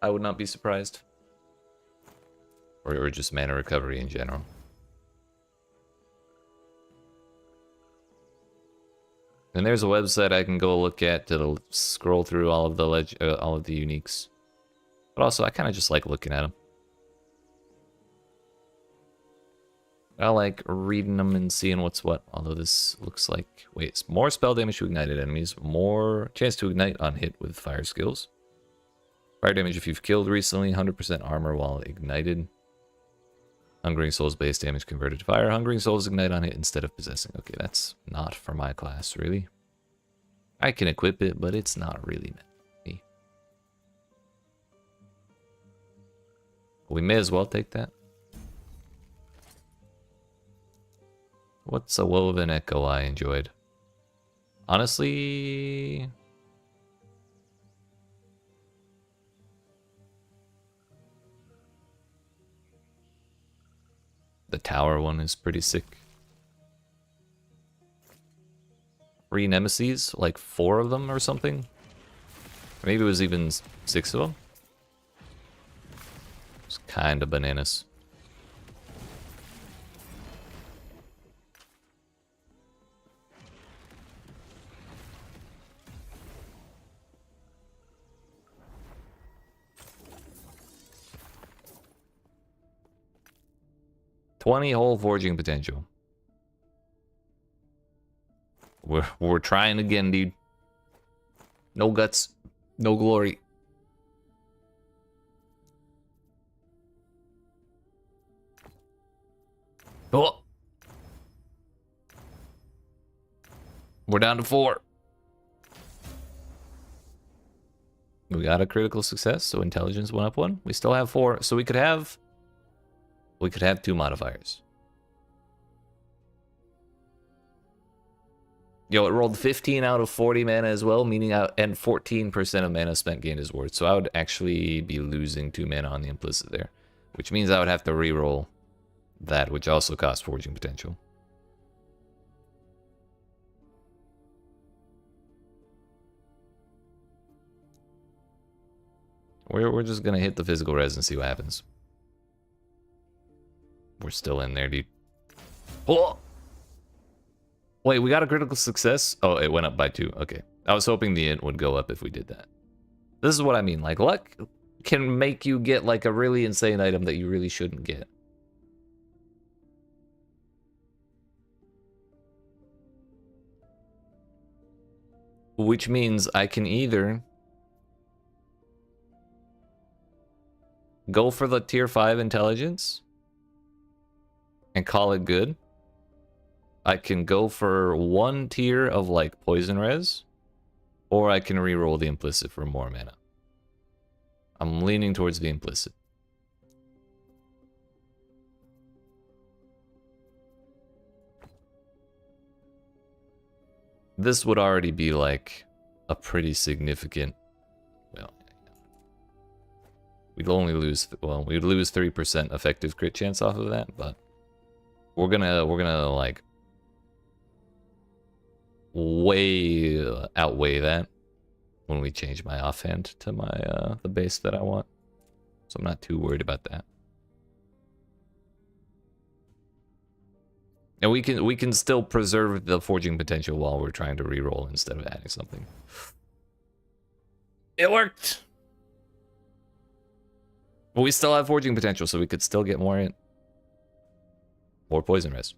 I would not be surprised. Or just mana recovery in general. And there's a website I can go look at to scroll through all of the uniques. But also, I kind of just like looking at them. I like reading them and seeing what's what. Although this looks like... Wait, more spell damage to ignited enemies. More chance to ignite on hit with fire skills. Fire damage if you've killed recently. 100% armor while ignited. Hungering Souls base damage converted to fire. Hungering Souls ignite on hit instead of possessing. Okay, that's not for my class, really. I can equip it, but it's not really meant for me. We may as well take that. What's a woven echo I enjoyed? Honestly... the tower one is pretty sick. 3 nemesis, like 4 of them or something. Maybe it was even 6 of them. It's kind of bananas. Whole forging potential. We're trying again, dude. No guts, no glory. Oh, we're down to 4. We got a critical success, so intelligence went up 1. We still have 4, so we could have 2 modifiers. Yo, it rolled 15 out of 40 mana as well, meaning and 14% of mana spent gained is worth. So I would actually be losing 2 mana on the implicit there, which means I would have to reroll that, which also costs forging potential. We're just gonna hit the physical res and see what happens. We're still in there, dude. Oh! Wait, we got a critical success? Oh, it went up by 2. Okay. I was hoping the int would go up if we did that. This is what I mean. Like, luck can make you get, like, a really insane item that you really shouldn't get. Which means I can either go for the tier 5 intelligence and call it good. I can go for 1 tier of like poison res, or I can reroll the implicit for more mana. I'm leaning towards the implicit. This would already be like a pretty significant, well, we'd only lose, well, we'd lose 3% effective crit chance off of that, but we're gonna like way outweigh that when we change my offhand to my the base that I want. So I'm not too worried about that. And we can still preserve the forging potential while we're trying to reroll instead of adding something. It worked. But we still have forging potential, so we could still get more in. More poison res.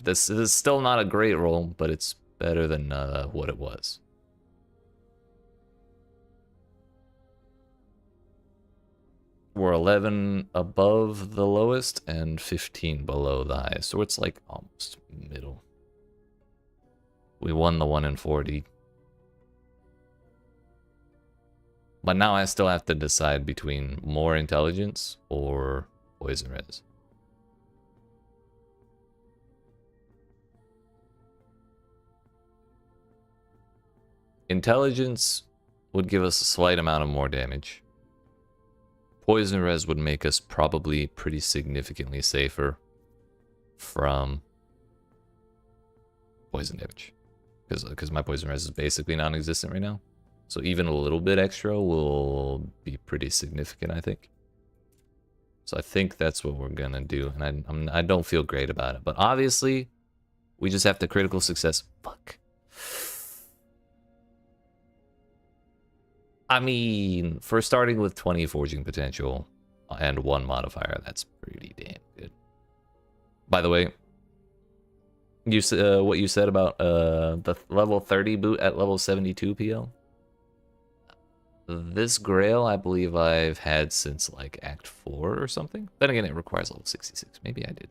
This is still not a great roll, but it's better than what it was. We're 11 above the lowest and 15 below the highest, so it's like almost middle. We won the 1 in 40. But now I still have to decide between more intelligence or poison res. Intelligence would give us a slight amount of more damage. Poison res would make us probably pretty significantly safer from poison damage. Because my poison res is basically non-existent right now. So even a little bit extra will be pretty significant, I think. So I think that's what we're gonna do, and I don't feel great about it. But obviously, we just have to critical success. Fuck. I mean, for starting with 20 forging potential and 1 modifier, that's pretty damn good. By the way, you what you said about the level 30 boot at level 72 PL? This Grail, I believe I've had since like Act 4 or something. Then again, it requires level 66. Maybe I did.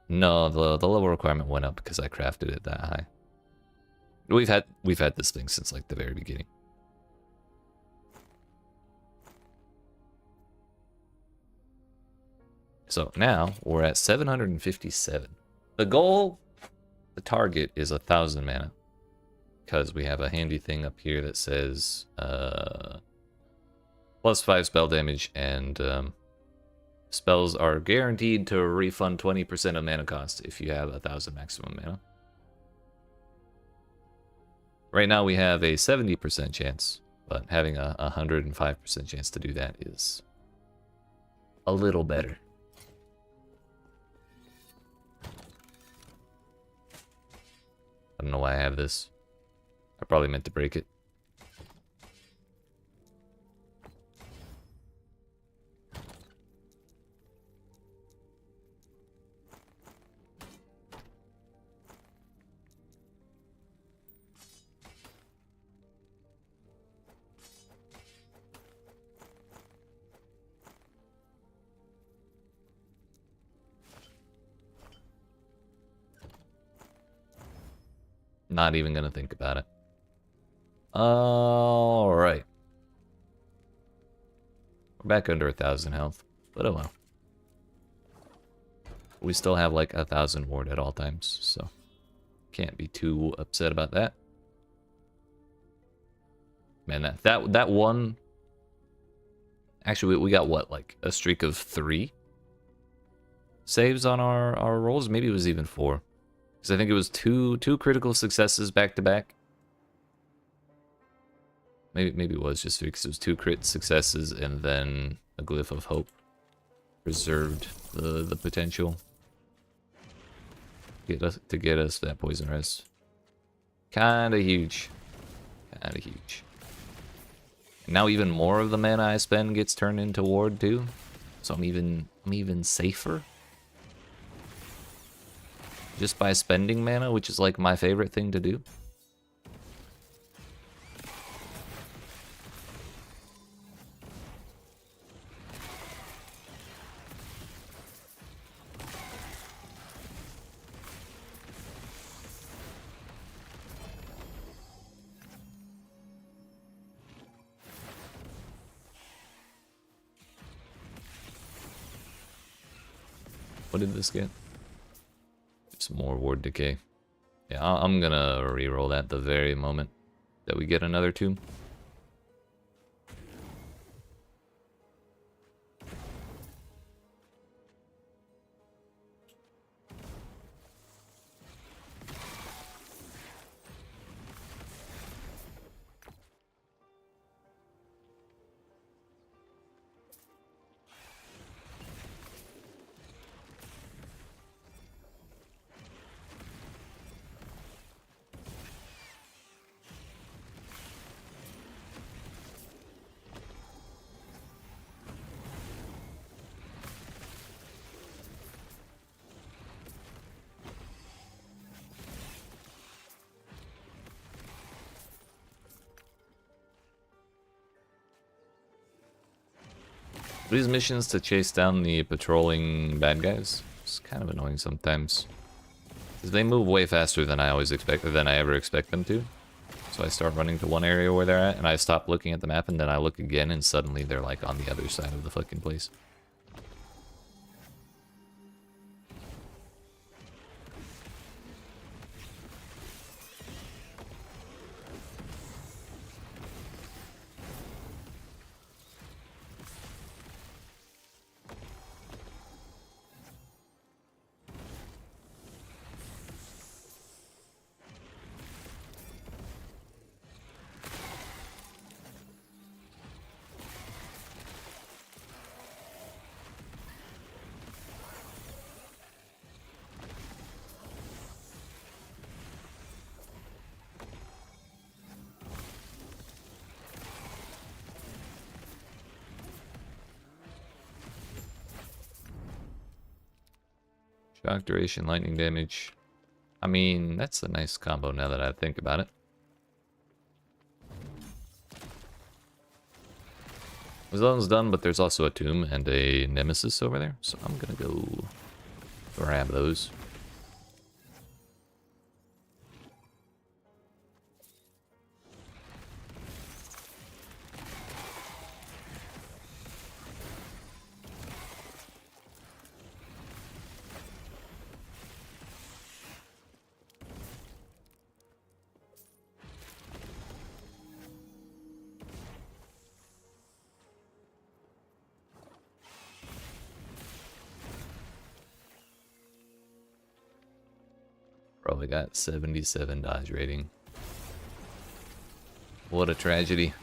No, the level requirement went up because I crafted it that high. We've had this thing since like the very beginning. So now we're at 757. The goal, the target is 1,000 mana. Because we have a handy thing up here that says +5 spell damage, and spells are guaranteed to refund 20% of mana cost if you have 1,000 maximum mana. Right now we have a 70% chance, but having a 105% chance to do that is a little better. I don't know why I have this. I probably meant to break it. Not even gonna think about it. Alright. We're back under 1,000 health, but oh well. We still have like 1,000 ward at all times, so can't be too upset about that. Man, that one... Actually, we got what, like a streak of 3 saves on our rolls? Maybe it was even 4. Because I think it was two critical successes back to back. Maybe it was just 3 because it was 2 crit successes and then a glyph of hope preserved the potential to get us that poison res. Kinda huge. Kinda huge. And now even more of the mana I spend gets turned into ward too. So I'm even safer. Just by spending mana, which is like my favorite thing to do. What did this get? Some more ward decay. Yeah, I'm gonna reroll that the very moment that we get another tomb. These missions to chase down the patrolling bad guys, it's kind of annoying sometimes. Because they move way faster than I ever expect them to. So I start running to one area where they're at, and I stop looking at the map, and then I look again, and suddenly they're like on the other side of the fucking place. Shock duration, lightning damage. I mean, that's a nice combo now that I think about it. The zone's done, but there's also a tomb and a nemesis over there, so I'm gonna go grab those. Probably got 77 dodge rating. What a tragedy.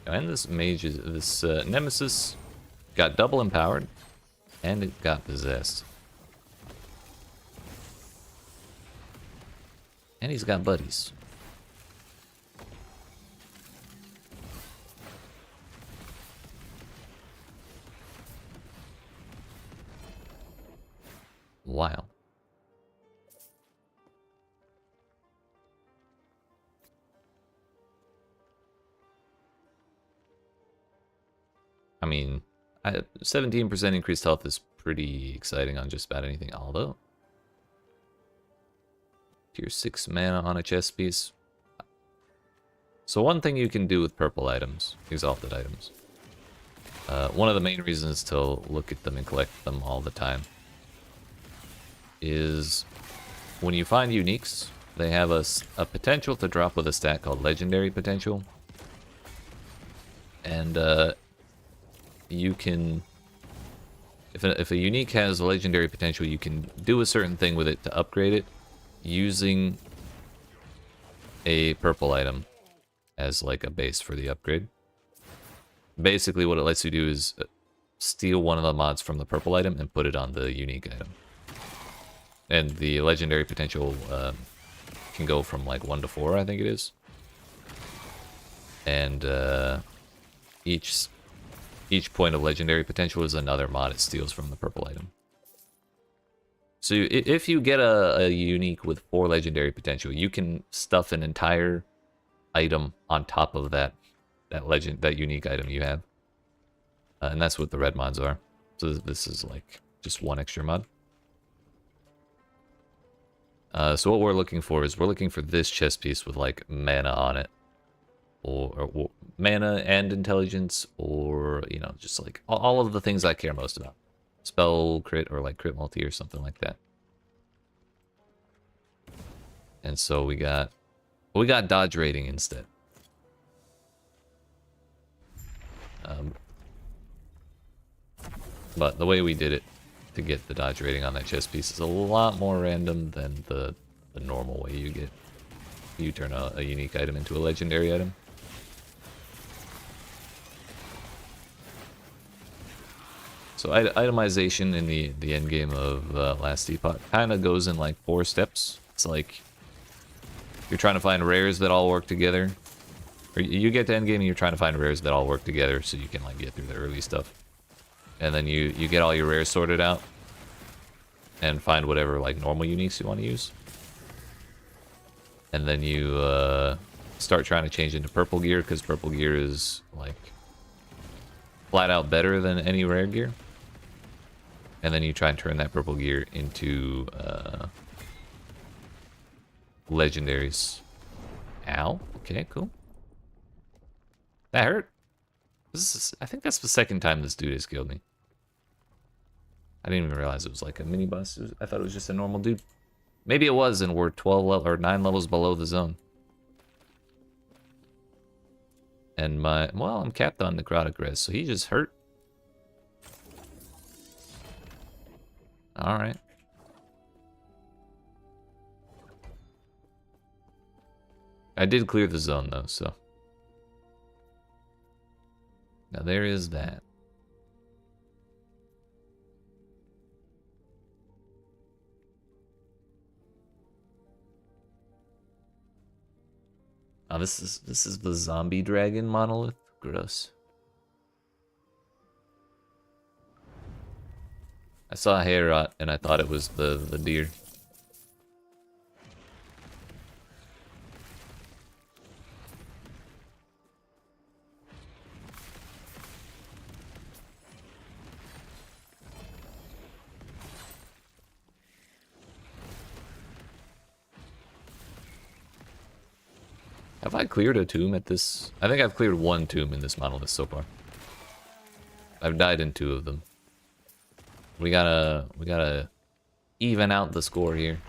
And this mage, this nemesis got double empowered, and it got possessed. And he's got buddies. Wow. I mean, 17% increased health is pretty exciting on just about anything, although Tier 6 mana on a chest piece. So one thing you can do with purple items, exalted items, one of the main reasons to look at them and collect them all the time is when you find uniques, they have a potential to drop with a stat called legendary potential. And you can, if a unique has a legendary potential, you can do a certain thing with it to upgrade it using a purple item as like a base for the upgrade. Basically what it lets you do is steal one of the mods from the purple item and put it on the unique item. And the legendary potential can go from like 1 to 4, I think it is. And each point of legendary potential is another mod it steals from the purple item. So if you get a unique with 4 legendary potential, you can stuff an entire item on top of that unique item you have. And that's what the red mods are. So this is like just one extra mod. So what we're looking for is we're looking for this chest piece with like mana on it. Or mana and intelligence, or, you know, just like all of the things I care most about. Spell crit or like crit multi or something like that. And so we got dodge rating instead. But the way we did it to get the dodge rating on that chest piece is a lot more random than the normal way you turn a unique item into a legendary item. So itemization in the endgame of last Epoch kind of goes in like 4 steps. It's like you're trying to find rares that all work together. Or you get to endgame and you're trying to find rares that all work together so you can like get through the early stuff. and then you get all your rares sorted out, and find whatever like normal uniques you want to use, and then you start trying to change into purple gear because purple gear is like flat out better than any rare gear, and then you try and turn that purple gear into legendaries. Ow. Okay, cool. That hurt. I think that's the second time this dude has killed me. I didn't even realize it was like a mini boss. I thought it was just a normal dude. Maybe it was, and we're 12 or 9 levels below the zone. And I'm capped on necrotic res, so he just hurt. All right. I did clear the zone though, so. Now there is that. Oh, this is the zombie dragon monolith. Gross. I saw a hair rot and I thought it was the deer. Have I cleared a tomb at this? I think I've cleared one tomb in this monolith so far. I've died in 2 of them. We gotta even out the score here.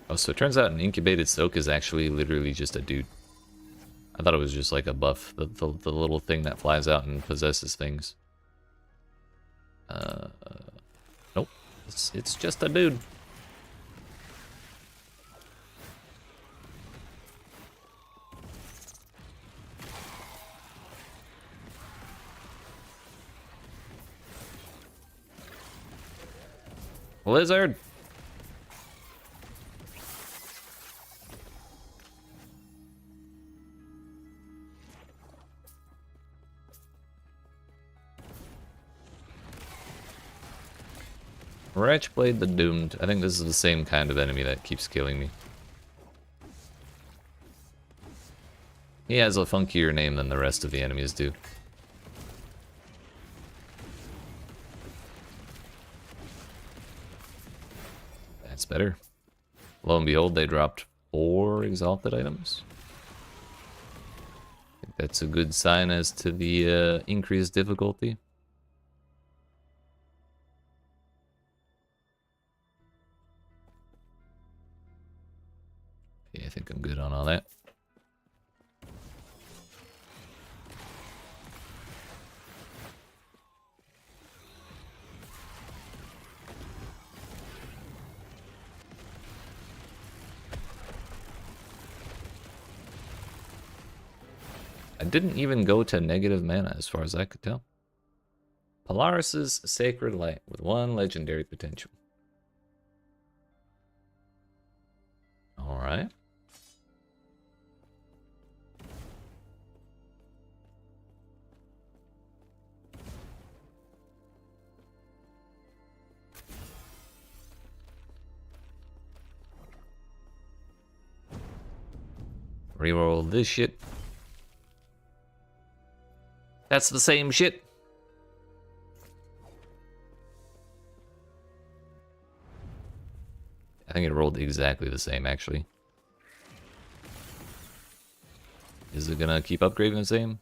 Oh, so it turns out an incubated soak is actually literally just a dude. I thought it was just like a buff, the little thing that flies out and possesses things. Nope, it's just a dude. Lizard. Wretchblade the Doomed. I think this is the same kind of enemy that keeps killing me. He has a funkier name than the rest of the enemies do. That's better. Lo and behold, they dropped 4 exalted items. I think that's a good sign as to the increased difficulty. I think I'm good on all that. I didn't even go to negative mana as far as I could tell. Polaris's Sacred Light with 1 legendary potential. Alright. Reroll this shit. That's the same shit. I think it rolled exactly the same, actually. Is it gonna keep upgrading the same?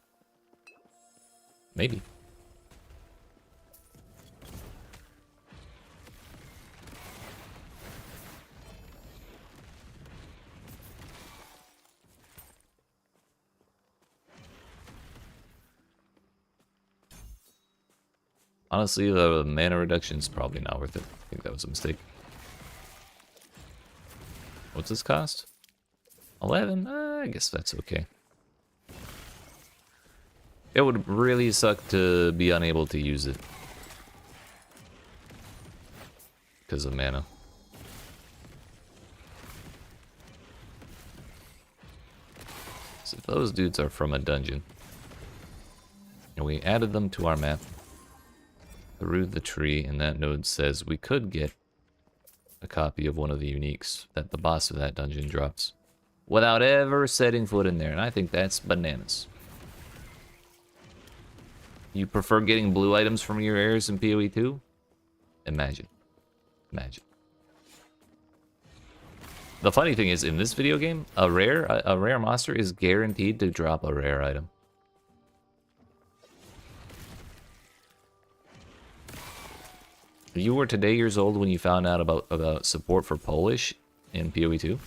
Maybe. Honestly, the mana reduction is probably not worth it. I think that was a mistake. What's this cost? 11? I guess that's okay. It would really suck to be unable to use it because of mana. So those dudes are from a dungeon. And we added them to our map through the tree, and that node says we could get a copy of one of the uniques that the boss of that dungeon drops without ever setting foot in there, and I think that's bananas. You prefer getting blue items from your heirs in PoE 2? Imagine. Imagine. The funny thing is, in this video game, a rare monster is guaranteed to drop a rare item. You were today years old when you found out about support for Polish in PoE 2?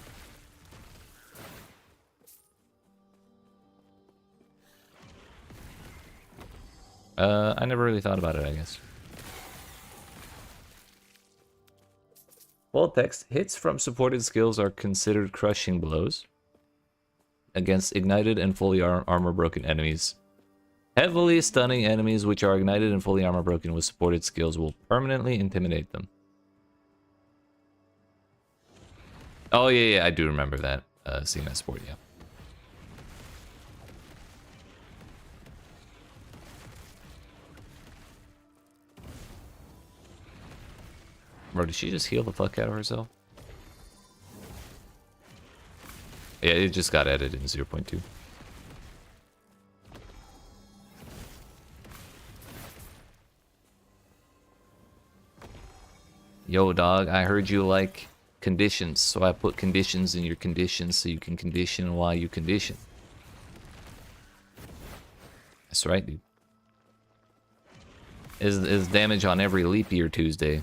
I never really thought about it, I guess. Full text, hits from supported skills are considered crushing blows against ignited and fully armor broken enemies. Heavily stunning enemies which are ignited and fully armor broken with supported skills will permanently intimidate them. Oh yeah, I do remember that. Seeing that support, yeah. Bro, did she just heal the fuck out of herself? Yeah, it just got edited in 0.2. Yo, dog, I heard you like conditions, so I put conditions in your conditions so you can condition while you condition. That's right, dude. Is damage on every leap year Tuesday.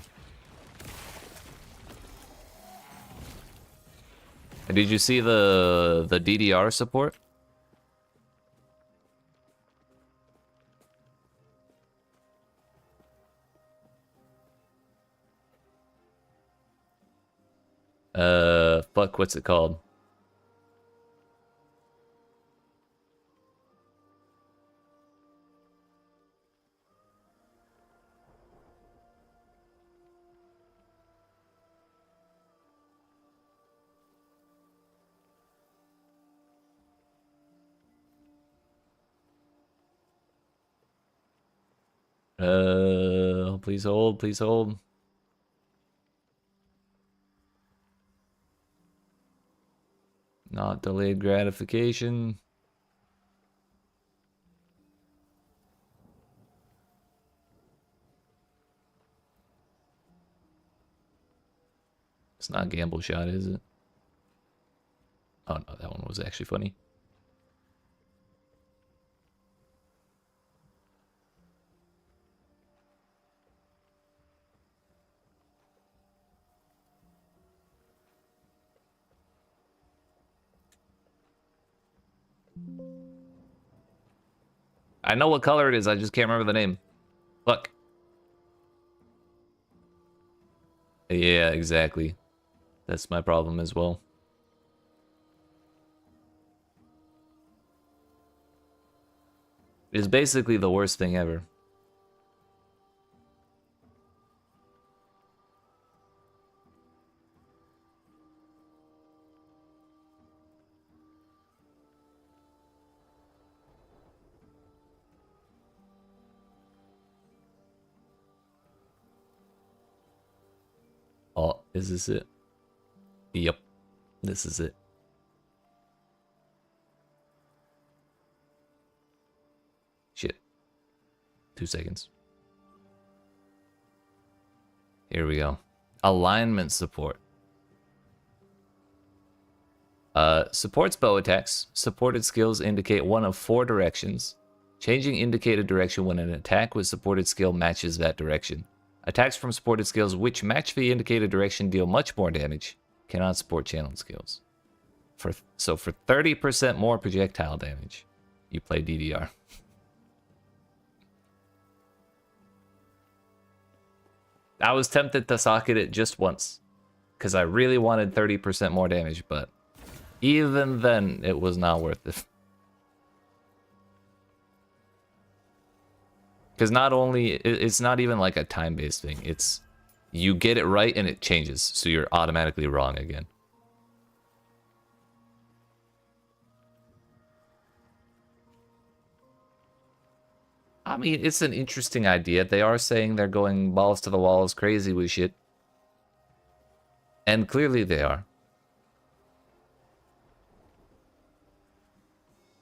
Did you see the DDR support? Fuck, what's it called? Please hold, please hold. Not delayed gratification. It's not gamble shot, is it? Oh no, that one was actually funny. I know what color it is, I just can't remember the name. Fuck. Yeah, exactly. That's my problem as well. It's basically the worst thing ever. Oh, is this it? Yep, this is it. 2 seconds. Here we go. Alignment support. Support spell attacks. Supported skills indicate one of 4 directions. Changing indicated direction when an attack with supported skill matches that direction. Attacks from supported skills which match the indicated direction deal much more damage. Cannot support channeled skills. So for 30% more projectile damage, you play DDR. I was tempted to socket it just once, because I really wanted 30% more damage, but even then, it was not worth it. Because not only, it's not even like a time-based thing, it's, you get it right and it changes, so you're automatically wrong again. I mean, it's an interesting idea. They are saying they're going balls to the walls crazy with shit. And clearly they are.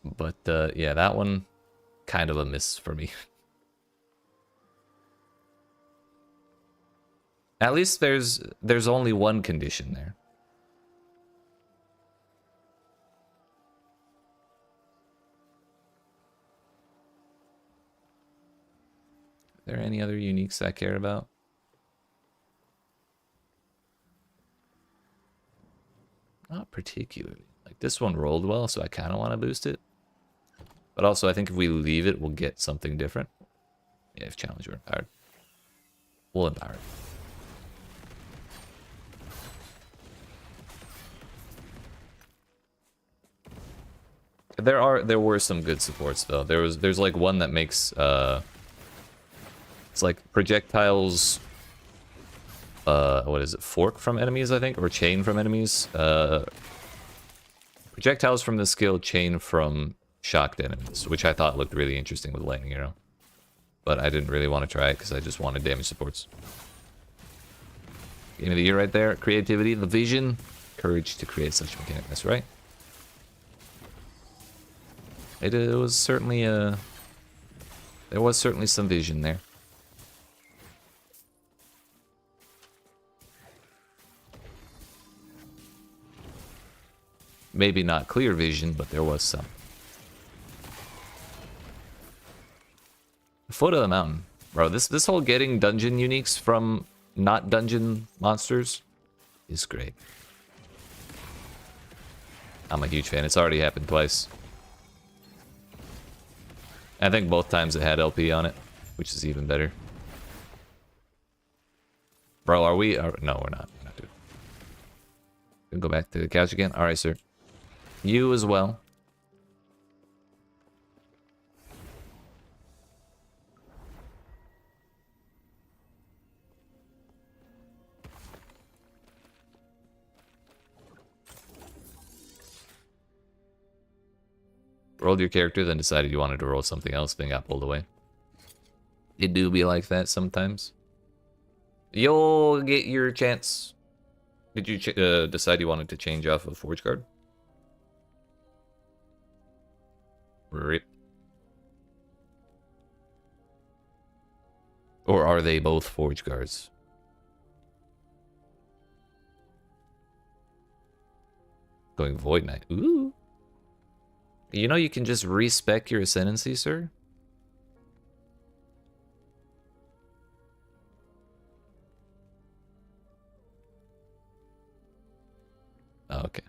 But, yeah, that one, kind of a miss for me. At least there's only one condition there. Are there any other uniques I care about? Not particularly. Like, this one rolled well, so I kind of want to boost it. But also, I think if we leave it, we'll get something different. Yeah, if challenge or empowered. We'll empower it. There were some good supports though. There's like one that makes it's like projectiles what is it, fork from enemies, I think, or chain from enemies. Projectiles from the skill, chain from shocked enemies, which I thought looked really interesting with lightning arrow. But I didn't really want to try it because I just wanted damage supports. Game of the year right there. Creativity, the vision, courage to create such mechanic. That's right. It was certainly there was certainly some vision there. Maybe not clear vision, but there was some. Foot of the mountain. Bro, this whole getting dungeon uniques from not dungeon monsters is great. I'm a huge fan. It's already happened twice. I think both times it had LP on it, which is even better. Bro, are we? No, we're not. We're not doing it. Go back to the couch again. All right, sir. You as well. Rolled your character, then decided you wanted to roll something else, then got pulled away. It do be like that sometimes. You'll get your chance. Did you decide you wanted to change off a Forge Guard? Rip. Or are they both Forge Guards? Going Void Knight. Ooh. You know you can just respec your Ascendancy, sir? Oh, okay.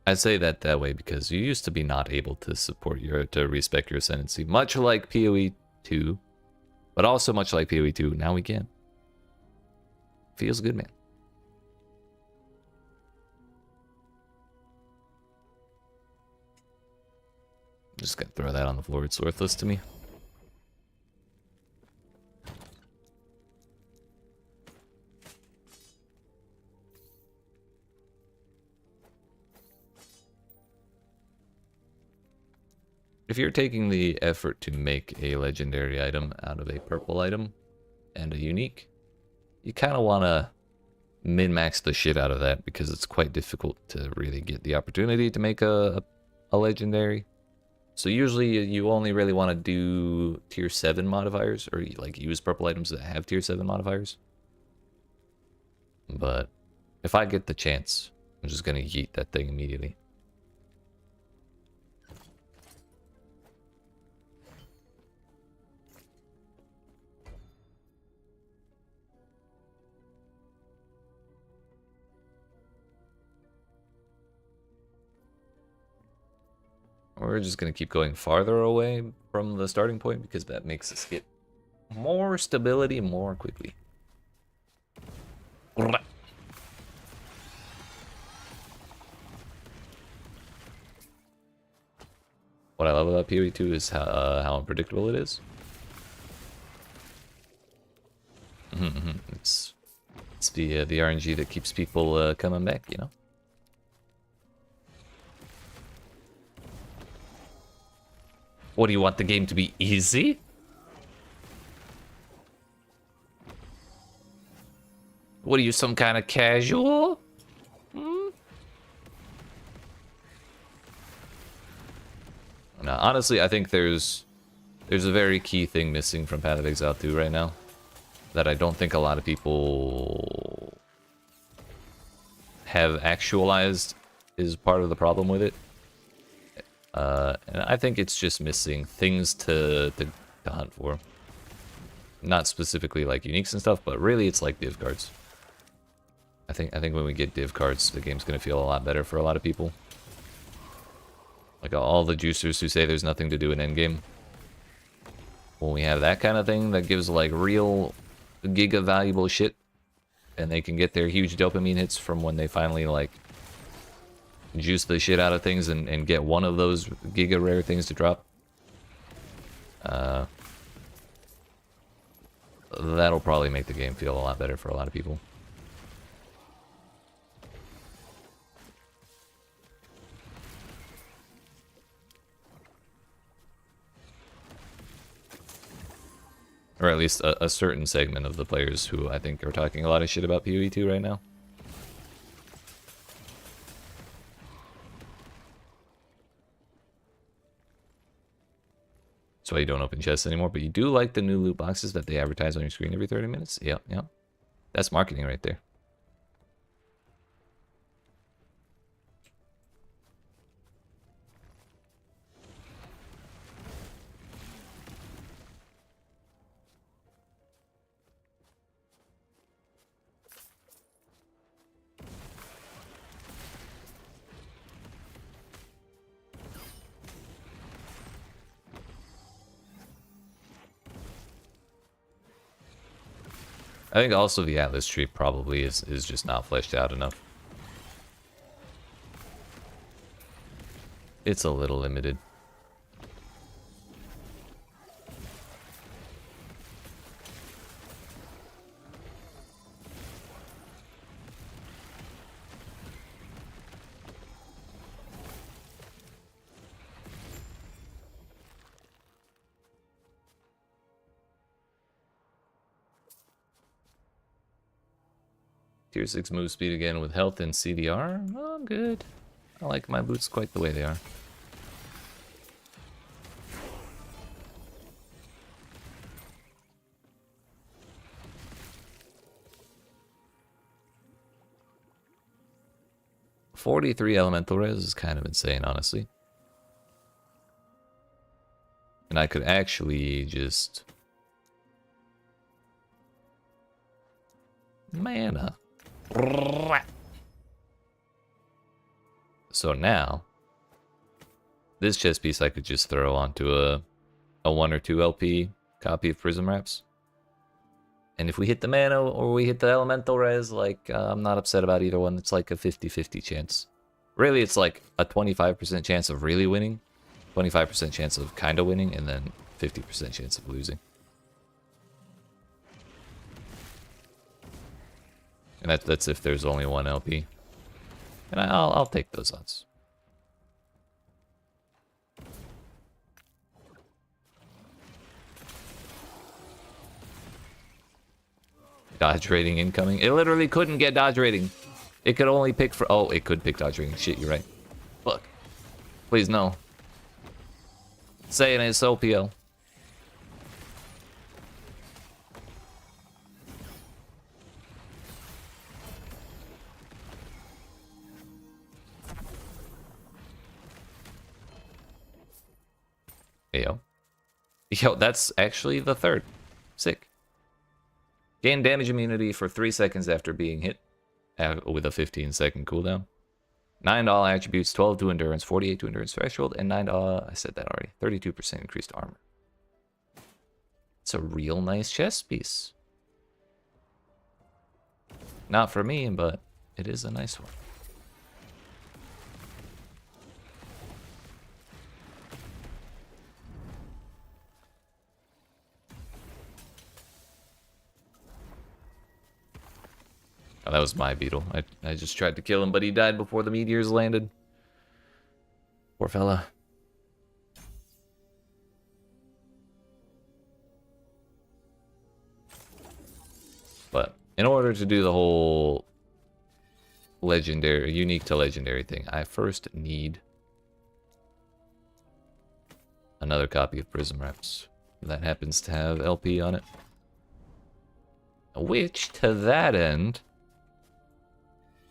I say that way because you used to be not able to support to respec your Ascendancy, much like PoE 2. But also much like PoE 2, now we can. Feels good, man. Just gotta throw that on the floor, it's worthless to me. If you're taking the effort to make a legendary item out of a purple item and a unique, you kind of want to min-max the shit out of that because it's quite difficult to really get the opportunity to make a legendary. So usually you only really want to do tier 7 modifiers, or like use purple items that have tier 7 modifiers. But if I get the chance, I'm just gonna yeet that thing immediately. We're just gonna keep going farther away from the starting point because that makes us get more stability more quickly. What I love about PoE2 is how unpredictable it is. It's the RNG that keeps people coming back, you know. What do you want the game to be easy? What are you, some kind of casual? No, honestly, I think there's a very key thing missing from Path of Exile 2 right now that I don't think a lot of people have actualized is part of the problem with it. And I think it's just missing things to hunt for. Not specifically like uniques and stuff, but really it's like div cards. I think when we get div cards, the game's gonna feel a lot better for a lot of people. Like all the juicers who say there's nothing to do in endgame. When we have that kind of thing that gives like real giga valuable shit, and they can get their huge dopamine hits from when they finally like juice the shit out of things and get one of those giga rare things to drop. That'll probably make the game feel a lot better for a lot of people. Or at least a certain segment of the players who I think are talking a lot of shit about PoE2 right now. That's why you don't open chests anymore, but you do like the new loot boxes that they advertise on your screen every 30 minutes? Yep, yep. That's marketing right there. I think also the Atlas tree probably is just not fleshed out enough. It's a little limited. Tier 6 move speed again with health and CDR. Oh, I'm good. I like my boots quite the way they are. $43 elemental res is kind of insane, honestly. And I could actually just... mana. So now, this chest piece I could just throw onto a 1 or 2 LP copy of Prism Wraps. And if we hit the mana or we hit the elemental res, like, I'm not upset about either one. It's like a 50-50 chance. Really, it's like a 25% chance of really winning, 25% chance of kind of winning, and then 50% chance of losing. And that's if there's only one LP. And I'll take those odds. Dodge rating incoming. It literally couldn't get dodge rating. It could only pick for... Oh, it could pick dodge rating. Shit, you're right. Fuck. Please, no. Saying it's OPL. Yo. Yo, that's actually the third. Sick. Gain damage immunity for 3 seconds after being hit with a 15-second cooldown. 9 all attributes, 12 to endurance, 48 to endurance threshold, and 9 I said that already. 32% increased armor. It's a real nice chest piece. Not for me, but it is a nice one. Oh, that was my beetle. I just tried to kill him, but he died before the meteors landed. Poor fella. But in order to do the whole legendary, unique to legendary thing, I first need another copy of Prism Reps that happens to have LP on it. Which, to that end,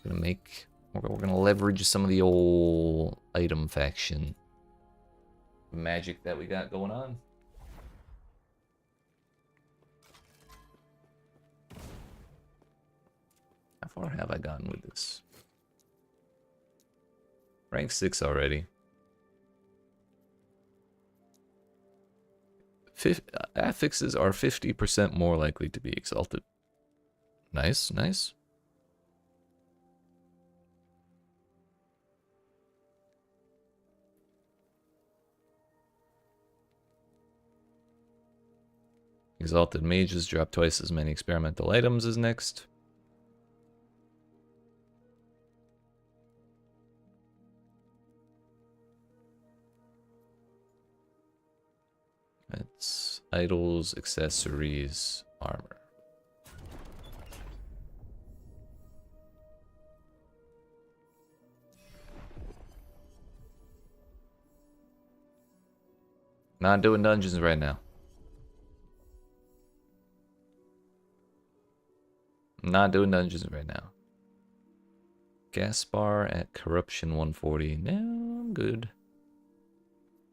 we're gonna leverage some of the old item faction magic that we got going on. How far have I gotten with this? Rank 6 already. Affixes are 50% more likely to be exalted. Nice, nice. Exalted mages drop twice as many experimental items as next. It's idols, accessories, armor. Not doing dungeons right now. Not doing dungeons right now. Gaspar at corruption 140. No, I'm good.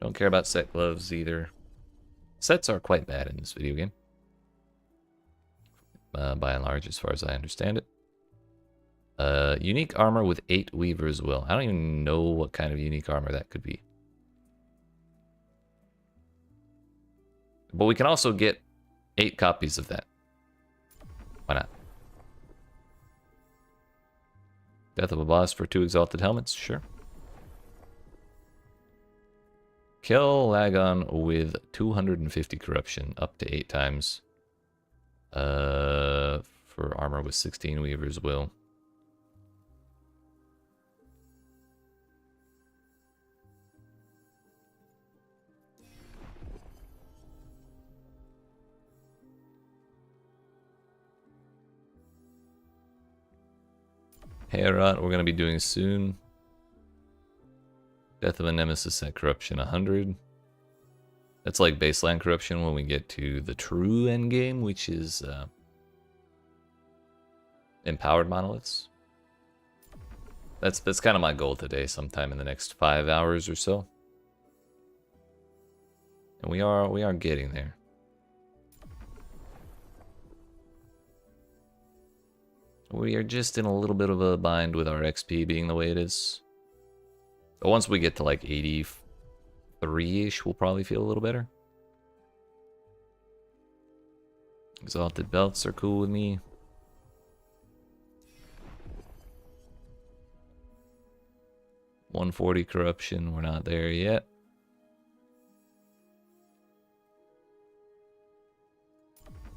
Don't care about set gloves either. Sets are quite bad in this video game. By and large, as far as I understand it. Unique armor with 8 weavers will. I don't even know what kind of unique armor that could be. But we can also get 8 copies of that. Why not? Death of a boss for 2 exalted helmets, sure. Kill Lagon with 250 corruption, up to 8 times. For armor with 16 weavers will. Herot, we're going to be doing soon. Death of a Nemesis at Corruption 100. That's like baseline corruption when we get to the true endgame, which is empowered monoliths. That's kind of my goal today, sometime in the next 5 hours or so. And we are getting there. We are just in a little bit of a bind with our XP being the way it is. But once we get to like 83-ish, we'll probably feel a little better. Exalted belts are cool with me. $140 corruption, we're not there yet.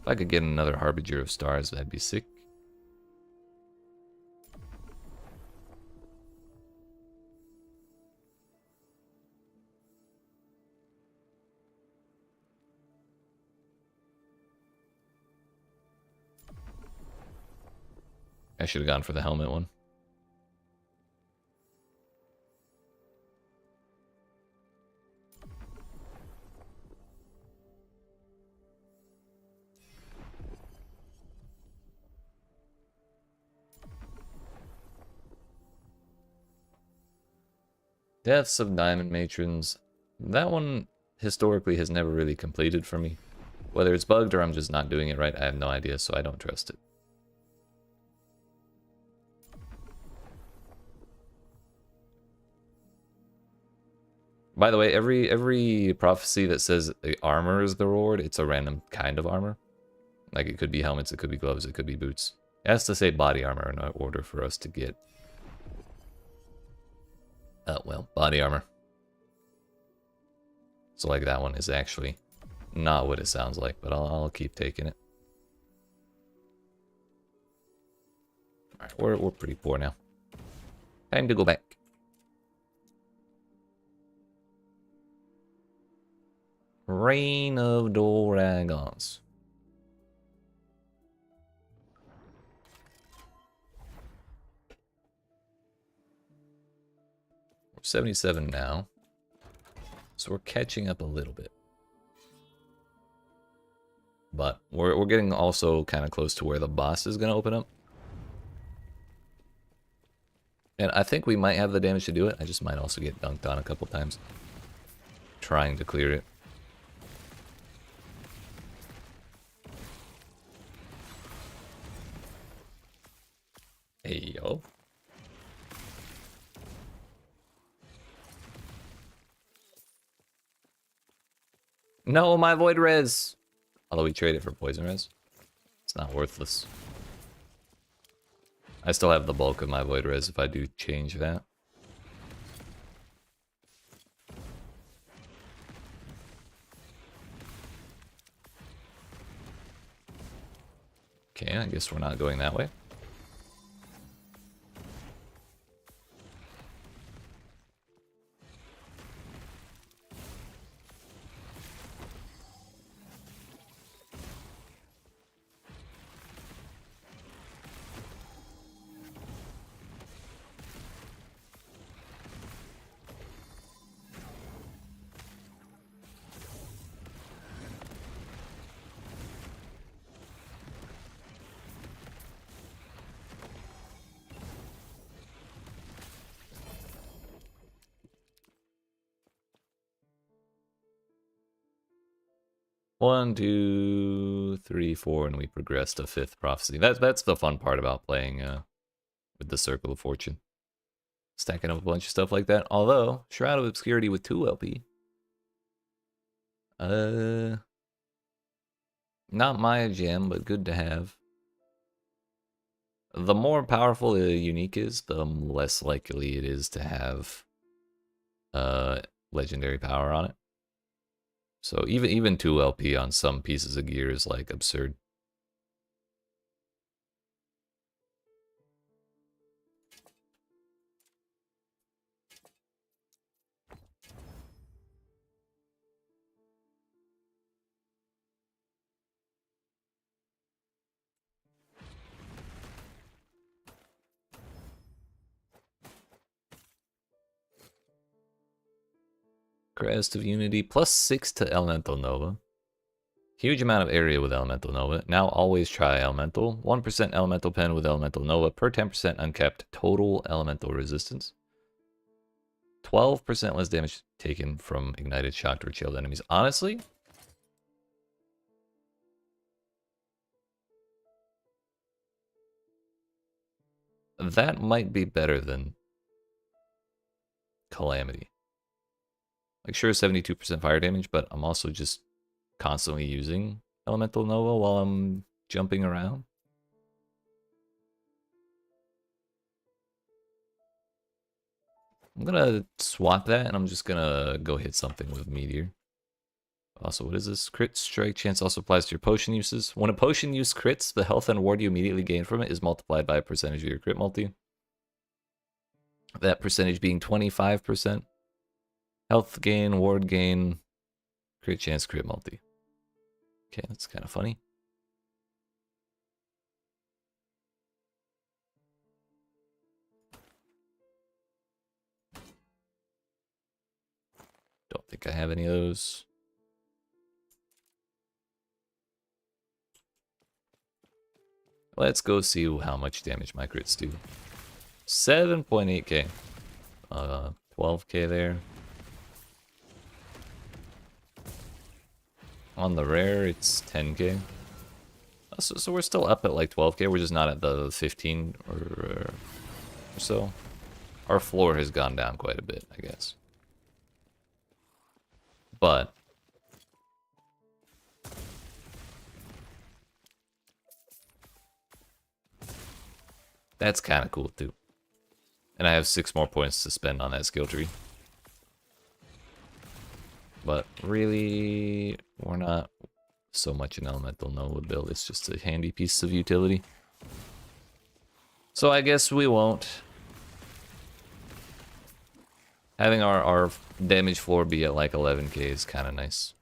If I could get another Harbinger of Stars, that'd be sick. I should have gone for the helmet one. Deaths of Diamond Matrons. That one historically has never really completed for me. Whether it's bugged or I'm just not doing it right, I have no idea, so I don't trust it. By the way, every prophecy that says the armor is the reward, it's a random kind of armor. Like it could be helmets, it could be gloves, it could be boots. It has to say body armor in order for us to get well, body armor. So like that one is actually not what it sounds like, but I'll keep taking it. Alright, we're pretty poor now. Time to go back. Reign of Dragons. We're 77 now. So we're catching up a little bit. But we're getting also kind of close to where the boss is going to open up. And I think we might have the damage to do it. I just might also get dunked on a couple times. Trying to clear it. Hey, yo. No, my void res. Although we trade it for poison res. It's not worthless. I still have the bulk of my void res if I do change that. Okay, I guess we're not going that way. One, two, three, four, and we progress to 5th prophecy. That's the fun part about playing with the Circle of Fortune. Stacking up a bunch of stuff like that. Although, Shroud of Obscurity with 2 LP. Not my jam, but good to have. The more powerful a unique is, the less likely it is to have legendary power on it. So even 2 LP on some pieces of gear is like absurd. Crest of Unity, +6 to Elemental Nova. Huge amount of area with Elemental Nova. Now always try Elemental. 1% Elemental Pen with Elemental Nova per 10% uncapped total Elemental Resistance. 12% less damage taken from ignited, shocked, or chilled enemies. Honestly, that might be better than Calamity. Like, sure, 72% fire damage, but I'm also just constantly using Elemental Nova while I'm jumping around. I'm gonna swap that, and I'm just gonna go hit something with Meteor. Also, what is this? Crit strike chance also applies to your potion uses. When a potion use crits, the health and ward you immediately gain from it is multiplied by a percentage of your crit multi. That percentage being 25%. Health gain, ward gain, crit chance, crit multi. Okay, that's kind of funny. I have any of those. Let's go see how much damage my crits do. 7.8k. 12k there. On the rare, it's 10k. So we're still up at like 12k. We're just not at the 15 or so. Our floor has gone down quite a bit, I guess. But that's kind of cool too. And I have 6 more points to spend on that skill tree. But really, we're not so much an elemental node build. It's just a handy piece of utility. So I guess we won't. Having our damage floor be at like 11k is kind of nice.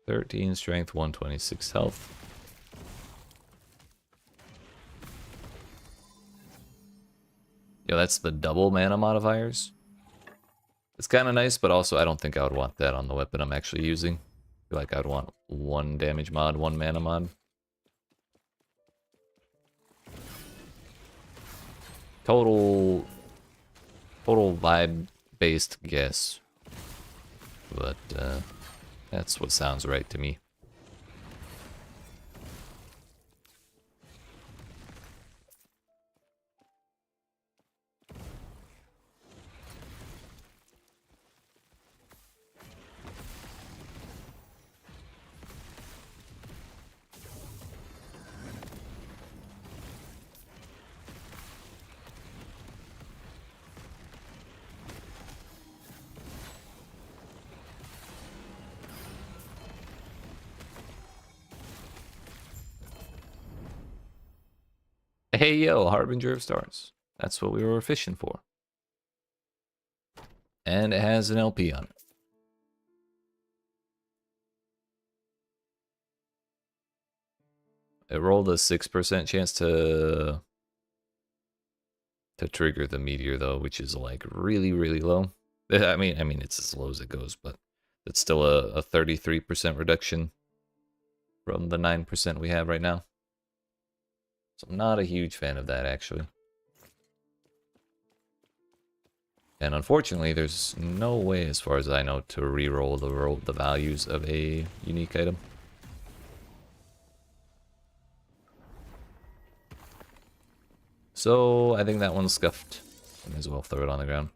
"13 strength, 126 health." Yo, that's the double mana modifiers. It's kind of nice, but also I don't think I would want that on the weapon I'm actually using. I feel like I'd want 1 damage mod, 1 mana mod. Total vibe-based guess. But, that's what sounds right to me. Hey yo, Harbinger of Stars. That's what we were fishing for. And it has an LP on it. It rolled a 6% chance to trigger the Meteor though, which is like really, really low. I mean it's as low as it goes, but it's still a 33% reduction from the 9% we have right now. So I'm not a huge fan of that, actually. And unfortunately, there's no way, as far as I know, to re-roll the values of a unique item. So I think that one's scuffed. I may as well throw it on the ground.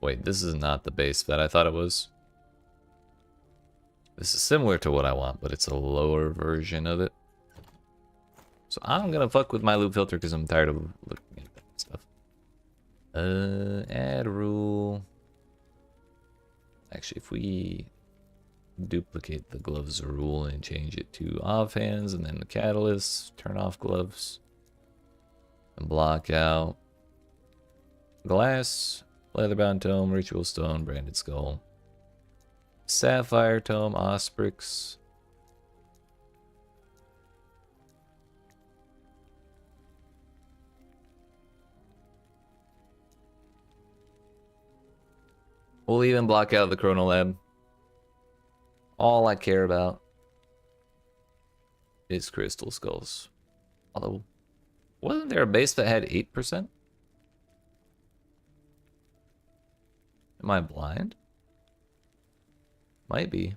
Wait, this is not the base that I thought it was. This is similar to what I want, but it's a lower version of it. So I'm gonna fuck with my loop filter because I'm tired of looking at that stuff. Add rule. Actually, if we duplicate the gloves rule and change it to offhands and then the catalyst, turn off gloves, and block out glass, leatherbound tome, ritual stone, branded skull, sapphire tome, osprix, we'll even block out the Chrono Lab. All I care about is crystal skulls. Although, wasn't there a base that had 8%? Am I blind? Might be.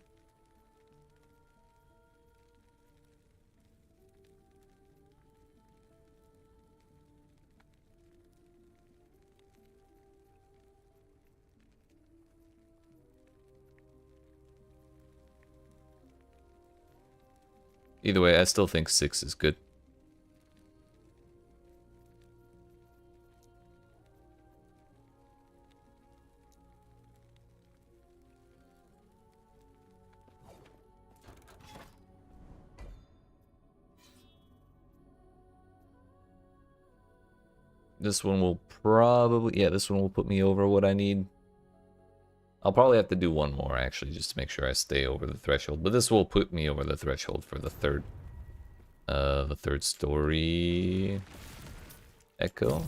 Either way, I still think 6 is good. This one will probably, yeah, this one will put me over what I need. I'll probably have to do one more actually, just to make sure I stay over the threshold. But this will put me over the threshold for the third story echo.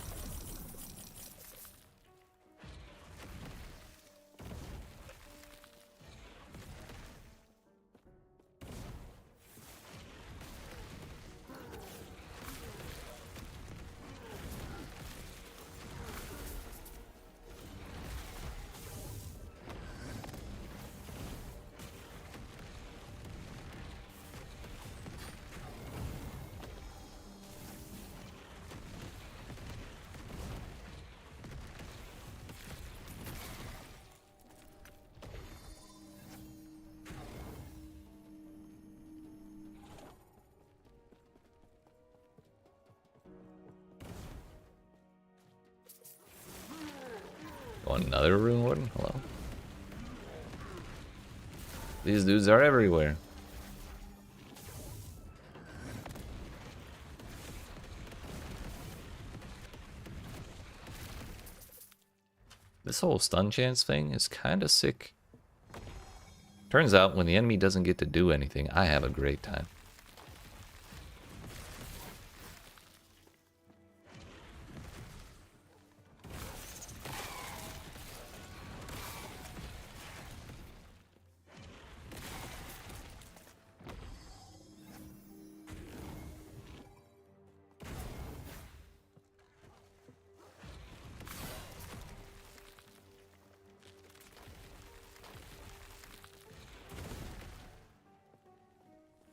Oh, another rune warden? Hello. These dudes are everywhere. This whole stun chance thing is kind of sick. Turns out when the enemy doesn't get to do anything, I have a great time.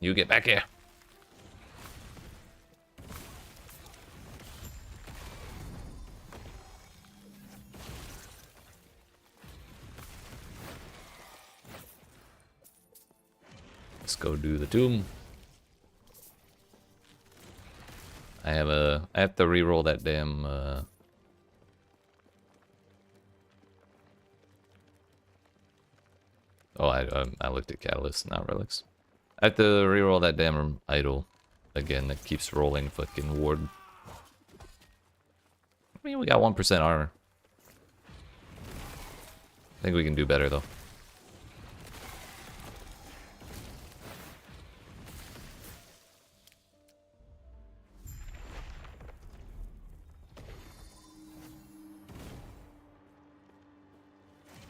You get back here. Let's go do the tomb. I have to reroll that damn Oh, I looked at catalysts, not relics. I have to reroll that damn idol again that keeps rolling fucking ward. I mean, we got 1% armor. I think we can do better though.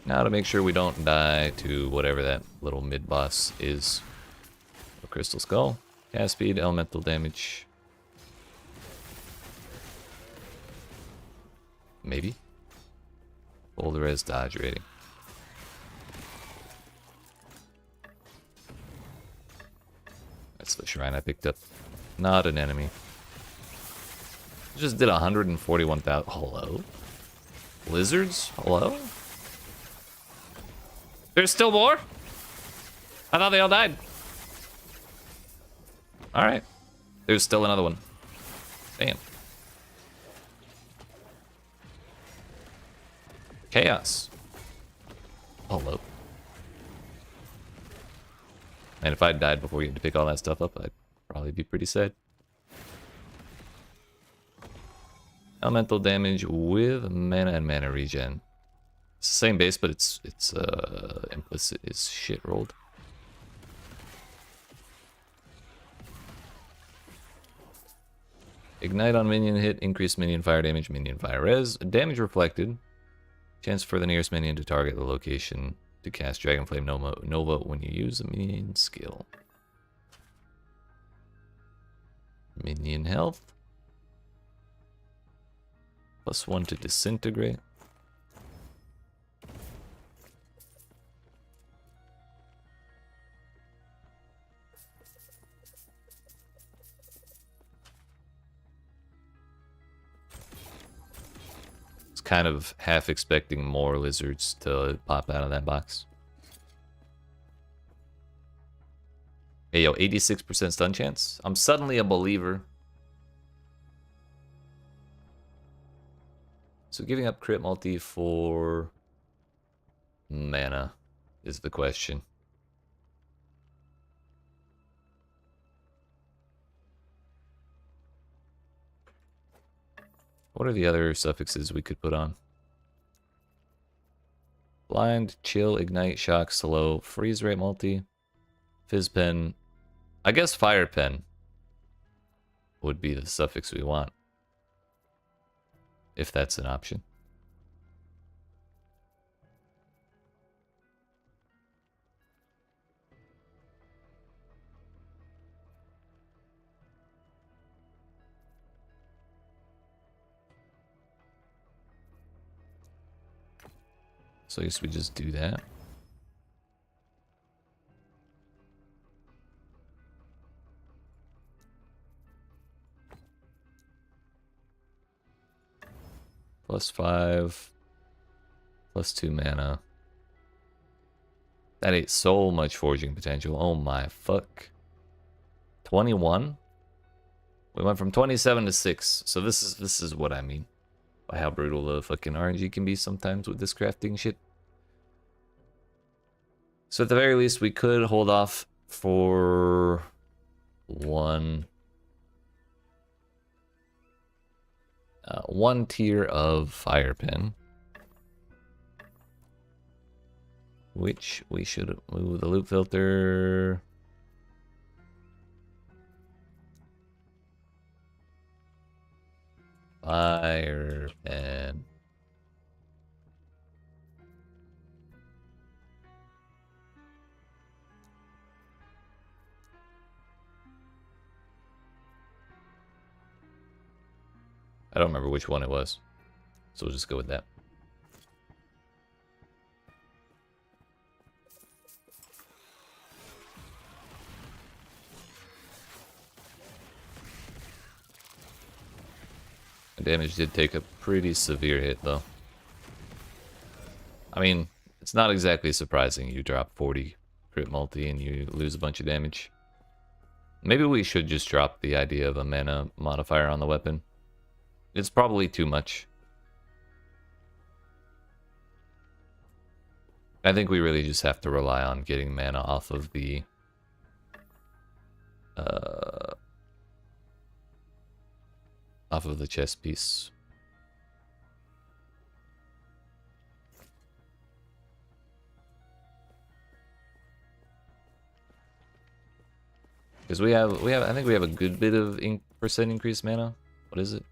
Now to make sure we don't die to whatever that little mid-boss is. A crystal skull, cast speed, elemental damage. Maybe. Boulder res dodge rating. That's the shrine I picked up. Not an enemy. Just did 141,000. Hello? Lizards? Hello? There's still more? I thought they all died. Alright. There's still another one. Damn. Chaos. Hello. And if I died before you had to pick all that stuff up, I'd probably be pretty sad. Elemental damage with mana and mana regen. It's the same base, but it's implicit is shit rolled. Ignite on minion hit, increase minion fire damage, minion fire res. Damage reflected. Chance for the nearest minion to target the location to cast Dragon Flame Nova when you use a minion skill. Minion health. +1 to disintegrate. Kind of half expecting more lizards to pop out of that box. Hey, yo, 86% stun chance? I'm suddenly a believer. So giving up crit multi for mana is the question. What are the other suffixes we could put on? Blind, chill, ignite, shock, slow, freeze rate multi, fizz pen. I guess fire pen would be the suffix we want, if that's an option. So I guess we just do that. +5, +2 mana. That ate so much forging potential. Oh my fuck. 21? We went from 27 to 6. So this is what I mean by how brutal the fucking RNG can be sometimes with this crafting shit. So at the very least, we could hold off for one tier of fire pen, which we should move the loop filter. Fire pen. I don't remember which one it was, so we'll just go with that. The damage did take a pretty severe hit, though. I mean, it's not exactly surprising you drop 40 crit multi and you lose a bunch of damage. Maybe we should just drop the idea of a mana modifier on the weapon. It's probably too much. I think we really just have to rely on getting mana off of the chest piece. Because I think we have a good bit of percent increased mana. What is it?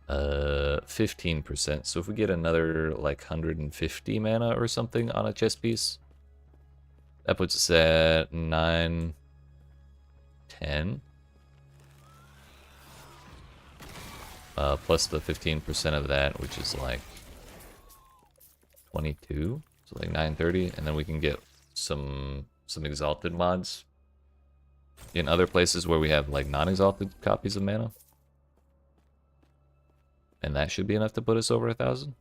15%. So if we get another like 150 mana or something on a chest piece, that puts us at 9, 10. Plus the 15% of that, which is like 22. So like 930, and then we can get some exalted mods in other places where we have like non-exalted copies of mana. And that should be enough to put us over 1,000.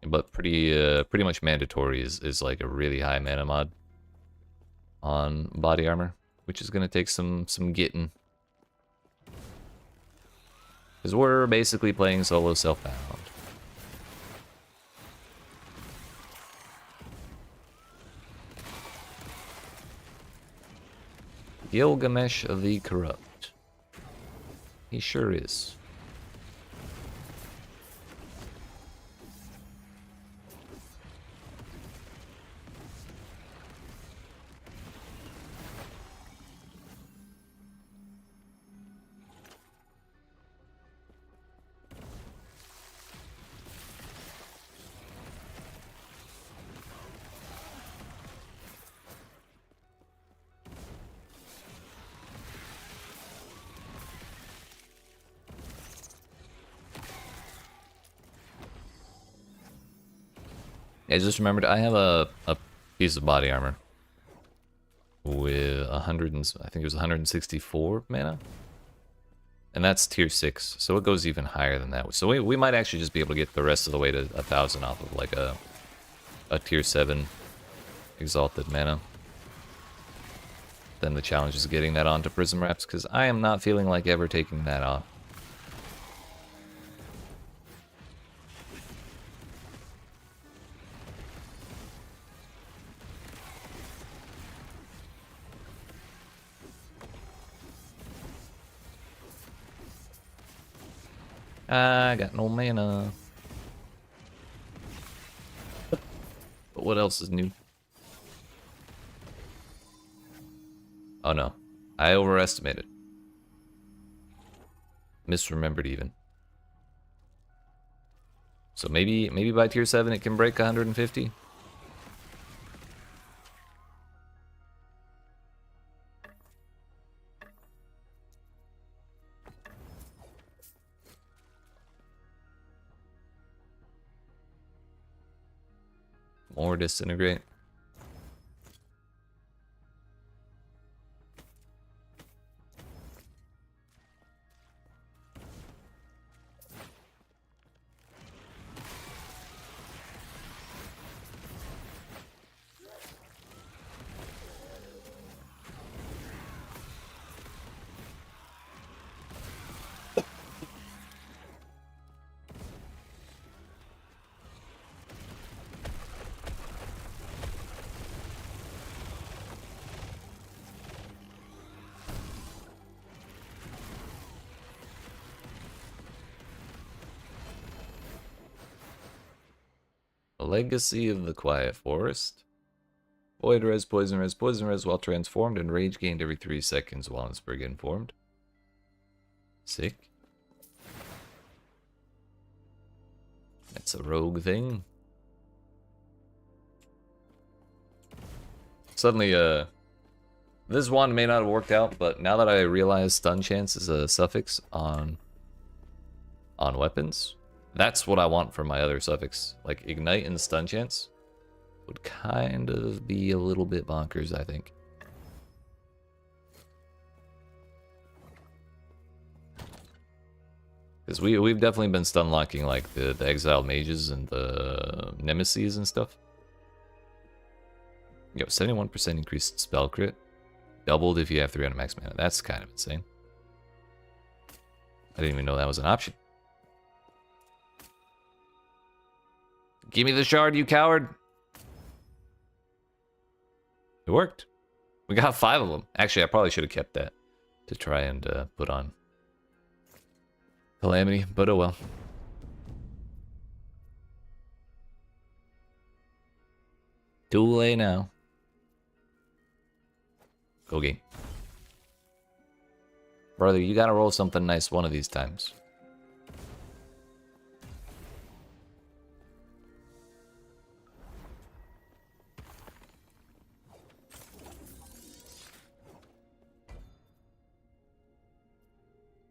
But pretty much mandatory is like a really high mana mod on body armor, which is gonna take some getting. Because we're basically playing solo self-bound. Gilgamesh the Corrupt. He sure is. I just remembered I have a piece of body armor with 100 and, I think it was 164 mana, and that's tier 6, so it goes even higher than that. So we might actually just be able to get the rest of the way to 1,000 off of like a tier 7 exalted mana. then the challenge is getting that onto Prism Wraps, because I am not feeling like ever taking that off. I got no mana. But what else is new? Oh no, I overestimated. Misremembered even. So maybe by tier 7 it can break 150? More disintegrate. Legacy of the Quiet Forest. Void res, poison res while transformed, and rage gained every 3 seconds while in Spriggan formed. Sick. That's a rogue thing. Suddenly, this one may not have worked out, but now that I realize stun chance is a suffix on weapons, that's what I want for my other suffix. Like, ignite and stun chance would kind of be a little bit bonkers, I think. Because we've definitely been stun locking like the exiled mages and the nemesis and stuff. Yo, 71% increased spell crit. Doubled if you have 300 max mana. That's kind of insane. I didn't even know that was an option. Give me the shard, you coward! It worked. We got 5 of them. Actually, I probably should have kept that to try and put on Calamity, but oh well. Too late now. Go game. Brother, you gotta roll something nice one of these times.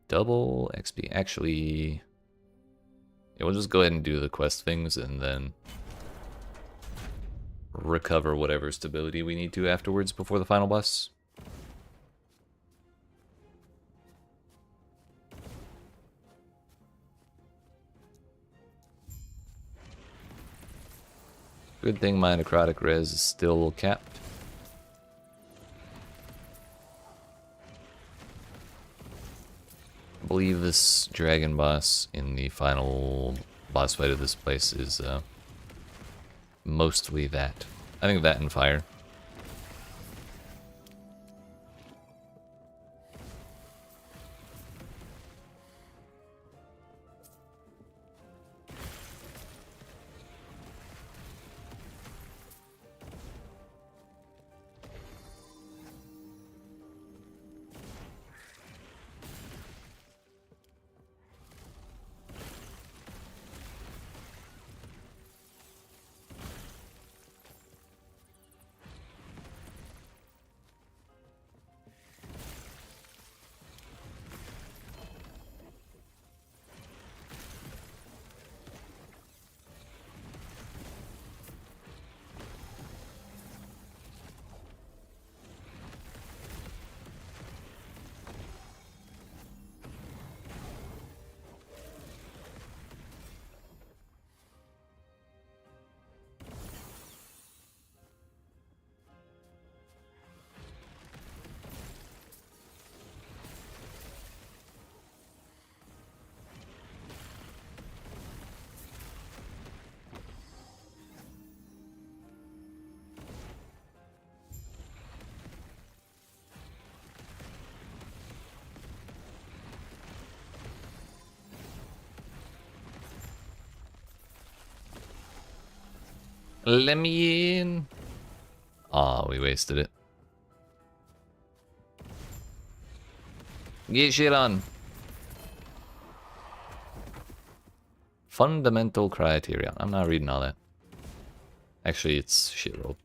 Double XP. Actually, yeah, we'll just go ahead and do the quest things and then recover whatever stability we need to afterwards before the final boss. Good thing my necrotic res is still capped. I believe this dragon boss in the final boss fight of this place is mostly that. I think that and fire. Let me in. Aw, we wasted it. Get shit on. Fundamental criteria. I'm not reading all that. Actually, it's shit rolled.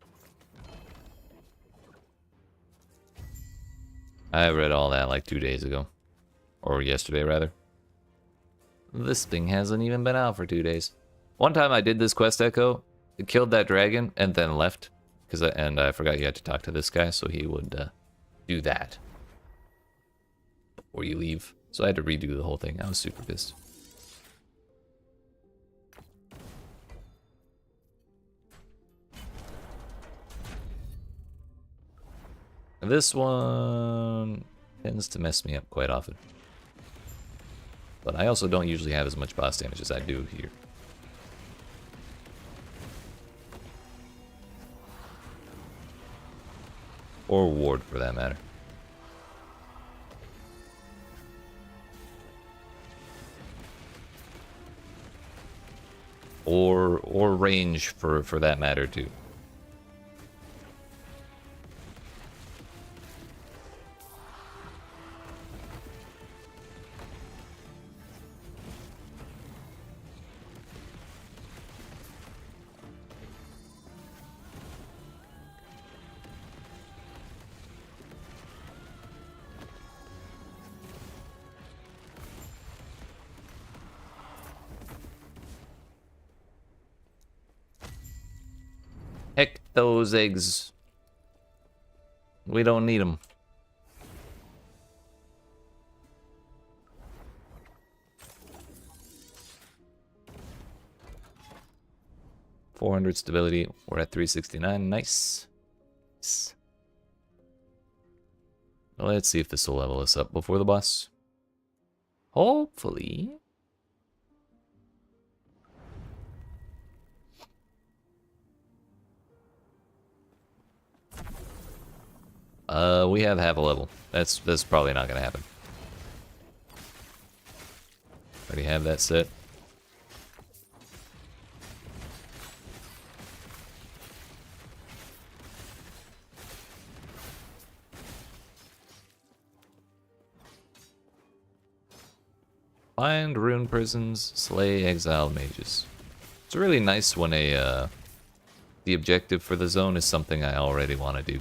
I read all that like 2 days ago. Or yesterday, rather. This thing hasn't even been out for 2 days. One time I did this quest echo, it killed that dragon, and then left. And I forgot you had to talk to this guy, so he would do that. Or you leave. So I had to redo the whole thing. I was super pissed. This one tends to mess me up quite often. But I also don't usually have as much boss damage as I do here. Or ward, for that matter. Or range, for that matter, too. Heck those eggs. We don't need them. .400 stability. We're at 369. Nice. Well, let's see if this will level us up before the boss. Hopefully. We have half a level. That's probably not gonna happen. Already have that set. Find rune prisons, slay exiled mages. It's really nice when the objective for the zone is something I already want to do.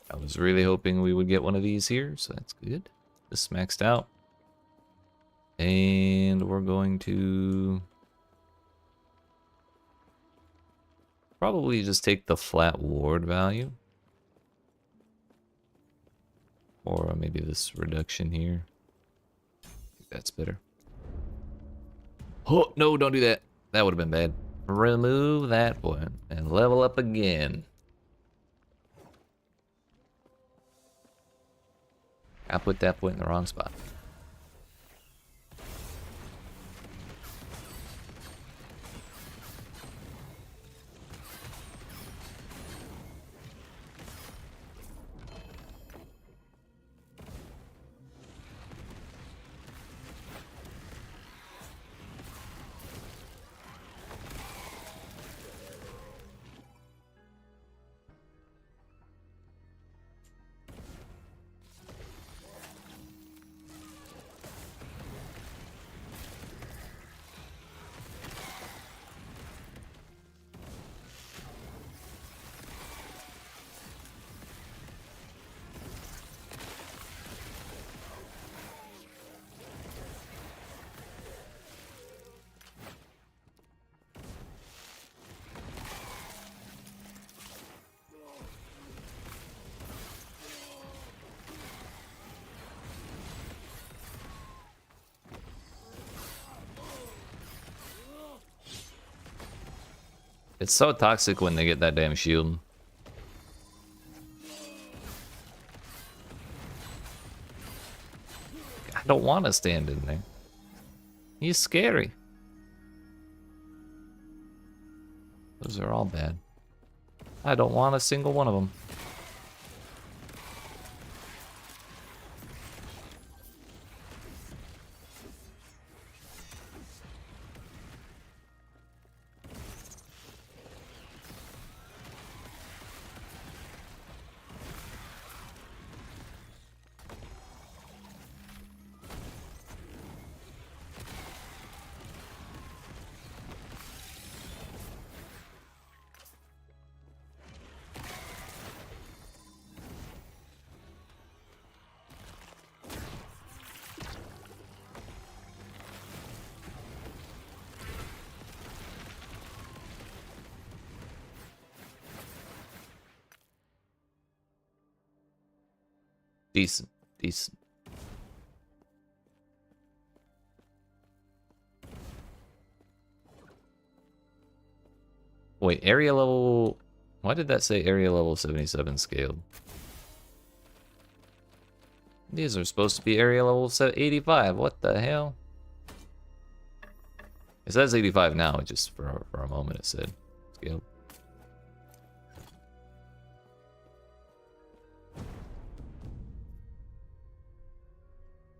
I was really hoping we would get one of these here, so that's good. This maxed out. And we're going to probably just take the flat ward value. Or maybe this reduction here. I think that's better. Oh, no, don't do that. That would have been bad. Remove that point and level up again. I put that point in the wrong spot. It's so toxic when they get that damn shield. I don't want to stand in there. He's scary. Those are all bad. I don't want a single one of them. Decent, decent. Wait, area level... Why did that say area level 77 scaled? These are supposed to be area level 85. What the hell? It says 85 now. It just for a moment it said scaled.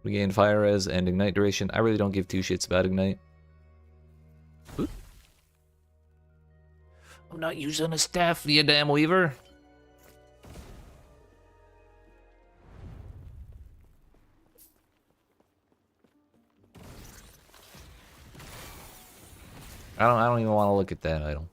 We gain fire res and ignite duration. I really don't give two shits about ignite. Oop. I'm not using a staff, you damn weaver. I don't even want to look at that item.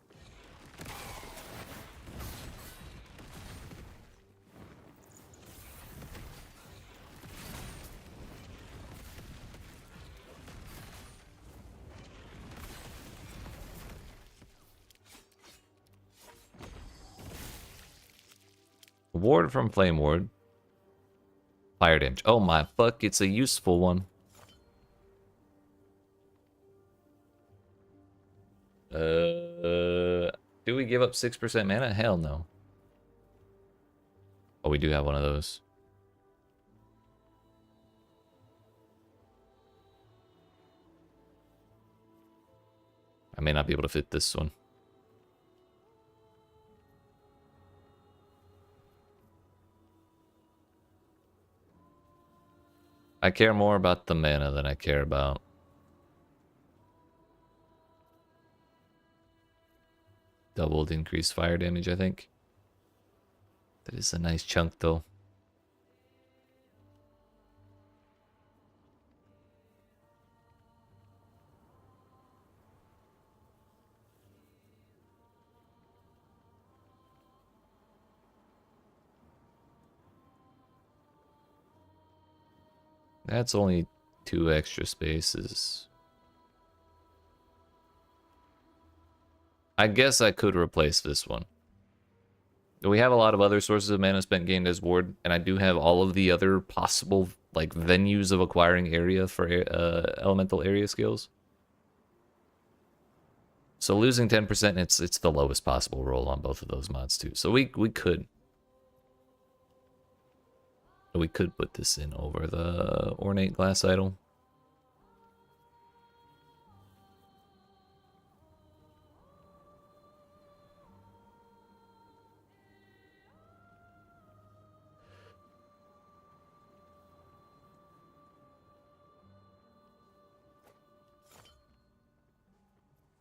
Ward from Flame Ward. Fire damage. Oh my fuck, it's a useful one. Do we give up 6% mana? Hell no. Oh, we do have one of those. I may not be able to fit this one. I care more about the mana than I care about doubled increased fire damage, I think. That is a nice chunk, though. That's only 2 extra spaces. I guess I could replace this one. We have a lot of other sources of mana spent gained as ward, and I do have all of the other possible like venues of acquiring area for elemental area skills. So losing 10%, it's the lowest possible roll on both of those mods too. So we could put this in over the ornate glass idol.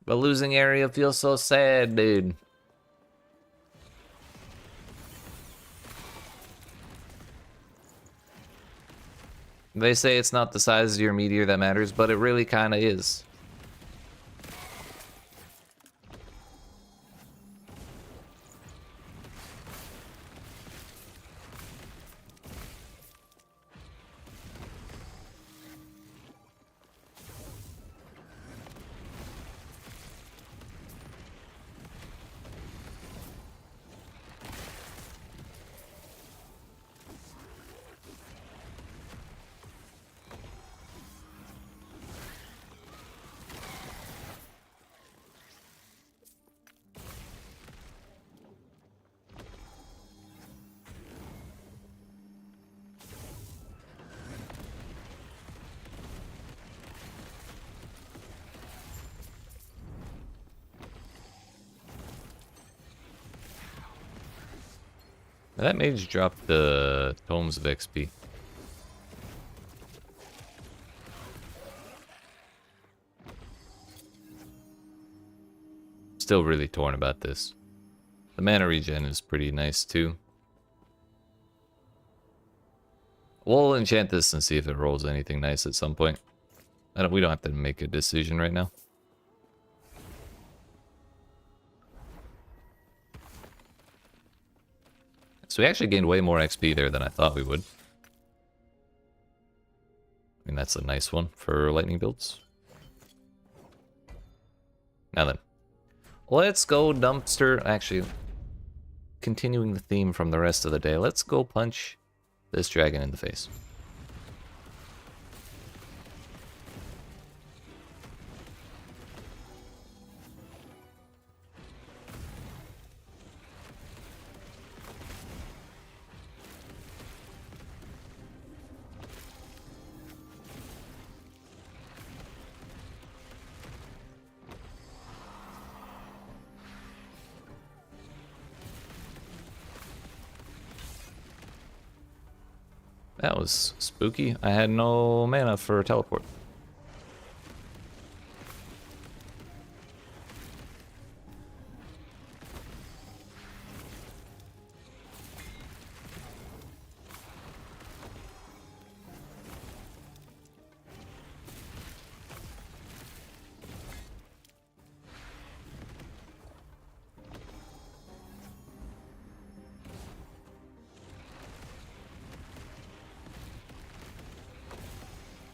But losing area feels so sad, dude. They say it's not the size of your meteor that matters, but it really kind of is. That mage dropped the Tomes of XP. Still really torn about this. The mana regen is pretty nice too. We'll enchant this and see if it rolls anything nice at some point. We don't have to make a decision right now. So we actually gained way more XP there than I thought we would. I mean, that's a nice one for lightning builds. Now then, let's go dumpster. Actually, continuing the theme from the rest of the day, let's go punch this dragon in the face. That was spooky. I had no mana for teleport.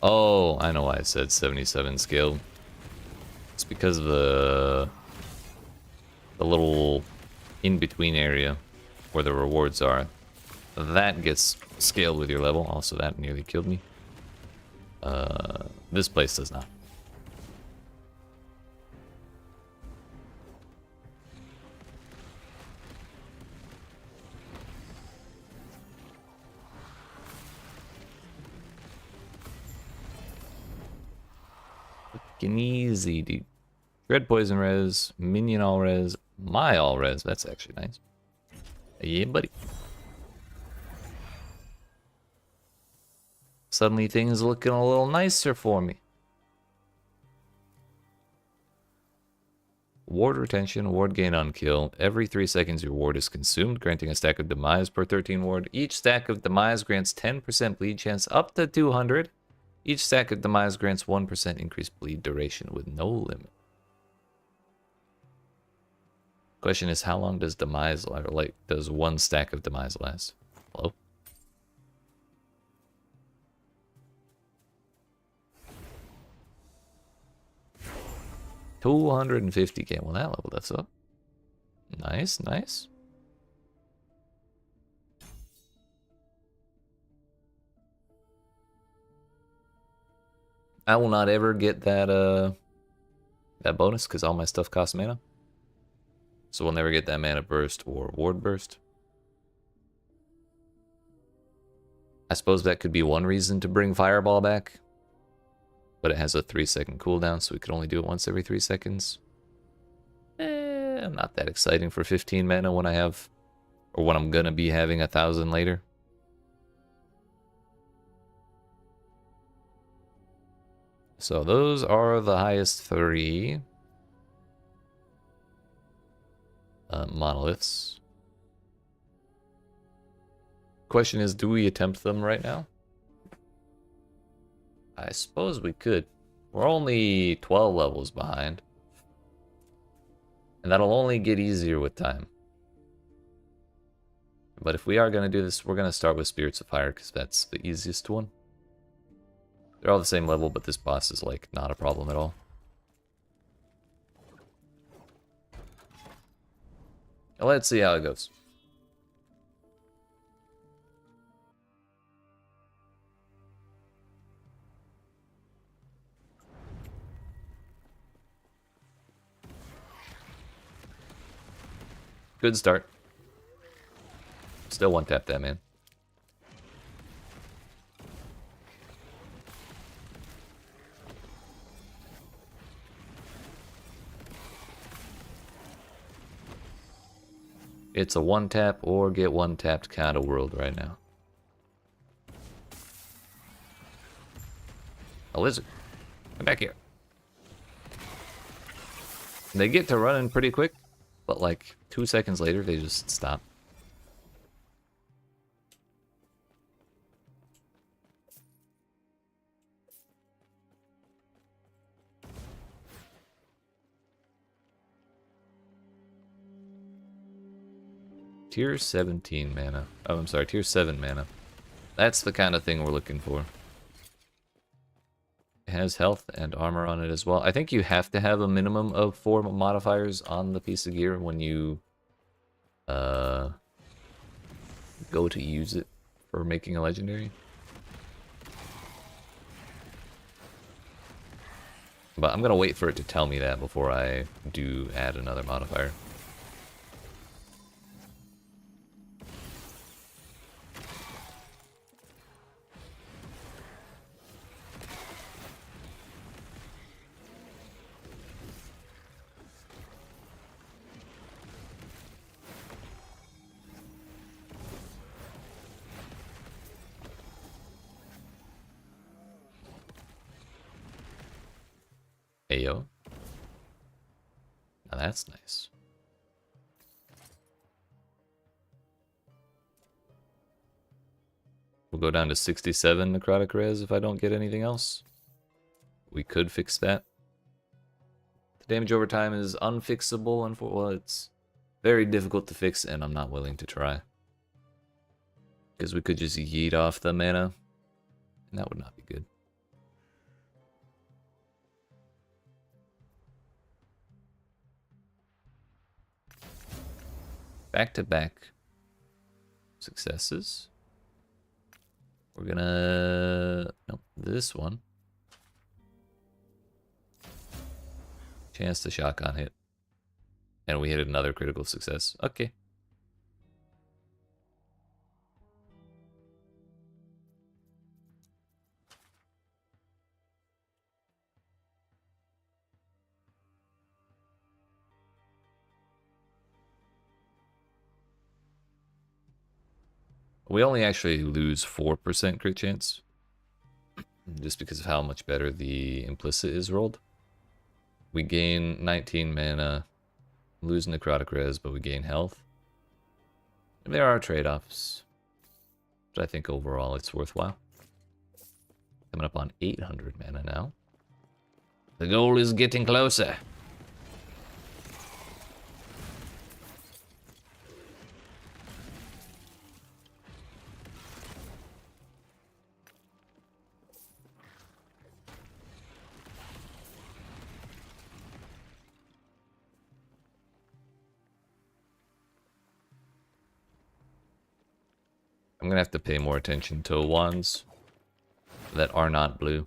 Oh, I know why I said 77 scale. It's because of the little in-between area where the rewards are. That gets scaled with your level. Also, that nearly killed me. This place does not. Fucking easy, dude. Red poison res, minion all res, my all res. That's actually nice. Yeah, buddy. Suddenly things looking a little nicer for me. Ward retention, ward gain on kill. Every 3 seconds your ward is consumed, granting a stack of demise per 13 ward. Each stack of demise grants 10% bleed chance up to 200. Each stack of demise grants 1% increased bleed duration with no limit. Question is, how long does demise, or like, does one stack of demise last? Hello? $250k. Well, that leveled us up. Nice, nice. I will not ever get that that bonus because all my stuff costs mana. So we'll never get that mana burst or ward burst. I suppose that could be one reason to bring Fireball back. But it has a 3-second cooldown, so we could only do it once every 3 seconds. Not that exciting for 15 mana when I have, or when I'm gonna be having 1,000 later. So those are the highest 3 monoliths. Question is, do we attempt them right now? I suppose we could. We're only 12 levels behind. And that'll only get easier with time. But if we are going to do this, we're going to start with Spirits of Fire because that's the easiest one. They're all the same level, but this boss is like not a problem at all. Let's see how it goes. Good start. Still one tap that man. It's a one tap or get one tapped kind of world right now. A lizard. Come back here. They get to running pretty quick, but like 2 seconds later, they just stop. Tier 17 mana. Oh, I'm sorry, tier 7 mana. That's the kind of thing we're looking for. It has health and armor on it as well. I think you have to have a minimum of 4 modifiers on the piece of gear when you go to use it for making a legendary. But I'm gonna wait for it to tell me that before I do add another modifier. Ayo. Now that's nice. We'll go down to 67 necrotic res if I don't get anything else. We could fix that. The damage over time is unfixable, and well, it's very difficult to fix, and I'm not willing to try. Because we could just yeet off the mana, and that would not be good. Back-to-back successes. We're gonna... Nope, this one. Chance to shotgun hit. And we hit another critical success. Okay. We only actually lose 4% crit chance. Just because of how much better the implicit is rolled. We gain 19 mana, lose necrotic res, but we gain health. And there are trade-offs, but I think overall it's worthwhile. Coming up on 800 mana now. The goal is getting closer. I'm gonna have to pay more attention to wands that are not blue.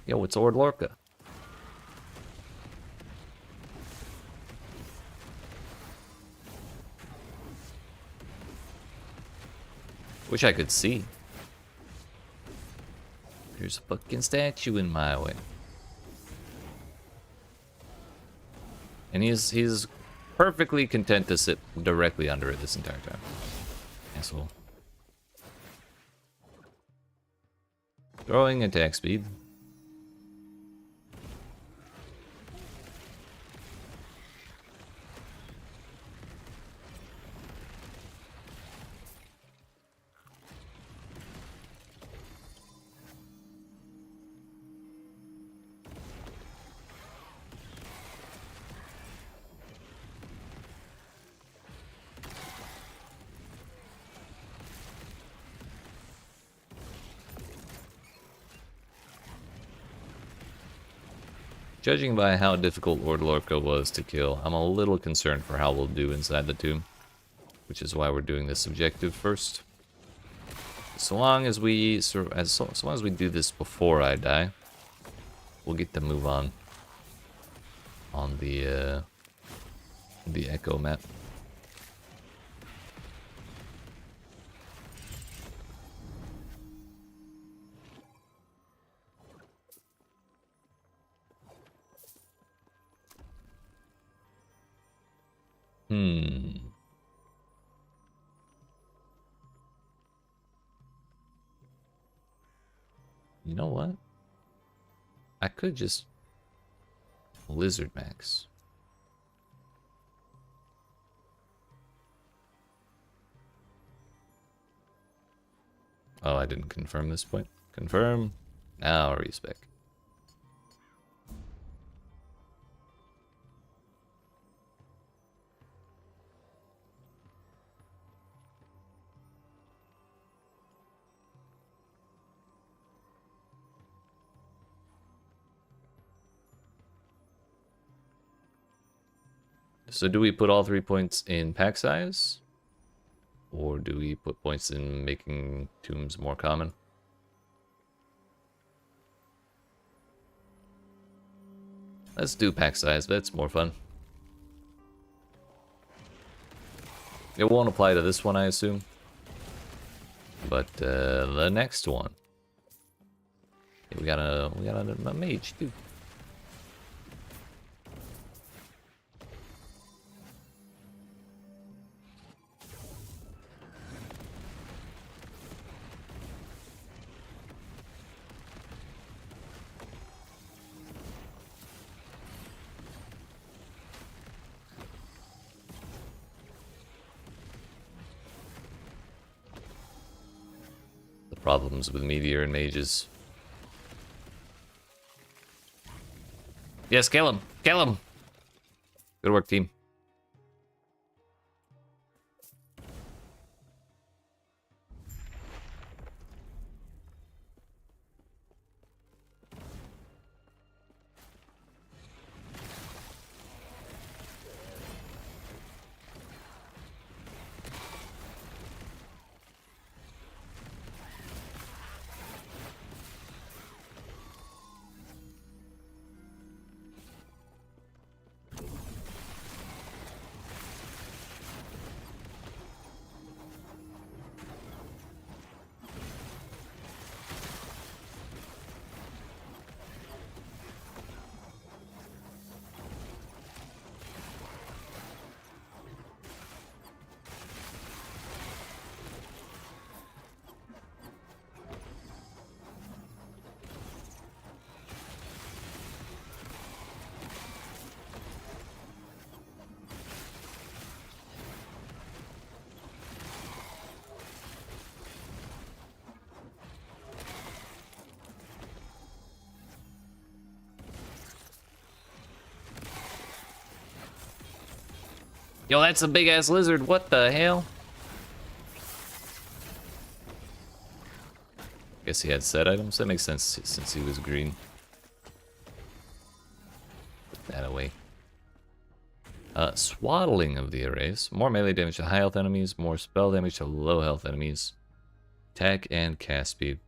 Yo, it's Ord Lorca. Wish I could see. There's a fucking statue in my way. And he's perfectly content to sit directly under it this entire time. Asshole. Throwing attack speed. Judging by how difficult Lord Lorca was to kill, I'm a little concerned for how we'll do inside the tomb. Which is why we're doing this objective first. So long as we so long as we do this before I die, we'll get to move on the Echo map. You know what? I could just Lizard Max. Oh, I didn't confirm this point. Confirm. Now respec. So do we put all 3 points in pack size? Or do we put points in making tombs more common? Let's do pack size, that's more fun. It won't apply to this one, I assume. But the next one. Yeah, we got a mage too. Problems with Meteor and Mages. Yes, kill him! Kill him! Good work, team. Yo, that's a big ass lizard. What the hell? Guess he had set items. That makes sense since he was green. Put that away. Swaddling of the arrays. More melee damage to high health enemies, more spell damage to low health enemies. Attack and cast speed.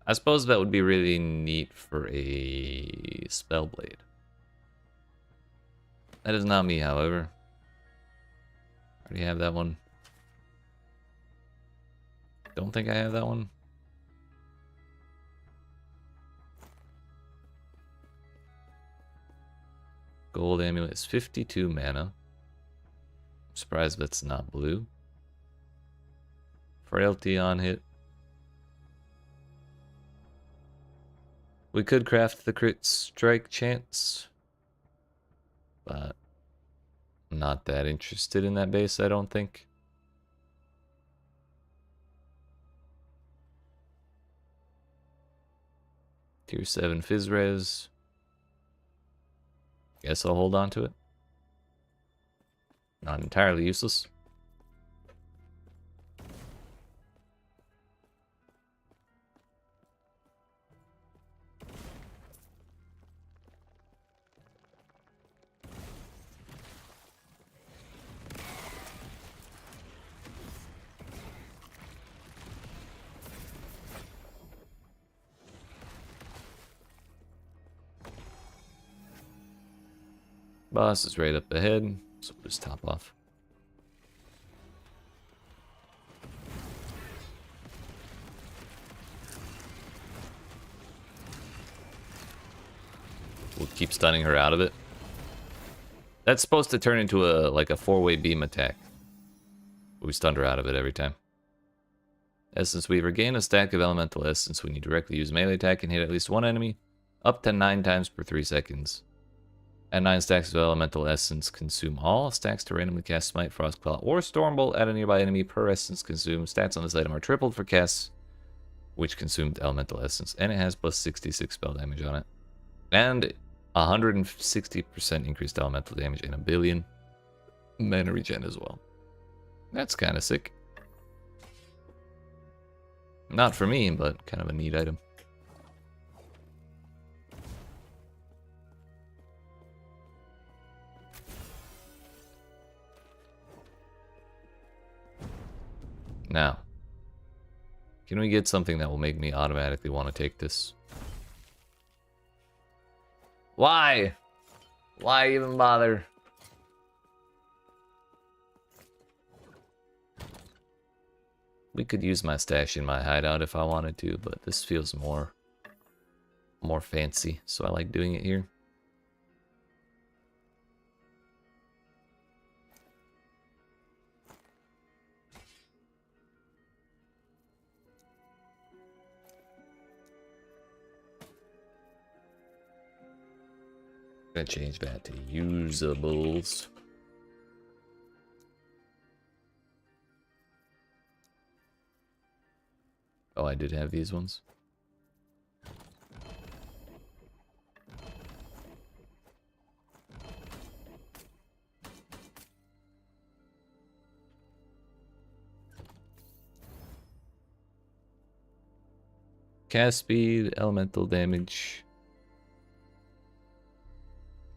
I suppose that would be really neat for a Spellblade. That is not me, however. I already have that one. Don't think I have that one. Gold amulet is 52 mana. I'm surprised that's not blue. Frailty on hit. We could craft the crit strike chance, but I'm not that interested in that base, I don't think. Tier 7 Fizz Res. Guess I'll hold on to it. Not entirely useless. Boss is right up ahead, so we'll just top off. We'll keep stunning her out of it. That's supposed to turn into a like a 4-way beam attack. We stunned her out of it every time. Essence Weaver. Gain a stack of elemental essence when you directly use melee attack and hit at least one enemy, up to 9 times per 3 seconds. Add 9 stacks of elemental essence. Consume all stacks to randomly cast Smite, Frostclaw, or Stormbolt at a nearby enemy per essence consumed. Stats on this item are tripled for casts which consumed elemental essence, and it has plus 66 spell damage on it. And 160% increased elemental damage and a billion mana regen as well. That's kind of sick. Not for me, but kind of a neat item. Now, can we get something that will make me automatically want to take this? Why? Why even bother? We could use my stash in my hideout if I wanted to, but this feels more fancy, so I like doing it here. Gonna change that to usables. Oh, I did have these ones. Cast speed, elemental damage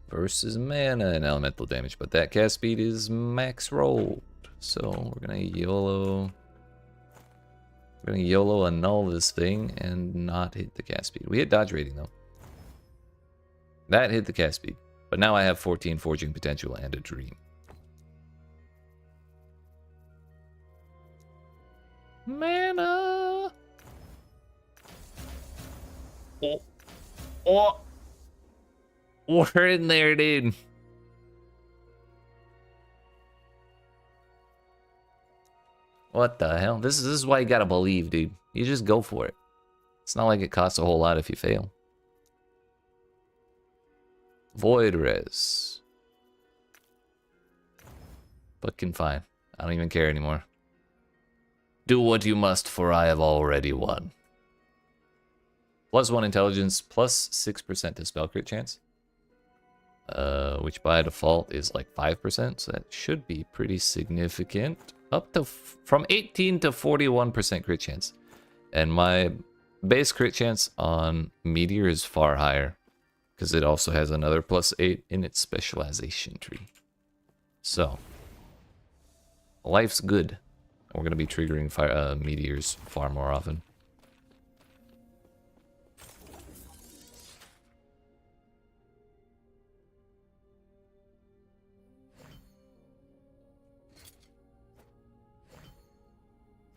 versus mana and elemental damage, but that cast speed is max rolled. So we're gonna YOLO. We're gonna YOLO annul this thing and not hit the cast speed. We hit dodge rating though. That hit the cast speed. But now I have 14 forging potential and a dream. Mana! Oh. Oh! We're in there, dude. What the hell? This is why you gotta believe, dude. You just go for it. It's not like it costs a whole lot if you fail. Void res. Fucking fine. I don't even care anymore. Do what you must, for I have already won. +1 intelligence, plus 6% to spell crit chance. Which by default is like 5%, so that should be pretty significant. Up to from 18 to 41% crit chance. And my base crit chance on Meteor is far higher, because it also has another +8 in its specialization tree. So, life's good. We're going to be triggering Meteors far more often.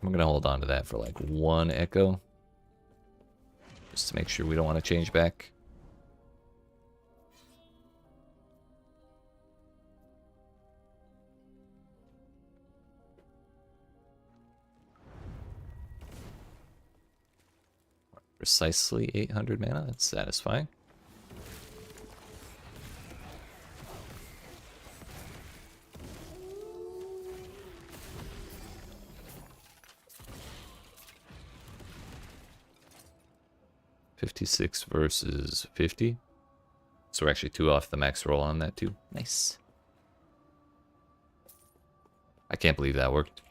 I'm going to hold on to that for like 1 echo. Just to make sure we don't want to change back. Precisely 800 mana, that's satisfying. $56 versus 50. So we're actually 2 off the max roll on that too. Nice. I can't believe that worked.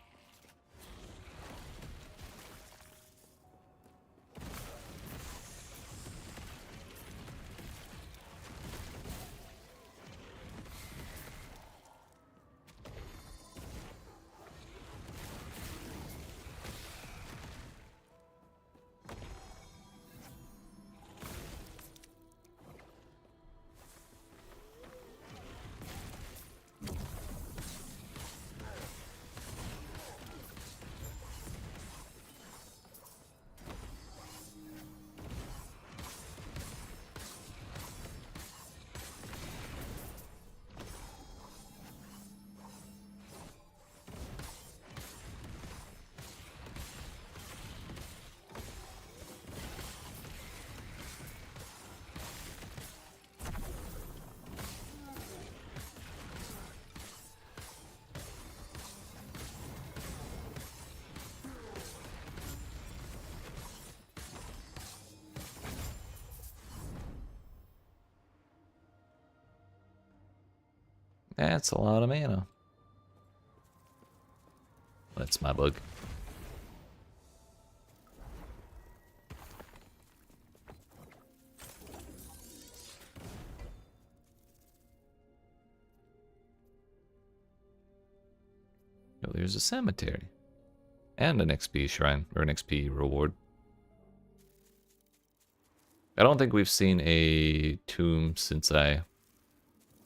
That's a lot of mana. That's my bug. Oh, there's a cemetery. And an XP shrine, or an XP reward. I don't think we've seen a tomb since I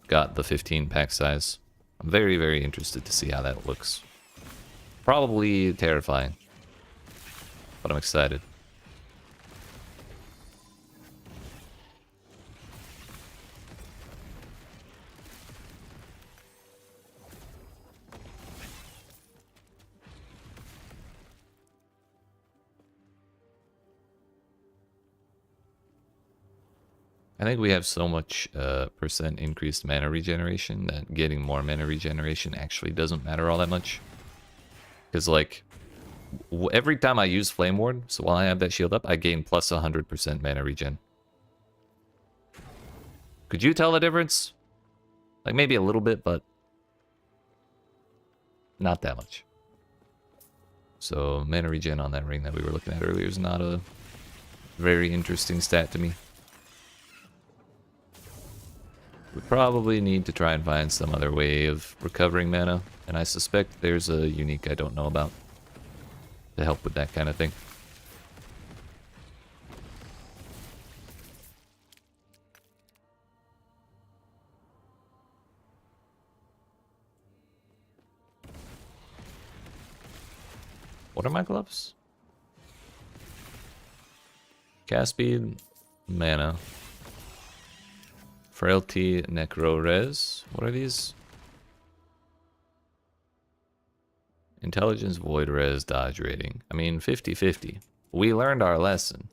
got the 15 pack size. I'm very, very interested to see how that looks. Probably terrifying, but I'm excited. I think we have so much percent increased mana regeneration that getting more mana regeneration actually doesn't matter all that much. Because, like, every time I use Flame Ward, so while I have that shield up, I gain plus 100% mana regen. Could you tell the difference? Like, maybe a little bit, but not that much. So, mana regen on that ring that we were looking at earlier is not a very interesting stat to me. We probably need to try and find some other way of recovering mana, and I suspect there's a unique I don't know about to help with that kind of thing. What are my gloves? Cast speed, mana. Frailty, Necro Res. What are these? Intelligence, Void Res, Dodge Rating. I mean, 50-50. We learned our lesson.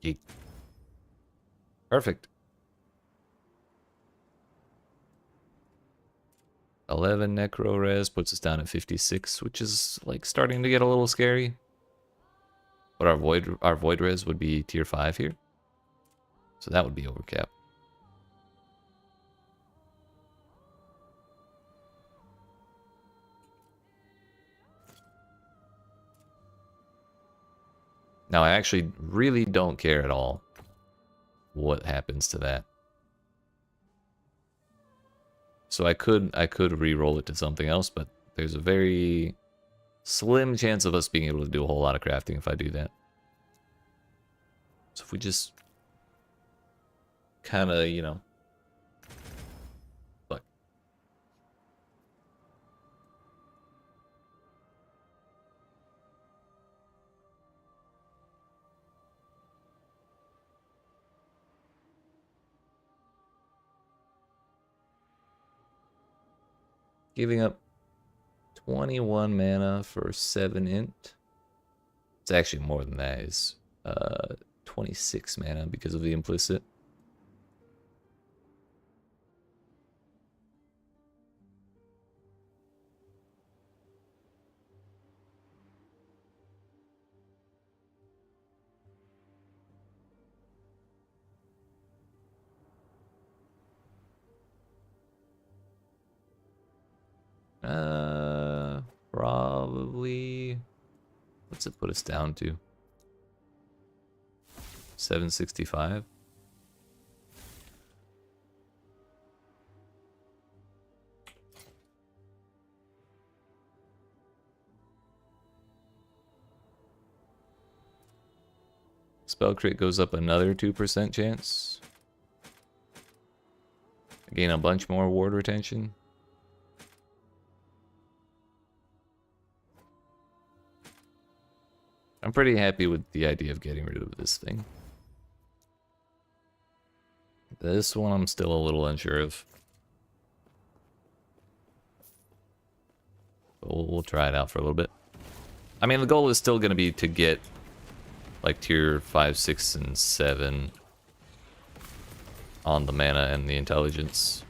Yeet. Perfect. 11 Necro Res puts us down at 56, which is like starting to get a little scary. But our Void Res would be tier 5 here. So that would be overcap. Now I actually really don't care at all what happens to that. So I could re-roll it to something else, but there's a very slim chance of us being able to do a whole lot of crafting if I do that. So if we just kind of, you know, fuck. Giving up 21 mana for 7 int. It's actually more than that. It's 26 mana because of the implicit. Probably. What's it put us down to? 765. Spell crit goes up another 2% chance. I gain a bunch more ward retention. I'm pretty happy with the idea of getting rid of this thing. This one I'm still a little unsure of. But we'll try it out for a little bit. I mean, the goal is still going to be to get like tier 5, 6, and 7 on the mana and the intelligence.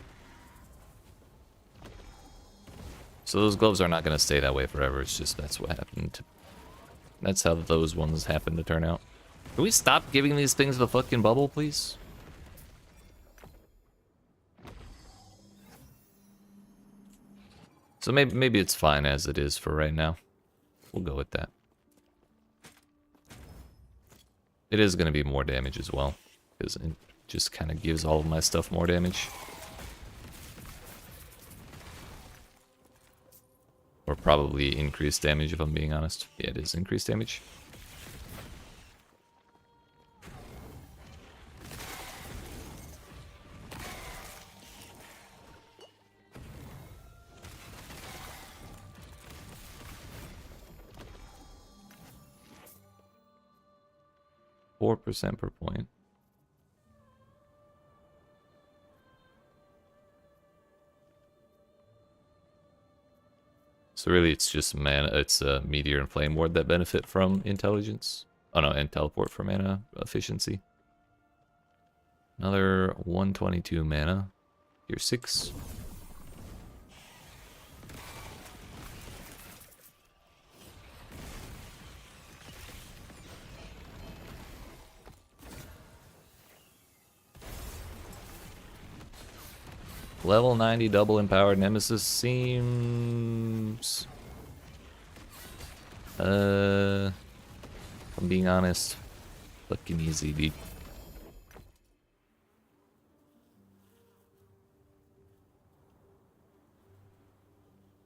So those gloves are not going to stay that way forever. It's just that's what happened. That's how those ones happen to turn out. Can we stop giving these things the fucking bubble, please? So maybe it's fine as it is for right now. We'll go with that. It is going to be more damage as well, because it just kind of gives all of my stuff more damage. Or probably increased damage if I'm being honest. Yeah, it is increased damage. %per point. So really it's just mana, it's Meteor and Flame Ward that benefit from intelligence. Oh no, and teleport for mana efficiency. Another 122 mana. Tier 6. Level 90 double empowered nemesis seems... if I'm being honest, fucking easy, dude.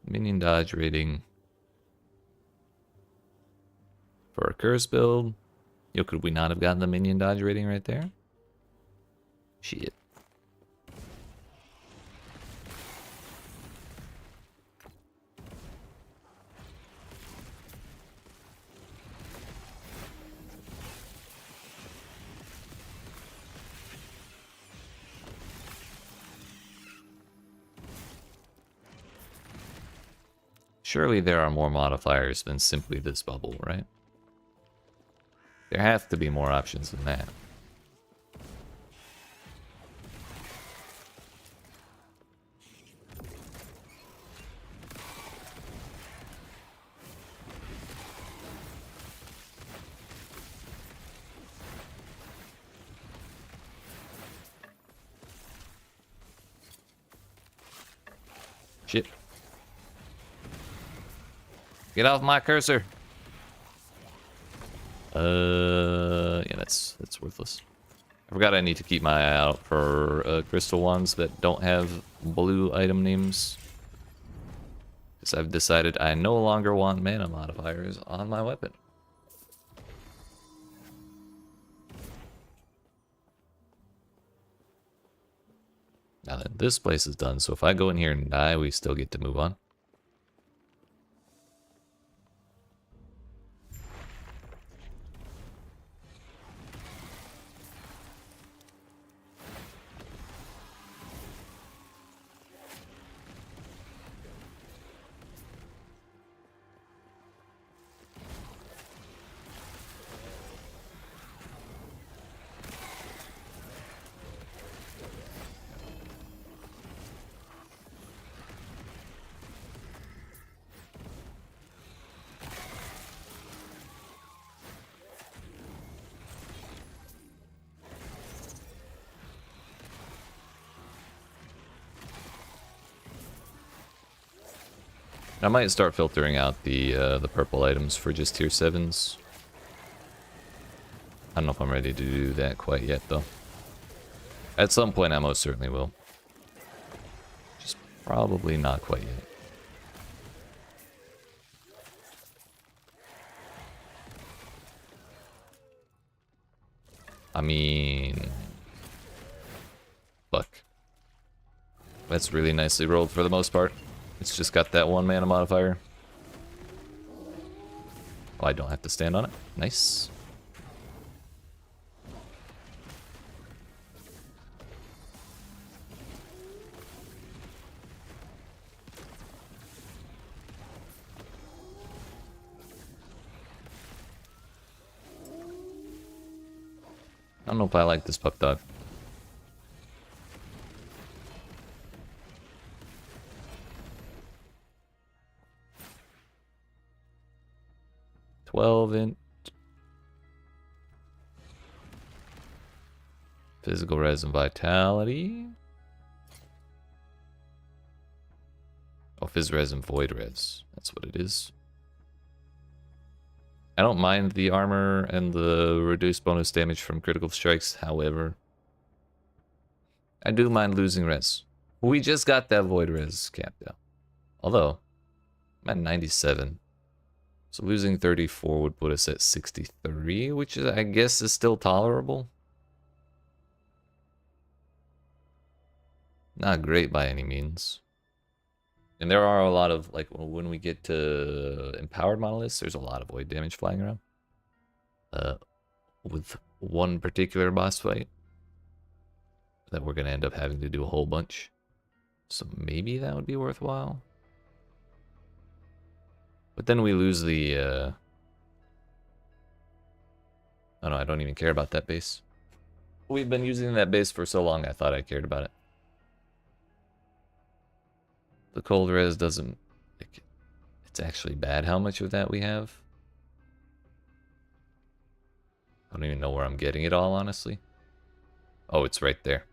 Minion dodge rating. For a curse build. Yo, could we not have gotten the minion dodge rating right there? Shit. Surely there are more modifiers than simply this bubble, right? There have to be more options than that. Shit. Get off my cursor. Yeah, that's worthless. I forgot I need to keep my eye out for crystal ones that don't have blue item names. Because I've decided I no longer want mana modifiers on my weapon. Now then, this place is done, so if I go in here and die, we still get to move on. I might start filtering out the purple items for just tier 7s. I don't know if I'm ready to do that quite yet, though. At some point, I most certainly will. Just probably not quite yet. I mean... Fuck. That's really nicely rolled for the most part. It's just got that 1 mana modifier. Oh, I don't have to stand on it. Nice. I don't know if I like this pup dog. Int. Physical res and vitality. Oh, Fizz Res and Void Res. That's what it is. I don't mind the armor and the reduced bonus damage from critical strikes, however, I do mind losing res. We just got that Void Res cap down. Although, I'm at 97. So losing 34 would put us at 63, which is, I guess, is still tolerable. Not great by any means. And there are a lot of, like, when we get to empowered monoliths, there's a lot of void damage flying around. With one particular boss fight that we're going to end up having to do a whole bunch. So maybe that would be worthwhile. But then we lose the... Oh no, I don't even care about that base. We've been using that base for so long, I thought I cared about it. The cold res doesn't... It's actually bad how much of that we have. I don't even know where I'm getting it all, honestly. Oh, it's right there.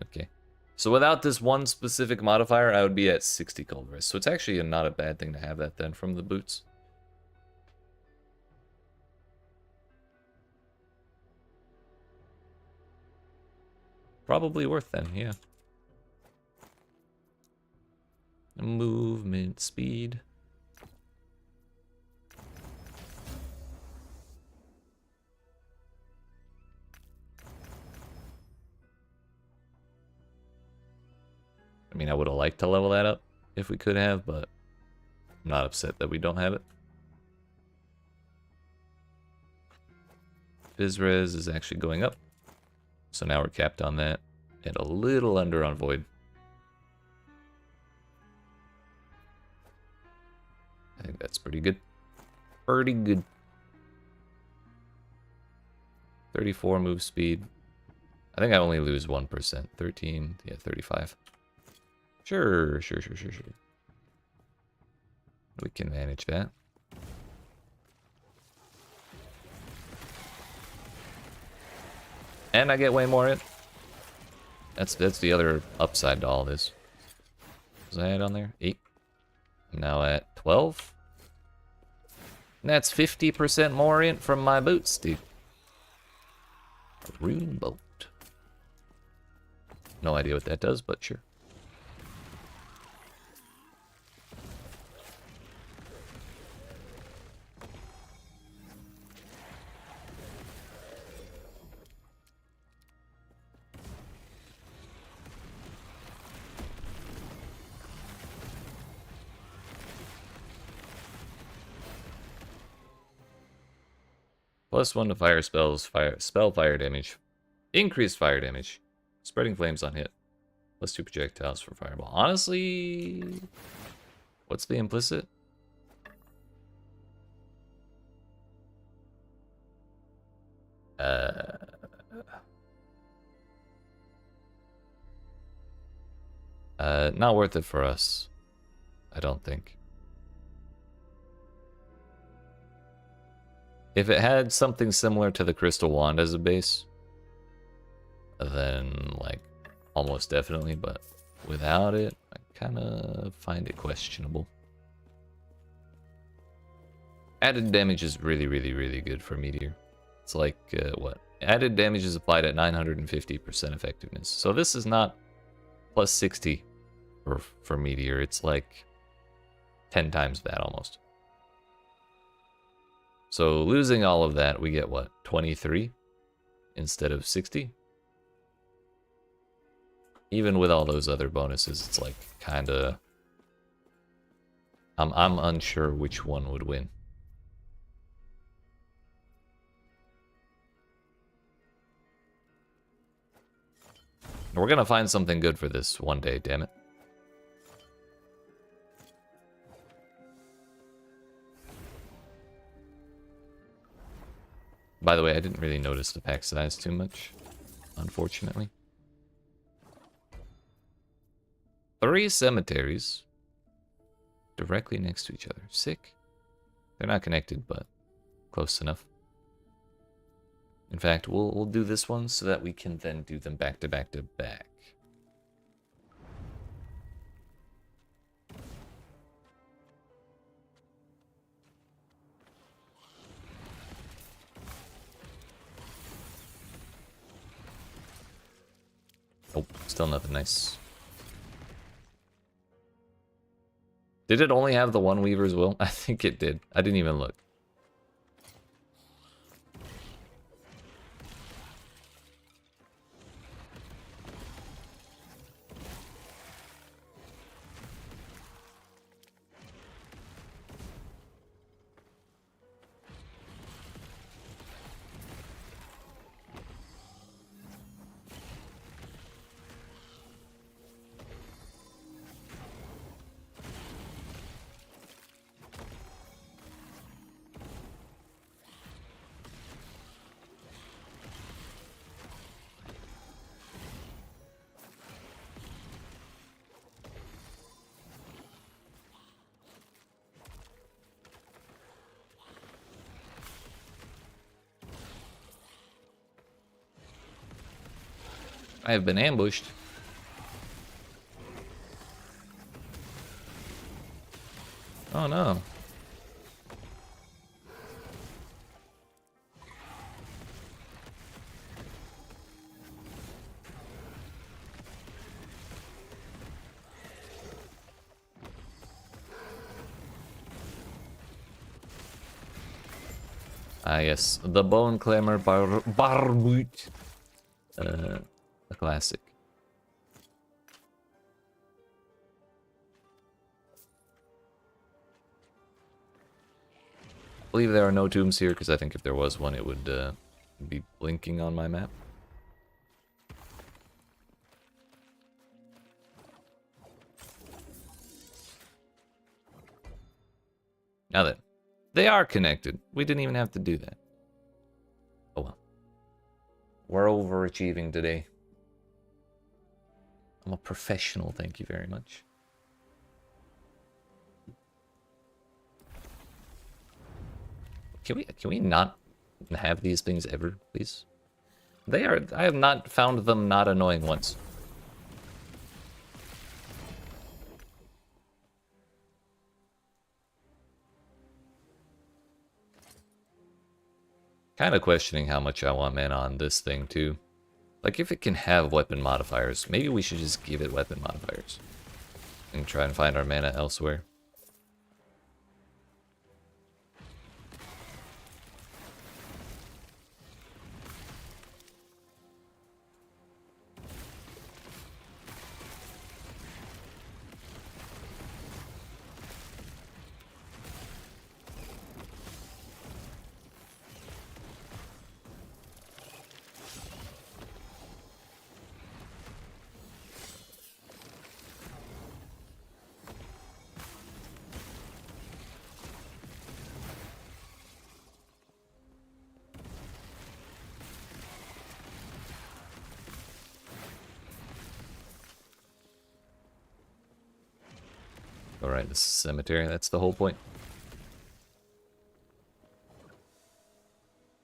Okay. So without this one specific modifier, I would be at 60 cold res. So it's actually not a bad thing to have that then from the boots. Probably worth then, yeah. Movement speed. I mean, I would have liked to level that up if we could have, but I'm not upset that we don't have it. Fizz Res is actually going up. So now we're capped on that and a little under on Void. I think that's pretty good. Pretty good. 34 move speed. I think I only lose 1%. 13, yeah, 35. Sure. We can manage that. And I get way more in. That's the other upside to all this. Was I at on there? 8. I'm now at 12. And that's 50% more in from my boots, dude. A rune bolt. No idea what that does, but sure. +1 to fire spells, spell fire damage. Increased fire damage. Spreading flames on hit. +2 projectiles for fireball. Honestly, what's the implicit? Not worth it for us. I don't think. If it had something similar to the Crystal Wand as a base, then, like, almost definitely, but without it, I kind of find it questionable. Added damage is really good for Meteor. It's like, what? Added damage is applied at 950% effectiveness. So this is not +60 for Meteor. It's like 10 times that almost. So losing all of that, we get what? 23 instead of 60? Even with all those other bonuses, it's like kind of... I'm unsure which one would win. We're gonna find something good for this one day, damn it. By the way, I didn't really notice the pack size too much, unfortunately. 3 cemeteries directly next to each other. Sick. They're not connected, but close enough. In fact, we'll do this one so that we can then do them back to back to back. Oh, still nothing nice. Did it only have the one Weaver's Will? I think it did. I didn't even look. I have been ambushed. Oh no. Ah yes, the Bone Clamor Barboot. A classic. I believe there are no tombs here, because I think if there was one, it would be blinking on my map. Now then, they are connected. We didn't even have to do that. Oh well. We're overachieving today. I'm a professional, thank you very much. Can we not have these things ever, please? They are. I have not found them not annoying once. Kind of questioning how much I want mana on this thing too. Like if it can have weapon modifiers, maybe we should just give it weapon modifiers and try and find our mana elsewhere. Alright, this is cemetery, that's the whole point.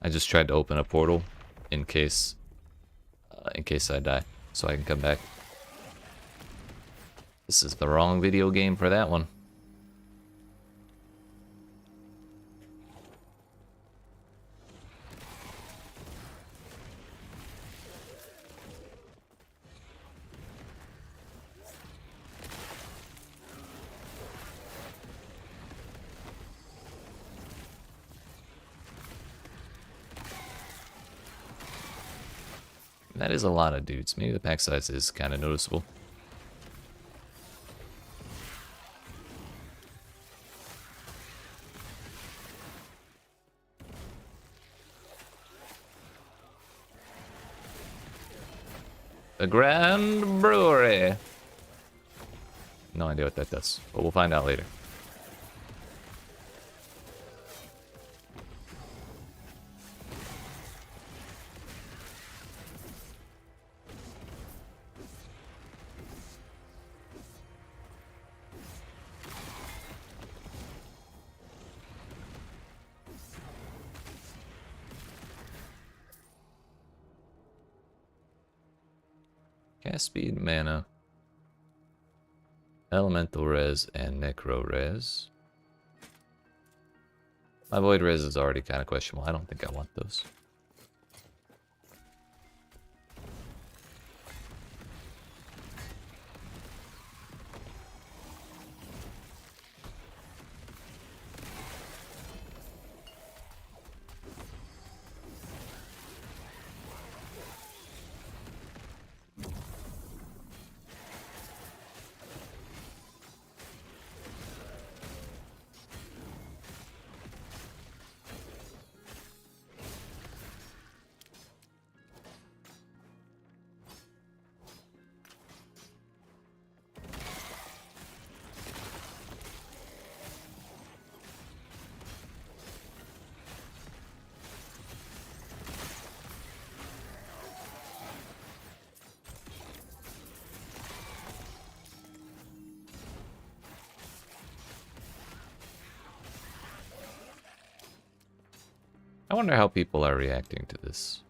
I just tried to open a portal in case I die, so I can come back. This is the wrong video game for that one. That is a lot of dudes. Maybe the pack size is kind of noticeable. The Grand Brewery. No idea what that does, but we'll find out later. Cast speed, mana, elemental res, and necro res. My void res is already kind of questionable. I don't think I want those. I wonder how people are reacting to this,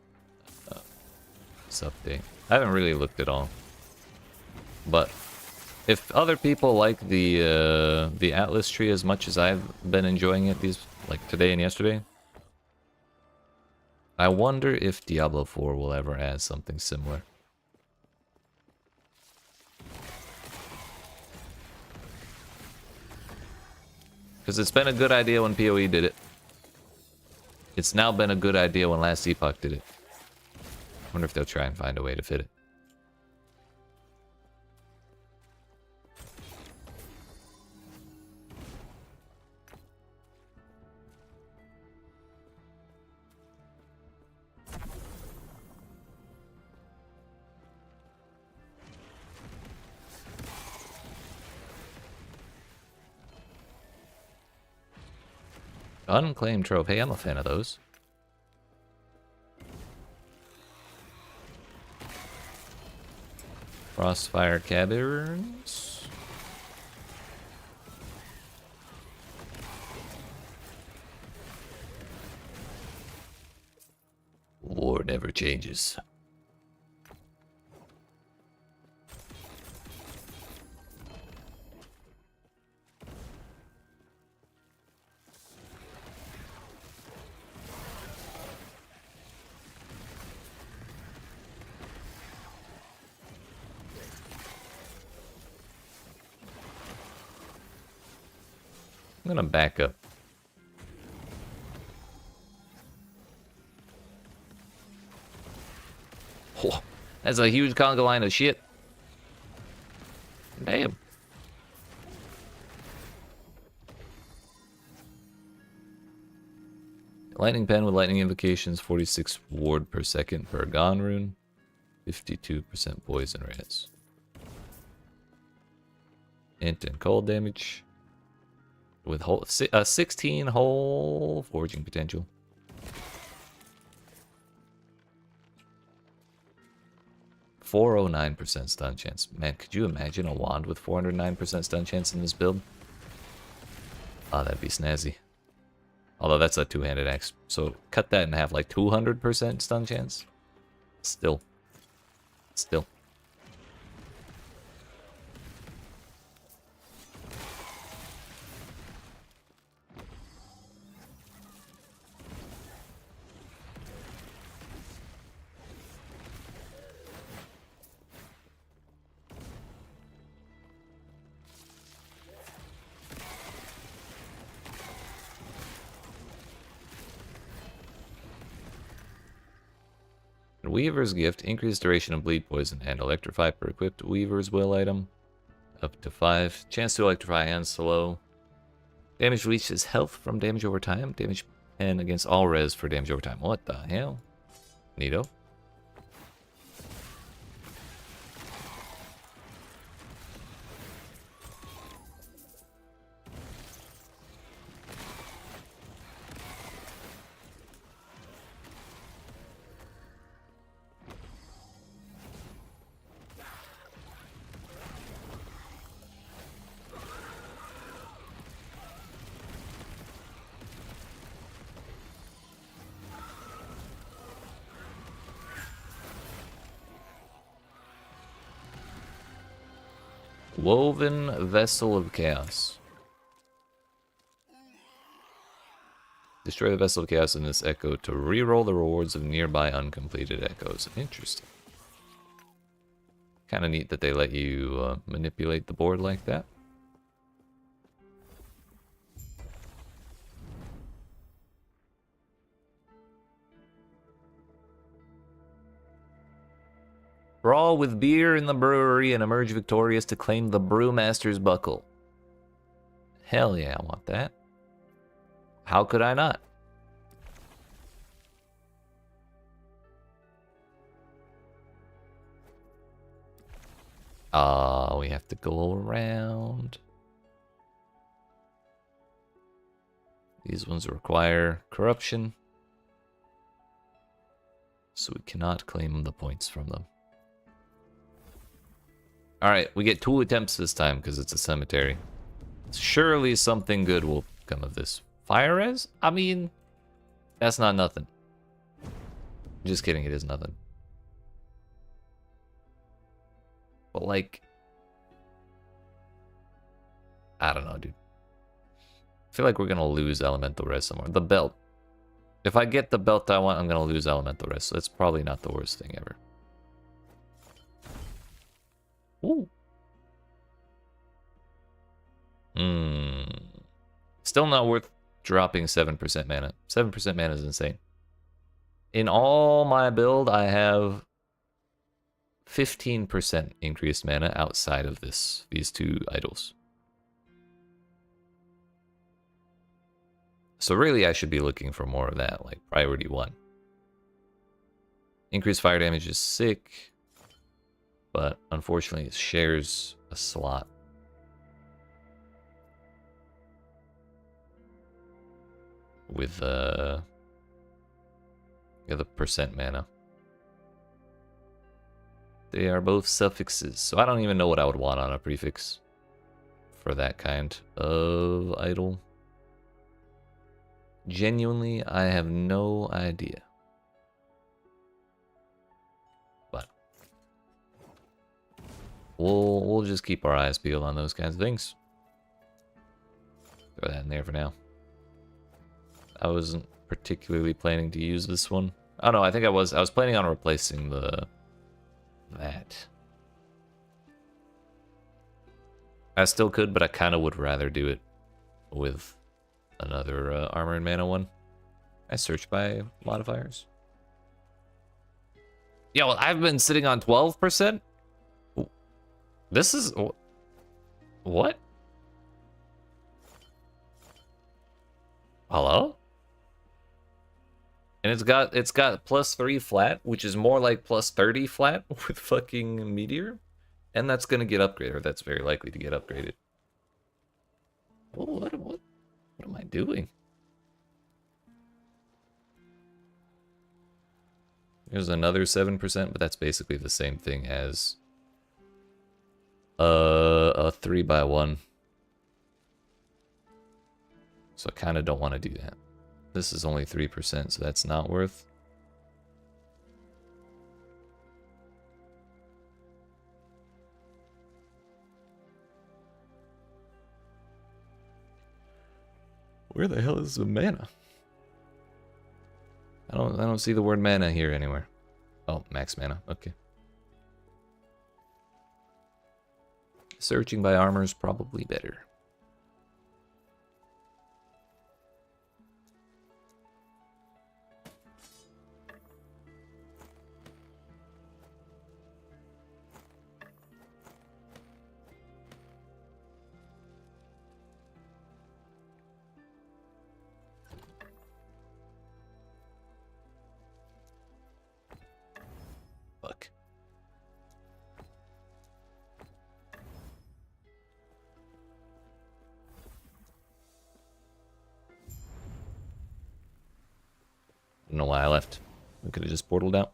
this update. I haven't really looked at all. But if other people like the Atlas tree as much as I've been enjoying it these like today and yesterday, I wonder if Diablo 4 will ever add something similar. Because it's been a good idea when PoE did it. It's now been a good idea when last Epoch did it. I wonder if they'll try and find a way to fit it. Unclaimed trove. Hey, I'm a fan of those. Crossfire caverns. War never changes. I'm gonna back up. Oh, that's a huge conga line of shit. Damn. Lightning pen with lightning invocations, 46 ward per second per Gone rune, 52% poison rates. Int and cold damage. With 16 whole forging potential. (409% stun chance. Man, could you imagine a wand with 409% stun chance in this build? Oh, that'd be snazzy. Although that's a two-handed axe, so cut that in half, like 200% stun chance. Still. Weaver's Gift, increased duration of bleed poison and electrify per equipped Weaver's Will item. Up to 5. Chance to electrify and slow. Damage reaches health from damage over time. Damage and against all res for damage over time. What the hell? Neato. Woven Vessel of Chaos. Destroy the Vessel of Chaos in this echo to reroll the rewards of nearby uncompleted echoes. Interesting. Kind of neat that they let you manipulate the board like that. Brawl with beer in the brewery and emerge victorious to claim the Brewmaster's Buckle. Hell yeah, I want that. How could I not? We have to go around. These ones require corruption, so we cannot claim the points from them. Alright, we get 2 attempts this time because it's a cemetery. Surely something good will come of this. Fire res? I mean, That's not nothing. Just kidding, it is nothing. But like, I don't know, dude. I feel like we're gonna lose elemental res somewhere. The belt. If I get the belt I want, I'm gonna lose elemental res. So that's probably not the worst thing ever. Ooh. Still not worth dropping 7% mana. 7% mana is insane. In all my build, I have 15% increased mana outside of these two idols. So really, I should be looking for more of that, like priority 1. Increased fire damage is sick, but unfortunately it shares a slot. With the percent mana. They are both suffixes, so I don't even know what I would want on a prefix for that kind of idol. Genuinely, I have no idea. But we'll just keep our eyes peeled on those kinds of things. Throw that in there for now. I wasn't particularly planning to use this one. Oh no, I think I was planning on replacing that. I still could, but I kind of would rather do it with another armor and mana one. I search by modifiers. Yeah, well, I've been sitting on 12%. This is what? Hello? And it's got +3 flat, which is more like +30 flat with fucking Meteor. And that's gonna get upgraded, or that's very likely to get upgraded. Oh, what am I doing? There's another 7%, but that's basically the same thing as a 3x1. So I kind of don't want to do that. This is only 3%, so that's not worth. Where the hell is the mana? I don't see the word mana here anywhere. Oh, max mana. Okay. Searching by armor is probably better. Fuck. I don't know why I left. We could have just portaled out.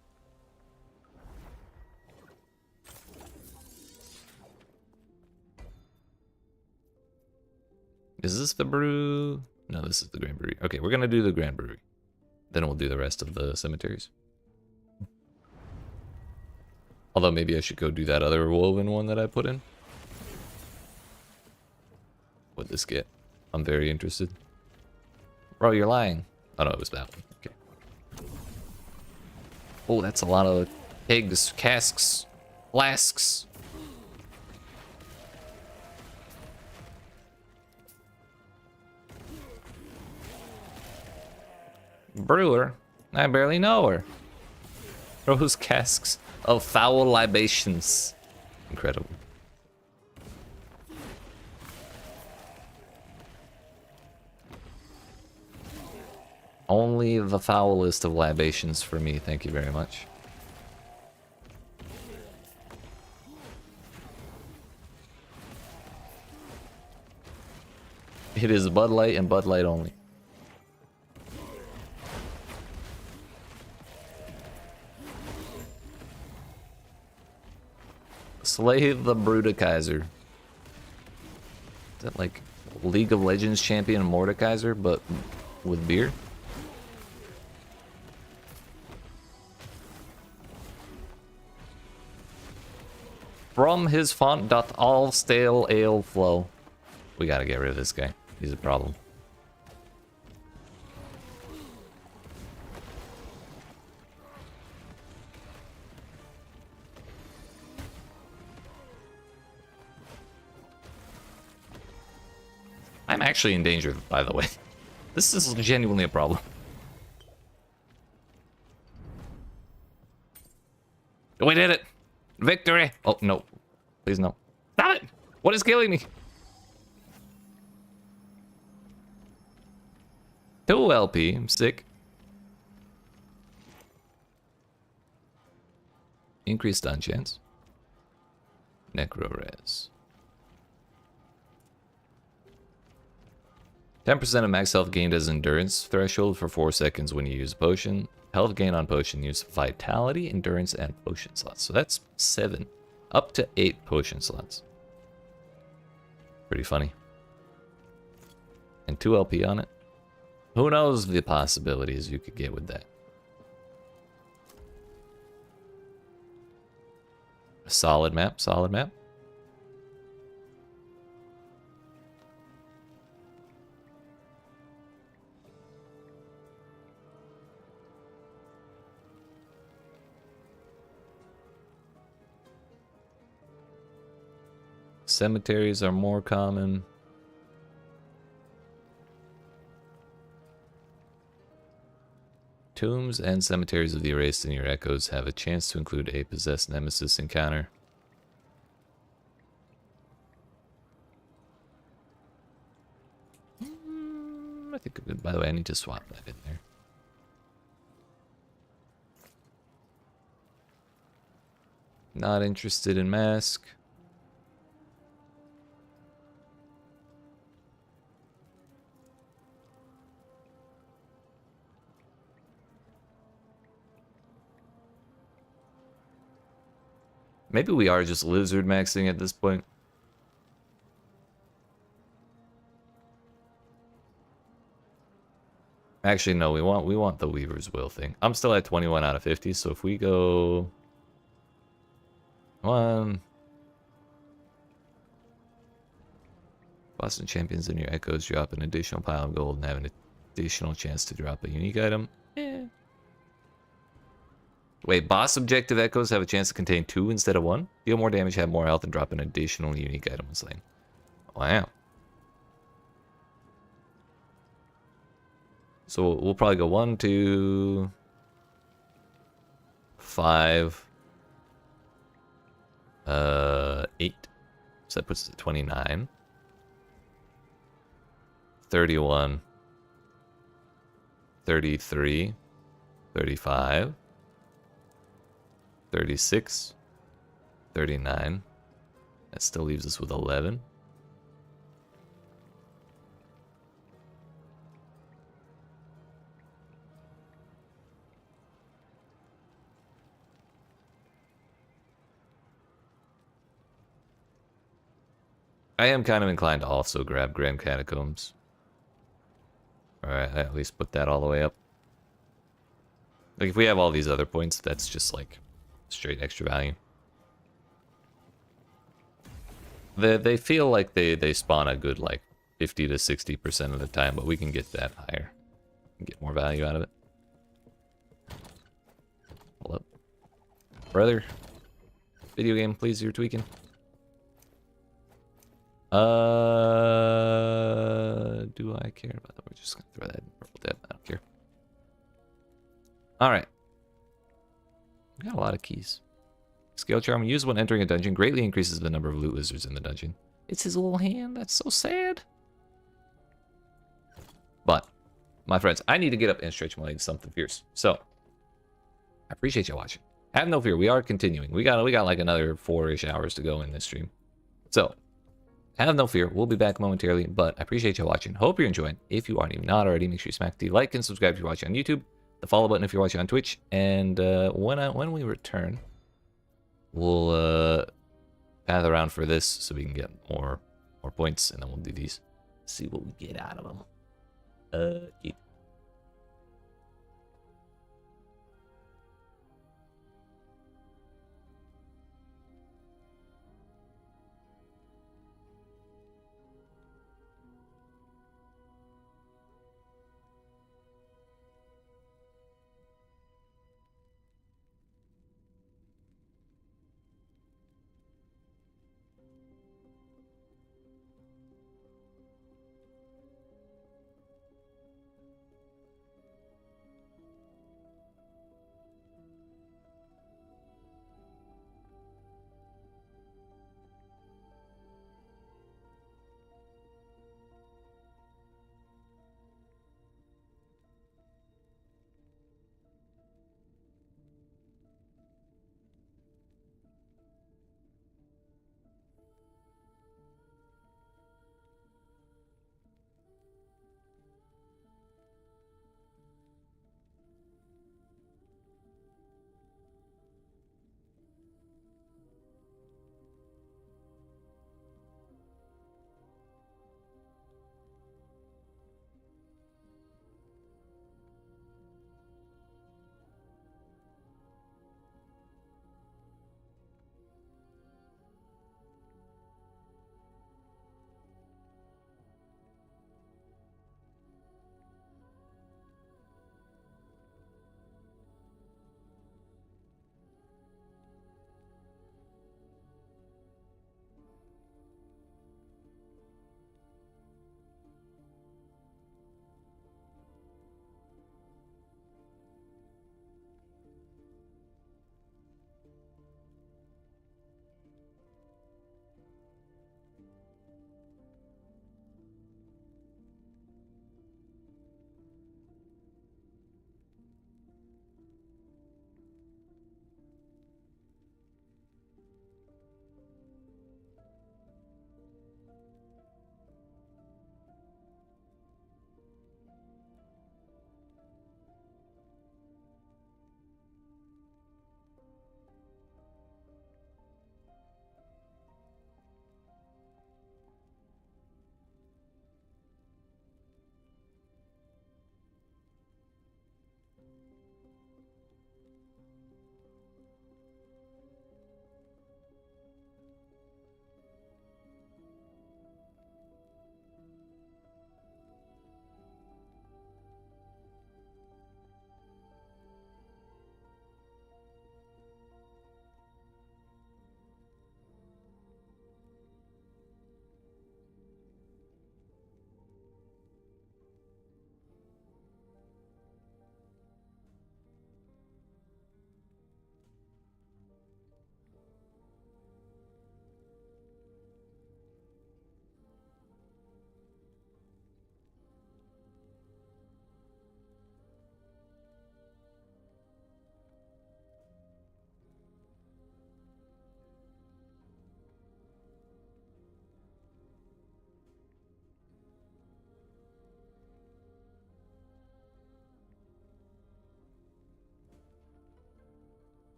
Is this the brew? No, this is the Grand Brewery. Okay, we're gonna do the Grand Brewery. Then we'll do the rest of the cemeteries. Although maybe I should go do that other woven one that I put in. What'd this get? I'm very interested. Bro, you're lying. Oh no, it was that one. Okay. Oh, that's a lot of kegs, casks, flasks. Brewer? I barely know her. Rose casks of foul libations. Incredible. Only the foulest of libations for me, thank you very much. It is Bud Light and Bud Light only. Slay the Brudekaiser. Is that like League of Legends champion Mordekaiser, but with beer? From his font doth all stale ale flow. We gotta get rid of this guy. He's a problem. I'm actually in danger, by the way. This is genuinely a problem. We did it! Victory! Oh, no. Please, no. Stop it! What is killing me? 2 LP. I'm sick. Increased stun chance. Necro res. 10% of max health gained as endurance threshold for 4 seconds when you use a potion. Health gain on potion use vitality, endurance, and potion slots. So that's 7. Up to 8 potion slots. Pretty funny. And 2 LP on it. Who knows the possibilities you could get with that. A solid map, solid map. Cemeteries are more common. Tombs and cemeteries of the erased in your echoes have a chance to include a possessed nemesis encounter. I think, by the way, I need to swap that in there. Not interested in mask. Maybe we are just lizard maxing at this point. Actually, no, we want the Weaver's Will thing. I'm still at 21 out of 50, so if we go 1 Boston Champions in your echoes drop an additional pile of gold and have an additional chance to drop a unique item. Wait, boss objective echoes have a chance to contain 2 instead of 1? Deal more damage, have more health, and drop an additional unique item when slain. Wow. So we'll probably go 1, 2, 5, 8. So that puts us at 29. 31. 33. 35. 36, 39. That still leaves us with 11. I am kind of inclined to also grab Grand Catacombs. Alright, at least put that all the way up. Like, if we have all these other points, that's just like straight extra value. They feel like they spawn a good like 50 to 60% of the time, but we can get that higher and get more value out of it. Hold up. Brother. Video game, please, you're tweaking. Do I care about that? We're just gonna throw that in purple depth. I don't care. Alright. We got a lot of keys. Scale Charm, used when entering a dungeon, greatly increases the number of loot lizards in the dungeon. It's his little hand. That's so sad. But, my friends, I need to get up and stretch my legs something fierce. So, I appreciate you watching. Have no fear, we are continuing. We got like another 4-ish hours to go in this stream. So, have no fear, we'll be back momentarily, but I appreciate you watching. Hope you're enjoying. If you aren't even not already, make sure you smack the like and subscribe if you're watching on YouTube, the follow button if you're watching on Twitch, and when we return, we'll path around for this so we can get more points, and then we'll do these. See what we get out of them. YEET.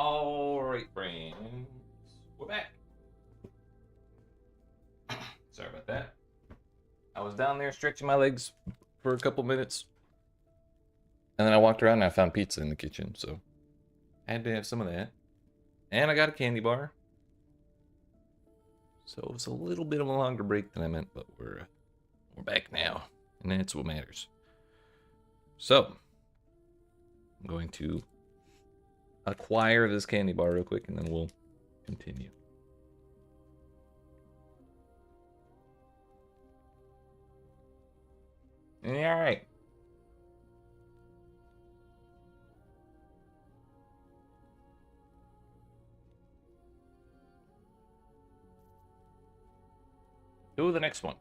All right, friends. We're back. Sorry about that. I was down there stretching my legs for a couple minutes. And then I walked around and I found pizza in the kitchen, so I had to have some of that. And I got a candy bar. So it was a little bit of a longer break than I meant, but we're back now. And that's what matters. So I'm going to acquire this candy bar real quick and then we'll continue. Yeah, all right. Do the next one.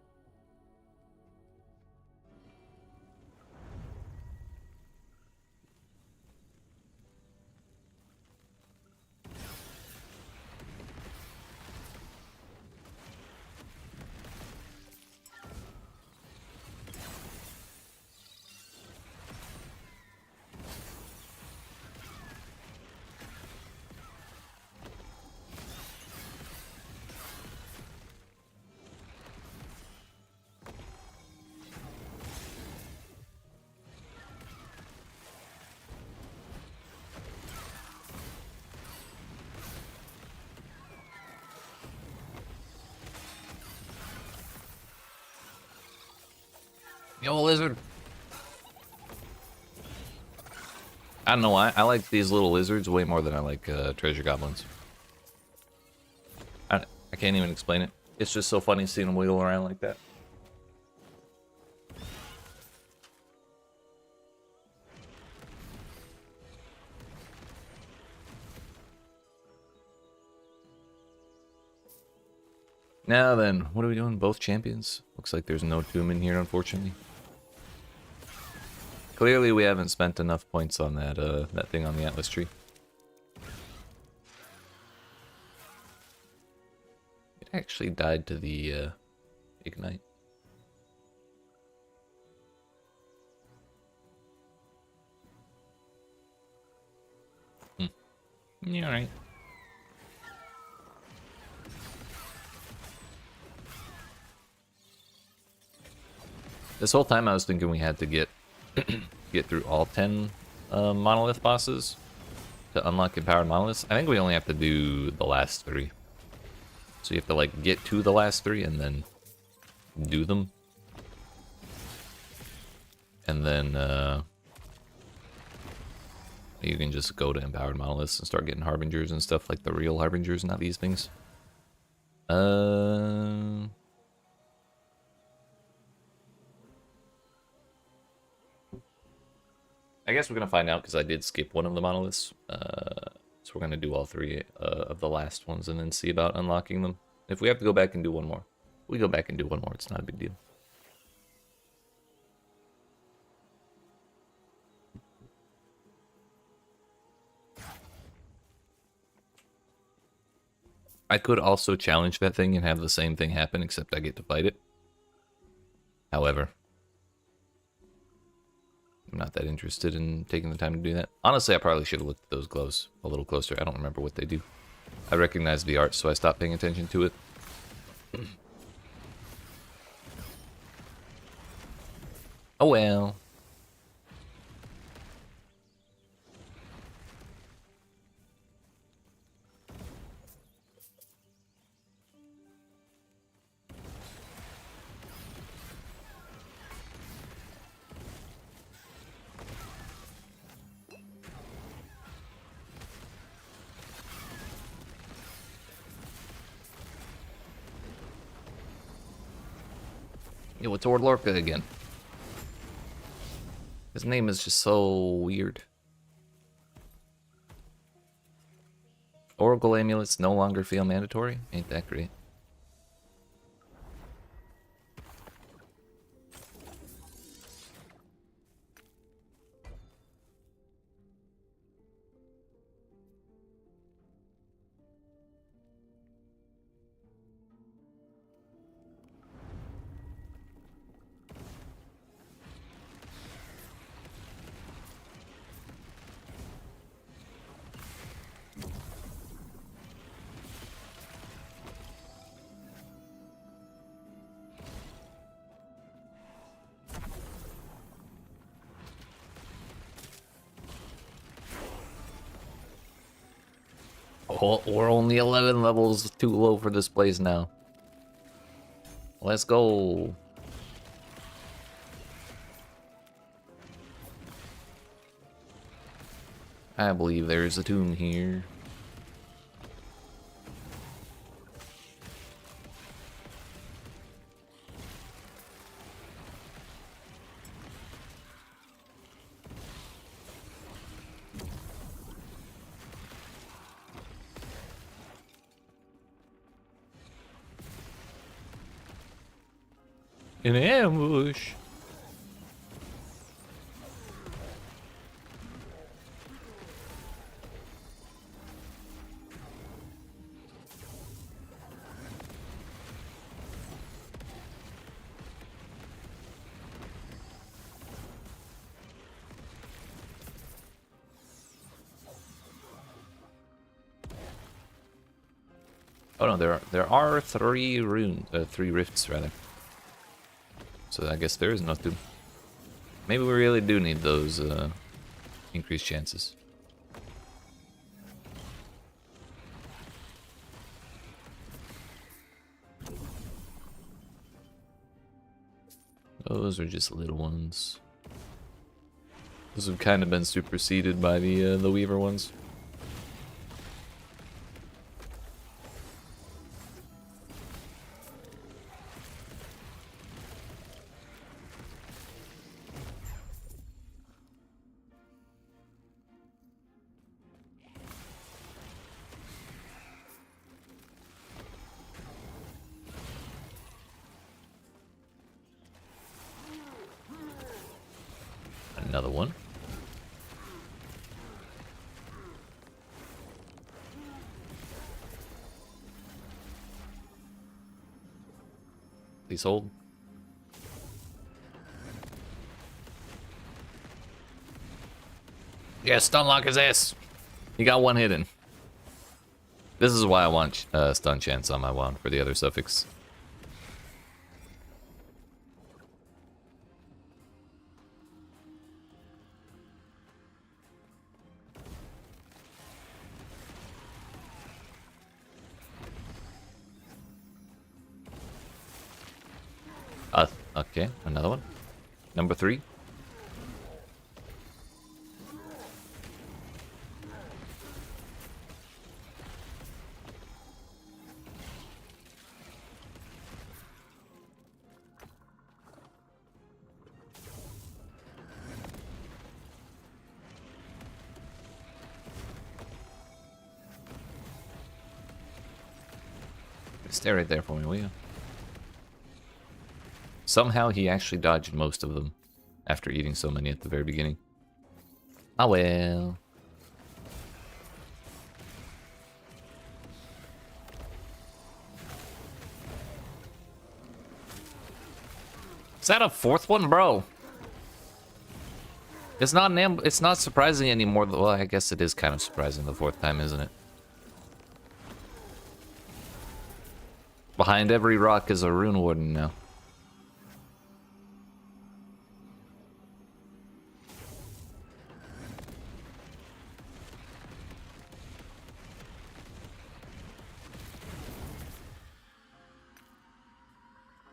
Yo, lizard. I don't know why. I like these little lizards way more than I like treasure goblins. I can't even explain it. It's just so funny seeing them wiggle around like that. Now then, what are we doing? Both champions? Looks like there's no tomb in here, unfortunately. Clearly we haven't spent enough points on that that thing on the Atlas tree. It actually died to the ignite. Yeah, alright. This whole time I was thinking we had to get through all 10 monolith bosses to unlock empowered monoliths. I think we only have to do the last 3. So you have to like get to the last 3 and then do them. And then you can just go to empowered monoliths and start getting harbingers and stuff, like the real harbingers, not these things. I guess we're gonna find out because I did skip one of the monoliths. So we're gonna do all 3 of the last ones and then see about unlocking them. If we have to go back and do one more, we go back and do one more. It's not a big deal. I could also challenge that thing and have the same thing happen, except I get to fight it. However, I'm not that interested in taking the time to do that. Honestly, I probably should have looked at those gloves a little closer. I don't remember what they do. I recognize the art, so I stopped paying attention to it. Oh well. Yo, it's Ord Lorca again. His name is just so weird. Oracle amulets no longer feel mandatory? Ain't that great. Oh, we're only 11 levels too low for this place now. Let's go. I believe there's a tomb here. An ambush. Oh no, there are three rifts rather. So I guess there is enough to. Maybe we really do need those increased chances. Those are just little ones. Those have kind of been superseded by the Weaver ones. Another one. Please hold. Yeah, stun lock his ass. He got one hidden. This is why I want stun chance on my wand for the other suffix. Okay, another one. Number 3. Stay right there for me, will you? Somehow he actually dodged most of them after eating so many at the very beginning. Oh well. Is that a 4th one, bro? It's not it's not surprising anymore. Well, I guess it is kind of surprising the 4th time, isn't it? Behind every rock is a rune warden now.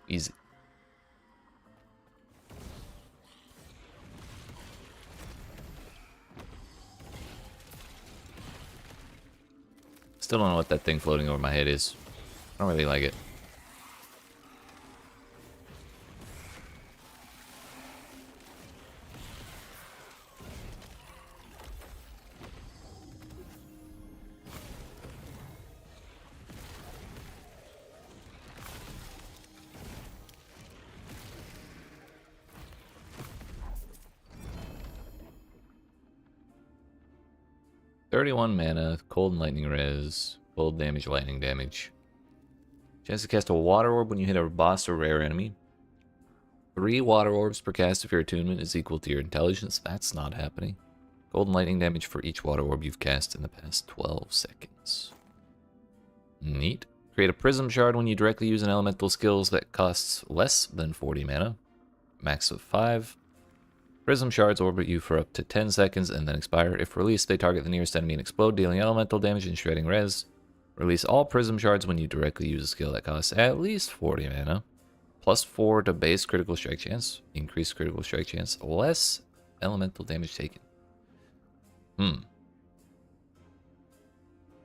Easy. Still don't know what that thing floating over my head is. I don't really like it. $31 mana, cold and lightning res, cold damage, lightning damage. Chance to cast a water orb when you hit a boss or rare enemy. 3 water orbs per cast if your attunement is equal to your intelligence. That's not happening. Cold and lightning damage for each water orb you've cast in the past 12 seconds. Neat. Create a prism shard when you directly use an elemental skills that costs less than 40 mana. Max of 5. Prism shards orbit you for up to 10 seconds and then expire. If released, they target the nearest enemy and explode, dealing elemental damage and shredding res. Release all prism shards when you directly use a skill that costs at least 40 mana. +4 to base critical strike chance. Increased critical strike chance. Less elemental damage taken.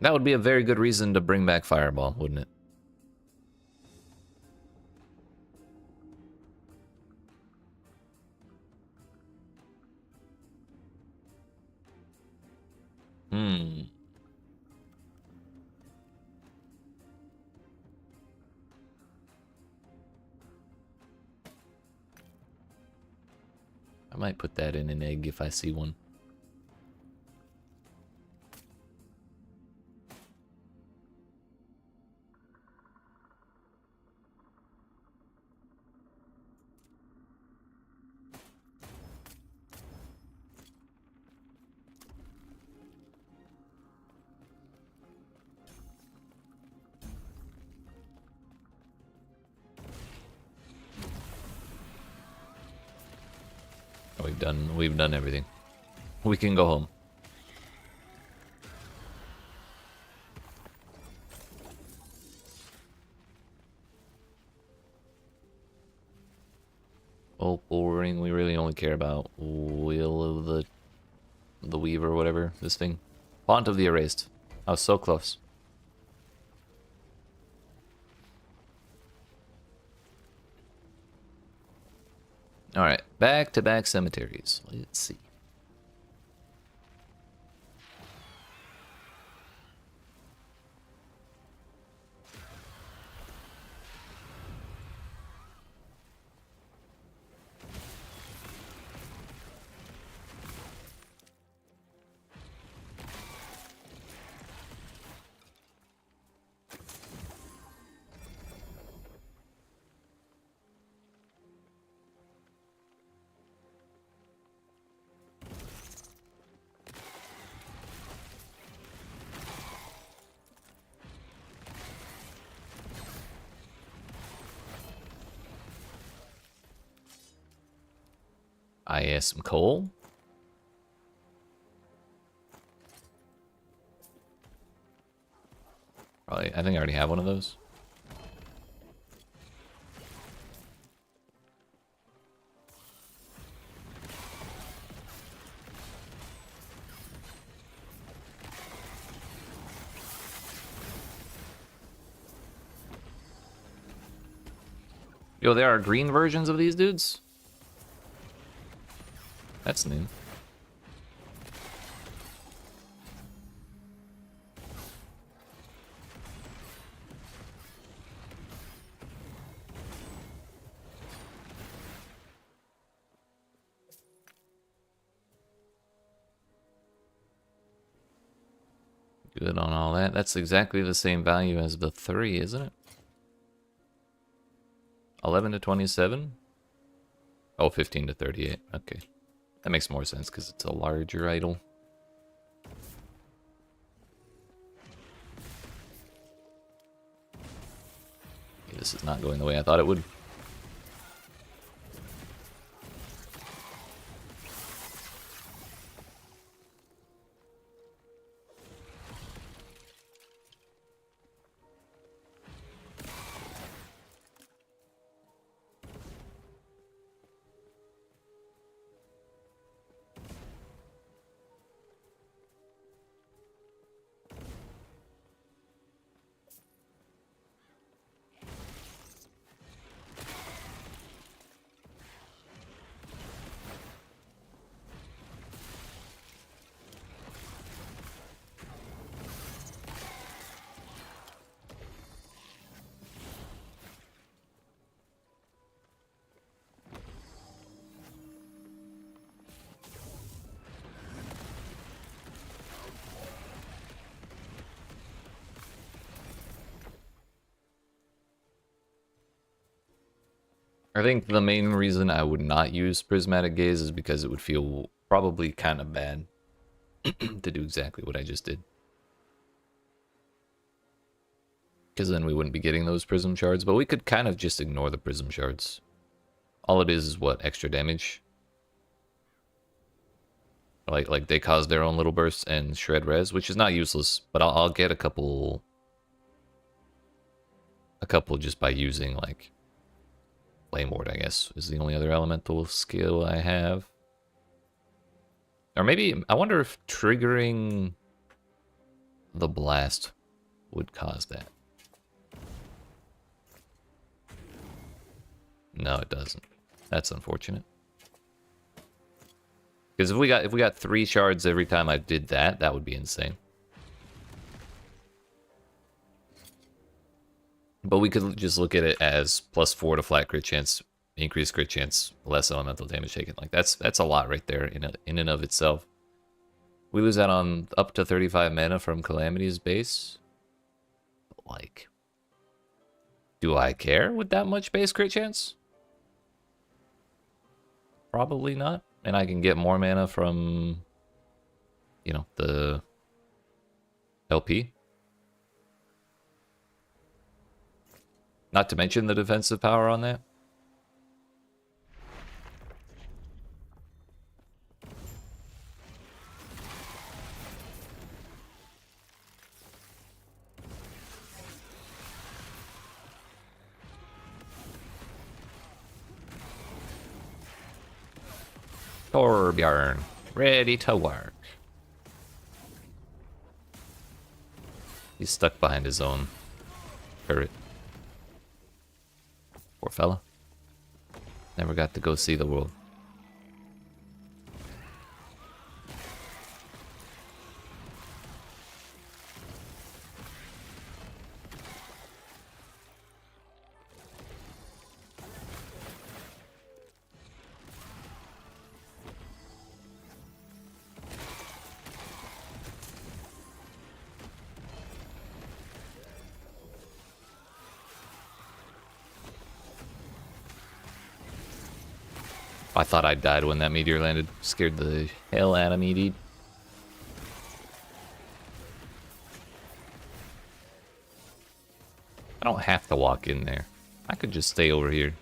That would be a very good reason to bring back Fireball, wouldn't it? I might put that in an egg if I see one. We've done everything. We can go home. Opal ring, we really only care about Will of the Weave or whatever, this thing. Font of the Erased. I was so close. Alright, back-to-back cemeteries. Let's see. Some coal. Probably, I think I already have one of those. Yo, there are green versions of these dudes? That's new. Good on all that. That's exactly the same value as the 3, isn't it? 11 to 27? Oh, 15 to 38. Okay. That makes more sense because it's a larger idol. Okay, this is not going the way I thought it would. I think the main reason I would not use Prismatic Gaze is because it would feel probably kind of bad to do exactly what I just did. Because then we wouldn't be getting those Prism Shards, but we could kind of just ignore the Prism Shards. All it is what, extra damage? Like they cause their own little bursts and shred res, which is not useless, but I'll get a couple just by using like Flame Ward, I guess, is the only other elemental skill I have. Or maybe, I wonder if triggering the blast would cause that. No, it doesn't. That's unfortunate. Because if we got 3 shards every time I did that, that would be insane. But we could just look at it as +4 to flat crit chance, increased crit chance, less elemental damage taken. Like that's a lot right there in and of itself. We lose out on up to 35 mana from Calamity's base. Like, do I care with that much base crit chance? Probably not. And I can get more mana from, you know, the LP. Not to mention the defensive power on that. Torbjorn, ready to work. He's stuck behind his own turret. Poor fella. Never got to go see the world. I thought I died when that meteor landed. Scared the hell out of me, dude. I don't have to walk in there. I could just stay over here.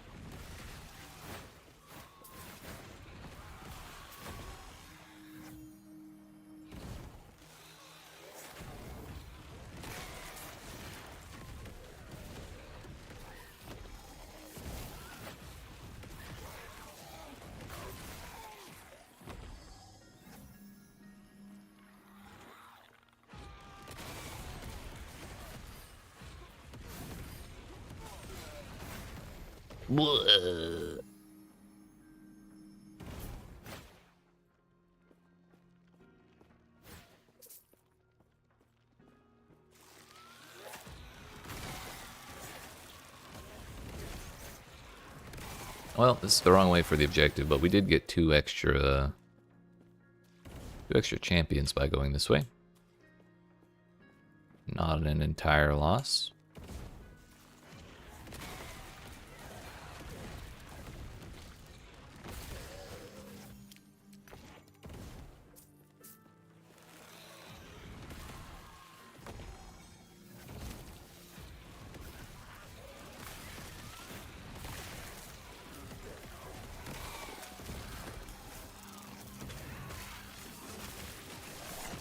Well, this is the wrong way for the objective, but we did get two extra champions by going this way. Not an entire loss.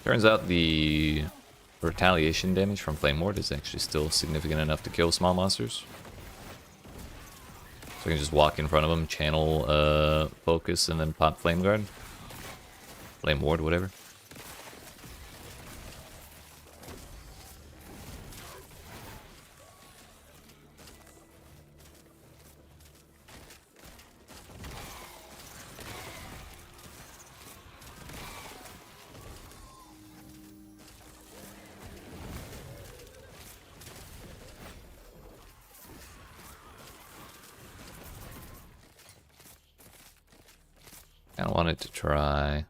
Turns out the retaliation damage from Flame Ward is actually still significant enough to kill small monsters. So I can just walk in front of them, channel focus, and then pop Flame Guard. Flame Ward, whatever. I wanted to try.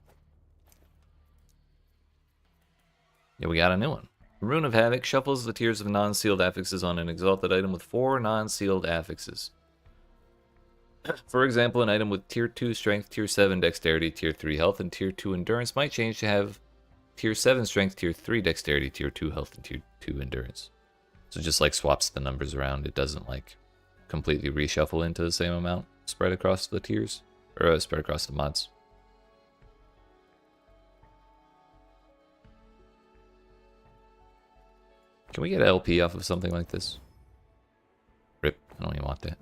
Yeah, we got a new one. Rune of Havoc shuffles the tiers of non-sealed affixes on an exalted item with 4 non-sealed affixes. For example, an item with tier 2 strength, tier 7 dexterity, tier 3 health, and tier 2 endurance might change to have tier 7 strength, tier 3 dexterity, tier 2 health, and tier 2 endurance. So just like swaps the numbers around. It doesn't like completely reshuffle into the same amount spread across the tiers, or spread across the mods. Can we get LP off of something like this? Rip. I don't even want that.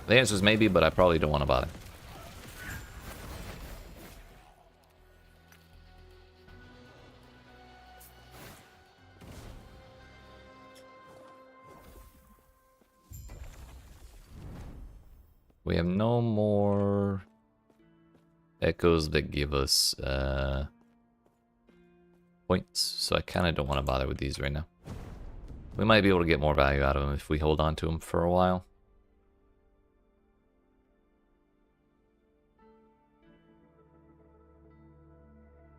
The answer is maybe, but I probably don't want to bother. We have no more echoes that give us points, so I kind of don't want to bother with these right now. We might be able to get more value out of them if we hold on to them for a while.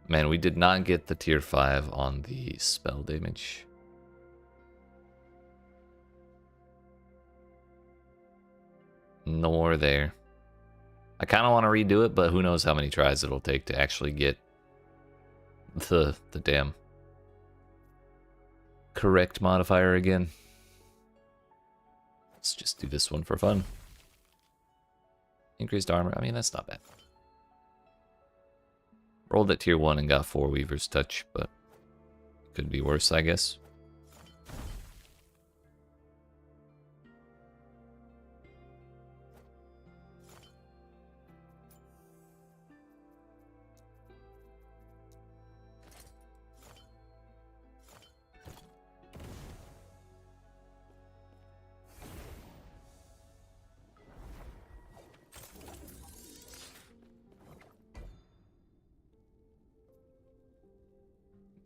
Man, we did not get the tier 5 on the spell damage. Nor there. I kind of want to redo it, but who knows how many tries it'll take to actually get the damn correct modifier again. Let's just do this one for fun. Increased armor. I mean, that's not bad. Rolled at tier 1 and got 4 Weaver's Touch, but could be worse, I guess.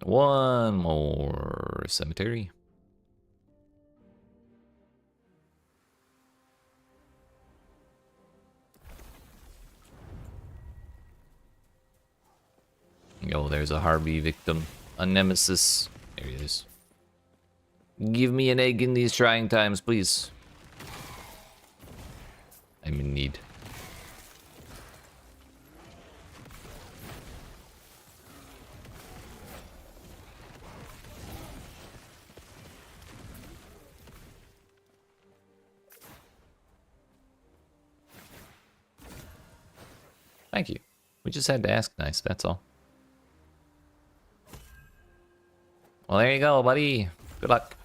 One more cemetery. Oh, there's a Harvey victim. A nemesis. There he is. Give me an egg in these trying times, please. I'm in need. Thank you. We just had to ask nice, that's all. Well, there you go, buddy. Good luck.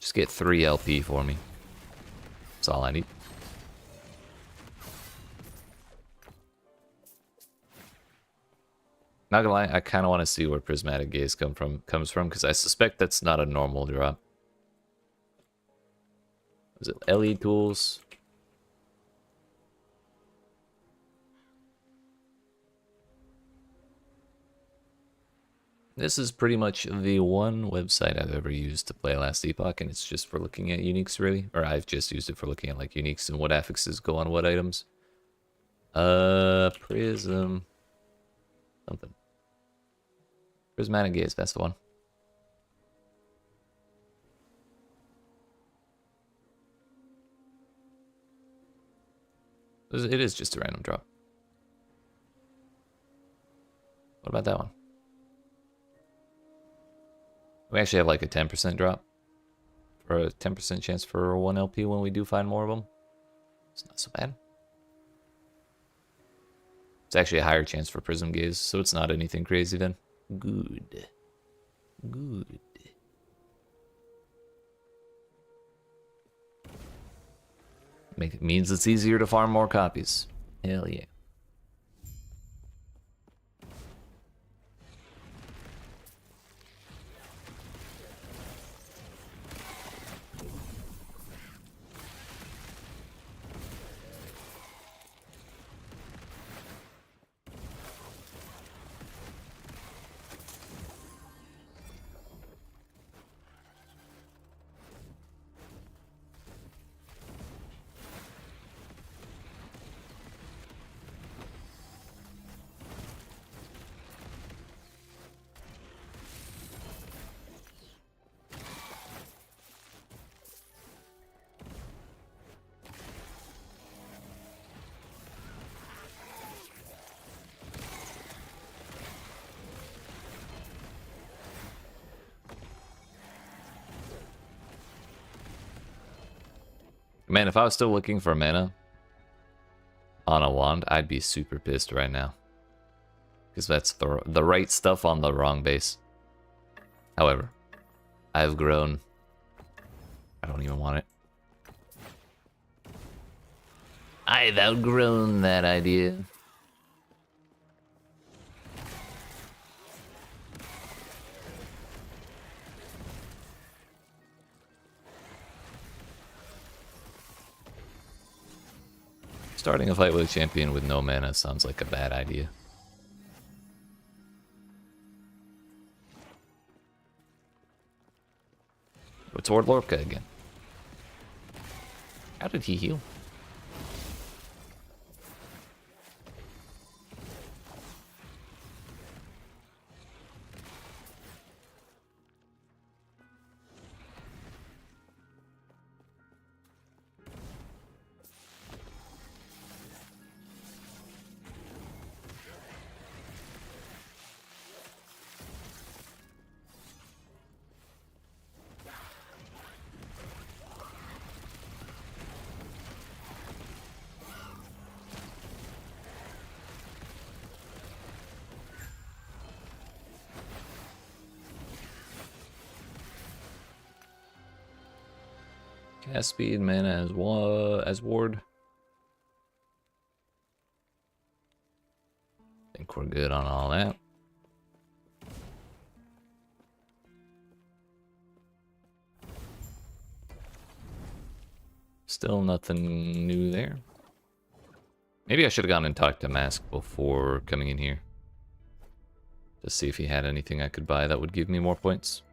Just get 3 LP for me. That's all I need. Not gonna lie, I kind of want to see where Prismatic Gaze comes from, because I suspect that's not a normal drop. Is it LE tools? This is pretty much the one website I've ever used to play Last Epoch, and it's just for looking at uniques, really. Or I've just used it for looking at like uniques and what affixes go on what items. Prism. Something. Prismatic Gaze, that's the one. It is just a random drop. What about that one? We actually have like a 10% drop. Or a 10% chance for 1 LP when we do find more of them. It's not so bad. It's actually a higher chance for Prism Gaze, so it's not anything crazy then. Good. Good. It means it's easier to farm more copies. Hell yeah. Man, if I was still looking for mana, on a wand, I'd be super pissed right now. Because that's the right stuff on the wrong base. However, I've grown. I don't even want it. I've outgrown that idea. Starting a fight with a champion with no mana sounds like a bad idea. Go toward Lorca again. How did he heal? Cast speed, mana as ward. Think we're good on all that. Still nothing new there. Maybe I should have gone and talked to Mask before coming in here. To see if he had anything I could buy that would give me more points.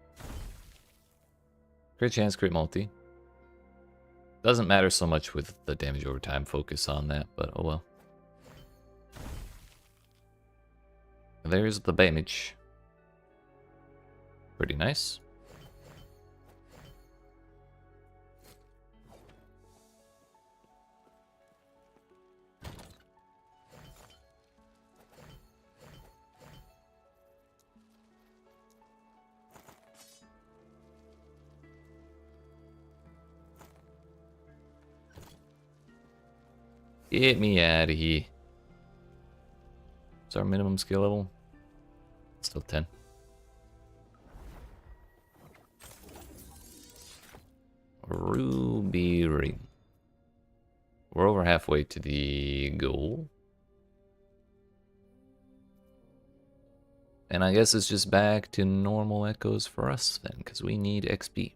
Crit chance, crit multi. Doesn't matter so much with the damage over time focus on that, but oh well. There's the damage. Pretty nice. Get me out of here. What's our minimum skill level? Still 10. Ruby ring. We're over halfway to the goal. And I guess it's just back to normal echoes for us then, because we need XP.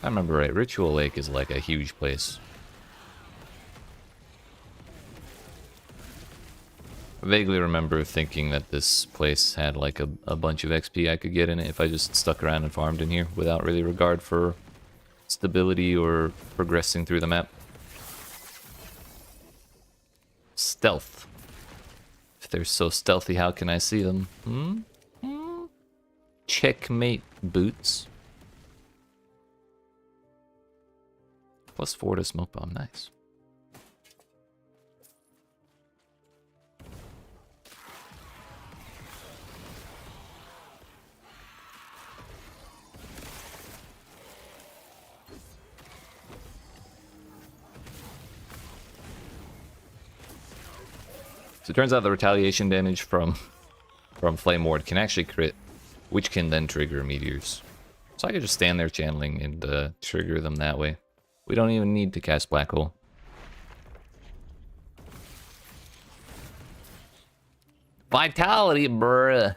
I remember right, Ritual Lake is like a huge place. I vaguely remember thinking that this place had like a bunch of XP I could get in it if I just stuck around and farmed in here without really regard for stability or progressing through the map. Stealth. If they're so stealthy, how can I see them? Checkmate boots. +4 to smoke bomb, nice. So it turns out the retaliation damage from Flame Ward can actually crit, which can then trigger meteors. So I could just stand there channeling and trigger them that way. We don't even need to cast Black Hole. Vitality, bruh.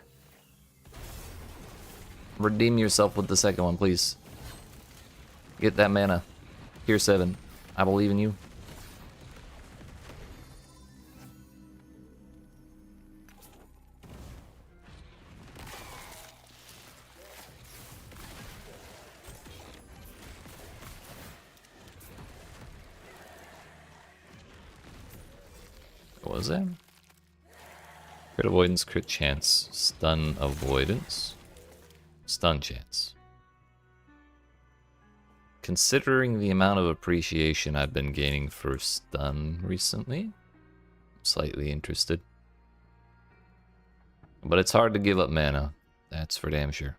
Redeem yourself with the second one, please. Get that mana. Tier 7. I believe in you. What was that? Crit avoidance, crit chance, stun avoidance, stun chance. considering the amount of appreciation I've been gaining for stun recently, I'm slightly interested. But it's hard to give up mana, that's for damn sure.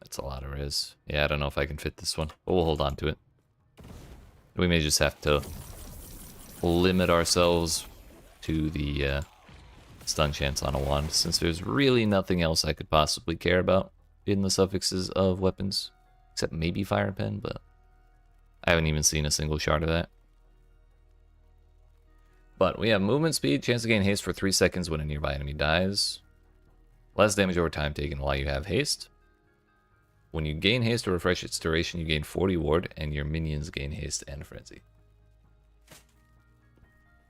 That's a lot of res. Yeah, I don't know if I can fit this one, but we'll hold on to it. We may just have to limit ourselves to the stun chance on a wand, since there's really nothing else I could possibly care about in the suffixes of weapons, except maybe fire pen, but I haven't even seen a single shard of that. But we have movement speed, chance to gain haste for 3 seconds when a nearby enemy dies. Less damage over time taken while you have haste. When you gain haste or refresh its duration, you gain 40 ward, and your minions gain haste and frenzy.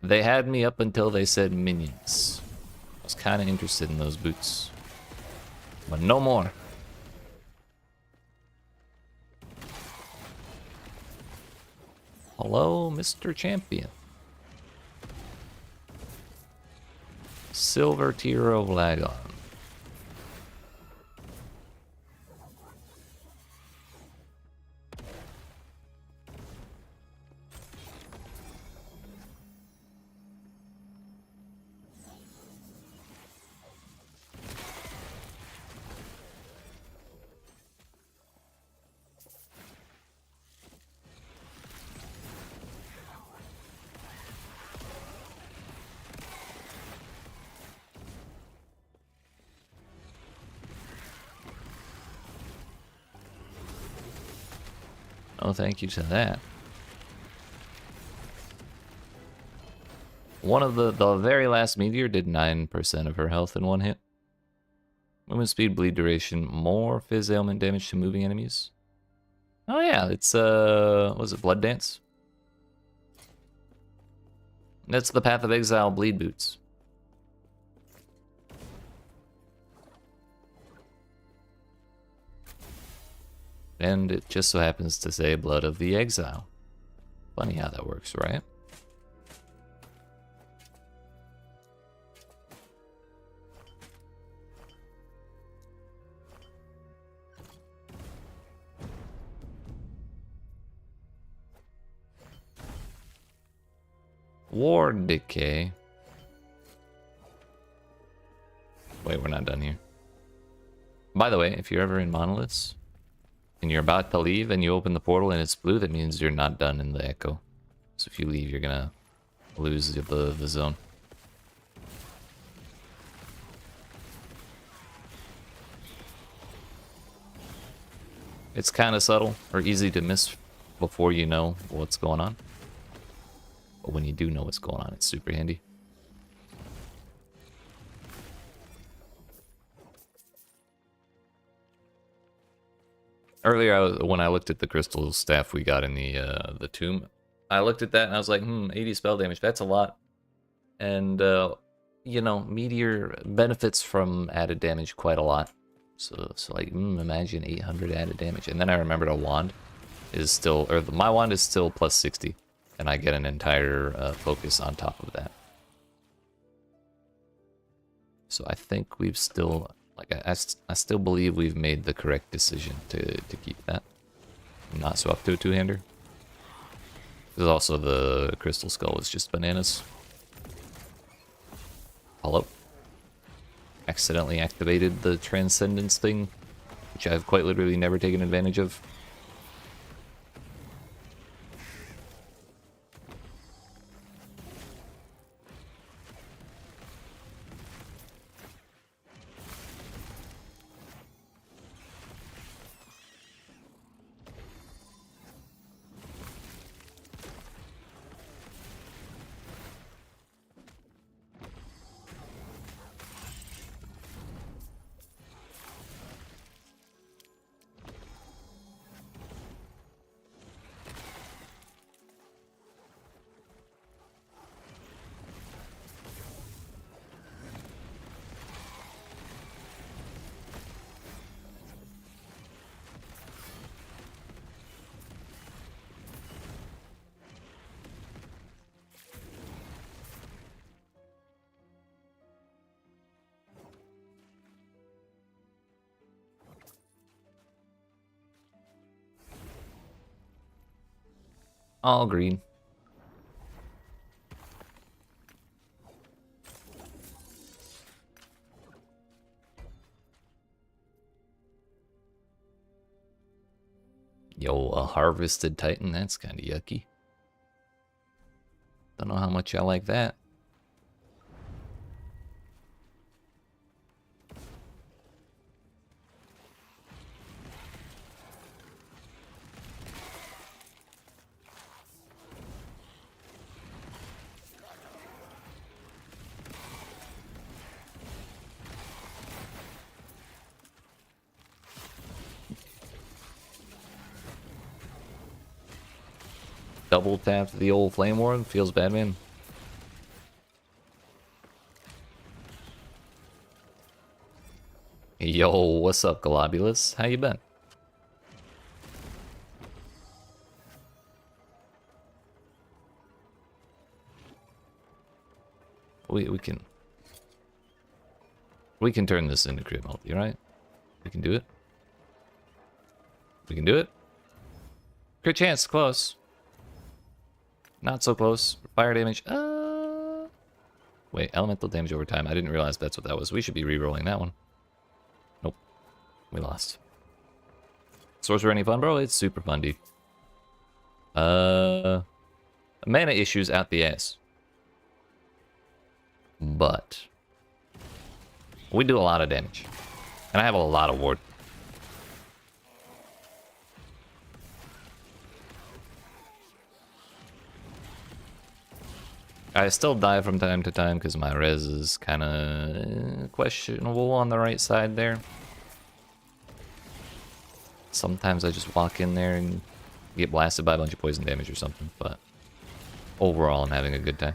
They had me up until they said minions. I was kind of interested in those boots. But no more. Hello, Mr. Champion. Silver tier of Lagon. Oh, thank you to that. One of the very last Meteor did 9% of her health in one hit. Movement speed, bleed duration, more fizz ailment damage to moving enemies. Oh yeah, it's was it Blood Dance? That's the Path of Exile bleed boots. And it just so happens to say Blood of the Exile. Funny how that works, right? Ward decay. Wait, we're not done here. By the way, if you're ever in Monoliths, and you're about to leave and you open the portal and it's blue, that means you're not done in the echo. So if you leave, you're gonna lose the zone. It's kind of subtle or easy to miss before you know what's going on. But when you do know what's going on, it's super handy. Earlier, when I looked at the crystal staff we got in the tomb, I looked at that and I was like, 80 spell damage, that's a lot. And, you know, Meteor benefits from added damage quite a lot. So like, imagine 800 added damage. And then I remembered a wand is still, or my wand is still plus 60. And I get an entire focus on top of that. So I think we've still... Like, I still believe we've made the correct decision to keep that. Not swap to a two-hander. Because also the crystal skull is just bananas. Hello. Accidentally activated the transcendence thing, which I've quite literally never taken advantage of. All green. Yo, a harvested titan, that's kind of yucky. Don't know how much I like that. Double tapped the old flame ward. Feels bad, man. Yo, what's up, Globulus? How you been? We can turn this into crit multi, right? We can do it. We can do it. Crit chance, close. Not so close. Fire damage. Wait, elemental damage over time. I didn't realize that's what that was. We should be re-rolling that one. Nope. We lost. Sorcerer any fun, bro? It's super fun, dude. Mana issues out the ass. But we do a lot of damage. And I have a lot of ward. I still die from time to time because my res is kind of questionable on the right side there. Sometimes I just walk in there and get blasted by a bunch of poison damage or something, but overall I'm having a good time.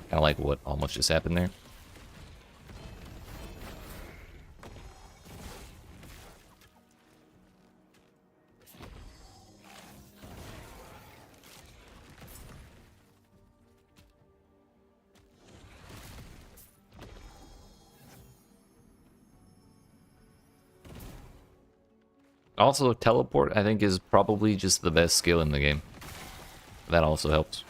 Kind of like what almost just happened there. Also, teleport, I think, is probably just the best skill in the game. That also helps.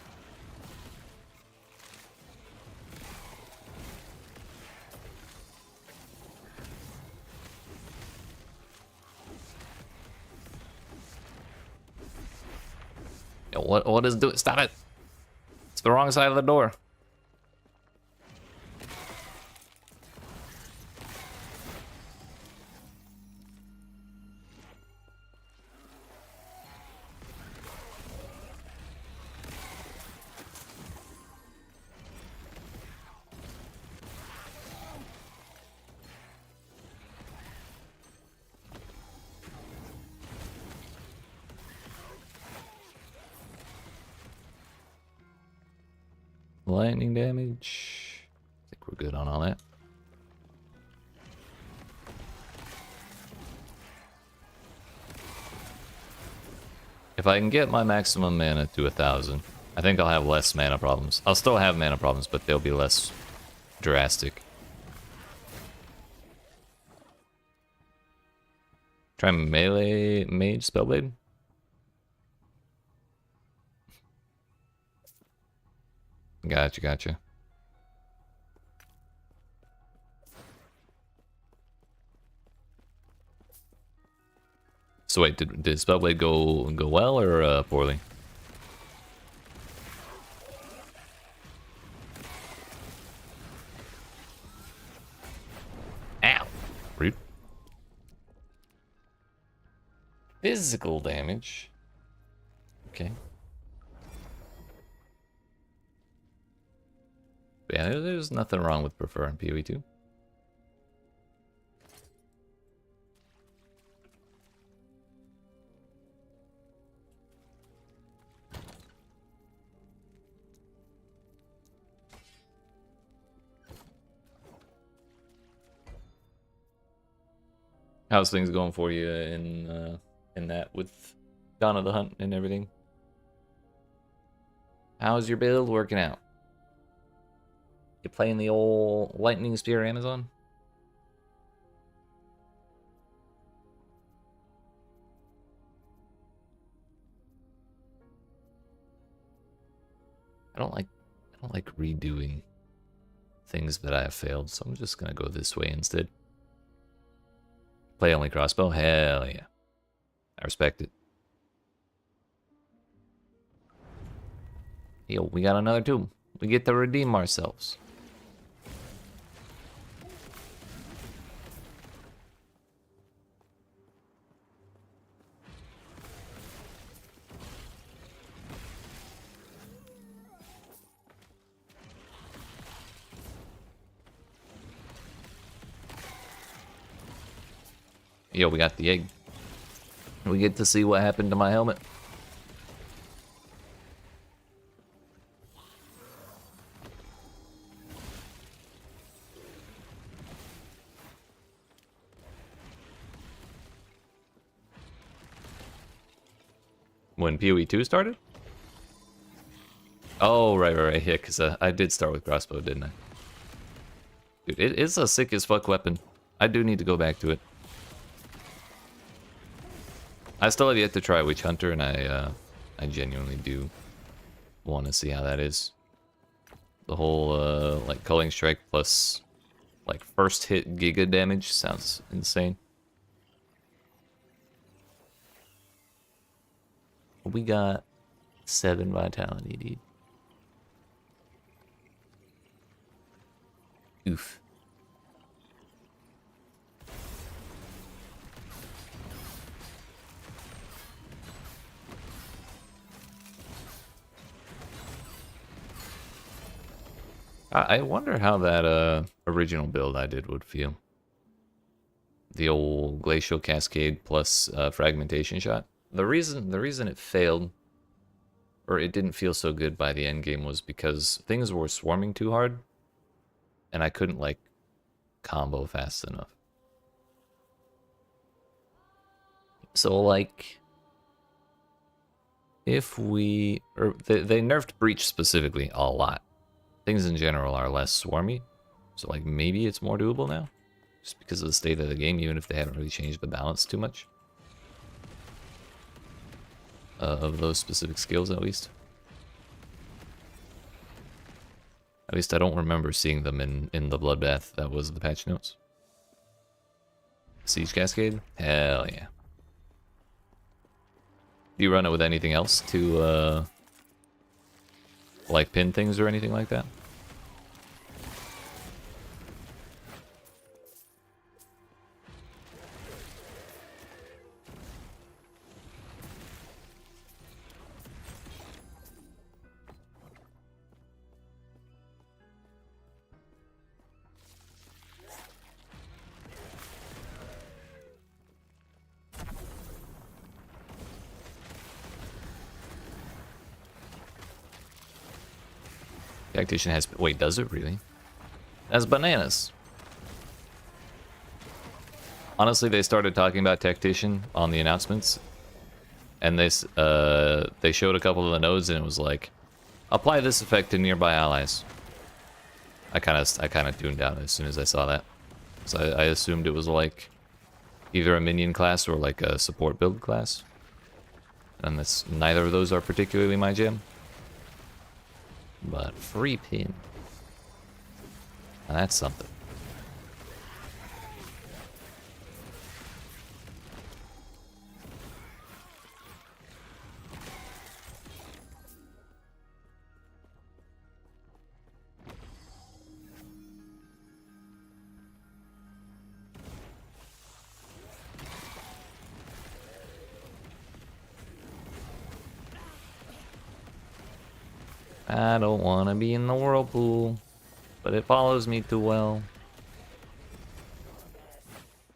Yo, what is do? Stop it! It's the wrong side of the door. Lightning damage. I think we're good on all that. If I can get my maximum mana to 1,000, I think I'll have less mana problems. I'll still have mana problems, but they'll be less drastic. Try melee mage spellblade. Gotcha. So wait, did Spellblade go well or poorly? Ow! Rude. Physical damage. Okay. Yeah, there's nothing wrong with preferring PoE 2. How's things going for you in that with Dawn of the Hunt and everything? How's your build working out? You playing the old Lightning Spear Amazon? I don't like redoing things that I have failed, so I'm just gonna go this way instead. Play only crossbow? Hell yeah. I respect it. Yo, we got another tomb. We get to redeem ourselves. Yo, we got the egg. We get to see what happened to my helmet. When PoE 2 started? Oh, right, yeah, because I did start with crossbow, didn't I? Dude, it is a sick as fuck weapon. I do need to go back to it. I still have yet to try Witch Hunter, and I genuinely do want to see how that is. The whole, like, Culling Strike plus, like, first hit Giga damage sounds insane. We got 7 vitality, dude. Oof. I wonder how that original build I did would feel. The old Glacial Cascade plus Fragmentation Shot. The reason it failed, or it didn't feel so good by the end game, was because things were swarming too hard, and I couldn't like combo fast enough. So like, if we, or they nerfed Breach specifically a lot. Things in general are less swarmy, so like maybe it's more doable now, just because of the state of the game, even if they haven't really changed the balance too much. Of those specific skills, at least. At least I don't remember seeing them in the Bloodbath. That was the patch notes. Siege Cascade? Hell yeah. Do you run it with anything else to, like pin things or anything like that? Tactician has... Wait, does it really? That's bananas. Honestly, they started talking about Tactician on the announcements, and they showed a couple of the nodes, and it was like, apply this effect to nearby allies. I kind of tuned out as soon as I saw that, so I assumed it was like either a minion class or like a support build class, and that's neither of those are particularly my jam. But free pin. Now that's something. I don't want to be in the whirlpool, but it follows me too well.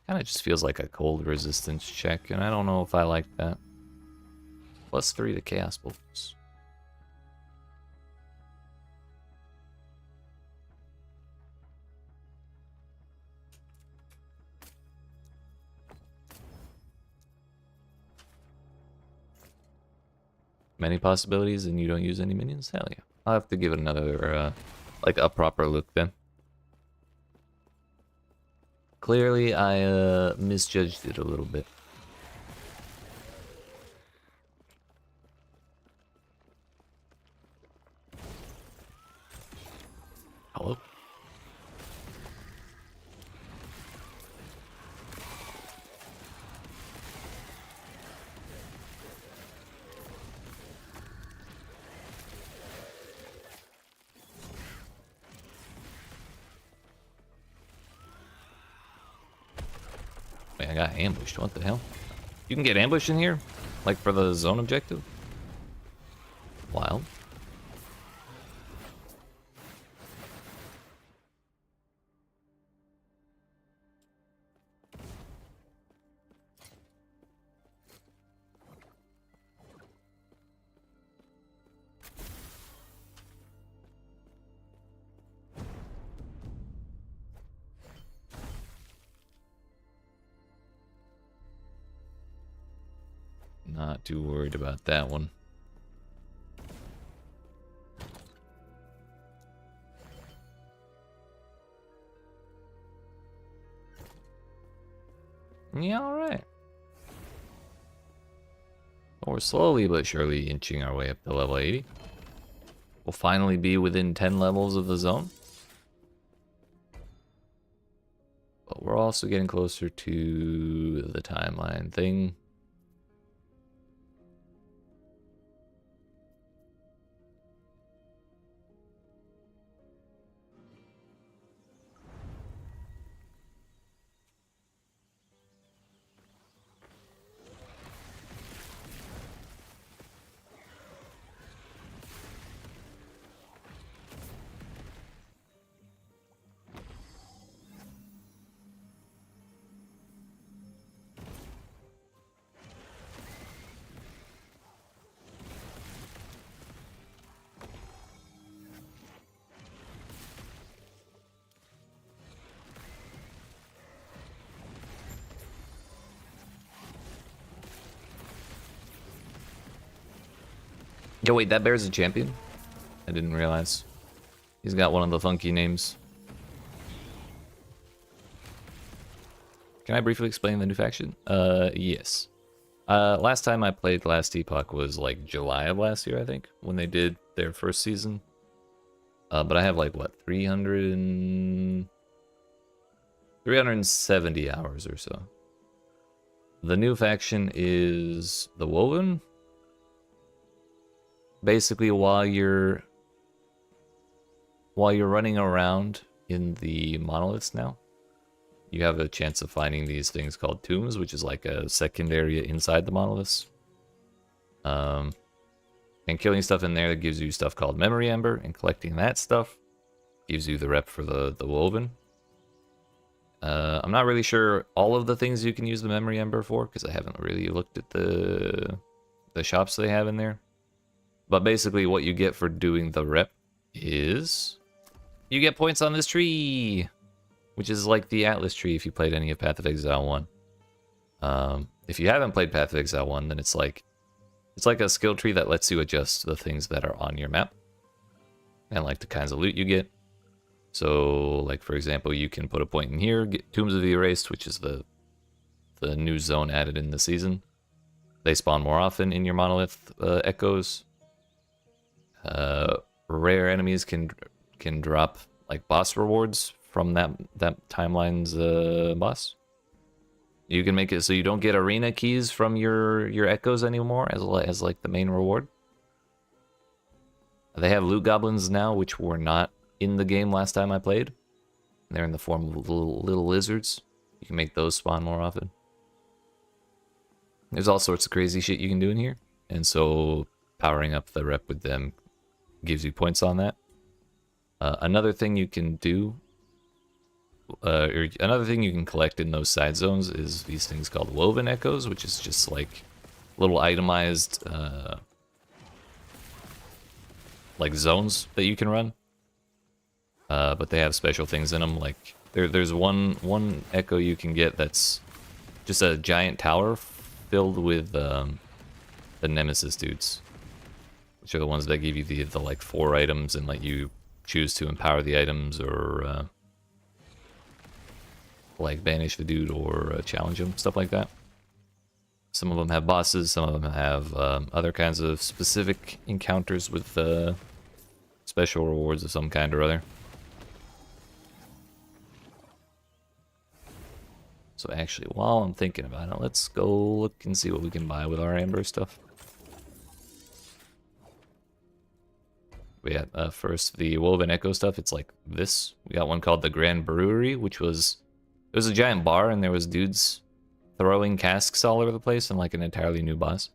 Kind of just feels like a cold resistance check, and I don't know if I like that. +3 to Chaos Bolts. Many possibilities, and you don't use any minions? Hell yeah. I'll have to give it another, like, a proper look then. Clearly, I, misjudged it a little bit. Hello? Wait, I got ambushed. What the hell? You can get ambushed in here? Like for the zone objective? Wild. Not too worried about that one. Yeah, alright. Well, we're slowly but surely inching our way up to level 80. We'll finally be within 10 levels of the zone. But we're also getting closer to the timeline thing. Yo, wait, that bear's a champion? I didn't realize. He's got one of the funky names. Can I briefly explain the new faction? Yes. Last time I played last Epoch was like July of last year, I think, when they did their first season. But I have like, what, 370 hours or so. The new faction is the Woven. Basically, while you're running around in the monoliths now, you have a chance of finding these things called tombs, which is like a second area inside the monoliths. And killing stuff in there that gives you stuff called memory ember, and collecting that stuff gives you the rep for the woven. I'm not really sure all of the things you can use the memory ember for, because I haven't really looked at the shops they have in there. But basically what you get for doing the rep is you get points on this tree, which is like the Atlas tree if you played any of Path of Exile 1. If you haven't played Path of Exile 1, then it's like a skill tree that lets you adjust the things that are on your map and like the kinds of loot you get. So like, for example, you can put a point in here, get Tombs of the Erased, which is the new zone added in the season. They spawn more often in your monolith echoes. Rare enemies can drop like boss rewards from that timeline's boss. You can make it so you don't get arena keys from your echoes anymore as like the main reward. They have loot goblins now, which were not in the game last time I played. They're in the form of little lizards. You can make those spawn more often. There's all sorts of crazy shit you can do in here, and so powering up the rep with them gives you points on that. Another thing you can do, or another thing you can collect in those side zones is these things called woven echoes, which is just like little itemized like zones that you can run. But they have special things in them. Like there's one echo you can get that's just a giant tower filled with the Nemesis dudes, which are the ones that give you the like 4 items and let you choose to empower the items or like banish the dude or challenge him, stuff like that. Some of them have bosses, some of them have other kinds of specific encounters with special rewards of some kind or other. So actually, while I'm thinking about it, let's go look and see what we can buy with our amber stuff. We got first the Woven Echo stuff. It's like this. We got one called the Grand Brewery, which was it was a giant bar and there was dudes throwing casks all over the place and like an entirely new boss.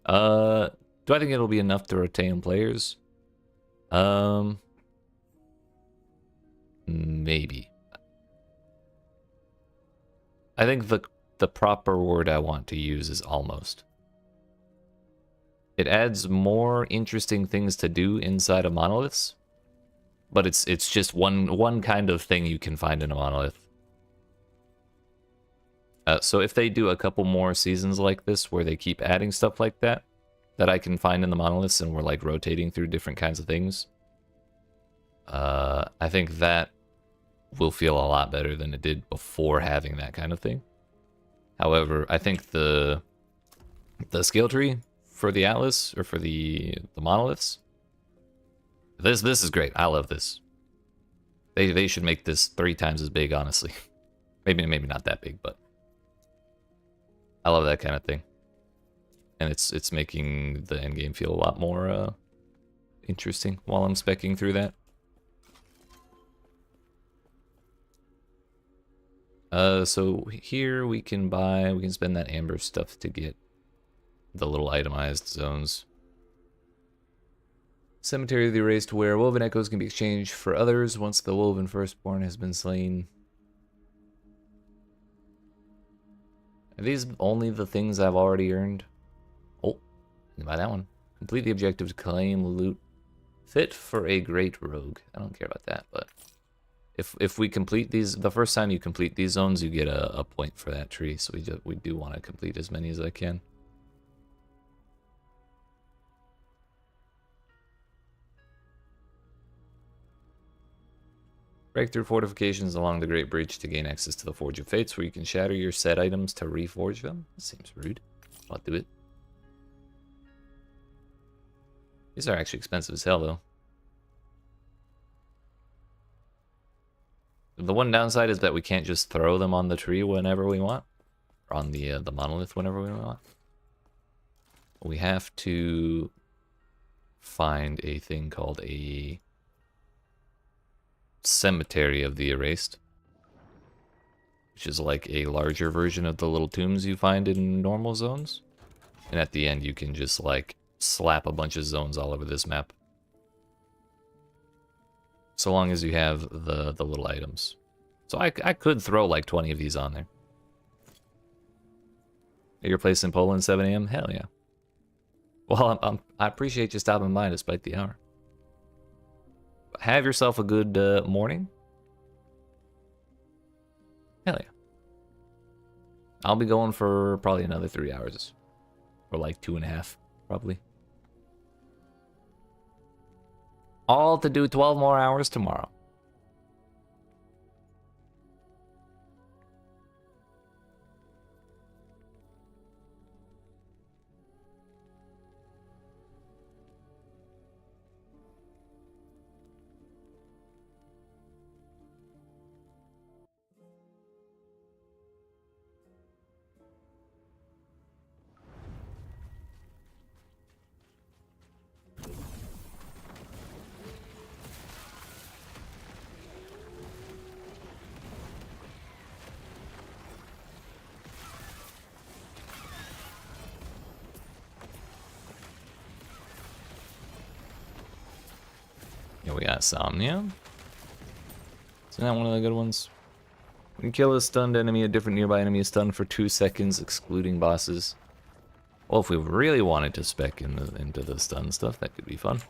Do I think it'll be enough to retain players? Maybe. I think the proper word I want to use is almost. It adds more interesting things to do inside of monoliths, but it's just one kind of thing you can find in a monolith. So if they do a couple more seasons like this where they keep adding stuff like that I can find in the monoliths and we're like rotating through different kinds of things, I think that will feel a lot better than it did before having that kind of thing. However, I think the skill tree for the Atlas or for the monoliths, this is great. I love this. They should make this 3 times as big, honestly. maybe not that big, but I love that kind of thing. And it's making the endgame feel a lot more interesting while I'm specking through that. So here we can spend that amber stuff to get the little itemized zones. Cemetery of the Erased, where woven echoes can be exchanged for others once the woven firstborn has been slain. Are these only the things I've already earned? Oh, I can buy that one. Complete the objective to claim loot. Fit for a great rogue. I don't care about that, but if we complete these, the first time you complete these zones, you get a point for that tree. So we do want to complete as many as I can. Break through fortifications along the Great Breach to gain access to the Forge of Fates, where you can shatter your set items to reforge them. That seems rude. I'll do it. These are actually expensive as hell, though. The one downside is that we can't just throw them on the tree whenever we want, or on the monolith whenever we want. We have to find a thing called a Cemetery of the Erased, which is like a larger version of the little tombs you find in normal zones. And at the end, you can just like slap a bunch of zones all over this map, so long as you have the little items. So I could throw like 20 of these on there. At your place in Poland, 7 a.m. Hell yeah. Well, I appreciate you stopping by despite the hour. Have yourself a good morning. Hell yeah. I'll be going for probably another 3 hours. Or like 2.5, probably. All to do 12 more hours tomorrow. Yeah, we got Somnia. Isn't that one of the good ones? When you kill a stunned enemy, a different nearby enemy is stunned for 2 seconds, excluding bosses. Well, if we really wanted to spec into the stun stuff, that could be fun.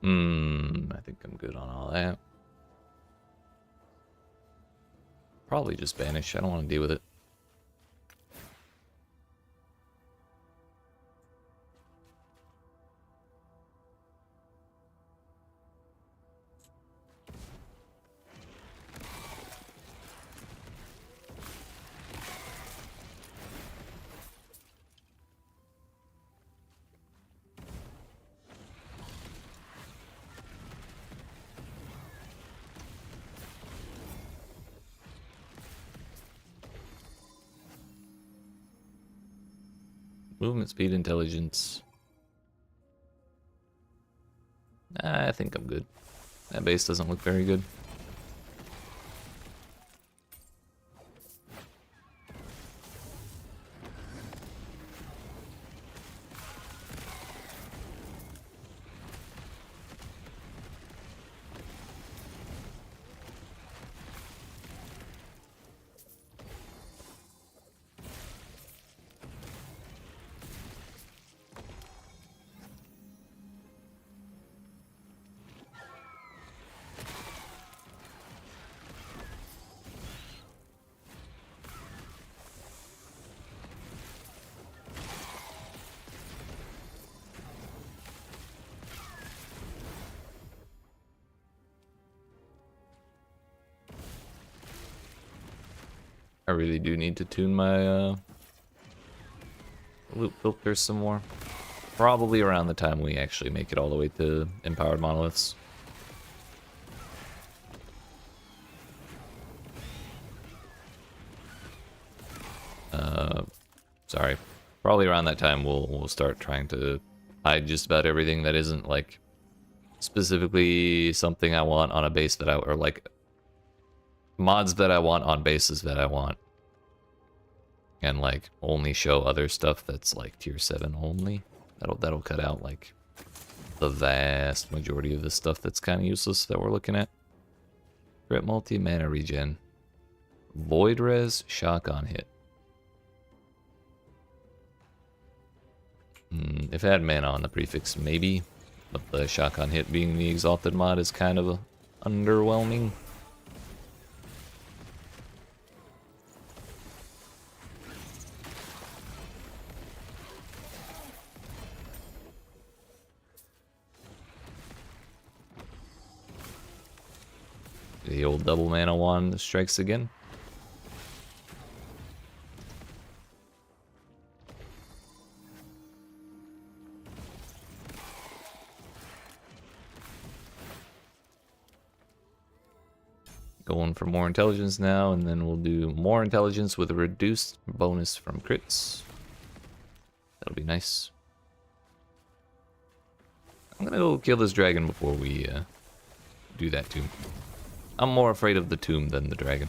I think I'm good on all that. Probably just banish. I don't want to deal with it. Movement speed, intelligence. I think I'm good. That base doesn't look very good. I really do need to tune my loop filter some more. Probably around the time we actually make it all the way to empowered monoliths. Sorry. Probably around that time we'll start trying to hide just about everything that isn't like specifically something I want on a base that or like mods that I want on bases that I want. And like only show other stuff that's like tier 7 only. That'll cut out like the vast majority of the stuff that's kind of useless that we're looking at. Crit multi, mana regen. Void res, shock on hit. If I had mana on the prefix, maybe. But the shock on hit being the exalted mod is kind of underwhelming. The old double mana wand strikes again. Going for more intelligence now, and then we'll do more intelligence with a reduced bonus from crits. That'll be nice. I'm gonna go kill this dragon before we do that tomb. I'm more afraid of the tomb than the dragon.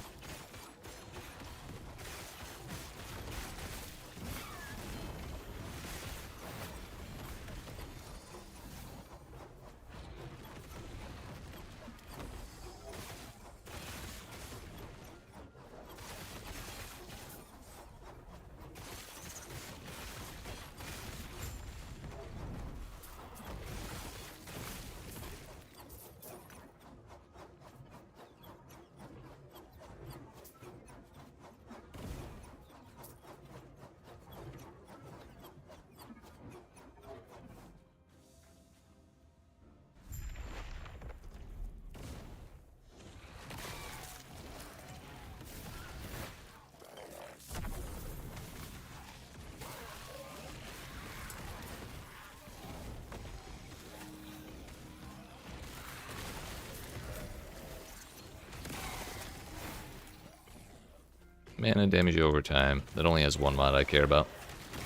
Mana damage over time. That only has one mod I care about.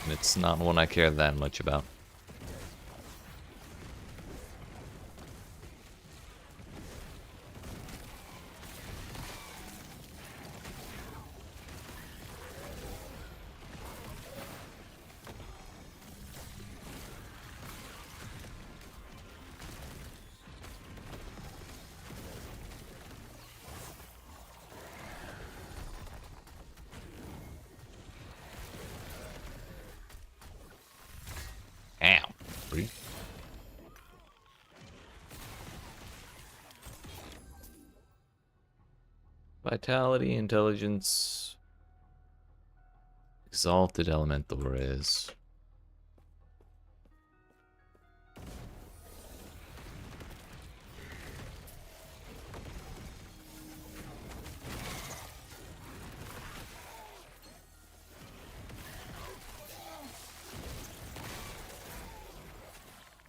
And it's not one I care that much about. Vitality, intelligence, exalted elemental res.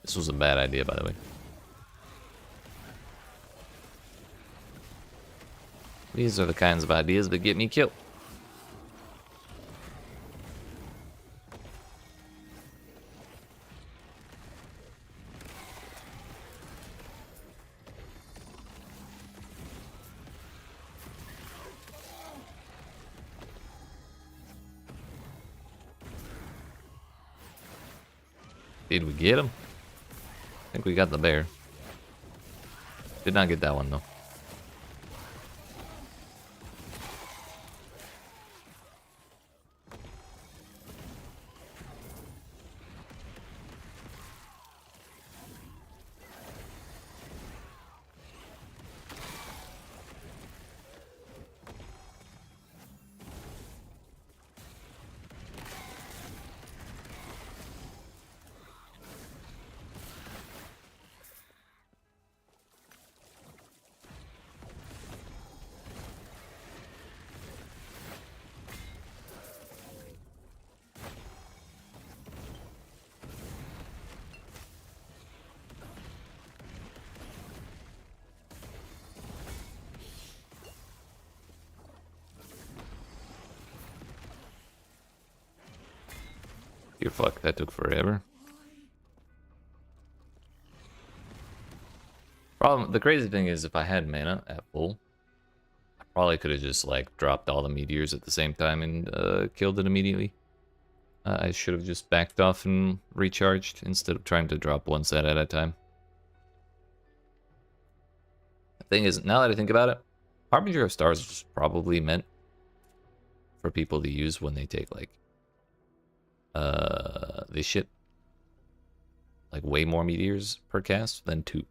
This was a bad idea, by the way. These are the kinds of ideas that get me killed. Did we get him? I think we got the bear. Did not get that one though. Dear fuck, that took forever. The crazy thing is, if I had mana at full, I probably could have just like dropped all the meteors at the same time and killed it immediately. I should have just backed off and recharged instead of trying to drop one set at a time. The thing is, now that I think about it, Harbinger of Stars was probably meant for people to use when they take like this shit, like way more meteors per cast than 2.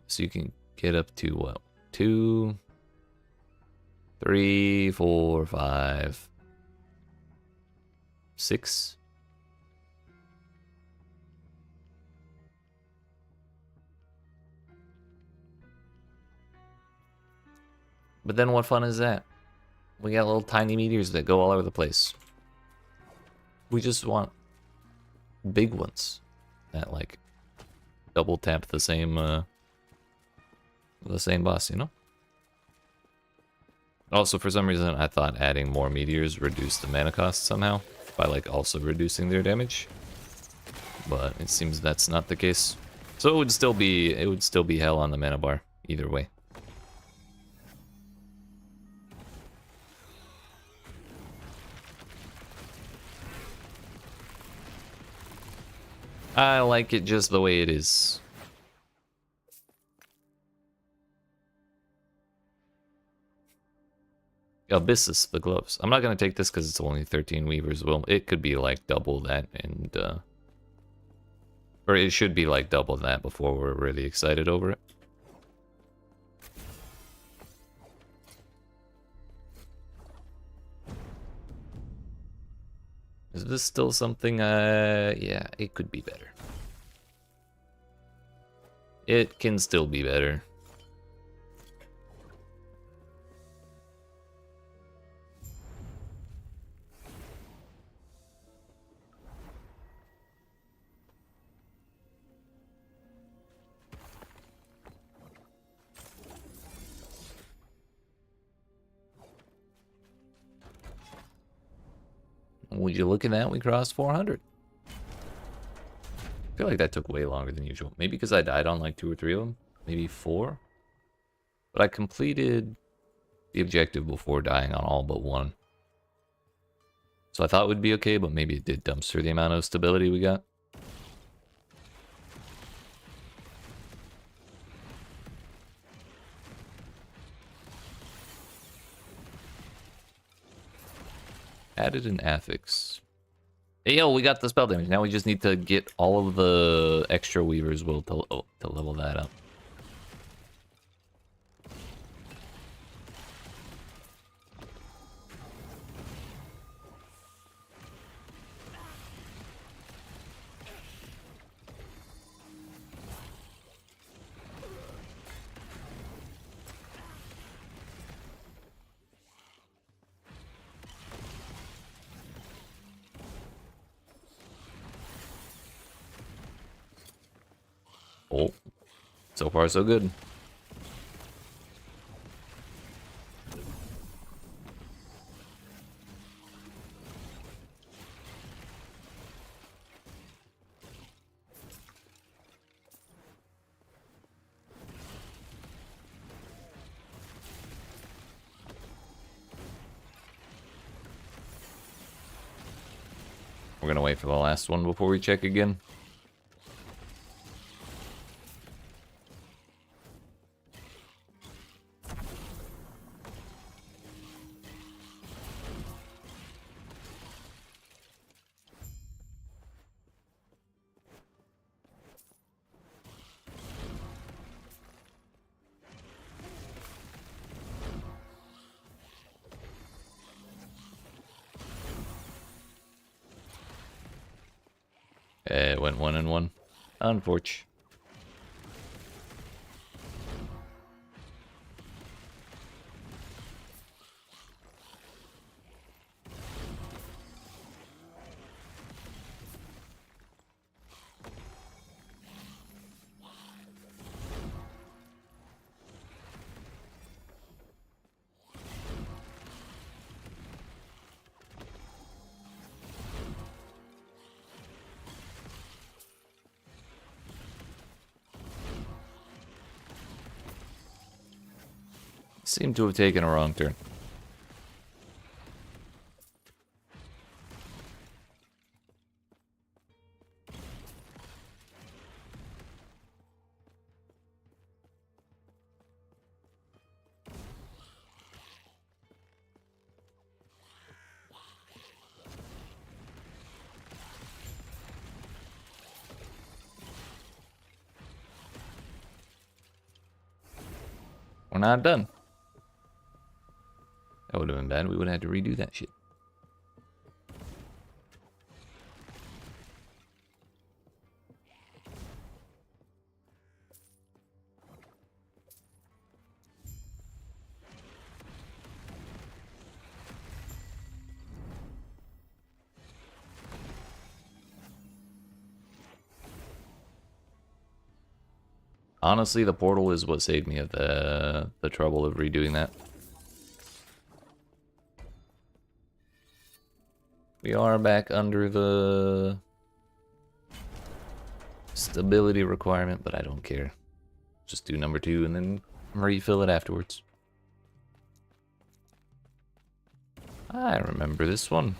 So you can get up to what? 2, 3, 4, 5, 6. But then what fun is that? We got little tiny meteors that go all over the place. We just want big ones that like double tap the same boss, you know? Also, for some reason, I thought adding more meteors reduced the mana cost somehow by like also reducing their damage, but it seems that's not the case. So it would still be hell on the mana bar either way. I like it just the way it is. Abyssus, the gloves. I'm not going to take this because it's only 13 weavers. Well, it could be like double that and... or it should be like double that before we're really excited over it. Is this still something, yeah, it could be better. It can still be better. Would you look at that? We crossed 400. I feel like that took way longer than usual. Maybe because I died on like 2 or 3 of them. Maybe 4. But I completed the objective before dying on all but 1. So I thought it would be okay, but maybe it did dumpster the amount of stability we got. Added an affix. Hey, yo, we got the spell damage. Now we just need to get all of the extra Weaver's Will to level that up. Oh, so far so good. We're gonna wait for the last one before we check again. It went 1 and 1. Unfortunate. Seem to have taken a wrong turn. We're not done. That would have been bad. We would have had to redo that shit. Honestly, the portal is what saved me of the trouble of redoing that. We are back under the stability requirement, but I don't care. Just do number 2 and then refill it afterwards. I remember this one.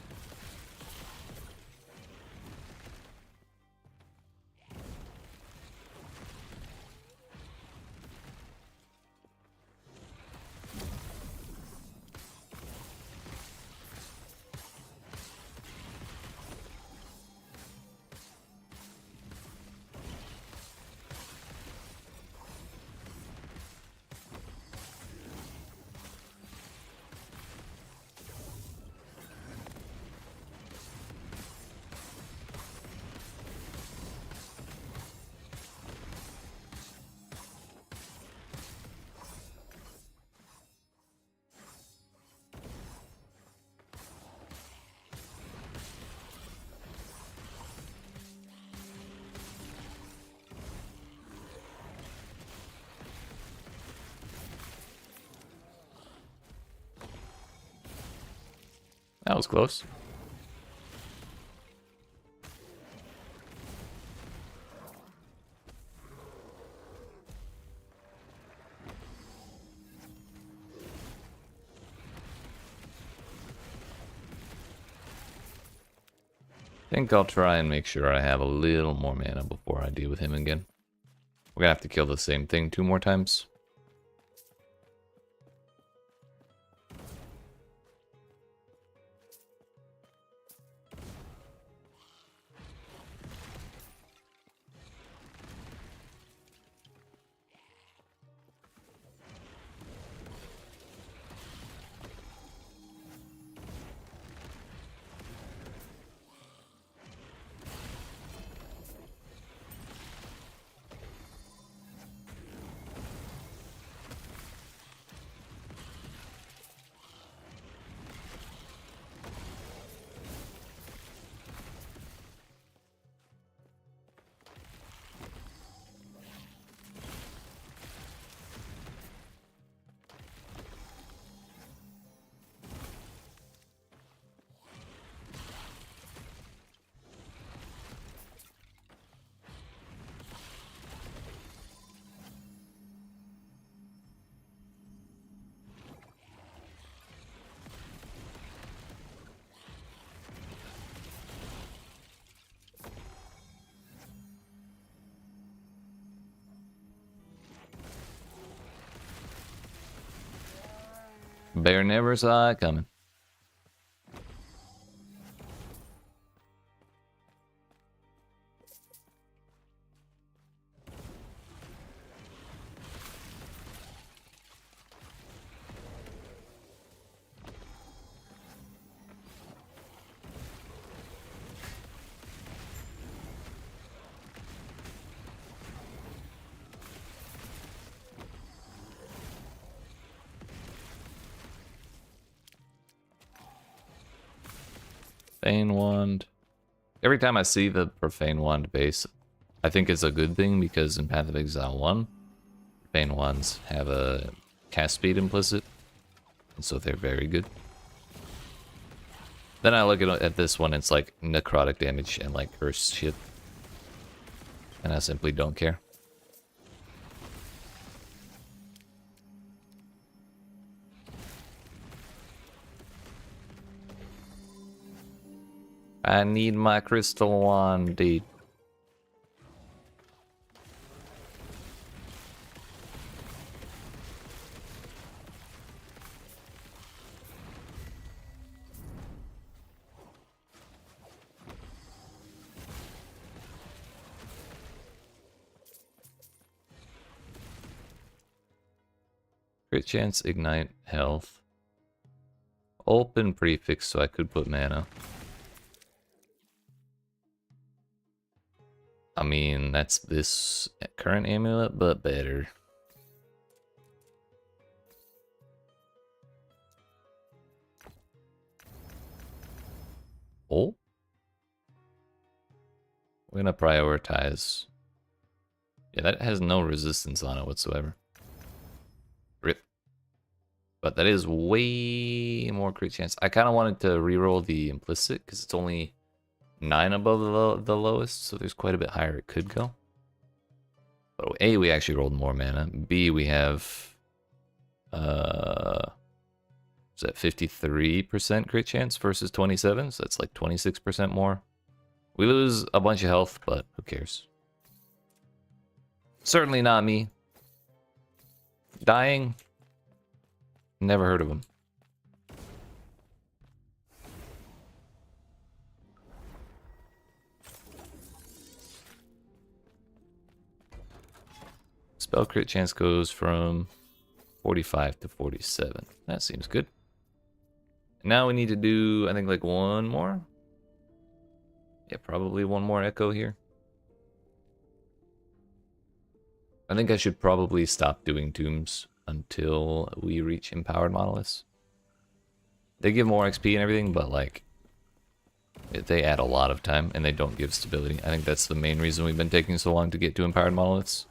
That was close. I think I'll try and make sure I have a little more mana before I deal with him again. We're gonna have to kill the same thing 2 more times. Bear never saw it coming. Profane Wand. Every time I see the Profane Wand base, I think it's a good thing because in Path of Exile 1, Profane Wands have a cast speed implicit, and so they're very good. Then I look at this one, it's like necrotic damage and like curse shit. And I simply don't care. I need my crystal wand, dude. Crit chance, ignite, health. Open prefix, so I could put mana. I mean, that's this current amulet, but better. Oh? We're gonna prioritize. Yeah, that has no resistance on it whatsoever. Rip. But that is way more crit chance. I kind of wanted to reroll the implicit because it's only 9 above the lowest, so there's quite a bit higher it could go. But A, we actually rolled more mana. B, we have is that 53% crit chance versus 27, so that's like 26% more. We lose a bunch of health, but who cares? Certainly not me. Dying? Never heard of him. Spell crit chance goes from 45 to 47. That seems good. Now we need to do, I think, like one more. Yeah, probably one more echo here. I think I should probably stop doing tombs until we reach empowered monoliths. They give more XP and everything, but like they add a lot of time and they don't give stability. I think that's the main reason we've been taking so long to get to empowered monoliths.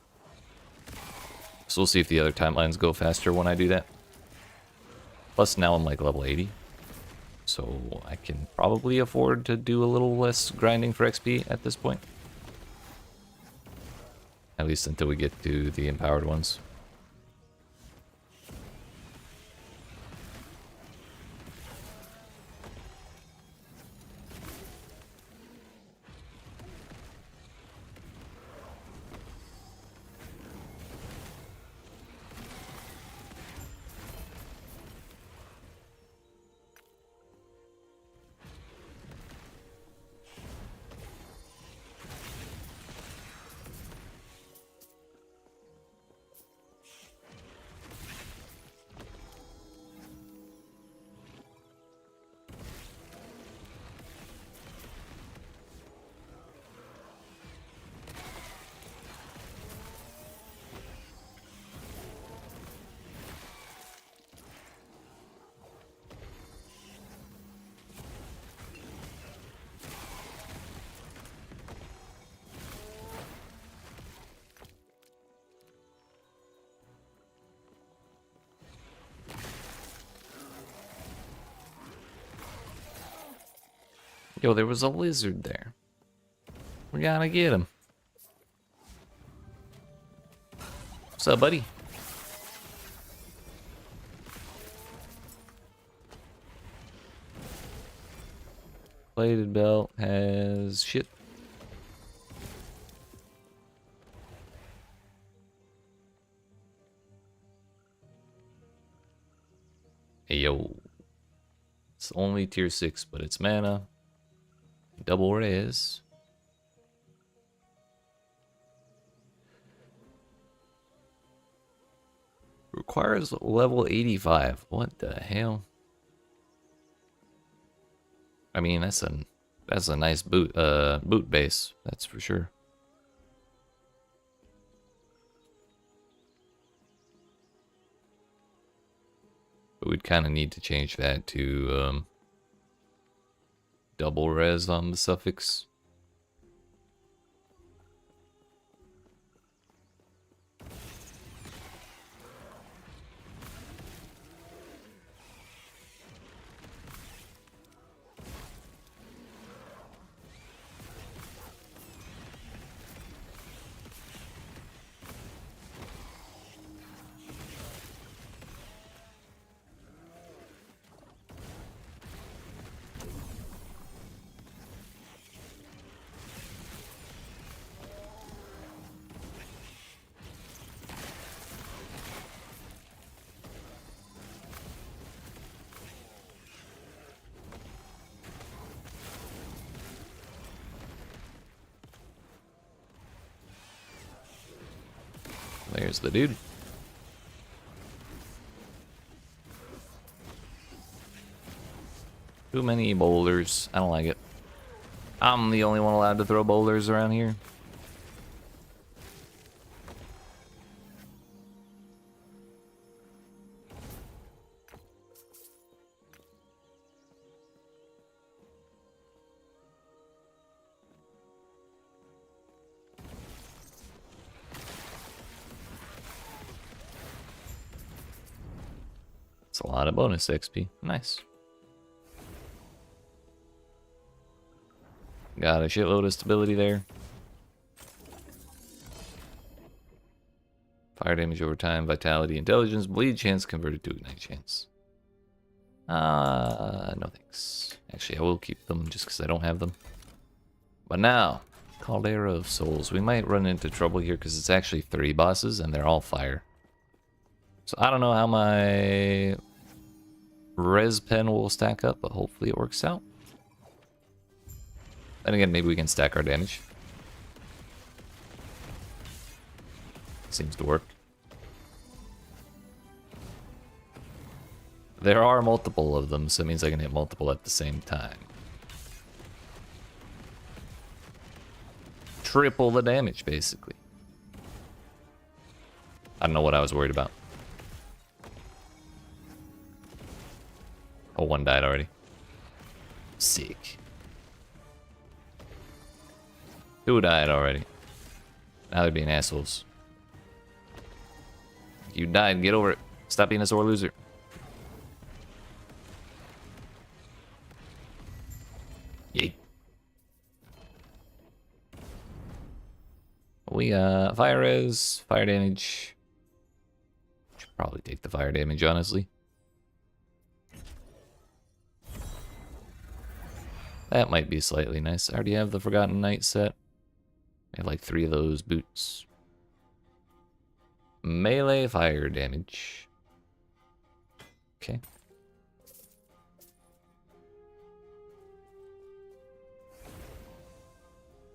So we'll see if the other timelines go faster when I do that. Plus now I'm like level 80. So I can probably afford to do a little less grinding for XP at this point. At least until we get to the empowered ones. Yo, there was a lizard there. We gotta get him. What's up, buddy? Plated belt has shit. Hey yo. It's only tier 6, but it's mana. Double res. Requires level 85. What the hell? I mean, that's a nice boot base, that's for sure. But we'd kind of need to change that to double res on the suffix. There's the dude. Too many boulders. I don't like it. I'm the only one allowed to throw boulders around here. It's a lot of bonus XP. Nice. Got a shitload of stability there. Fire damage over time, vitality, intelligence, bleed chance converted to ignite chance. No thanks. Actually, I will keep them just because I don't have them. But now, Caldera of Souls. We might run into trouble here because it's actually 3 bosses and they're all fire. So I don't know how my res pen will stack up, but hopefully it works out. Then again, maybe we can stack our damage. Seems to work. There are multiple of them, so it means I can hit multiple at the same time. Triple the damage, basically. I don't know what I was worried about. Oh, one died already. Sick. 2 died already. Now they're being assholes. You died, get over it. Stop being a sore loser. Yay. We got fire res, fire damage. Should probably take the fire damage, honestly. That might be slightly nice. I already have the Forgotten Knight set. I have like 3 of those boots. Melee fire damage. Okay.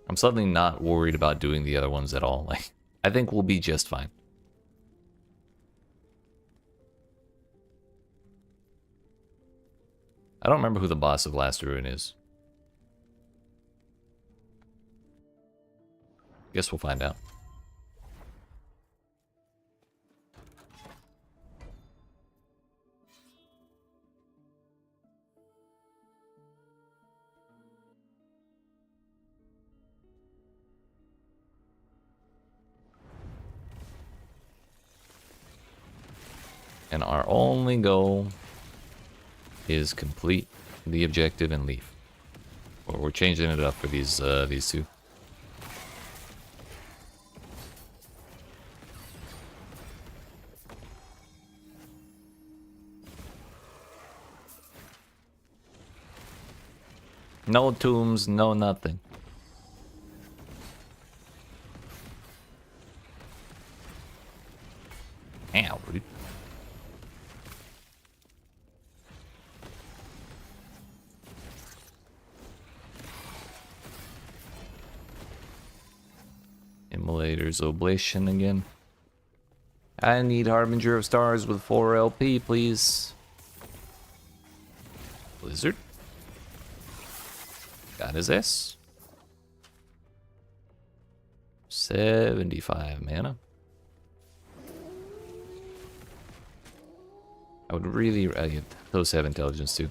I'm suddenly not worried about doing the other ones at all. Like, I think we'll be just fine. I don't remember who the boss of Last Ruin is. Guess we'll find out. And our only goal is complete the objective and leave. Or we're changing it up for these 2. No tombs, no nothing. Ow, dude. Harbinger Oblation again. I need Harbinger of Stars with 4 LP, please. Blizzard. Got his S. 75 mana. I would really... those have intelligence too.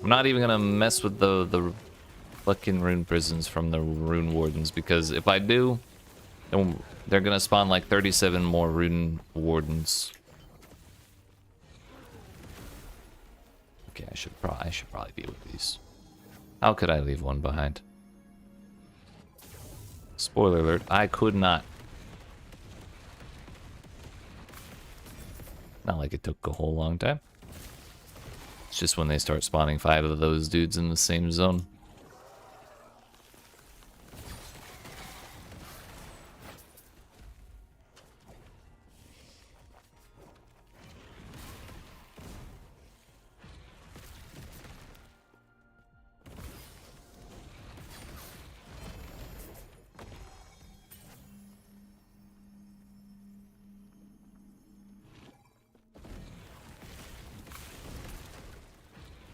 I'm not even gonna mess with the fucking rune prisons from the rune wardens, because if I do, then they're gonna spawn like 37 more rune wardens. Okay, I should probably deal with these. How could I leave one behind? Spoiler alert, I could not. Not like it took a whole long time. It's just when they start spawning 5 of those dudes in the same zone.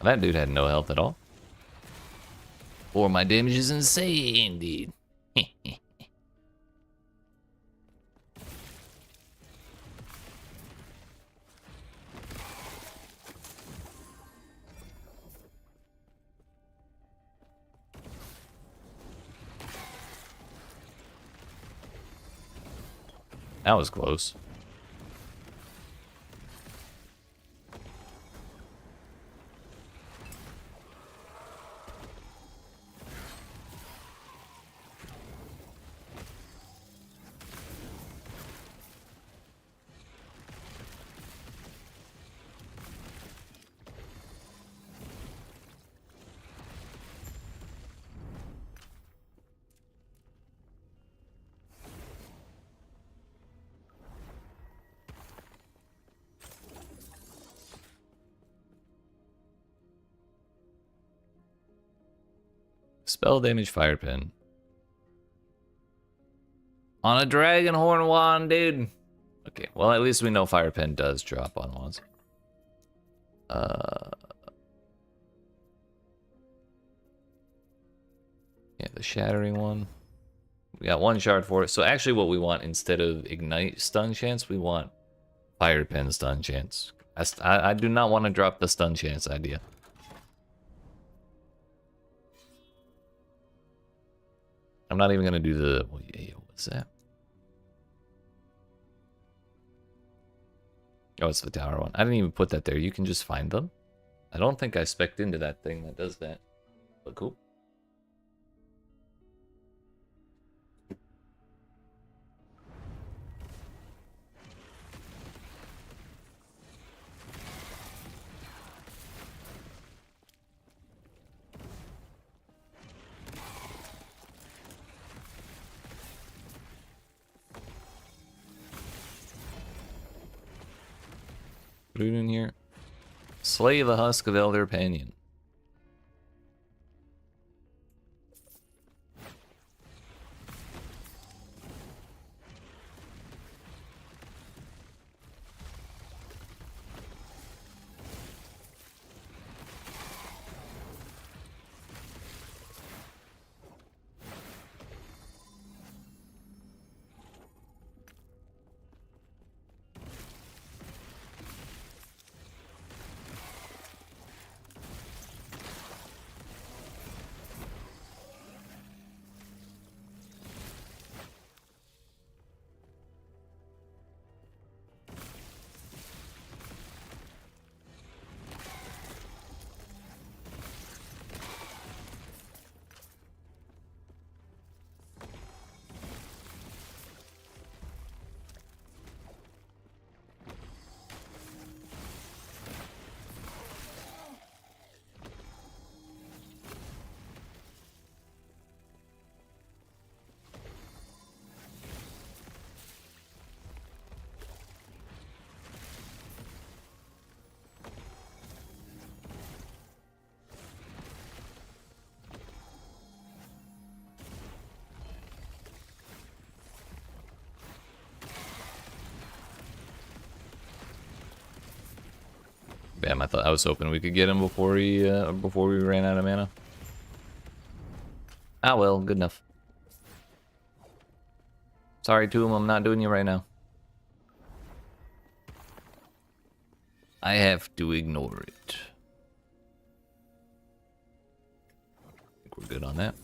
That dude had no health at all. Or my damage is insane, dude. That was close. Spell damage fire pin. On a dragon horn wand, dude. Okay, well at least we know fire pin does drop on wands. Yeah, the shattering one. We got 1 shard for it. So actually what we want instead of ignite stun chance, we want fire pin stun chance. I do not want to drop the stun chance idea. I'm not even gonna do the... what's that? Oh, it's the tower one. I didn't even put that there. You can just find them. I don't think I spec'd into that thing that does that. But cool. Rune in here. Slay the husk of Elder Panion. Bam! I was hoping we could get him before we ran out of mana. Ah well, good enough. Sorry to him, I'm not doing you right now. I have to ignore it. I think we're good on that.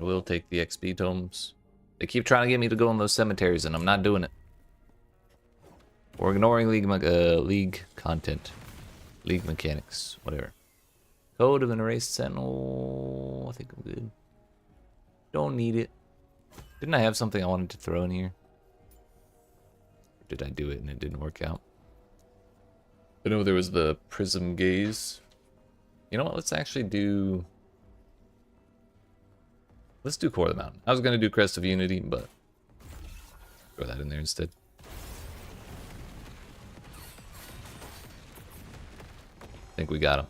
I will take the XP tomes. They keep trying to get me to go in those cemeteries, and I'm not doing it. We're ignoring league content. League mechanics, whatever. Code of an erased sentinel. I think I'm good. Don't need it. Didn't I have something I wanted to throw in here? Or did I do it and it didn't work out? I know there was the prism gaze. You know what? Let's actually do... Let's do Core of the Mountain. I was going to do Crest of Unity, but... throw that in there instead. I think we got him.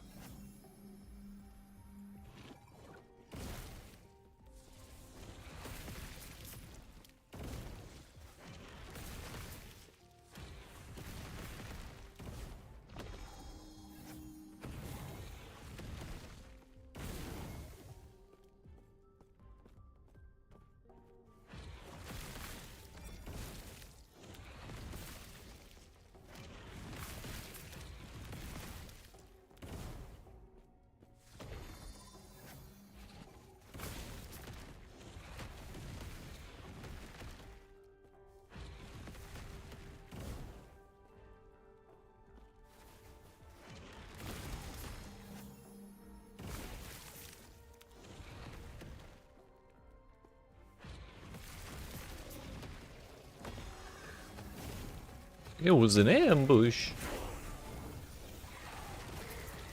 It was an ambush.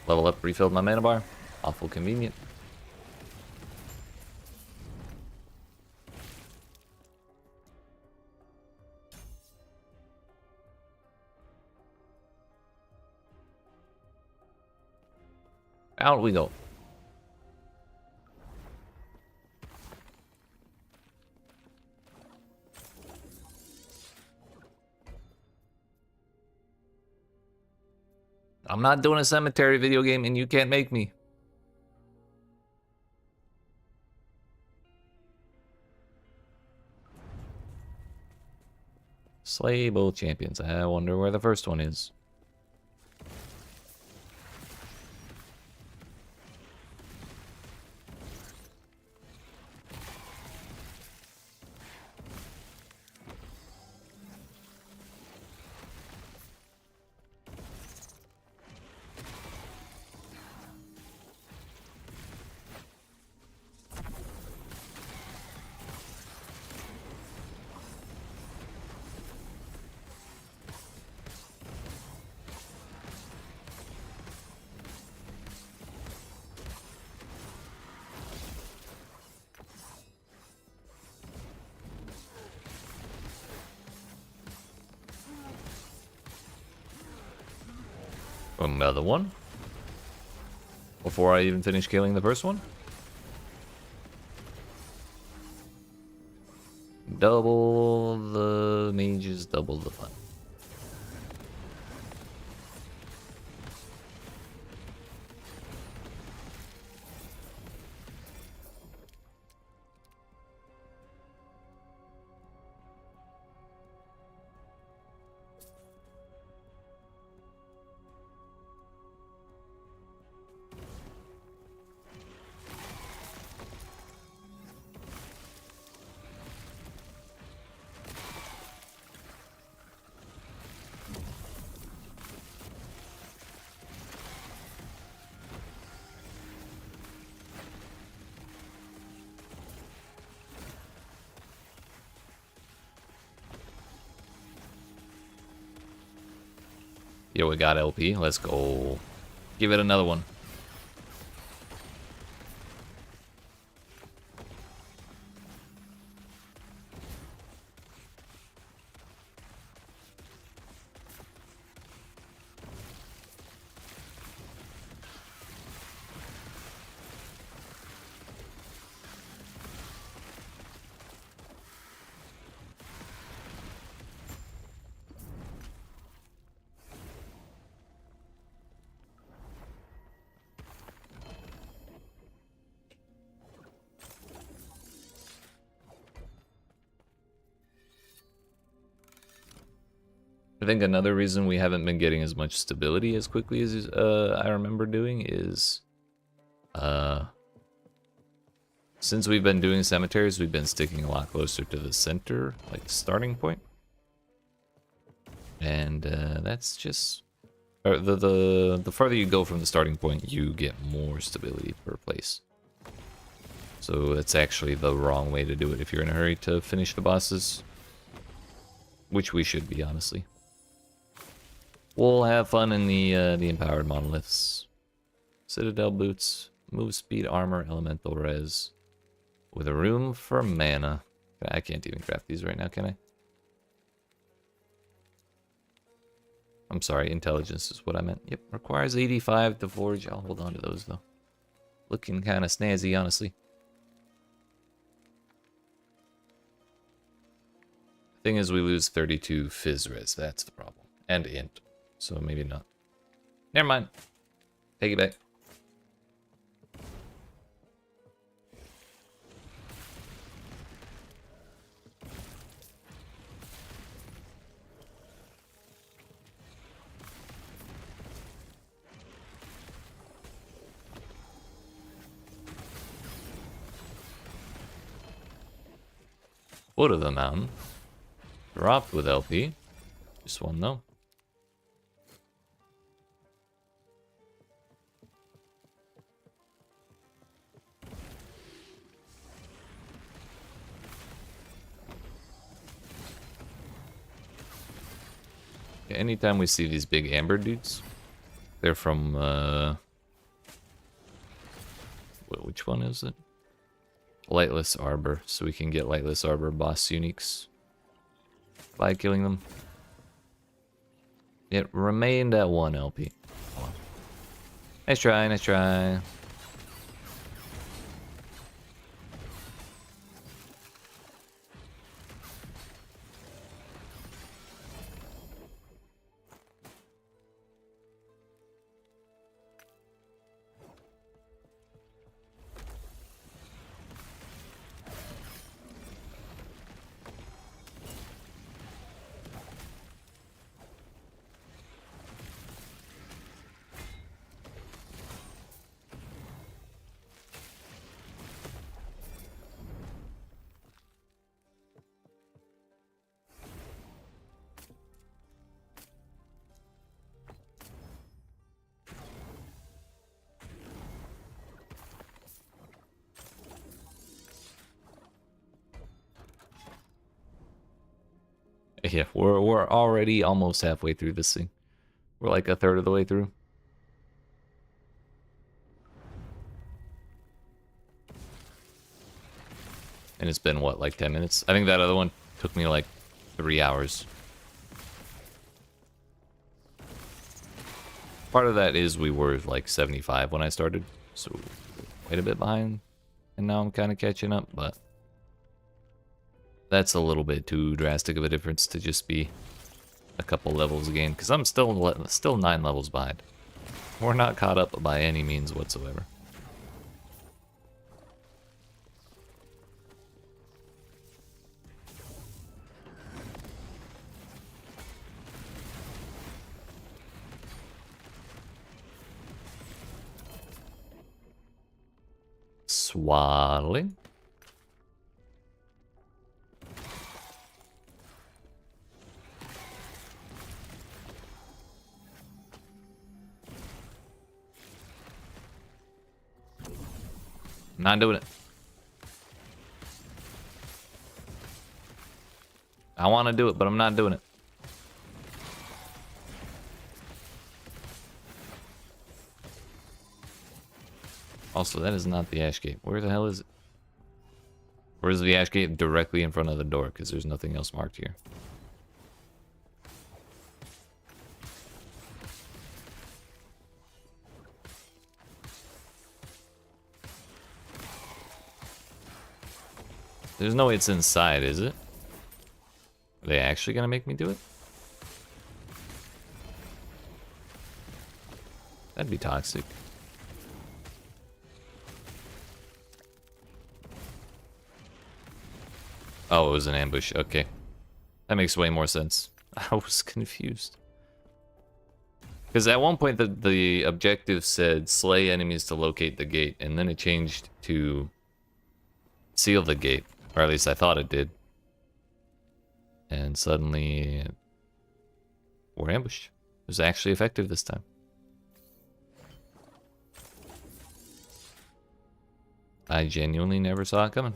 Level up, refilled my mana bar. Awful convenient. Out we go. I'm not doing a cemetery video game and you can't make me. Slay both champions. I wonder where the first one is. Another one. Before I even finish killing the first one. Double the mages, double the fun. Yo, we got LP. Let's go. Give it another one. I think another reason we haven't been getting as much stability as quickly as I remember doing is since we've been doing cemeteries, we've been sticking a lot closer to the center, like starting point. And that's just the farther you go from the starting point, you get more stability per place. So that's actually the wrong way to do it if you're in a hurry to finish the bosses, which we should be, honestly. We'll have fun in the empowered monoliths. Citadel boots, move speed, armor, elemental res, with a room for mana. I can't even craft these right now, can I? I'm sorry, intelligence is what I meant. Yep, requires 85 to forge. I'll hold on to those though. Looking kind of snazzy, honestly. Thing is, we lose 32 fizz res. That's the problem, and int. So maybe not. Never mind. Take it back. Foot of the mountain. Dropped with LP. Just one though. Yeah, anytime we see these big amber dudes, they're from which one is it? Lightless Arbor, so we can get Lightless Arbor boss uniques by killing them. It remained at 1 LP. Oh. Nice try, nice try. Yeah, we're already almost halfway through this thing. We're like a third of the way through. And it's been what, like 10 minutes? I think that other one took me like 3 hours. Part of that is we were like 75 when I started, so quite a bit behind. And now I'm kind of catching up, but that's a little bit too drastic of a difference to just be a couple levels again, because I'm still 9 levels behind. We're not caught up by any means whatsoever. Swaddling. Not doing it. I want to do it, but I'm not doing it. Also, that is not the ash gate. Where the hell is it? Or is the ash gate directly in front of the door? Because there's nothing else marked here. There's no way it's inside, is it? Are they actually gonna make me do it? That'd be toxic. Oh, it was an ambush. Okay. That makes way more sense. I was confused. Because at one point the objective said slay enemies to locate the gate, and then it changed to seal the gate. Or at least I thought it did. And suddenly we're ambushed. It was actually effective this time. I genuinely never saw it coming.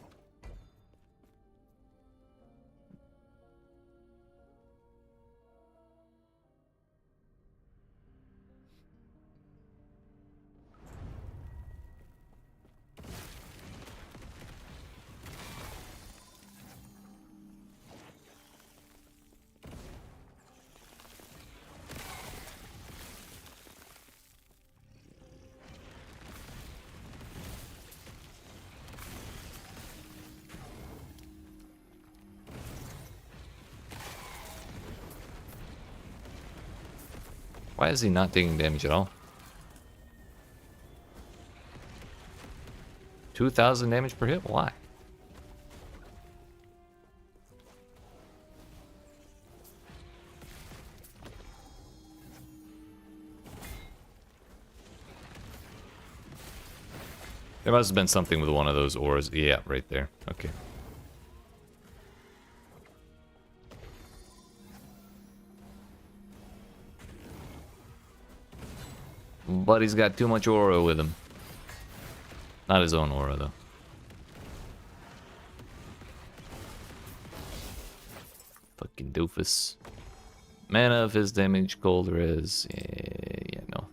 Why is he not taking damage at all? 2,000 damage per hit? Why? There must have been something with one of those auras. Yeah, right there. Okay. But he's got too much aura with him. Not his own aura, though. Fucking doofus. Mana of his damage, cold res. Yeah, no.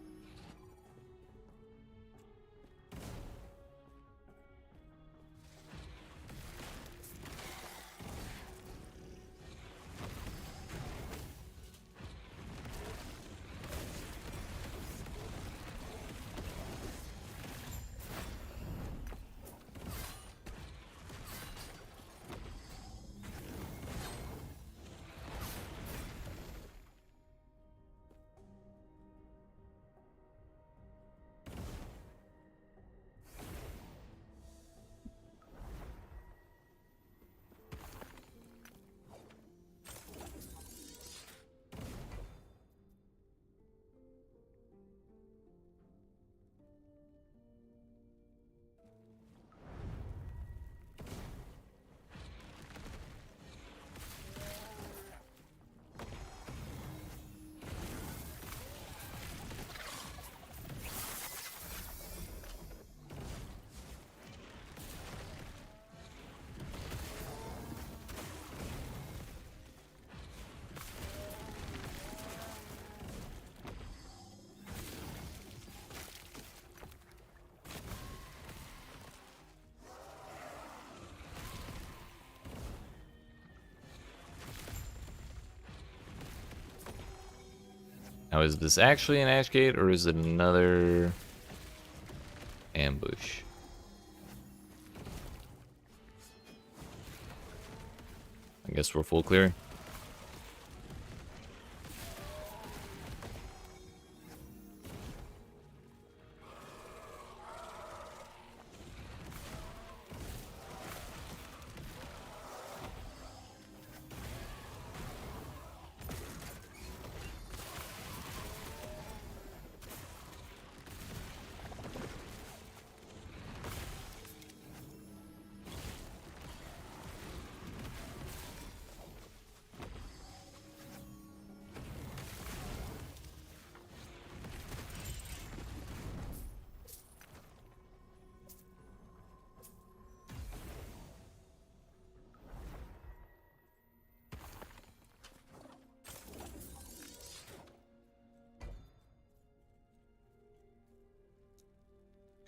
Now, is this actually an Ash Gate, or is it another ambush? I guess we're full clearing.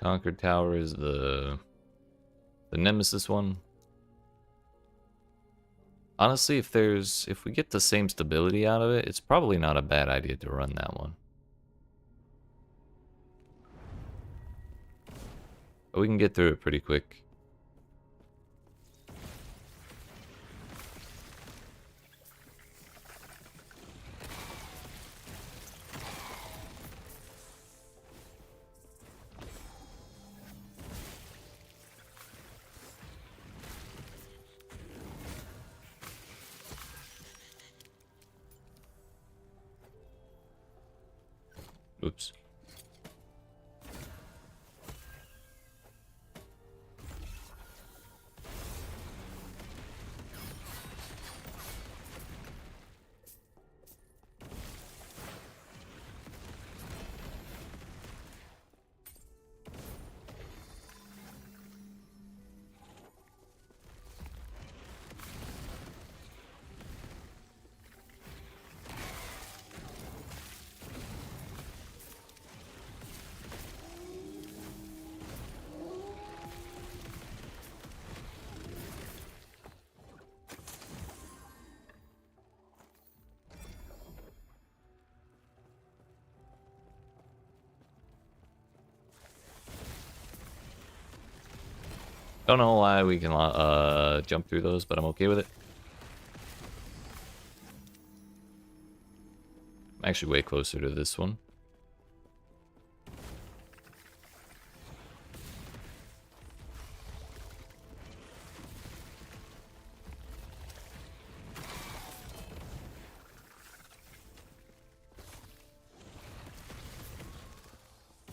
Conquered Tower is the Nemesis one. Honestly, if we get the same stability out of it, it's probably not a bad idea to run that one. But we can get through it pretty quick. Don't know why we can jump through those, but I'm okay with it. I'm actually way closer to this one.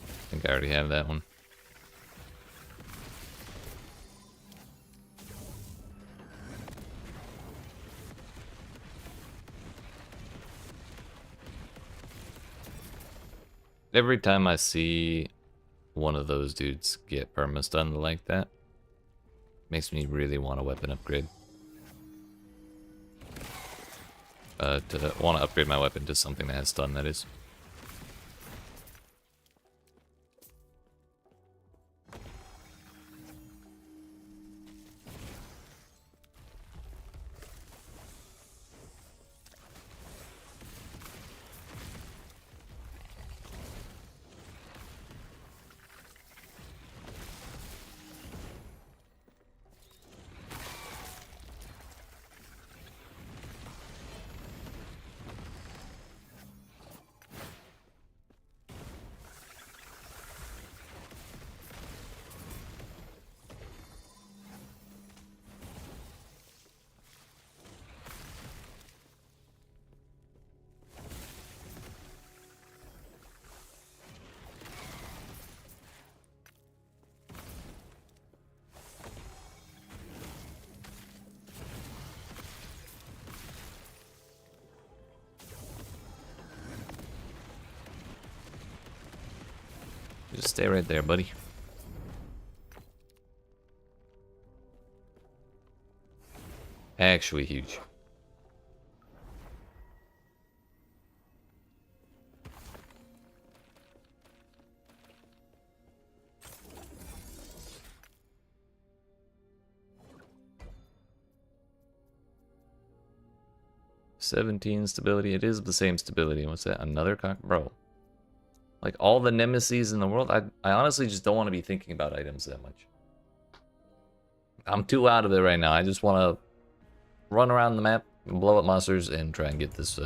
I think I already have that one. Every time I see one of those dudes get perma-stunned like that, makes me really want a weapon upgrade. To want to upgrade my weapon to something that has stun, that is. Just stay right there, buddy. Actually huge. "17 stability." It is the same stability. What's that? Another cock? Bro. Like, all the nemesis in the world, I honestly just don't want to be thinking about items that much. I'm too out of it right now. I just want to run around the map, blow up monsters, and try and get this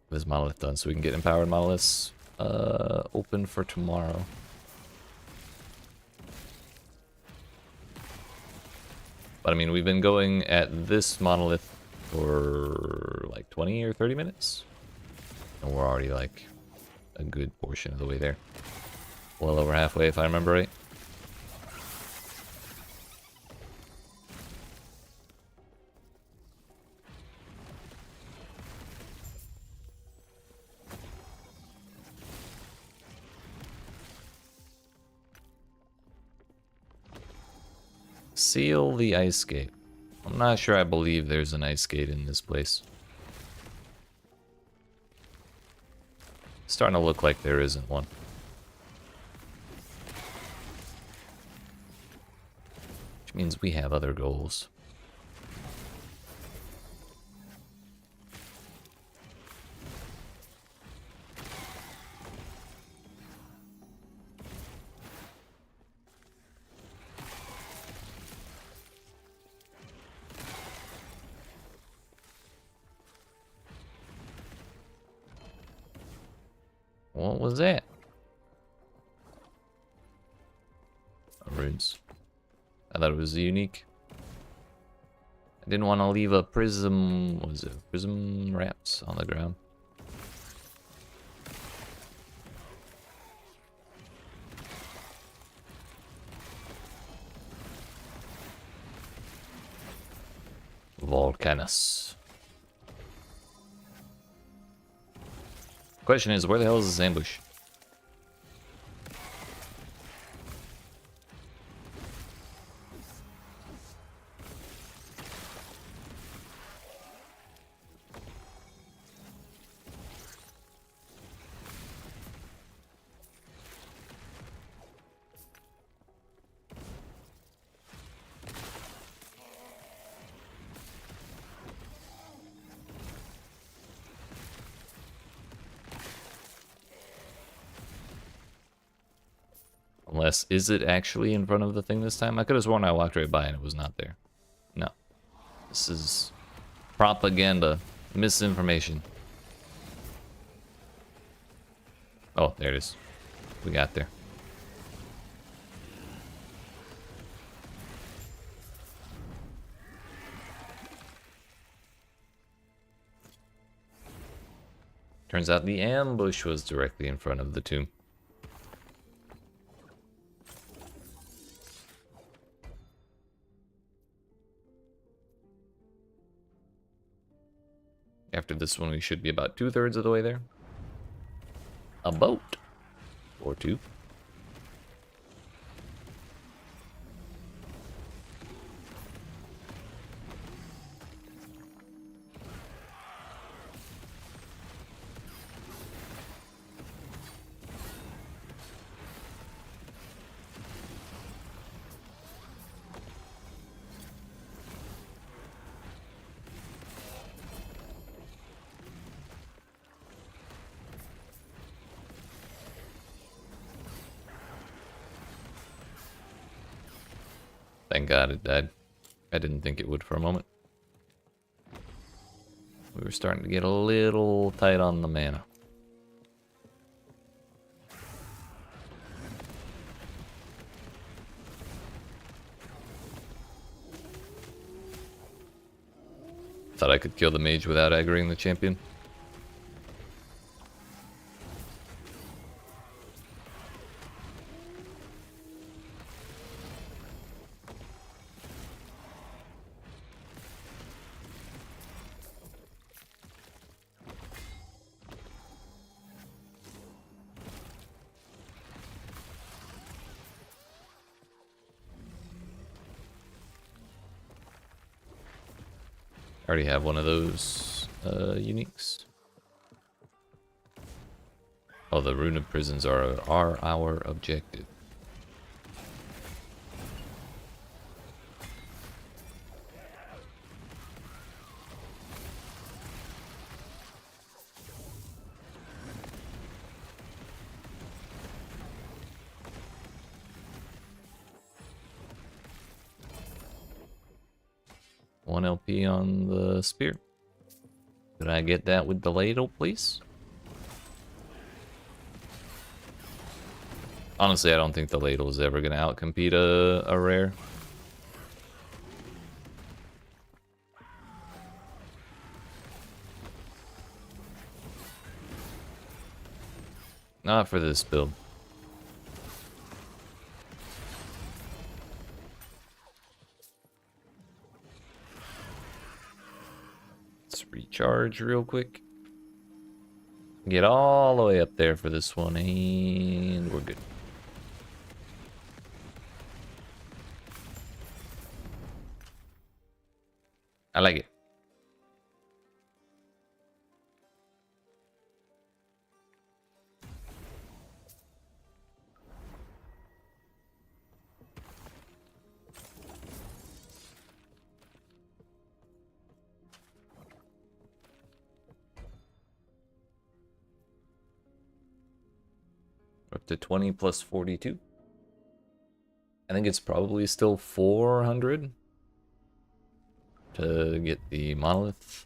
this monolith done so we can get empowered monoliths open for tomorrow. But I mean, we've been going at this monolith for like 20 or 30 minutes. And we're already like a good portion of the way there. Well over halfway if I remember right. Seal the ice gate. I'm not sure I believe there's an ice gate in this place. It's starting to look like there isn't one. Which means we have other goals. What was that? Runes. I thought it was unique. I didn't want to leave a prism, what was it? Prism wraps on the ground. Volcanus. Question is, where the hell is this ambush? Unless, is it actually in front of the thing this time? I could have sworn I walked right by and it was not there. No. This is propaganda. Misinformation. Oh, there it is. We got there. Turns out the ambush was directly in front of the tomb. After this one, we should be about 2/3 of the way there. A boat. Or two. Thank God it died. I didn't think it would for a moment. We were starting to get a little tight on the mana. Thought I could kill the mage without aggroing the champion. I already have one of those uniques. Oh, the Rune of Prisons are our objective. One LP on the spear. Could I get that with the ladle, please? Honestly, I don't think the ladle is ever going to outcompete a rare. Not for this build. Let's recharge real quick. Get all the way up there for this one, and we're good. I like it. Up to 20 plus 42. I think it's probably still 400 to get the Monolith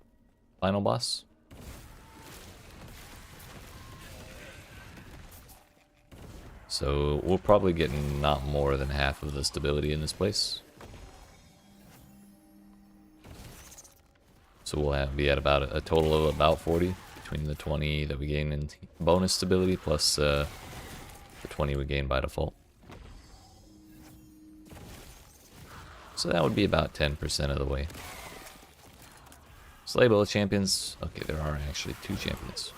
final boss. So we'll probably get not more than half of the stability in this place. So we'll be at about a total of about 40 between the 20 that we gain in bonus stability plus the 20 we gain by default. So that would be about 10% of the way. Slay both champions. Okay, there are actually 2 champions.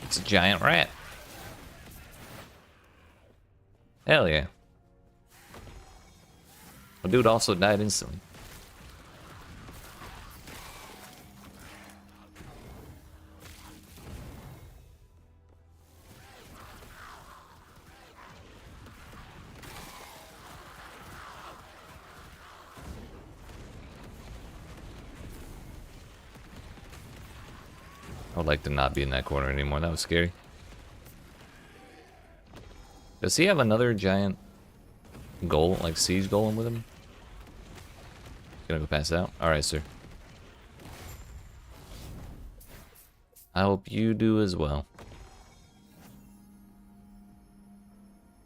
It's a giant rat. Hell yeah. The dude also died instantly. I would like to not be in that corner anymore. That was scary. Does he have another giant golem, like siege golem with him? Gonna go pass out? Alright, sir. I hope you do as well.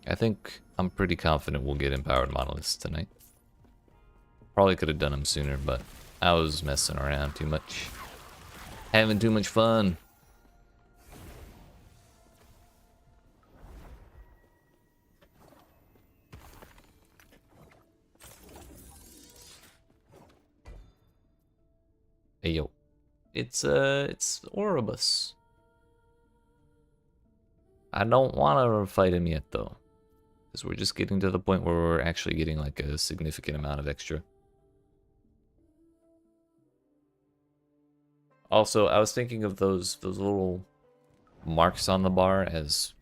I think I'm pretty confident we'll get empowered monoliths tonight. Probably could have done them sooner, but I was messing around too much. Having too much fun. Hey yo. It's Oribus. I don't want to fight him yet though. Because we're just getting to the point where we're actually getting like a significant amount of extra. Also, I was thinking of those little marks on the bar as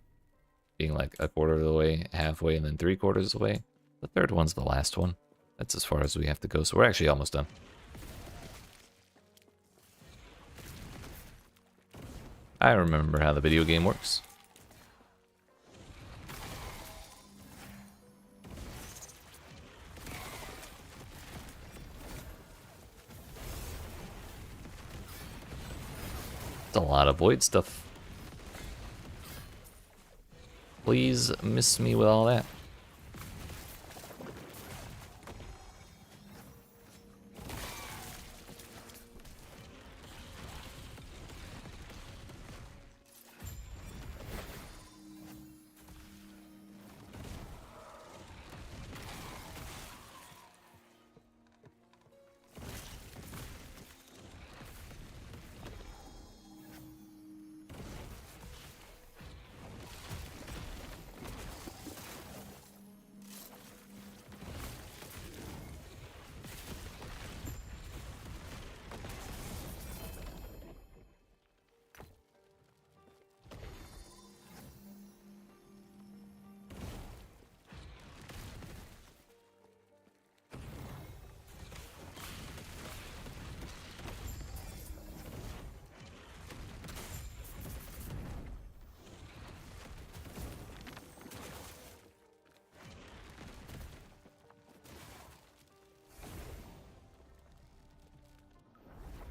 being like a quarter of the way, halfway, and then 3/4 of the way. The third one's the last one. That's as far as we have to go, so we're actually almost done. I remember how the video game works. It's a lot of void stuff. Please miss me with all that.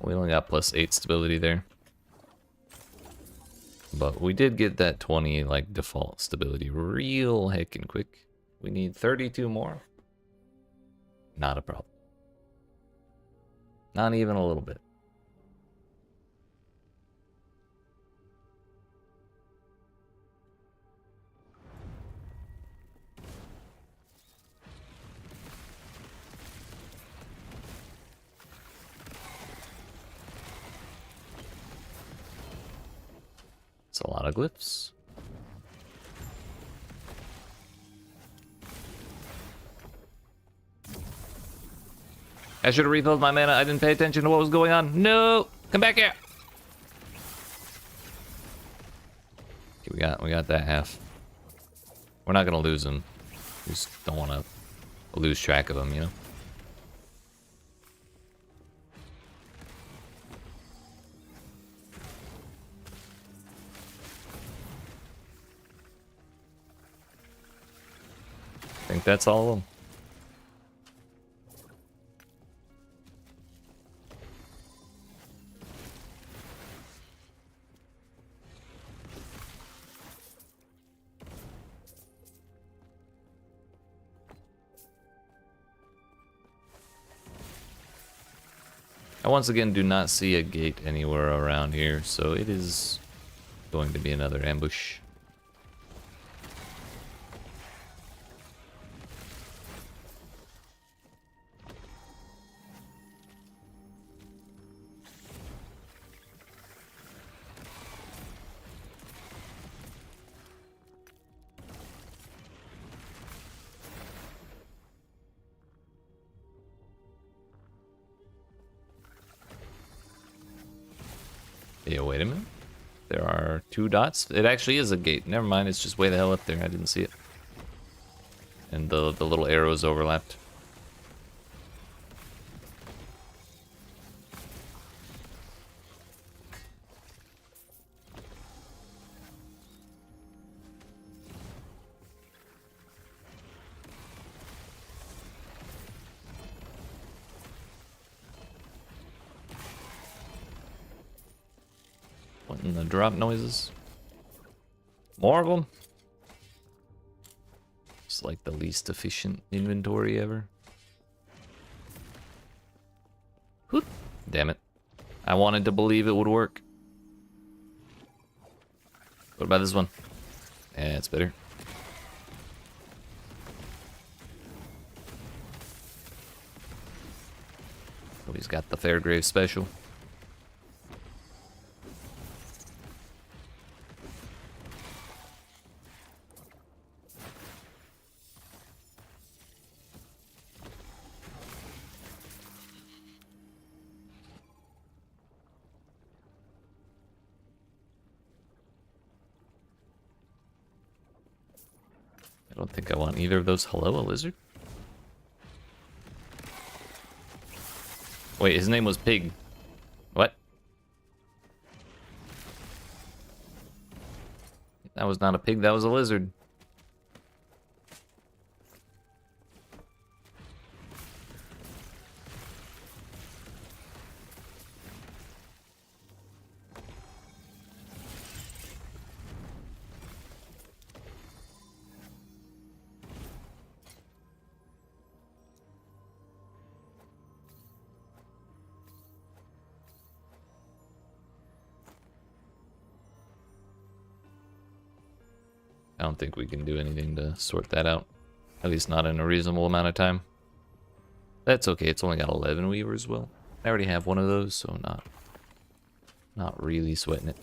We only got +8 stability there. But we did get that 20 like default stability real heckin' quick. We need 32 more. Not a problem. Not even a little bit. It's a lot of glyphs. I should have refilled my mana. I didn't pay attention to what was going on. No! Come back here! Okay, we got that half. We're not gonna lose him. We just don't want to lose track of him, you know? I think that's all of them. I once again do not see a gate anywhere around here, so it is going to be another ambush. Yeah, wait a minute. There are 2 dots. It actually is a gate. Never mind, it's just way the hell up there. I didn't see it. And the little arrows overlapped. and the drop noises. More of them. It's like the least efficient inventory ever. Whoop. Damn it. I wanted to believe it would work. What about this one? Yeah, it's better. Oh, he's got the Fairgrave special. I don't think I want either of those. Hello, a lizard? Wait, his name was Pig. What? That was not a pig, that was a lizard. I don't think we can do anything to sort that out. At least not in a reasonable amount of time. That's okay, it's only got 11 weavers. Well, I already have one of those, so not really sweating it.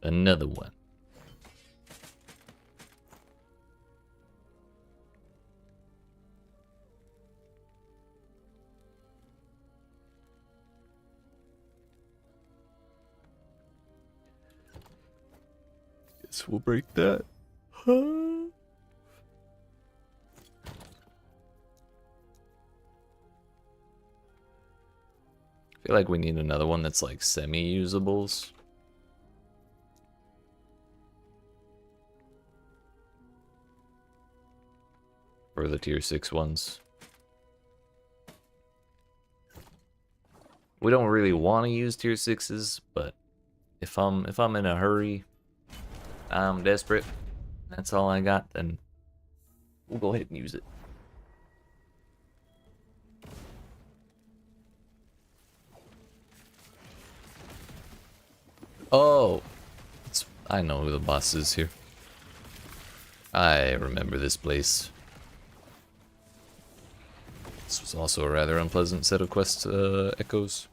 Another one. Guess we'll break that. I feel like we need another one that's like semi-usables. For the tier 6 ones. We don't really want to use tier 6s, but if I'm in a hurry, I'm desperate, that's all I got, then we'll go ahead and use it. Oh, I know who the boss is here. I remember this place. This was also a rather unpleasant set of quest echoes.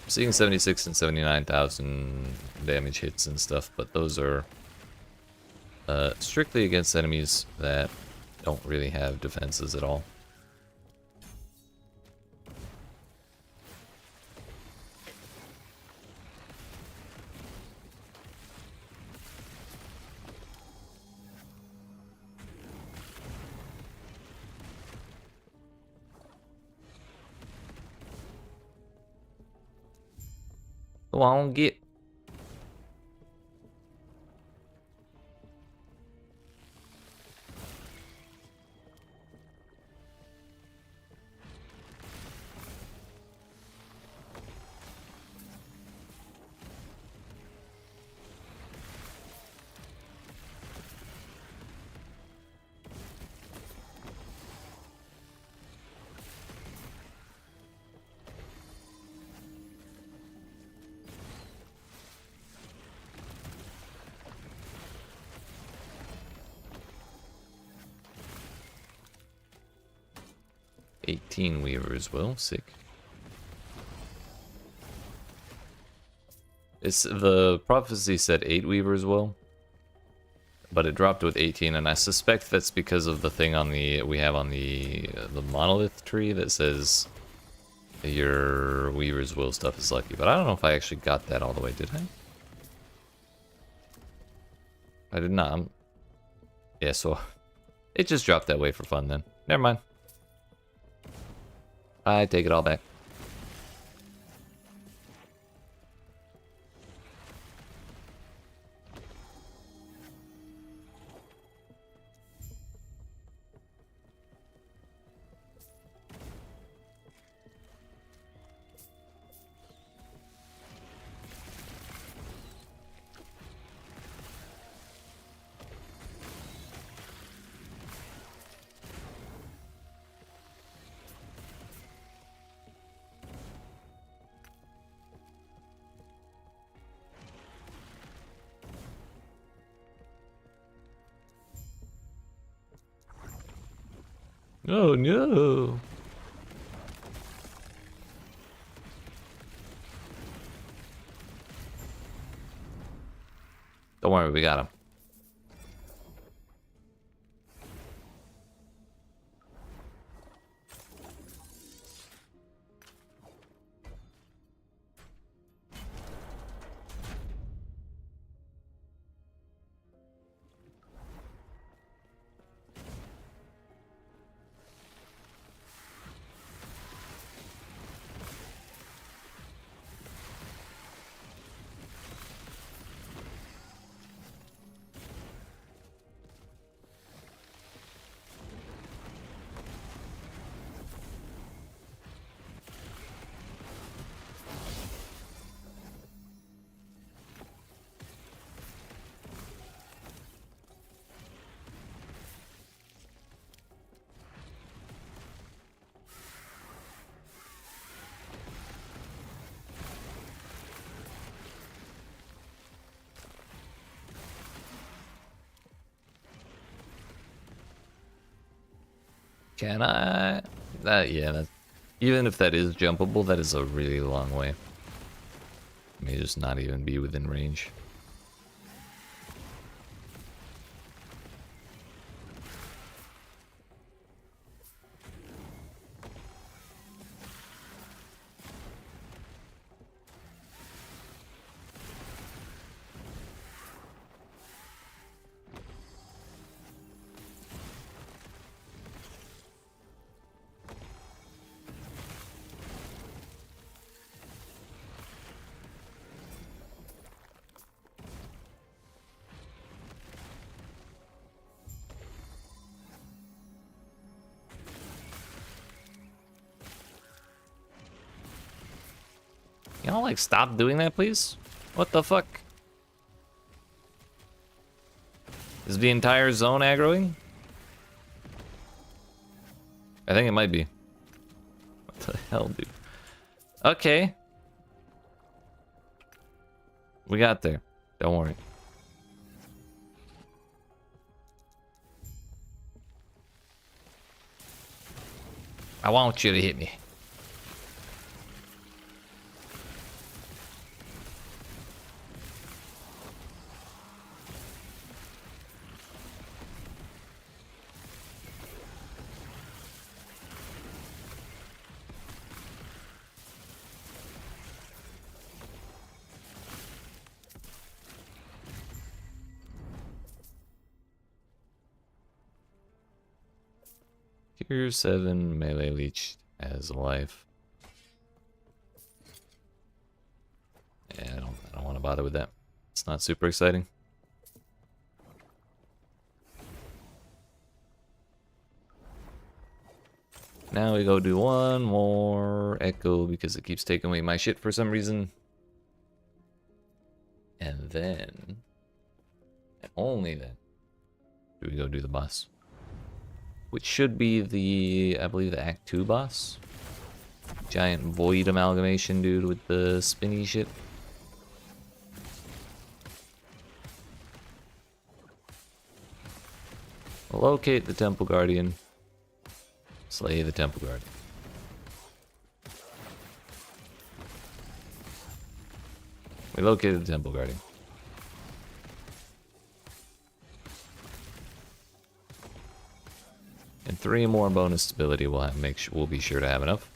I'm seeing 76 and 79,000 damage hits and stuff, but those are strictly against enemies that don't really have defenses at all. Go on, get. Weaver as well, sick. It's the prophecy said 8 weavers will, but it dropped with 18, and I suspect that's because of the thing on the we have on the monolith tree that says your weaver's will stuff is lucky. But I don't know if I actually got that all the way. Did I? I did not. Yeah, so it just dropped that way for fun then. Never mind. I take it all back. Oh no. Don't worry, we got him. Can I? Yeah, that, even if that is jumpable, that is a really long way. May just not even be within range. Y'all like stop doing that, please? What the fuck? Is the entire zone aggroing? I think it might be. What the hell, dude? Okay. We got there. Don't worry. I want you to hit me. Tier 7 melee leech as life. Yeah, I don't want to bother with that. It's not super exciting. Now we go do one more echo because it keeps taking away my shit for some reason. And then, and only then, do we go do the boss. Which should be the, I believe, the Act 2 boss. Giant void amalgamation dude with the spinny shit. Locate the Temple Guardian. Slay the Temple Guardian. We located the Temple Guardian. And 3 more bonus stability we'll be sure to have enough.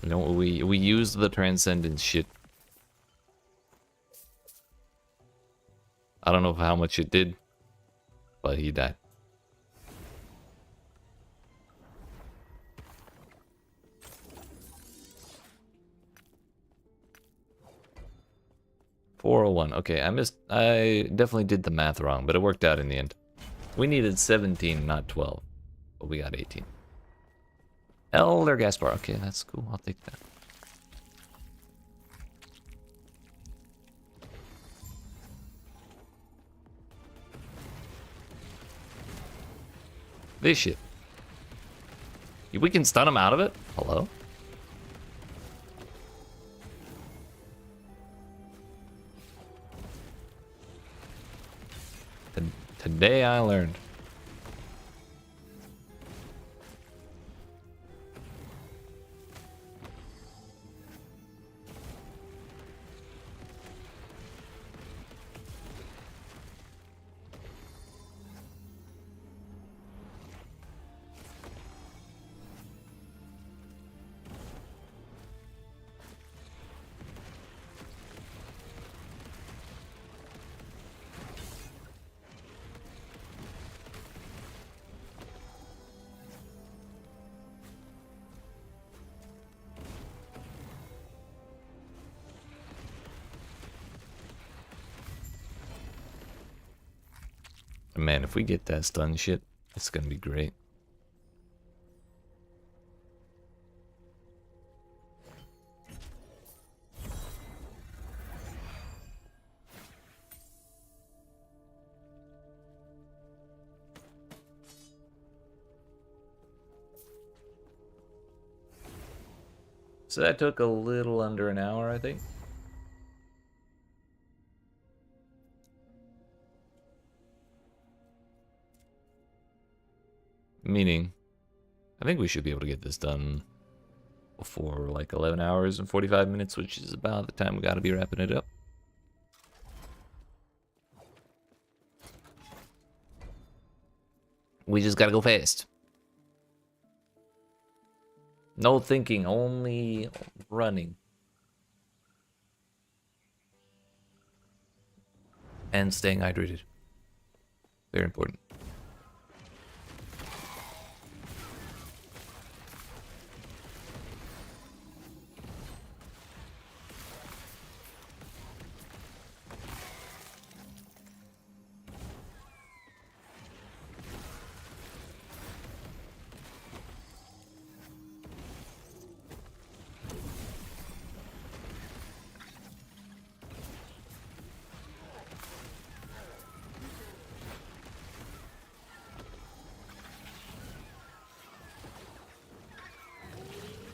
You know, we used the Transcendence shit. I don't know how much it did, but he died. $401. Okay, I definitely did the math wrong, but it worked out in the end. We needed 17, not 12, but we got 18. Elder Gaspar. Okay, that's cool. I'll take that. This shit. We can stun him out of it? Hello? Today I learned. Man, if we get that stun shit, it's gonna be great. So that took a little under an hour, I think. Meaning, I think we should be able to get this done before like 11 hours and 45 minutes, which is about the time we gotta be wrapping it up. We just gotta go fast. No thinking, only running. And staying hydrated. Very important.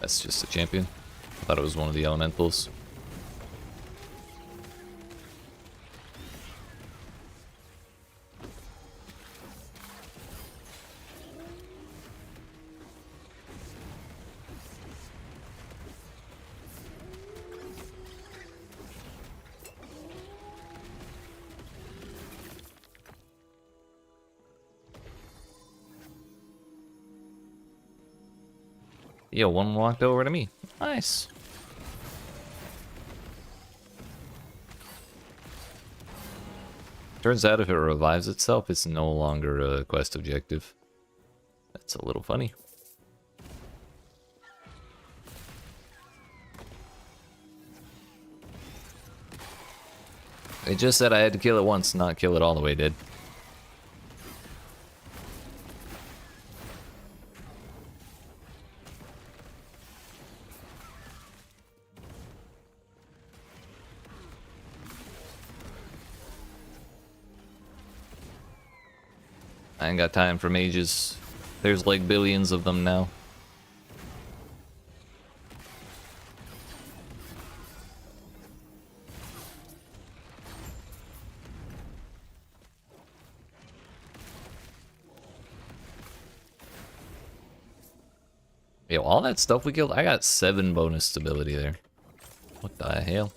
That's just a champion. I thought it was one of the elementals. Yo, one walked over to me. Nice. Turns out if it revives itself, it's no longer a quest objective. That's a little funny. It just said I had to kill it once, not kill it all the way dead. I ain't got time for mages. There's like billions of them now. Yo, all that stuff we killed, I got 7 bonus stability there. What the hell?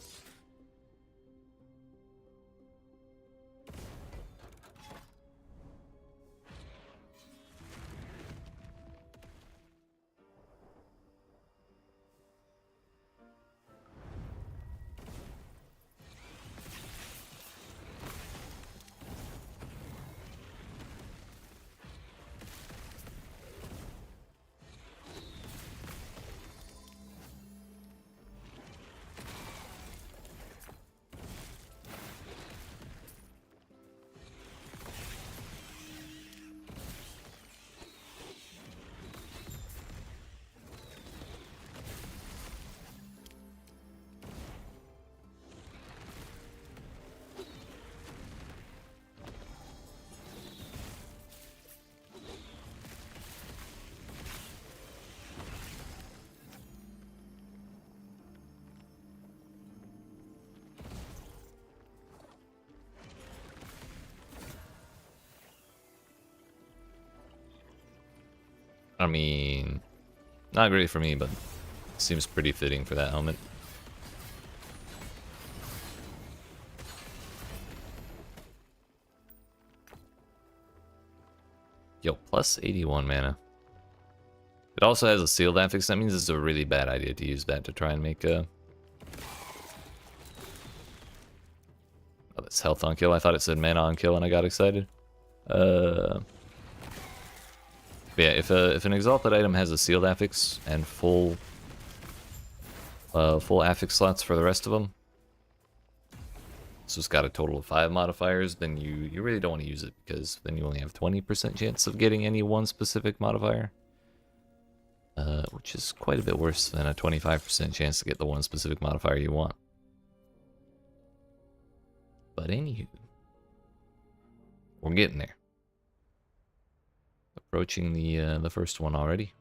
I mean, not great for me, but seems pretty fitting for that helmet. Yo, plus 81 mana. It also has a sealed affix. That means it's a really bad idea to use that to try and make a... Oh, that's health on kill. I thought it said mana on kill and I got excited. Yeah, if an exalted item has a sealed affix and full affix slots for the rest of them, so it's got a total of 5 modifiers, then you really don't want to use it, because then you only have 20% chance of getting any one specific modifier, which is quite a bit worse than a 25% chance to get the one specific modifier you want. But anywho, we're getting there. Approaching the first one already.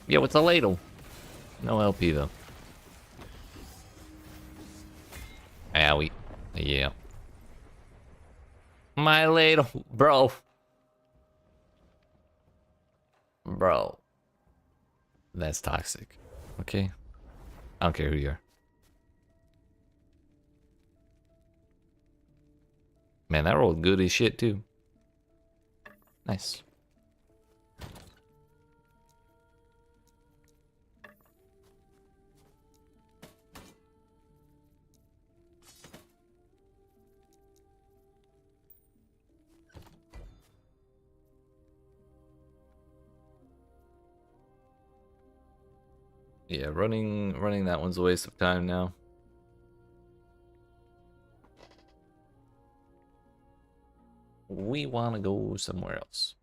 Yo, it's a ladle. No LP though. Owie. Yeah. My ladle, bro. Bro. That's toxic. Okay? I don't care who you are. Man, that rolled good as shit too. Nice. Yeah, running that one's a waste of time now. We want to go somewhere else.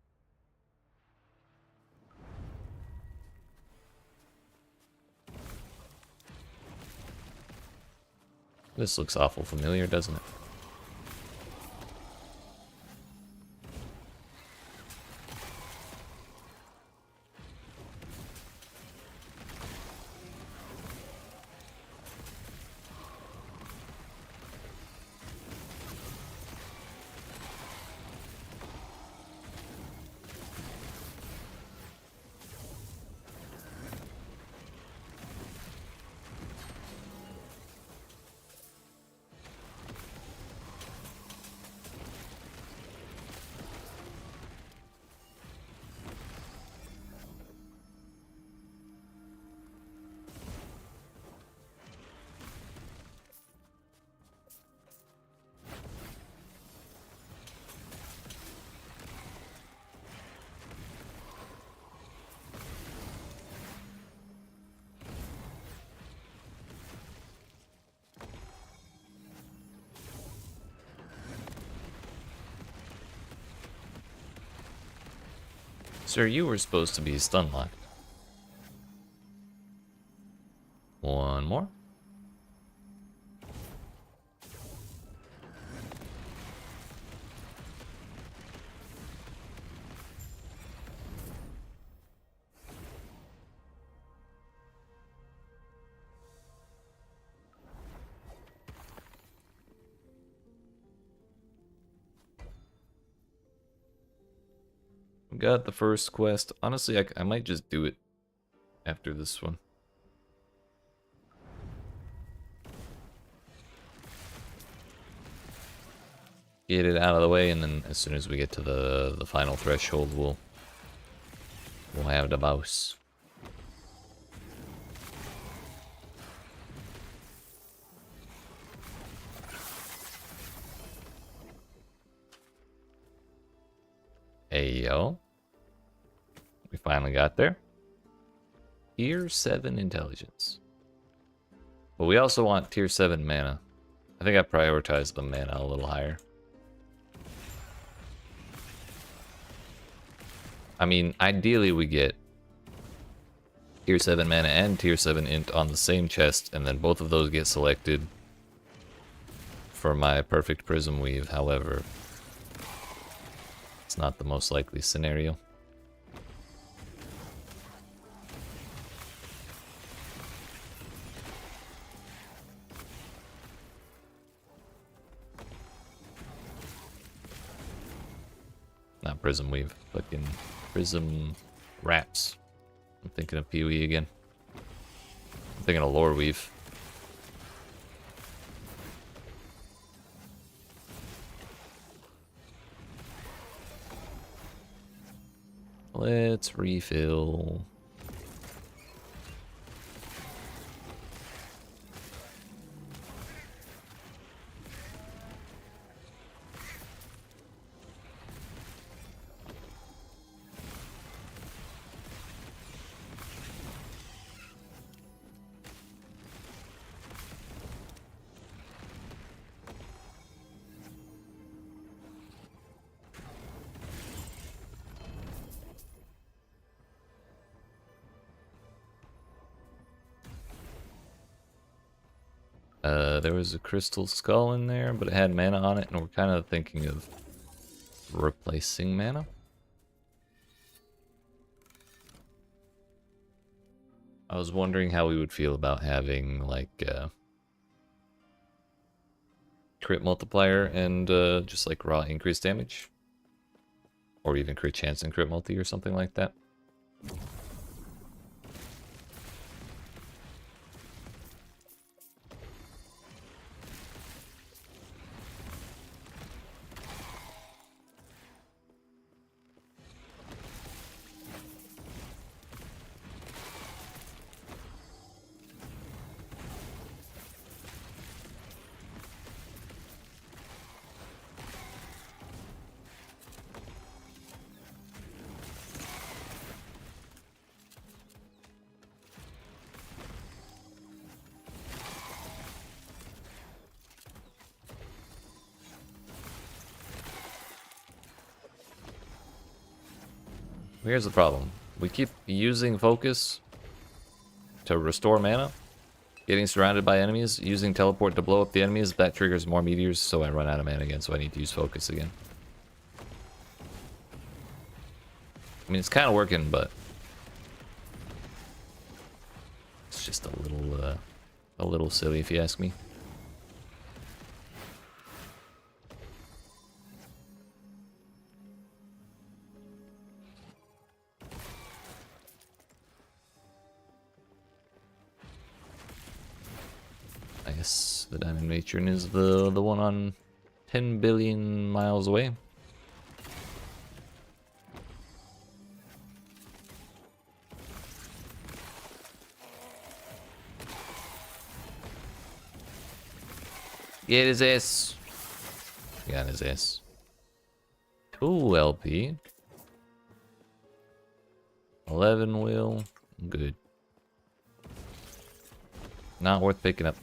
This looks awful familiar, doesn't it? Sir, you were supposed to be stun locked. One more. We got the first quest. Honestly, I might just do it after this one. Get it out of the way, and then as soon as we get to the final threshold, we'll have the boss. Hey yo. We finally got there. Tier 7 intelligence. But we also want tier 7 mana. I think I prioritized the mana a little higher. I mean, ideally we get tier 7 mana and tier 7 int on the same chest, and then both of those get selected for my perfect prism weave. However, it's not the most likely scenario. Not prism weave, fucking prism wraps. I'm thinking of PoE again. I'm thinking of lore weave. Let's refill. There was a crystal skull in there, but it had mana on it, and we're kind of thinking of replacing mana. I was wondering how we would feel about having, like, crit multiplier and just, like, raw increased damage. Or even crit chance and crit multi or something like that. Here's the problem. We keep using focus to restore mana, getting surrounded by enemies, using teleport to blow up the enemies. That triggers more meteors, so I run out of mana again, so I need to use focus again. I mean, it's kind of working, but it's just a little silly if you ask me. I guess the Diamond Matron is the one on 10 billion miles away. Get his ass. Got his ass. 2 LP. 11 will. Good. Not worth picking up.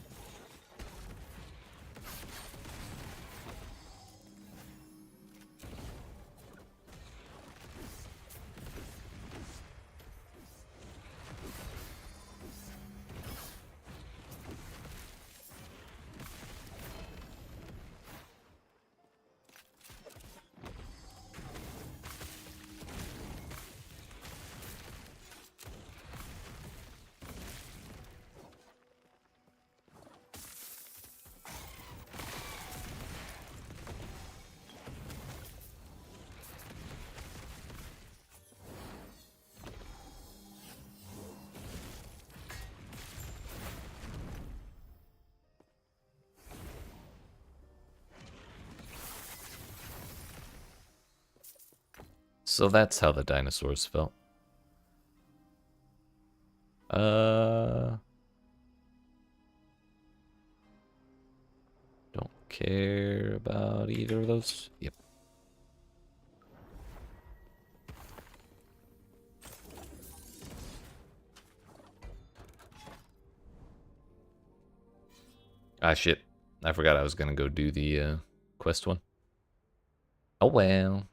So that's how the dinosaurs felt. Don't care about either of those. Yep. Ah, shit. I forgot I was gonna go do the quest one. Oh well.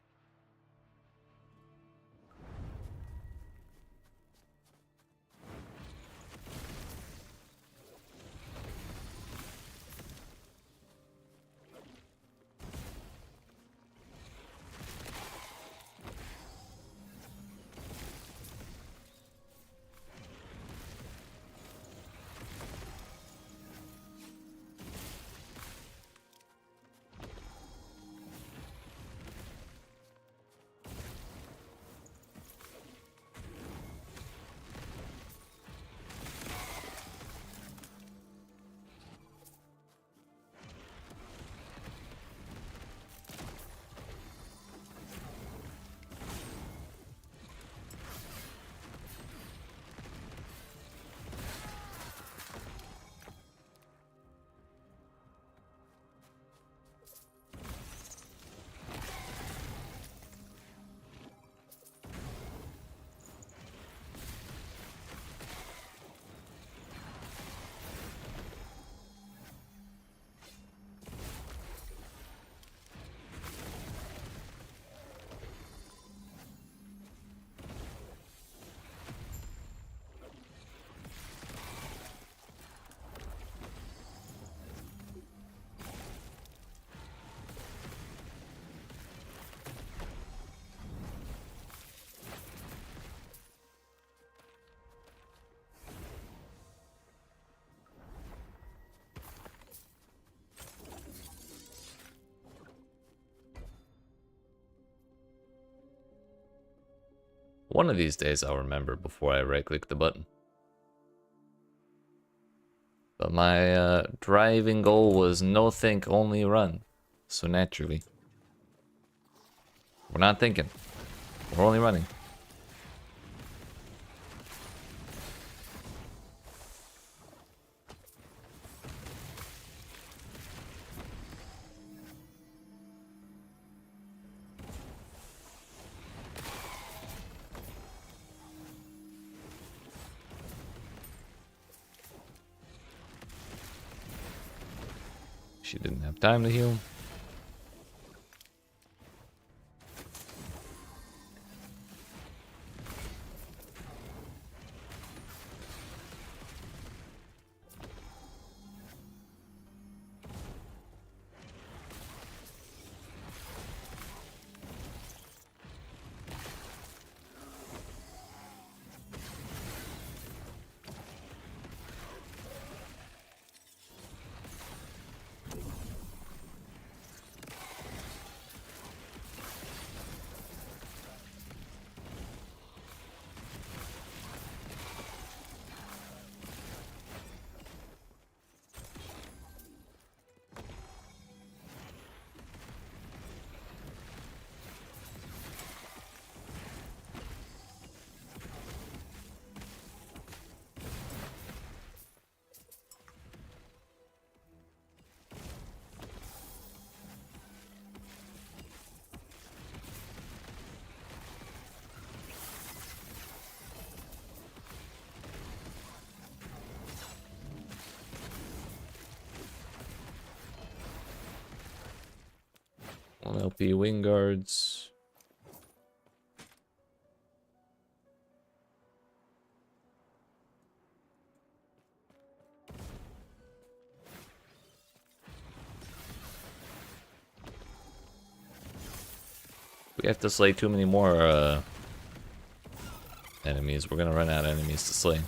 One of these days I'll remember before I right-click the button. But my driving goal was no think, only run. So naturally, we're not thinking. We're only running. She didn't have time to heal. One LP wing guards. We have to slay too many more enemies. We're gonna run out of enemies to slay.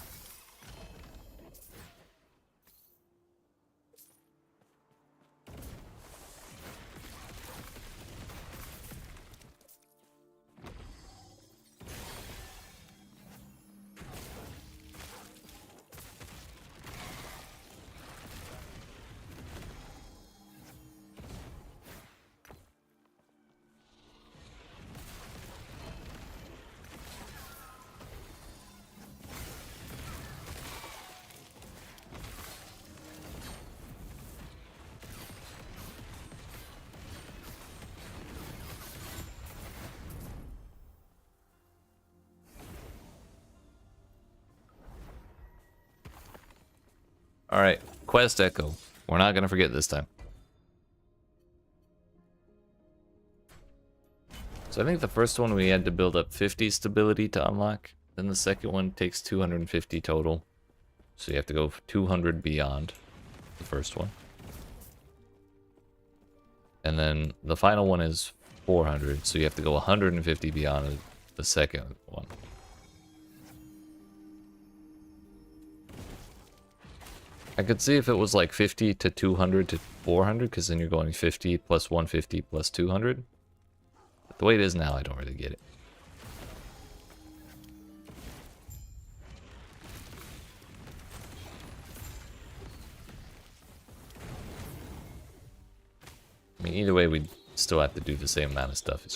Alright, Quest Echo. We're not gonna forget this time. So I think the first one we had to build up 50 stability to unlock. Then the second one takes 250 total. So you have to go 200 beyond the first one. And then the final one is 400, so you have to go 150 beyond the second one. I could see if it was like 50 to 200 to 400, because then you're going 50 plus 150 plus 200. But the way it is now, I don't really get it. I mean, either way, we still have to do the same amount of stuff. It's